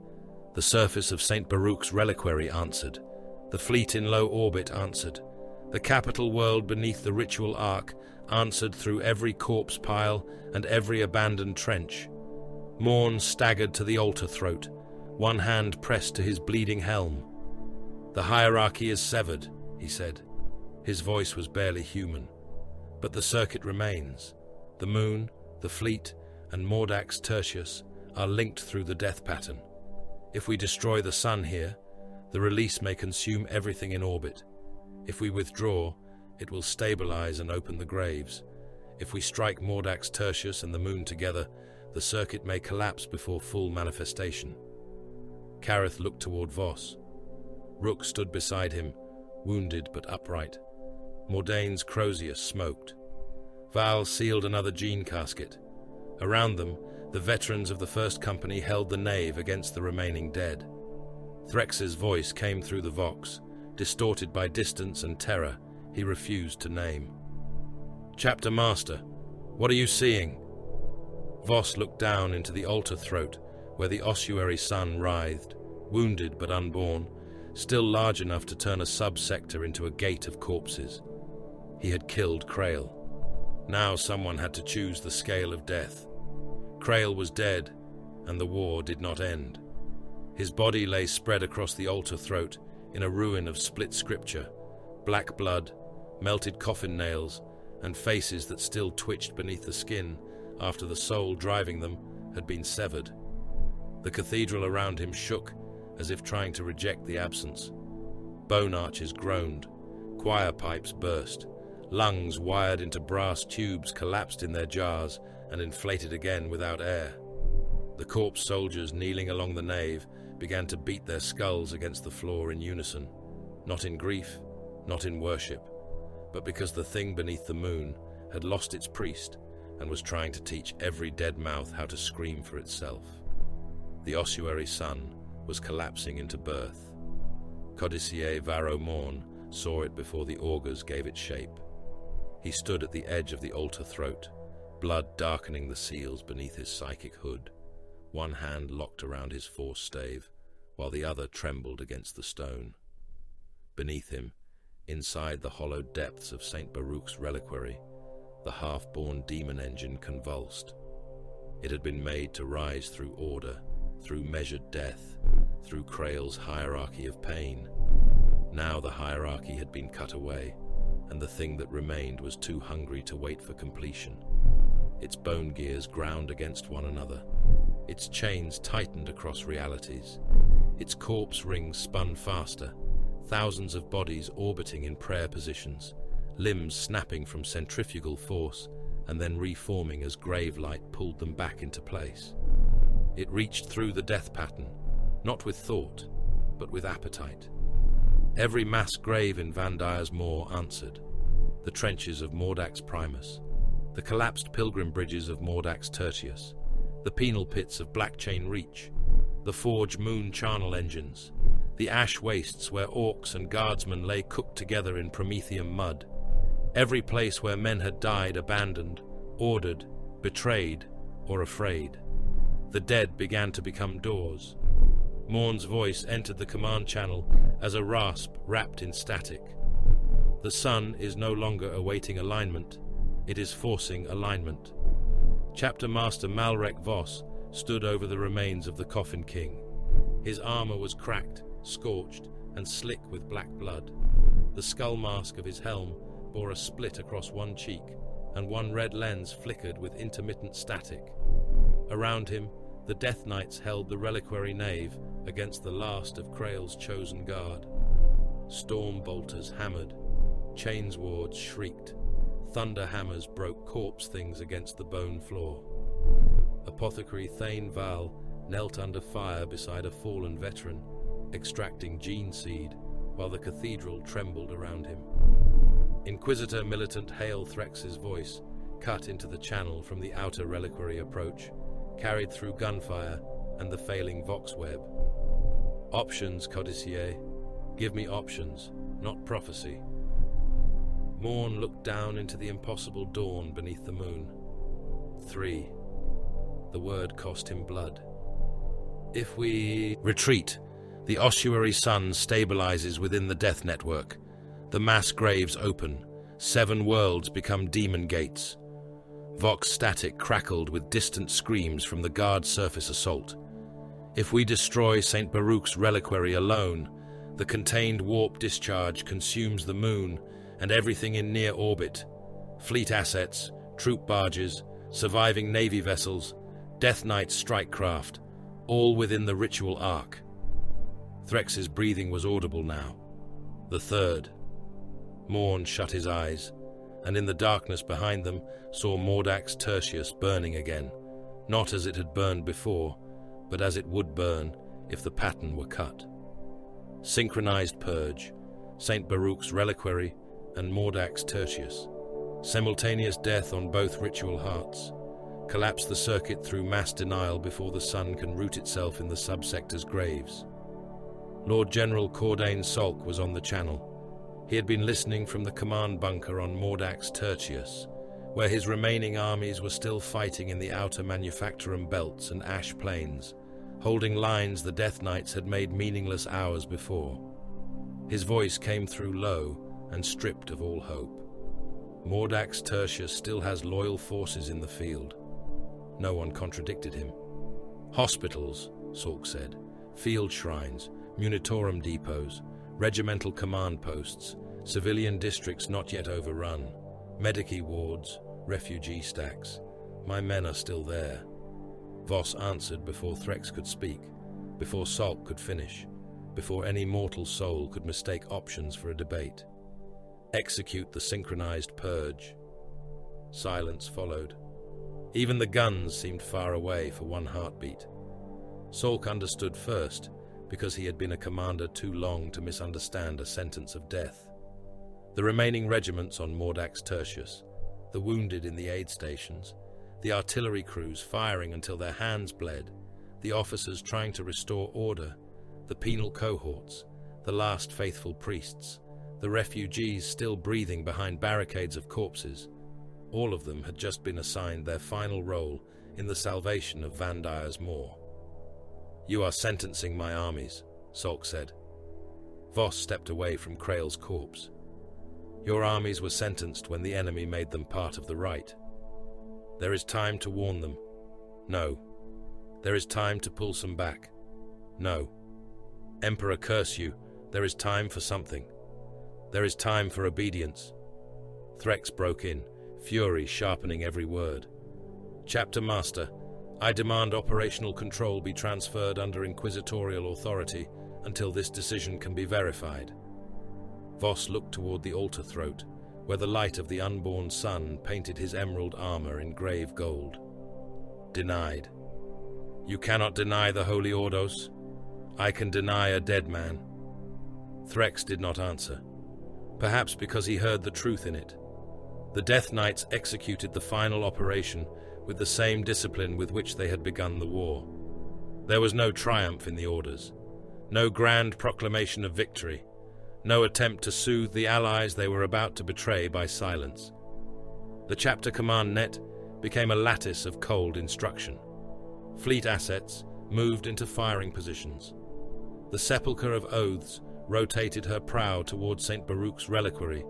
The surface of St. Baruch's reliquary answered. The fleet in low orbit answered. The capital world beneath the ritual ark answered through every corpse pile and every abandoned trench. Morn staggered to the altar throat, one hand pressed to his bleeding helm. The hierarchy is severed, he said. His voice was barely human. But the circuit remains. The moon, the fleet, and Mordax Tertius are linked through the death pattern. If we destroy the sun here, the release may consume everything in orbit. If we withdraw, it will stabilize and open the graves. If we strike Mordax Tertius and the moon together, the circuit may collapse before full manifestation. Kareth looked toward Voss. Rook stood beside him, wounded but upright. Mordane's Crozius smoked. Val sealed another gene casket. Around them, the veterans of the First Company held the nave against the remaining dead. Threx's voice came through the vox, distorted by distance and terror he refused to name. Chapter Master, what are you seeing? Voss looked down into the altar throat where the ossuary sun writhed, wounded but unborn, still large enough to turn a sub-sector into a gate of corpses. He had killed Krail. Now someone had to choose the scale of death. Krail was dead, and the war did not end. His body lay spread across the altar throat in a ruin of split scripture, black blood, melted coffin nails, and faces that still twitched beneath the skin after the soul driving them had been severed. The cathedral around him shook as if trying to reject the absence. Bone arches groaned, choir pipes burst, lungs wired into brass tubes collapsed in their jars and inflated again without air. The corpse soldiers kneeling along the nave began to beat their skulls against the floor in unison, not in grief, not in worship, but because the thing beneath the moon had lost its priest and was trying to teach every dead mouth how to scream for itself. The ossuary sun was collapsing into birth. Codicier Varro Morn saw it before the augurs gave it shape. He stood at the edge of the altar throat, blood darkening the seals beneath his psychic hood, one hand locked around his force stave, while the other trembled against the stone. Beneath him, inside the hollowed depths of St. Baruch's reliquary, the half-born demon engine convulsed. It had been made to rise through order, through measured death, through Krail's hierarchy of pain. Now the hierarchy had been cut away, and the thing that remained was too hungry to wait for completion. Its bone gears ground against one another. Its chains tightened across realities. Its corpse rings spun faster, thousands of bodies orbiting in prayer positions, limbs snapping from centrifugal force and then reforming as grave light pulled them back into place. It reached through the death pattern, not with thought, but with appetite. Every mass grave in Van Dyer's Moor answered. The trenches of Mordax Primus, the collapsed pilgrim bridges of Mordax Tertius, the penal pits of Blackchain Reach, the forge moon charnel engines, the ash wastes where orcs and guardsmen lay cooked together in Promethean mud, every place where men had died abandoned, ordered, betrayed, or afraid. The dead began to become doors. Morn's voice entered the command channel as a rasp wrapped in static. The sun is no longer awaiting alignment, it is forcing alignment. Chapter Master Malrek Voss stood over the remains of the Coffin King. His armor was cracked, scorched, and slick with black blood. The skull mask of his helm bore a split across one cheek, and one red lens flickered with intermittent static. Around him, the Death Knights held the reliquary nave against the last of Krail's chosen guard. Storm bolters hammered, chains wards shrieked, thunder hammers broke corpse things against the bone floor. Apothecary Thane Val knelt under fire beside a fallen veteran, extracting gene seed, while the cathedral trembled around him. Inquisitor Militant Hale Threx's voice cut into the channel from the outer reliquary approach, carried through gunfire and the failing vox web. Options, Codicier. Give me options, not prophecy. Morn looked down into the impossible dawn beneath the moon. 3. The word cost him blood. If we retreat, the ossuary sun stabilizes within the death network. The mass graves open. 7 worlds become demon gates. Vox static crackled with distant screams from the guard surface assault. If we destroy St. Baruch's reliquary alone, the contained warp discharge consumes the moon and everything in near orbit. Fleet assets, troop barges, surviving navy vessels, Death Knight strike craft, all within the ritual arc. Threx's breathing was audible now. The 3rd. Morn shut his eyes, and in the darkness behind them saw Mordax Tertius burning again, not as it had burned before, but as it would burn if the pattern were cut. Synchronized purge, St. Baruch's reliquary and Mordax Tertius. Simultaneous death on both ritual hearts. Collapse the circuit through mass denial before the sun can root itself in the subsector's graves. Lord General Cordain Salk was on the channel. He had been listening from the command bunker on Mordax Tertius, where his remaining armies were still fighting in the outer manufacturum belts and ash plains, holding lines the Death Knights had made meaningless hours before. His voice came through low and stripped of all hope. Mordax Tertius still has loyal forces in the field. No one contradicted him. Hospitals, Salk said, field shrines, munitorum depots, regimental command posts, civilian districts not yet overrun, medici wards, refugee stacks. My men are still there. Voss answered before Threx could speak, before Salk could finish, before any mortal soul could mistake options for a debate. Execute the synchronized purge. Silence followed. Even the guns seemed far away for one heartbeat. Salk understood first, because he had been a commander too long to misunderstand a sentence of death. The remaining regiments on Mordax Tertius, the wounded in the aid stations, the artillery crews firing until their hands bled, the officers trying to restore order, the penal cohorts, the last faithful priests, the refugees still breathing behind barricades of corpses, all of them had just been assigned their final role in the salvation of Van Dyer's Moor. "You are sentencing my armies," Salk said. Voss stepped away from Krail's corpse. "Your armies were sentenced when the enemy made them part of the right. There is time to warn them. No. There is time to pull some back. No. Emperor curse you, there is time for something. There is time for obedience." Threx broke in, fury sharpening every word. "Chapter Master, I demand operational control be transferred under inquisitorial authority until this decision can be verified." Voss looked toward the altar throat, where the light of the unborn sun painted his emerald armor in grave gold. "Denied. You cannot deny the Holy Ordos. I can deny a dead man." Threx did not answer, perhaps because he heard the truth in it. The Death Knights executed the final operation with the same discipline with which they had begun the war. There was no triumph in the orders, no grand proclamation of victory, no attempt to soothe the allies they were about to betray by silence. The chapter command net became a lattice of cold instruction. Fleet assets moved into firing positions. The Sepulchre of Oaths rotated her prow toward St. Baruch's reliquary,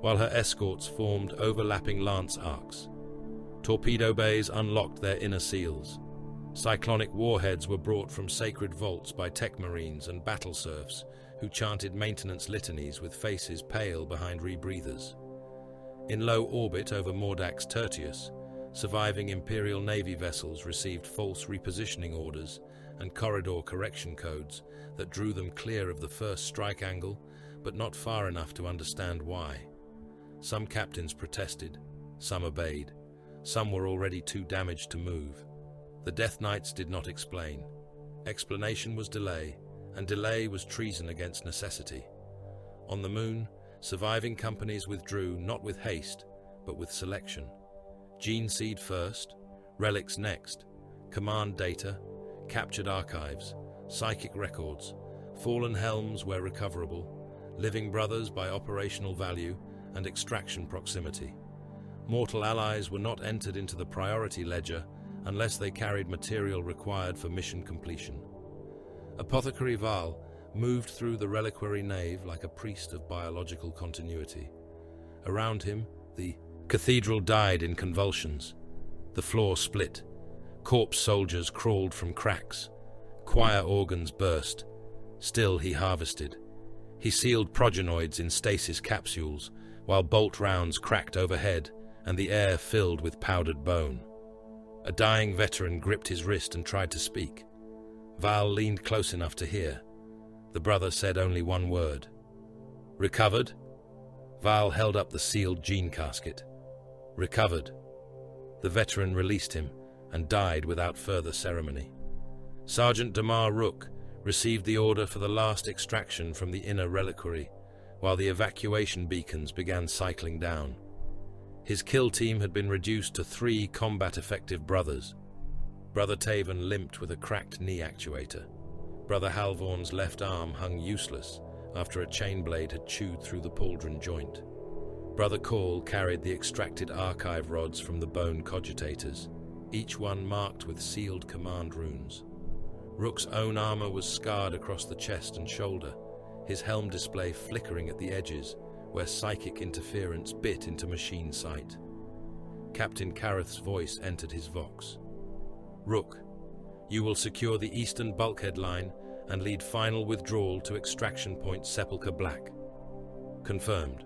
while her escorts formed overlapping lance arcs. Torpedo bays unlocked their inner seals. Cyclonic warheads were brought from sacred vaults by tech marines and battle serfs who chanted maintenance litanies with faces pale behind rebreathers. In low orbit over Mordax Tertius, surviving Imperial Navy vessels received false repositioning orders and corridor correction codes that drew them clear of the first strike angle, but not far enough to understand why. Some captains protested, some obeyed, some were already too damaged to move. The Death Knights did not explain. Explanation was delay, and delay was treason against necessity. On the Moon, surviving companies withdrew not with haste, but with selection. Gene seed first, relics next, command data, captured archives, psychic records, fallen helms where recoverable, living brothers by operational value, and extraction proximity. Mortal allies were not entered into the priority ledger unless they carried material required for mission completion. Apothecary Val moved through the reliquary nave like a priest of biological continuity. Around him, the cathedral died in convulsions. The floor split. Corpse soldiers crawled from cracks. Choir organs burst. Still he harvested. He sealed progenoids in stasis capsules, while bolt rounds cracked overhead and the air filled with powdered bone. A dying veteran gripped his wrist and tried to speak. Val leaned close enough to hear. The brother said only one word. "Recovered?" Val held up the sealed gene casket. "Recovered." The veteran released him and died without further ceremony. Sergeant Damar Rook received the order for the last extraction from the inner reliquary, while the evacuation beacons began cycling down. His kill team had been reduced to 3 combat-effective brothers. Brother Taven limped with a cracked knee actuator. Brother Halvorn's left arm hung useless after a chain blade had chewed through the pauldron joint. Brother Call carried the extracted archive rods from the bone cogitators, each one marked with sealed command runes. Rook's own armor was scarred across the chest and shoulder, his helm display flickering at the edges where psychic interference bit into machine sight. Captain Kareth's voice entered his vox. "Rook, you will secure the eastern bulkhead line and lead final withdrawal to extraction point Sepulchre Black. Confirmed.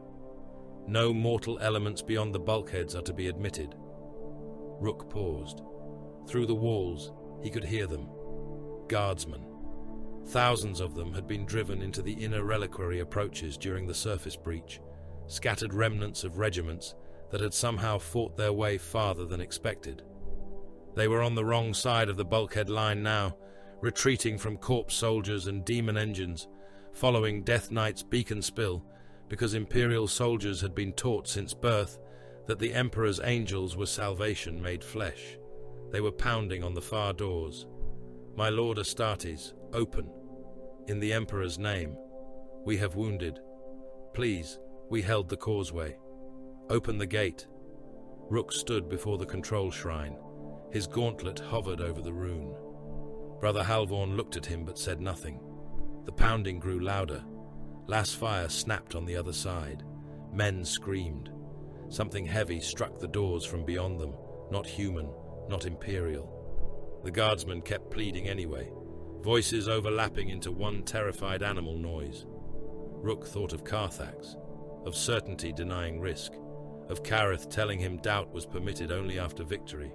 No mortal elements beyond the bulkheads are to be admitted." Rook paused. Through the walls, he could hear them. Guardsmen. Thousands of them had been driven into the inner reliquary approaches during the surface breach, scattered remnants of regiments that had somehow fought their way farther than expected. They were on the wrong side of the bulkhead line now, retreating from corpse soldiers and demon engines, following Death Knight's beacon spill, because Imperial soldiers had been taught since birth that the Emperor's angels were salvation made flesh. They were pounding on the far doors. "My Lord Astartes, open. In the Emperor's name. We have wounded. Please, we held the causeway. Open the gate." Rook stood before the control shrine. His gauntlet hovered over the rune. Brother Halvorn looked at him but said nothing. The pounding grew louder. Last fire snapped on the other side. Men screamed. Something heavy struck the doors from beyond them, not human, not Imperial. The guardsmen kept pleading anyway, voices overlapping into one terrified animal noise. Rook thought of Carthax, of certainty denying risk, of Kareth telling him doubt was permitted only after victory,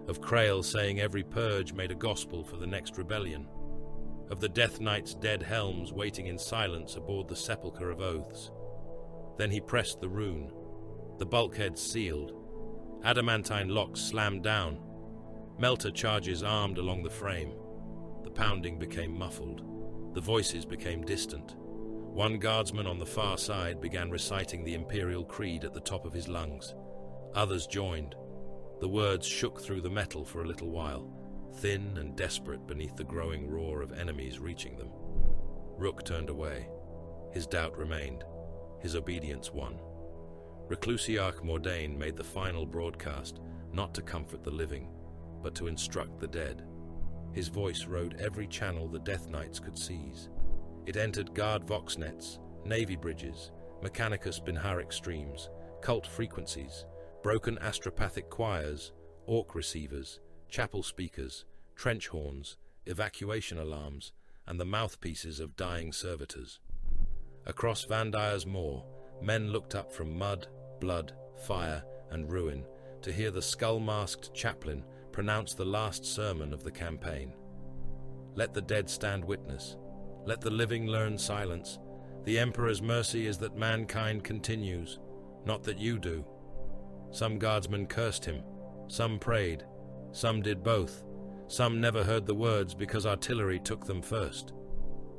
of Krail saying every purge made a gospel for the next rebellion, of the Death Knight's dead helms waiting in silence aboard the Sepulchre of Oaths. Then he pressed the rune. The bulkhead sealed. Adamantine locks slammed down. Melter charges armed along the frame. The pounding became muffled. The voices became distant. One guardsman on the far side began reciting the Imperial Creed at the top of his lungs. Others joined. The words shook through the metal for a little while, thin and desperate beneath the growing roar of enemies reaching them. Rook turned away. His doubt remained. His obedience won. Reclusiarch Mordain made the final broadcast, not to comfort the living, but to instruct the dead. His voice rode every channel the Death Knights could seize. It entered guard voxnets, navy bridges, Mechanicus Binharic streams, cult frequencies, broken astropathic choirs, orc receivers, chapel speakers, trench horns, evacuation alarms, and the mouthpieces of dying servitors. Across Vandire's moor, men looked up from mud, blood, fire, and ruin to hear the skull-masked chaplain pronounce the last sermon of the campaign. Let the dead stand witness. Let the living learn silence. The Emperor's mercy is that mankind continues, not that you do. Some guardsmen cursed him. Some prayed. Some did both. Some never heard the words because artillery took them first.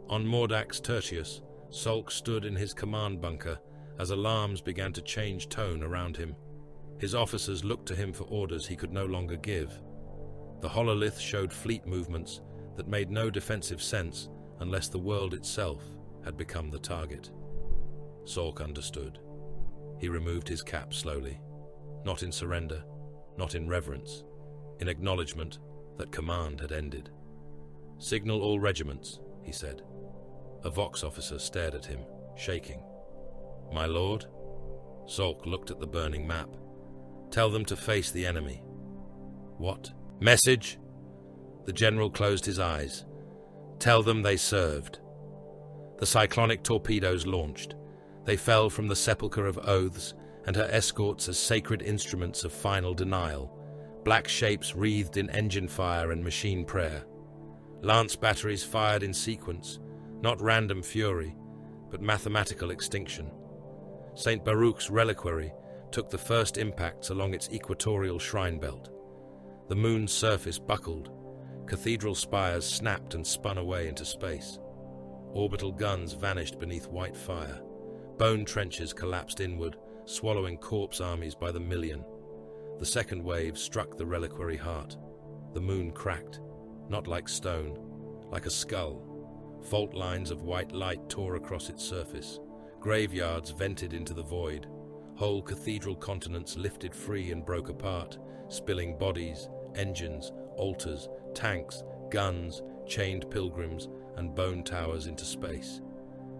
On Mordax Tertius, Solk stood in his command bunker as alarms began to change tone around him. His officers looked to him for orders he could no longer give. The hololith showed fleet movements that made no defensive sense unless the world itself had become the target. Solk understood. He removed his cap slowly, not in surrender, not in reverence, in acknowledgement that command had ended. "Signal all regiments," he said. A Vox officer stared at him, shaking. "My lord?" Solk looked at the burning map. "Tell them to face the enemy." "What? Message?" The general closed his eyes. "Tell them they served." The cyclonic torpedoes launched. They fell from the Sepulchre of Oaths and her escorts as sacred instruments of final denial, black shapes wreathed in engine fire and machine prayer. Lance batteries fired in sequence, not random fury, but mathematical extinction. St. Baruch's reliquary took the first impacts along its equatorial shrine belt. The moon's surface buckled. Cathedral spires snapped and spun away into space. Orbital guns vanished beneath white fire. Bone trenches collapsed inward, swallowing corpse armies by the million. The second wave struck the reliquary heart. The moon cracked, not like stone, like a skull. Fault lines of white light tore across its surface. Graveyards vented into the void. Whole cathedral continents lifted free and broke apart, spilling bodies, engines, altars, tanks, guns, chained pilgrims, and bone towers into space.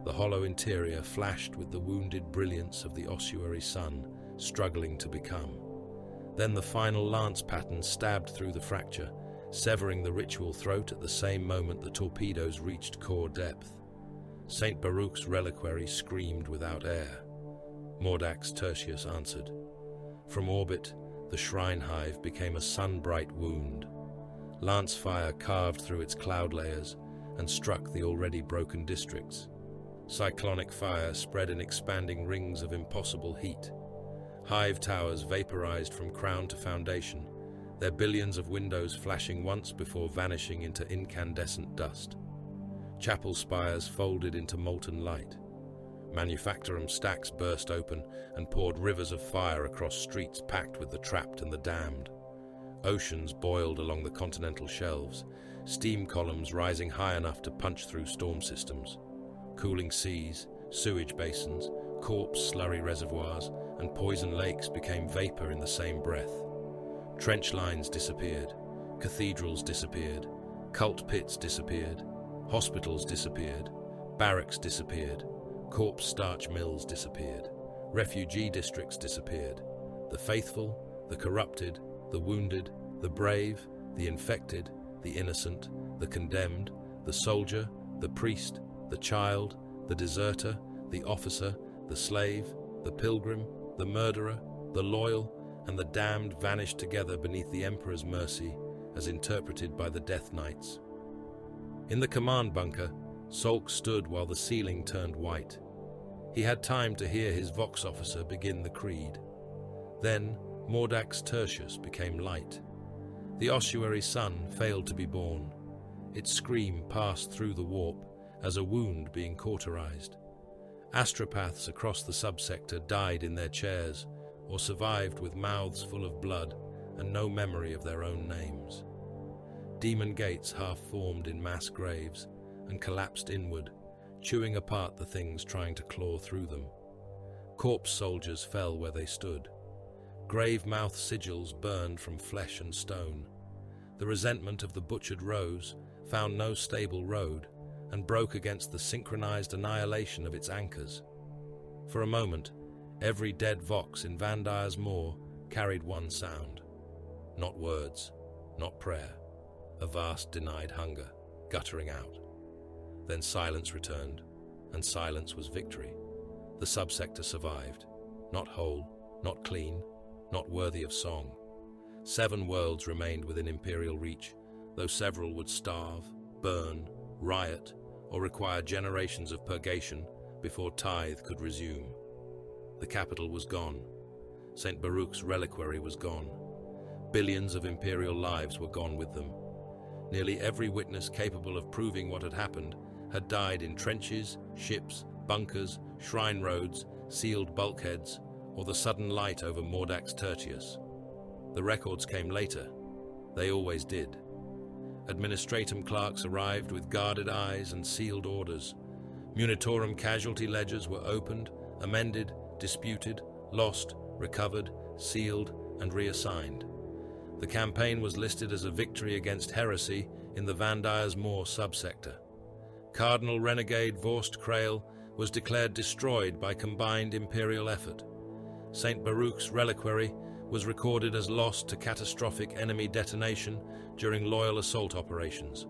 The hollow interior flashed with the wounded brilliance of the ossuary sun, struggling to become. Then the final lance pattern stabbed through the fracture, severing the ritual throat at the same moment the torpedoes reached core depth. St. Baruch's reliquary screamed without air. Mordax Tertius answered. From orbit, the shrine hive became a sun-bright wound. Lance fire carved through its cloud layers and struck the already broken districts. Cyclonic fire spread in expanding rings of impossible heat. Hive towers vaporized from crown to foundation, their billions of windows flashing once before vanishing into incandescent dust. Chapel spires folded into molten light. Manufactorum stacks burst open and poured rivers of fire across streets packed with the trapped and the damned. Oceans boiled along the continental shelves, steam columns rising high enough to punch through storm systems. Cooling seas, sewage basins, corpse slurry reservoirs, and poison lakes became vapor in the same breath. Trench lines disappeared, cathedrals disappeared, cult pits disappeared, hospitals disappeared, barracks disappeared, corpse starch mills disappeared, refugee districts disappeared. The faithful, the corrupted, the wounded, the brave, the infected, the innocent, the condemned, the soldier, the priest, the child, the deserter, the officer, the slave, the pilgrim, the murderer, the loyal, and the damned vanished together beneath the Emperor's mercy, as interpreted by the Death Knights. In the command bunker, Solk stood while the ceiling turned white. He had time to hear his Vox officer begin the creed. Then, Mordax Tertius became light. The ossuary sun failed to be born. Its scream passed through the warp as a wound being cauterized. Astropaths across the subsector died in their chairs or survived with mouths full of blood and no memory of their own names. Demon gates half formed in mass graves and collapsed inward, chewing apart the things trying to claw through them. Corpse soldiers fell where they stood. Grave mouth sigils burned from flesh and stone. The resentment of the butchered rose found no stable road and broke against the synchronized annihilation of its anchors. For a moment, every dead Vox in Vandire's Moor carried one sound. Not words, not prayer. A vast denied hunger, guttering out. Then silence returned, and silence was victory. The subsector survived. Not whole, not clean, not worthy of song. 7 worlds remained within Imperial reach, though several would starve, burn, riot, or require generations of purgation before tithe could resume. The capital was gone. St. Baruch's reliquary was gone. Billions of Imperial lives were gone with them. Nearly every witness capable of proving what had happened had died in trenches, ships, bunkers, shrine roads, sealed bulkheads, or the sudden light over Mordax Tertius. The records came later. They always did. Administratum clerks arrived with guarded eyes and sealed orders. Munitorum casualty ledgers were opened, amended, disputed, lost, recovered, sealed, and reassigned. The campaign was listed as a victory against heresy in the Vandire's Moor subsector. Cardinal Renegade Vorst Krael was declared destroyed by combined Imperial effort. St. Baruch's reliquary was recorded as lost to catastrophic enemy detonation during loyal assault operations.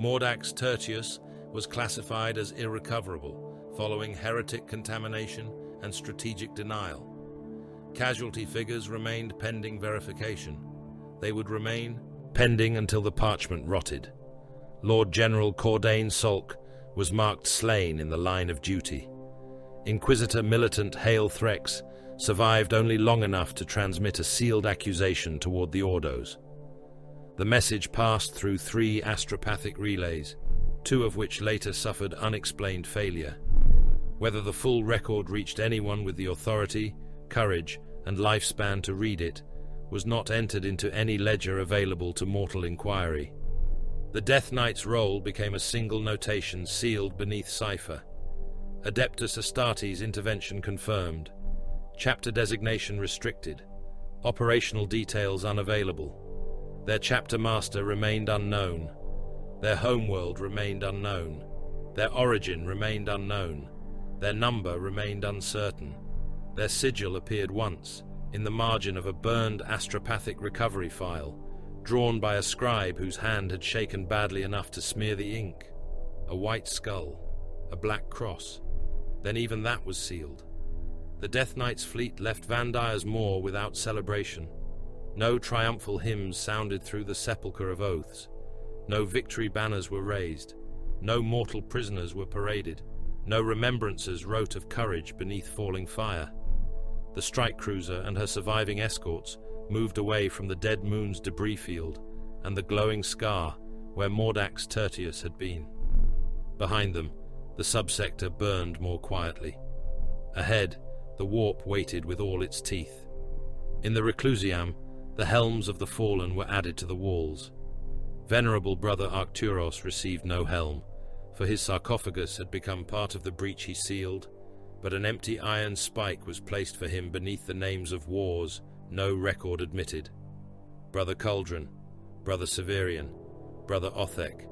Mordax Tertius was classified as irrecoverable following heretic contamination and strategic denial. Casualty figures remained pending verification. They would remain pending until the parchment rotted. Lord General Cordain Solk was marked slain in the line of duty. Inquisitor militant Hale Threx survived only long enough to transmit a sealed accusation toward the Ordos. The message passed through 3 astropathic relays, 2 of which later suffered unexplained failure. Whether the full record reached anyone with the authority, courage, and lifespan to read it was not entered into any ledger available to mortal inquiry. The Death Knight's role became a single notation sealed beneath cipher. Adeptus Astartes intervention confirmed. Chapter designation restricted. Operational details unavailable. Their chapter master remained unknown. Their homeworld remained unknown. Their origin remained unknown. Their number remained uncertain. Their sigil appeared once, in the margin of a burned astropathic recovery file, drawn by a scribe whose hand had shaken badly enough to smear the ink. A white skull, a black cross. Then even that was sealed. The Death Knight's fleet left Van Dyer's Moor without celebration. No triumphal hymns sounded through the sepulchre of oaths. No victory banners were raised. No mortal prisoners were paraded. No remembrancers wrote of courage beneath falling fire. The strike cruiser and her surviving escorts moved away from the dead moon's debris field and the glowing scar where Mordax Tertius had been. Behind them, the subsector burned more quietly. Ahead, the warp waited with all its teeth. In the Reclusiam, the helms of the fallen were added to the walls. Venerable Brother Arcturos received no helm, for his sarcophagus had become part of the breach he sealed, but an empty iron spike was placed for him beneath the names of wars no record admitted. Brother Cauldron, Brother Severian, Brother Othek,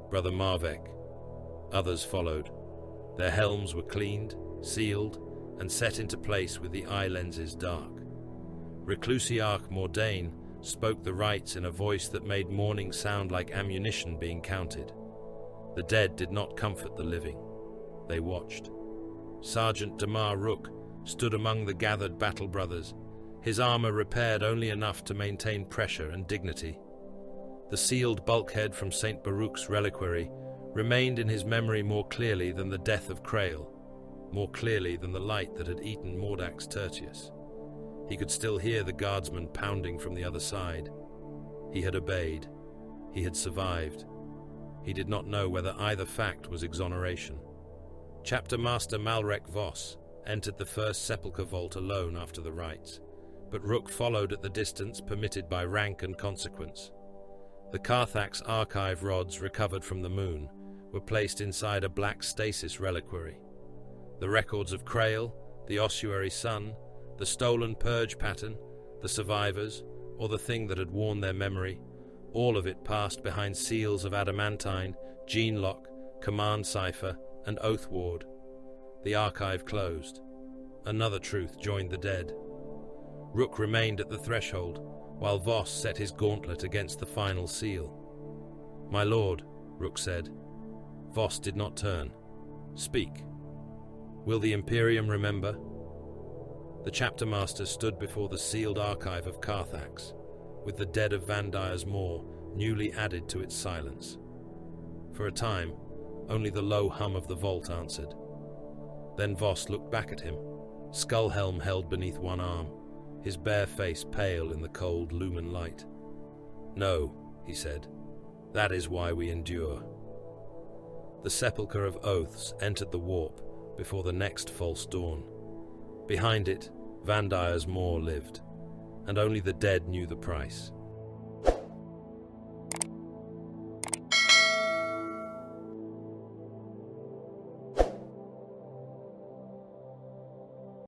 Brother Marvek. Others followed. Their helms were cleaned, sealed, and set into place with the eye lenses dark. Reclusiarch Mordain spoke the rites in a voice that made mourning sound like ammunition being counted. The dead did not comfort the living. They watched. Sergeant Damar Rook stood among the gathered battle brothers, his armor repaired only enough to maintain pressure and dignity. The sealed bulkhead from St. Baruch's reliquary remained in his memory more clearly than the death of Crail, more clearly than the light that had eaten Mordax Tertius. He could still hear the guardsmen pounding from the other side. He had obeyed. He had survived. He did not know whether either fact was exoneration. Chapter Master Malrek Voss entered the first sepulchre vault alone after the rites, but Rook followed at the distance permitted by rank and consequence. The Carthax archive rods recovered from the moon were placed inside a black stasis reliquary. The records of Crail, the ossuary sun, the stolen purge pattern, the survivors, or the thing that had worn their memory, all of it passed behind seals of adamantine, gene lock, command cipher, and oath ward. The archive closed. Another truth joined the dead. Rook remained at the threshold, while Voss set his gauntlet against the final seal. "My lord," Rook said. Voss did not turn. "Speak. Will the Imperium remember?" The chapter master stood before the sealed archive of Carthax, with the dead of Van Dyer's Moor newly added to its silence. For a time, only the low hum of the vault answered. Then Voss looked back at him, skull helm held beneath one arm, his bare face pale in the cold lumen light. "No," he said, "that is why we endure." The sepulchre of oaths entered the warp before the next false dawn. Behind it, Van Dyer's Moor lived, and only the dead knew the price.